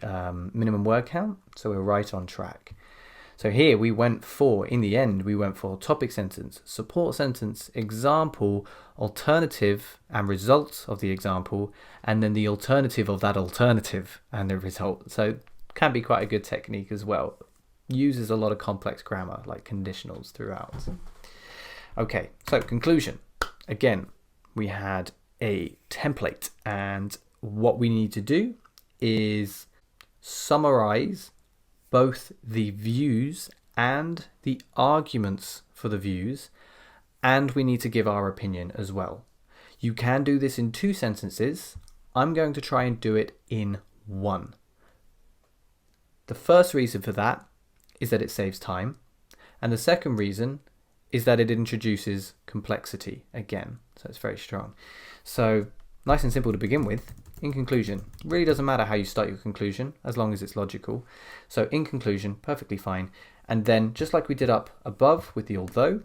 minimum word count. So we're right on track. So here we went for, in the end, we went for topic sentence, support sentence, example, alternative and results of the example, and then the alternative of that alternative and the result. So can be quite a good technique as well. Uses a lot of complex grammar like conditionals throughout. Okay, so conclusion. Again, we had a template, and what we need to do is summarize both the views and the arguments for the views, and we need to give our opinion as well. You can do this in 2 sentences. I'm going to try and do it in 1. The first reason for that is that it saves time, and the second reason is that it introduces complexity again. So it's very strong. So nice and simple to begin with. In conclusion, really doesn't matter how you start your conclusion as long as it's logical. So in conclusion, perfectly fine. And then just like we did up above with the although,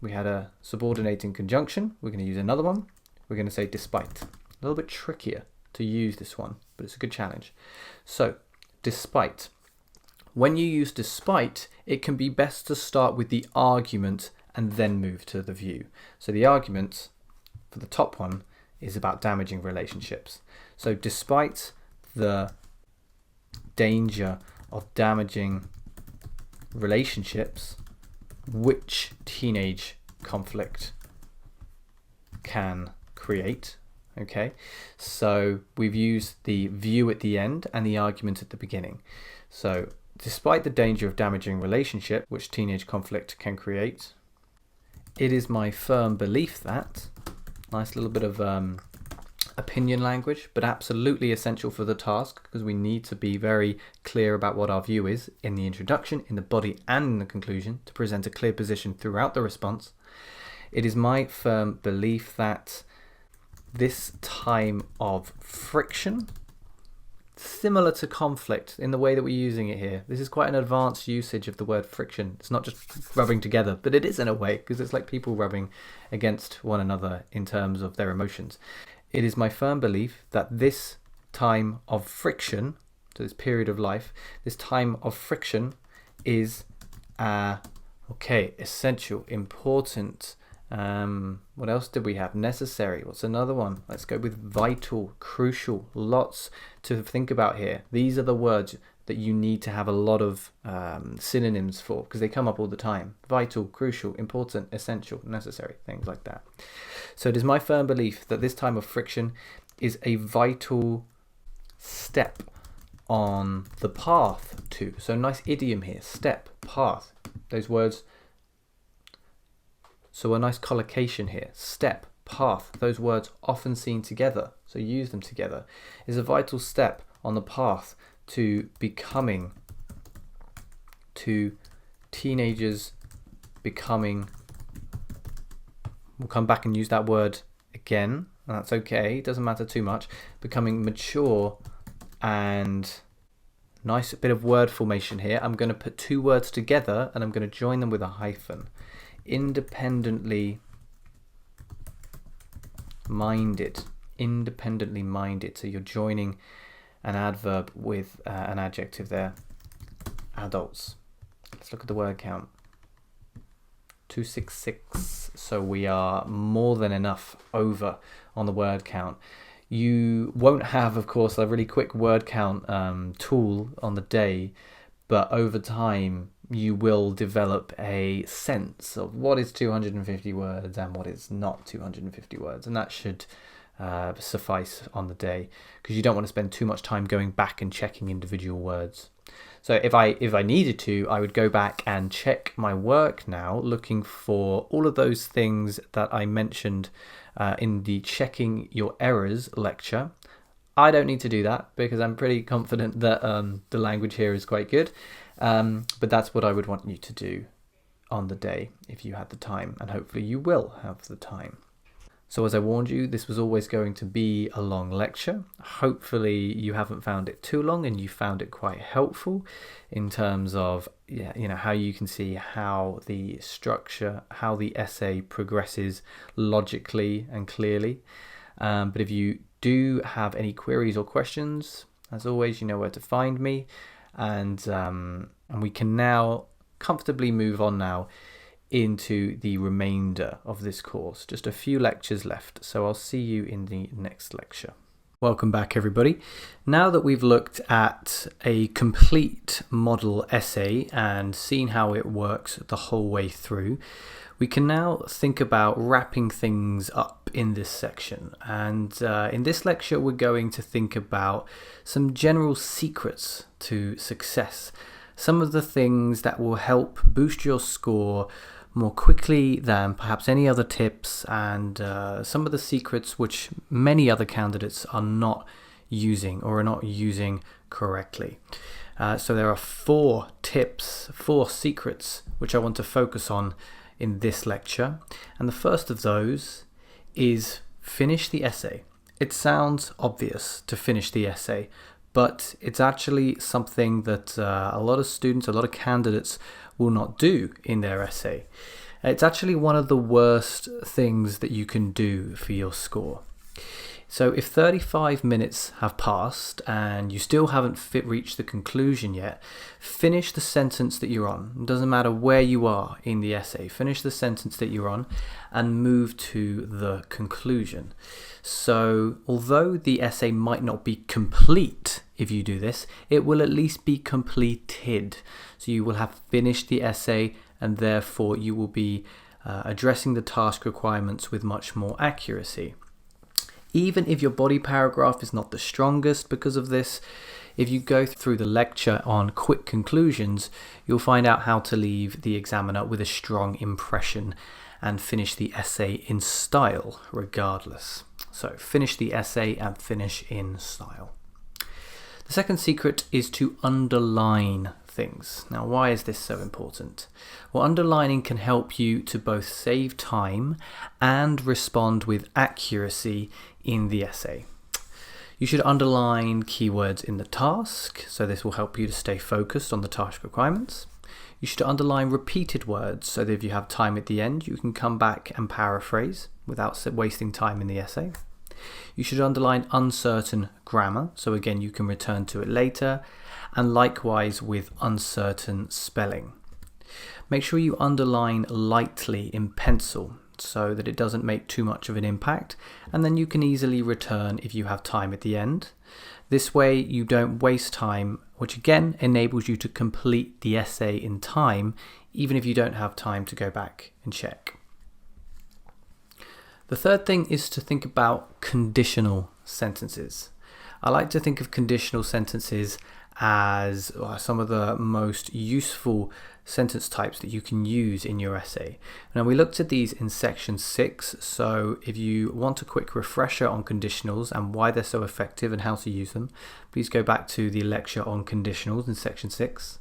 we had a subordinating conjunction. We're going to use another one. We're going to say despite. A little bit trickier to use this one, but it's a good challenge. So despite. When you use despite, it can be best to start with the argument and then move to the view. So the argument for the top one is about damaging relationships. So despite the danger of damaging relationships, which teenage conflict can create. Okay, so we've used the view at the end and the argument at the beginning. So despite the danger of damaging relationship, which teenage conflict can create, it is my firm belief that, nice little bit of opinion language, but absolutely essential for the task, because we need to be very clear about what our view is in the introduction, in the body, and in the conclusion to present a clear position throughout the response. It is my firm belief that this time of friction, similar to conflict in the way that we're using it here. This is quite an advanced usage of the word friction. It's not just rubbing together, but it is in a way, because it's like people rubbing against one another in terms of their emotions. It is my firm belief that this time of friction, so this period of life, this time of friction is essential, important. What else did we have? Necessary. What's another one? Let's go with vital, crucial. Lots to think about here. These are the words that you need to have a lot of synonyms for, because they come up all the time. Vital, crucial, important, essential, necessary, things like that. So it is my firm belief that this time of friction is a vital step on the path to. So nice idiom here. Step, path. Those words So a nice collocation here, step, path, those words often seen together, so use them together, is a vital step on the path to becoming, to teenagers becoming, we'll come back and use that word again, and that's okay, it doesn't matter too much, becoming mature. And nice bit of word formation here. I'm going to put two words together and I'm going to join them with a hyphen. Independently minded. Independently minded. So you're joining an adverb with an adjective there. Adults. Let's look at the word count. 266. So we are more than enough over on the word count. You won't have, of course, a really quick word count tool on the day, but over time you will develop a sense of what is 250 words and what is not 250 words, and that should suffice on the day, because you don't want to spend too much time going back and checking individual words. So if I needed to, I would go back and check my work now, looking for all of those things that I mentioned in the checking your errors lecture. I don't need to do that because I'm pretty confident that the language here is quite good, but that's what I would want you to do on the day if you had the time, and hopefully you will have the time. So as I warned you, this was always going to be a long lecture. Hopefully you haven't found it too long and you found it quite helpful in terms of how you can see how the structure, how the essay progresses logically and clearly. But if you do have any queries or questions, as always, you know where to find me, and we can now comfortably move on now into the remainder of this course. Just a few lectures left, so I'll see you in the next lecture. Welcome back, everybody. Now that we've looked at a complete model essay and seen how it works the whole way through, we can now think about wrapping things up in this section. And in this lecture, we're going to think about some general secrets to success. Some of the things that will help boost your score more quickly than perhaps any other tips, and some of the secrets which many other candidates are not using or are not using correctly. So there are 4 tips, 4 secrets which I want to focus on in this lecture. And the first of those is finish the essay. It sounds obvious to finish the essay, but it's actually something that a lot of students, a lot of candidates will not do in their essay. It's actually one of the worst things that you can do for your score. So if 35 minutes have passed and you still haven't reached the conclusion yet, finish the sentence that you're on. It doesn't matter where you are in the essay. Finish the sentence that you're on and move to the conclusion. So although the essay might not be complete if you do this, it will at least be completed. So you will have finished the essay, and therefore you will be addressing the task requirements with much more accuracy. Even if your body paragraph is not the strongest because of this, if you go through the lecture on quick conclusions, you'll find out how to leave the examiner with a strong impression and finish the essay in style regardless. So finish the essay and finish in style. The second secret is to underline things. Now, why is this so important? Well, underlining can help you to both save time and respond with accuracy in the essay. You should underline keywords in the task, so this will help you to stay focused on the task requirements. You should underline repeated words, so that if you have time at the end, you can come back and paraphrase without wasting time in the essay. You should underline uncertain grammar, so again you can return to it later, and likewise with uncertain spelling. Make sure you underline lightly in pencil so that it doesn't make too much of an impact, and then you can easily return if you have time at the end. This way you don't waste time, which again enables you to complete the essay in time, even if you don't have time to go back and check. The third thing is to think about conditional sentences. I like to think of conditional sentences as some of the most useful sentence types that you can use in your essay. Now, we looked at these in section 6, so if you want a quick refresher on conditionals and why they're so effective and how to use them, please go back to the lecture on conditionals in section 6.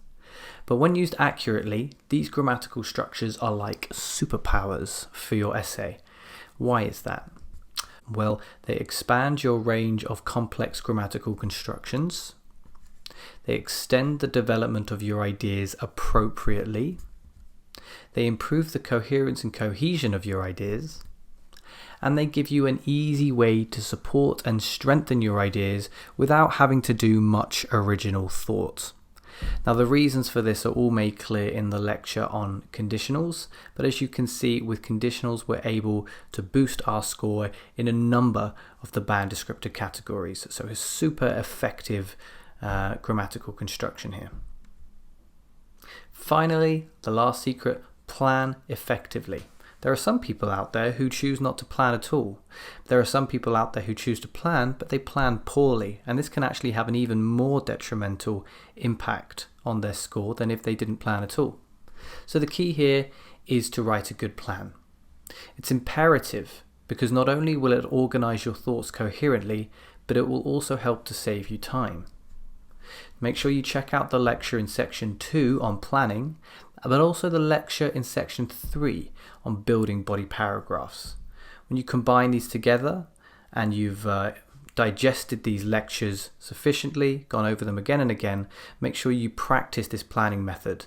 But when used accurately, these grammatical structures are like superpowers for your essay. Why is that? Well, they expand your range of complex grammatical constructions. They extend the development of your ideas appropriately. They improve the coherence and cohesion of your ideas. And they give you an easy way to support and strengthen your ideas without having to do much original thought. Now, the reasons for this are all made clear in the lecture on conditionals, but as you can see, with conditionals we're able to boost our score in a number of the band descriptor categories. So it's super effective grammatical construction here. Finally, the last secret: plan effectively. There are some people out there who choose not to plan at all. There are some people out there who choose to plan, but they plan poorly, and this can actually have an even more detrimental impact on their score than if they didn't plan at all. So the key here is to write a good plan. It's imperative because not only will it organize your thoughts coherently, but it will also help to save you time. Make sure you check out the lecture in section 2 on planning, but also the lecture in section 3 on building body paragraphs. When you combine these together and you've digested these lectures sufficiently, gone over them again and again, make sure you practice this planning method.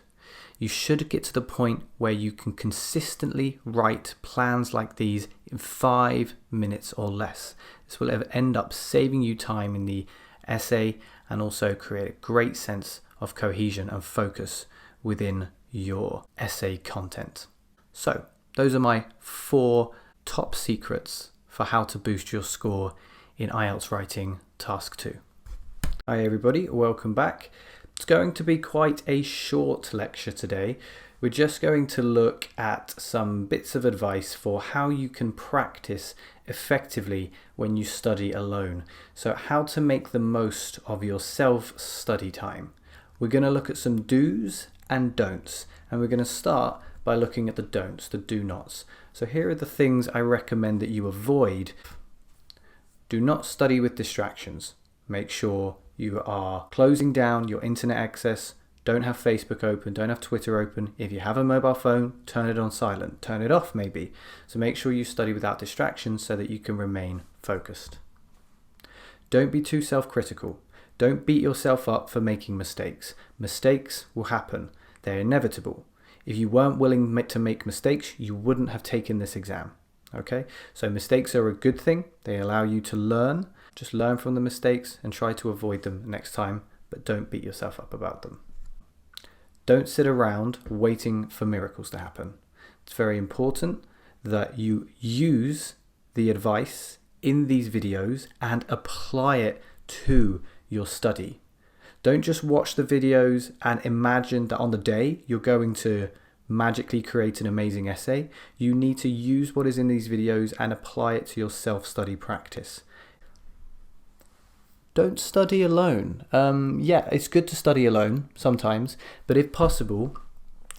You should get to the point where you can consistently write plans like these in 5 minutes or less. This will end up saving you time in the essay and also create a great sense of cohesion and focus within your essay content. So those are my 4 top secrets for how to boost your score in IELTS writing task 2. Hi everybody, welcome back. It's going to be quite a short lecture today. We're just going to look at some bits of advice for how you can practice effectively when you study alone. So how to make the most of your self-study time. We're going to look at some do's and don'ts, and we're going to start by looking at the don'ts, the do nots. So here are the things I recommend that you avoid. Do not study with distractions. Make sure you are closing down your internet access. Don't have Facebook open, don't have Twitter open. If you have a mobile phone, turn it on silent, turn it off maybe. So make sure you study without distractions so that you can remain focused. Don't be too self-critical. Don't beat yourself up for making mistakes. Mistakes will happen. They're inevitable. If you weren't willing to make mistakes, you wouldn't have taken this exam. Okay? So mistakes are a good thing. They allow you to learn. Just learn from the mistakes and try to avoid them next time, but don't beat yourself up about them. Don't sit around waiting for miracles to happen. It's very important that you use the advice in these videos and apply it to your study. Don't just watch the videos and imagine that on the day you're going to magically create an amazing essay. You need to use what is in these videos and apply it to your self-study practice. Don't study alone. Yeah, it's good to study alone sometimes, but if possible,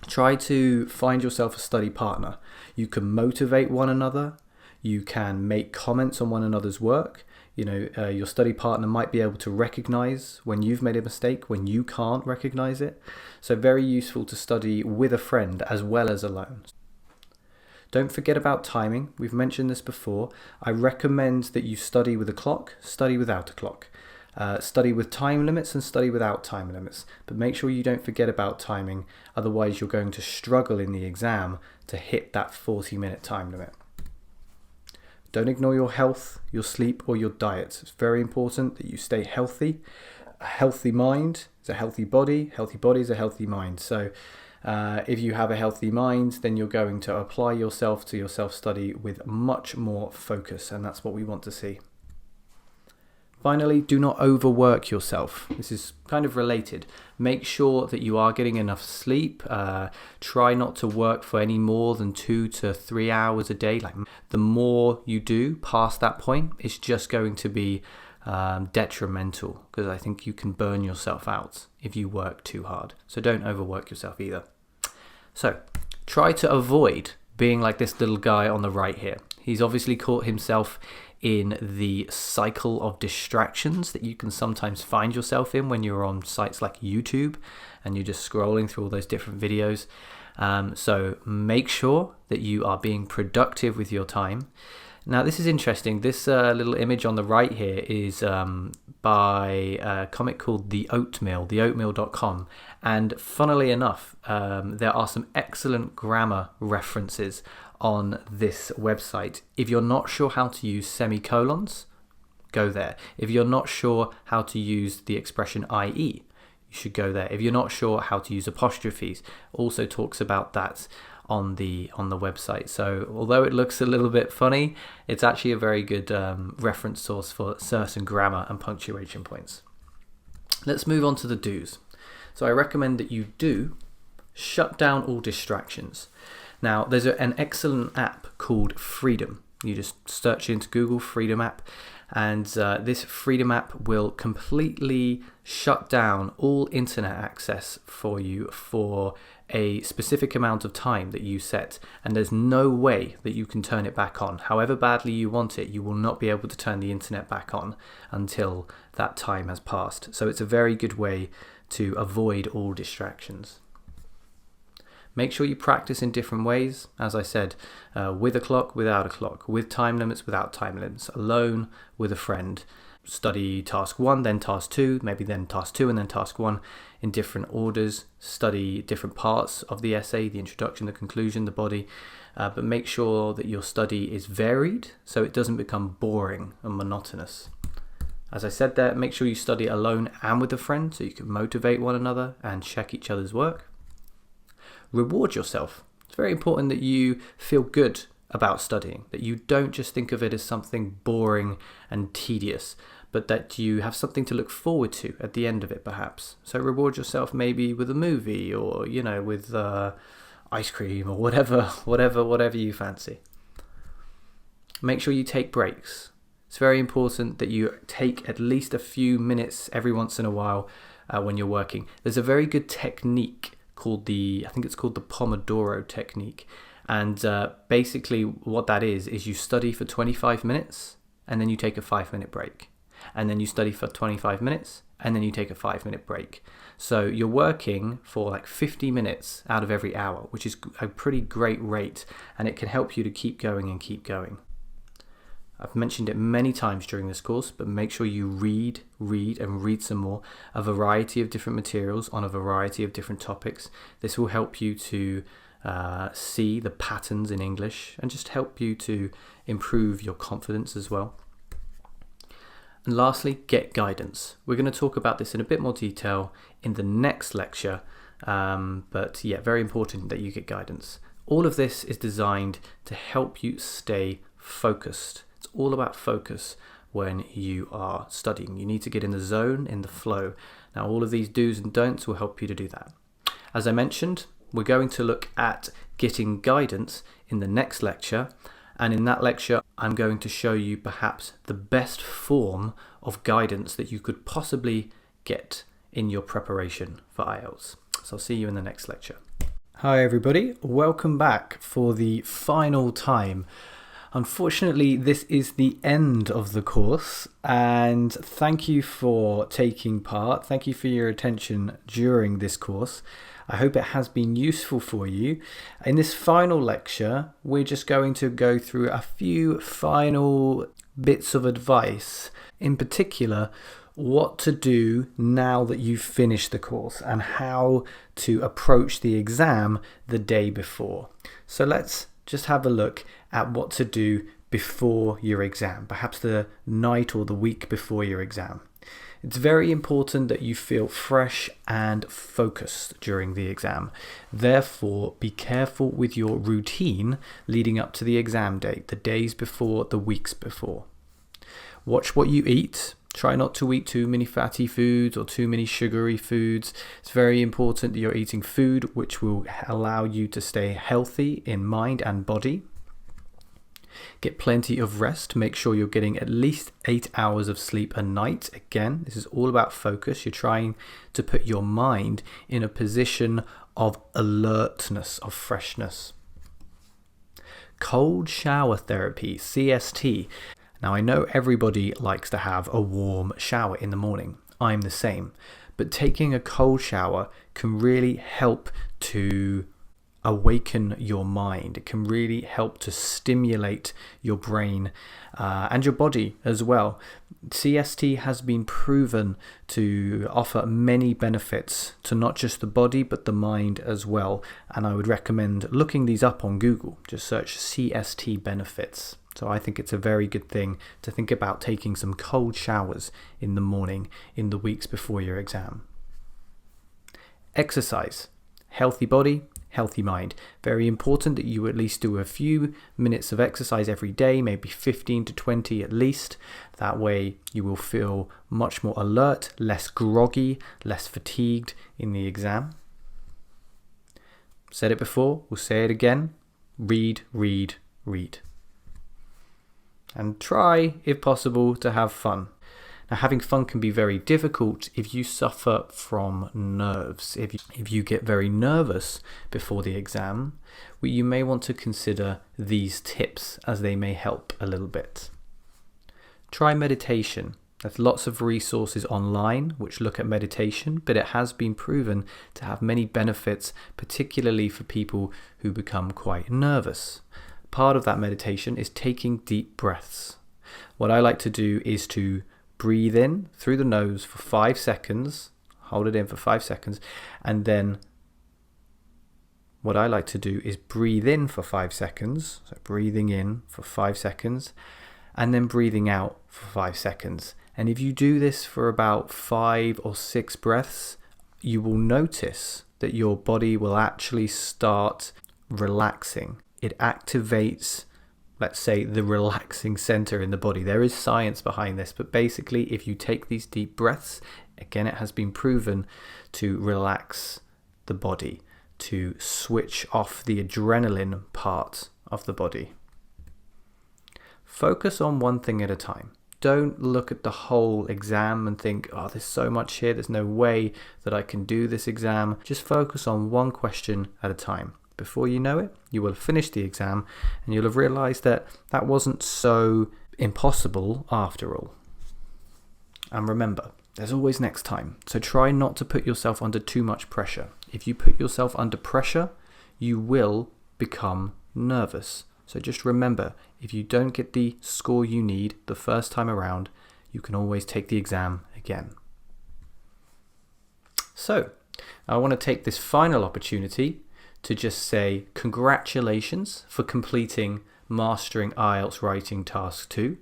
try to find yourself a study partner. You can motivate one another. You can make comments on one another's work. You know, your study partner might be able to recognize when you've made a mistake, when you can't recognize it. So very useful to study with a friend as well as alone. Don't forget about timing. We've mentioned this before. I recommend that you study with a clock, study without a clock. Study with time limits and study without time limits. But make sure you don't forget about timing. Otherwise, you're going to struggle in the exam to hit that 40-minute time limit. Don't ignore your health, your sleep, or your diet. It's very important that you stay healthy. A healthy mind is a healthy body. Healthy body is a healthy mind. So if you have a healthy mind, then you're going to apply yourself to your self-study with much more focus, and that's what we want to see. Finally, do not overwork yourself. This is kind of related. Make sure that you are getting enough sleep. Try not to work for any more than 2 to 3 hours a day. Like, the more you do past that point, it's just going to be detrimental, because I think you can burn yourself out if you work too hard. So don't overwork yourself either. So try to avoid being like this little guy on the right here. He's obviously caught himself in the cycle of distractions that you can sometimes find yourself in when you're on sites like YouTube and you're just scrolling through all those different videos. So make sure that you are being productive with your time. Now, this is interesting. This little image on the right here is by a comic called The Oatmeal, theoatmeal.com. And funnily enough, there are some excellent grammar references on this website. If you're not sure how to use semicolons, go there. If you're not sure how to use the expression IE, you should go there. If you're not sure how to use apostrophes, also talks about that on the website. So although it looks a little bit funny, it's actually a very good reference source for certain grammar and punctuation points. Let's move on to the do's. So I recommend that you do shut down all distractions. Now, there's an excellent app called Freedom. You just search into Google Freedom app, and this Freedom app will completely shut down all internet access for you for a specific amount of time that you set, and there's no way that you can turn it back on. However badly you want it, you will not be able to turn the internet back on until that time has passed. So it's a very good way to avoid all distractions. Make sure you practice in different ways, as I said, with a clock, without a clock, with time limits, without time limits, alone, with a friend. Study task 1, then task 2, maybe then task 2 and then task 1 in different orders. Study different parts of the essay, the introduction, the conclusion, the body, but make sure that your study is varied so it doesn't become boring and monotonous. As I said there, make sure you study alone and with a friend so you can motivate one another and check each other's work. Reward yourself. It's very important that you feel good about studying, that you don't just think of it as something boring and tedious, but that you have something to look forward to at the end of it, perhaps. So reward yourself maybe with a movie or, with ice cream or whatever you fancy. Make sure you take breaks. It's very important that you take at least a few minutes every once in a while when you're working. There's a very good technique called the Pomodoro technique. And basically what that is you study for 25 minutes and then you take a 5-minute break. And then you study for 25 minutes and then you take a 5-minute break. So you're working for like 50 minutes out of every hour, which is a pretty great rate, and it can help you to keep going and keep going. I've mentioned it many times during this course, but make sure you read and read some more, a variety of different materials on a variety of different topics. This will help you to see the patterns in English and just help you to improve your confidence as well. And lastly, get guidance. We're going to talk about this in a bit more detail in the next lecture, but yeah, very important that you get guidance. All of this is designed to help you stay focused. It's all about focus when you are studying. You need to get in the zone, in the flow. Now, all of these do's and don'ts will help you to do that. As I mentioned, we're going to look at getting guidance in the next lecture, and in that lecture I'm going to show you perhaps the best form of guidance that you could possibly get in your preparation for IELTS. So I'll see you in the next lecture. Hi everybody, welcome back for the final time. Unfortunately, this is the end of the course, and thank you for taking part. Thank you for your attention during this course. I hope it has been useful for you. In this final lecture, we're just going to go through a few final bits of advice, in particular, what to do now that you've finished the course and how to approach the exam the day before. So let's just have a look at what to do before your exam, perhaps the night or the week before your exam. It's very important that you feel fresh and focused during the exam. Therefore, be careful with your routine leading up to the exam date, the days before, the weeks before. Watch what you eat. Try not to eat too many fatty foods or too many sugary foods. It's very important that you're eating food which will allow you to stay healthy in mind and body. Get plenty of rest. Make sure you're getting at least 8 hours of sleep a night. Again, this is all about focus. You're trying to put your mind in a position of alertness, of freshness. Cold shower therapy, CST. Now, I know everybody likes to have a warm shower in the morning. I'm the same. But taking a cold shower can really help to awaken your mind. It can really help to stimulate your brain and your body as well. CST has been proven to offer many benefits to not just the body but the mind as well, and I would recommend looking these up on Google. Just search CST benefits. So I think it's a very good thing to think about taking some cold showers in the morning in the weeks before your exam. Exercise. Healthy body, healthy mind. Very important that you at least do a few minutes of exercise every day, maybe 15 to 20 at least. That way you will feel much more alert, less groggy, less fatigued in the exam. Said it before, we'll say it again. Read, read, read. And try, if possible, to have fun. Now, having fun can be very difficult if you suffer from nerves. If you get very nervous before the exam, you may want to consider these tips as they may help a little bit. Try meditation. There's lots of resources online which look at meditation, but it has been proven to have many benefits, particularly for people who become quite nervous. Part of that meditation is taking deep breaths. What I like to do is to breathe in through the nose for 5 seconds, hold it in for 5 seconds, and then what I like to do is breathe in for 5 seconds, so breathing in for 5 seconds, and then breathing out for 5 seconds. And if you do this for about 5 or 6 breaths, you will notice that your body will actually start relaxing. It activates, let's say, the relaxing center in the body. There is science behind this, but basically if you take these deep breaths, again, it has been proven to relax the body, to switch off the adrenaline part of the body. Focus on one thing at a time. Don't look at the whole exam and think, oh, there's so much here, there's no way that I can do this exam. Just focus on one question at a time. Before you know it, you will have finished the exam and you'll have realized that that wasn't so impossible after all. And remember, there's always next time. So try not to put yourself under too much pressure. If you put yourself under pressure, you will become nervous. So just remember, if you don't get the score you need the first time around, you can always take the exam again. So I want to take this final opportunity to just say congratulations for completing Mastering IELTS Writing Task 2.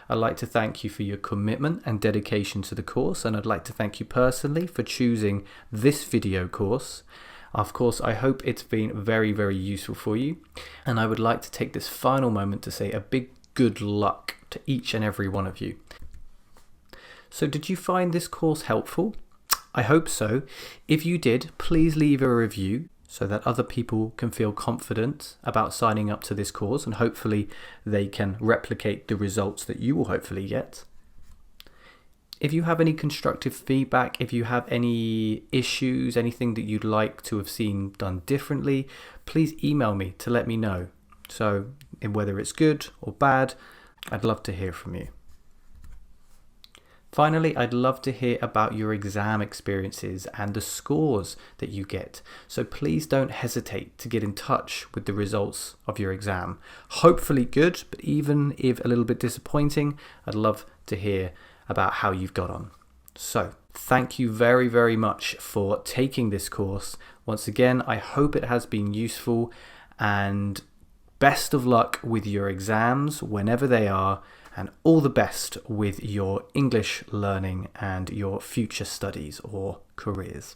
I'd like to thank you for your commitment and dedication to the course, and I'd like to thank you personally for choosing this video course. Of course, I hope it's been very, very useful for you, and I would like to take this final moment to say a big good luck to each and every one of you. So did you find this course helpful? I hope so. If you did, please leave a review so that other people can feel confident about signing up to this course, and hopefully they can replicate the results that you will hopefully get. If you have any constructive feedback, if you have any issues, anything that you'd like to have seen done differently, please email me to let me know. So whether it's good or bad, I'd love to hear from you. Finally, I'd love to hear about your exam experiences and the scores that you get. So please don't hesitate to get in touch with the results of your exam. Hopefully good, but even if a little bit disappointing, I'd love to hear about how you've got on. So thank you very, very much for taking this course. Once again, I hope it has been useful, and best of luck with your exams whenever they are. And all the best with your English learning and your future studies or careers.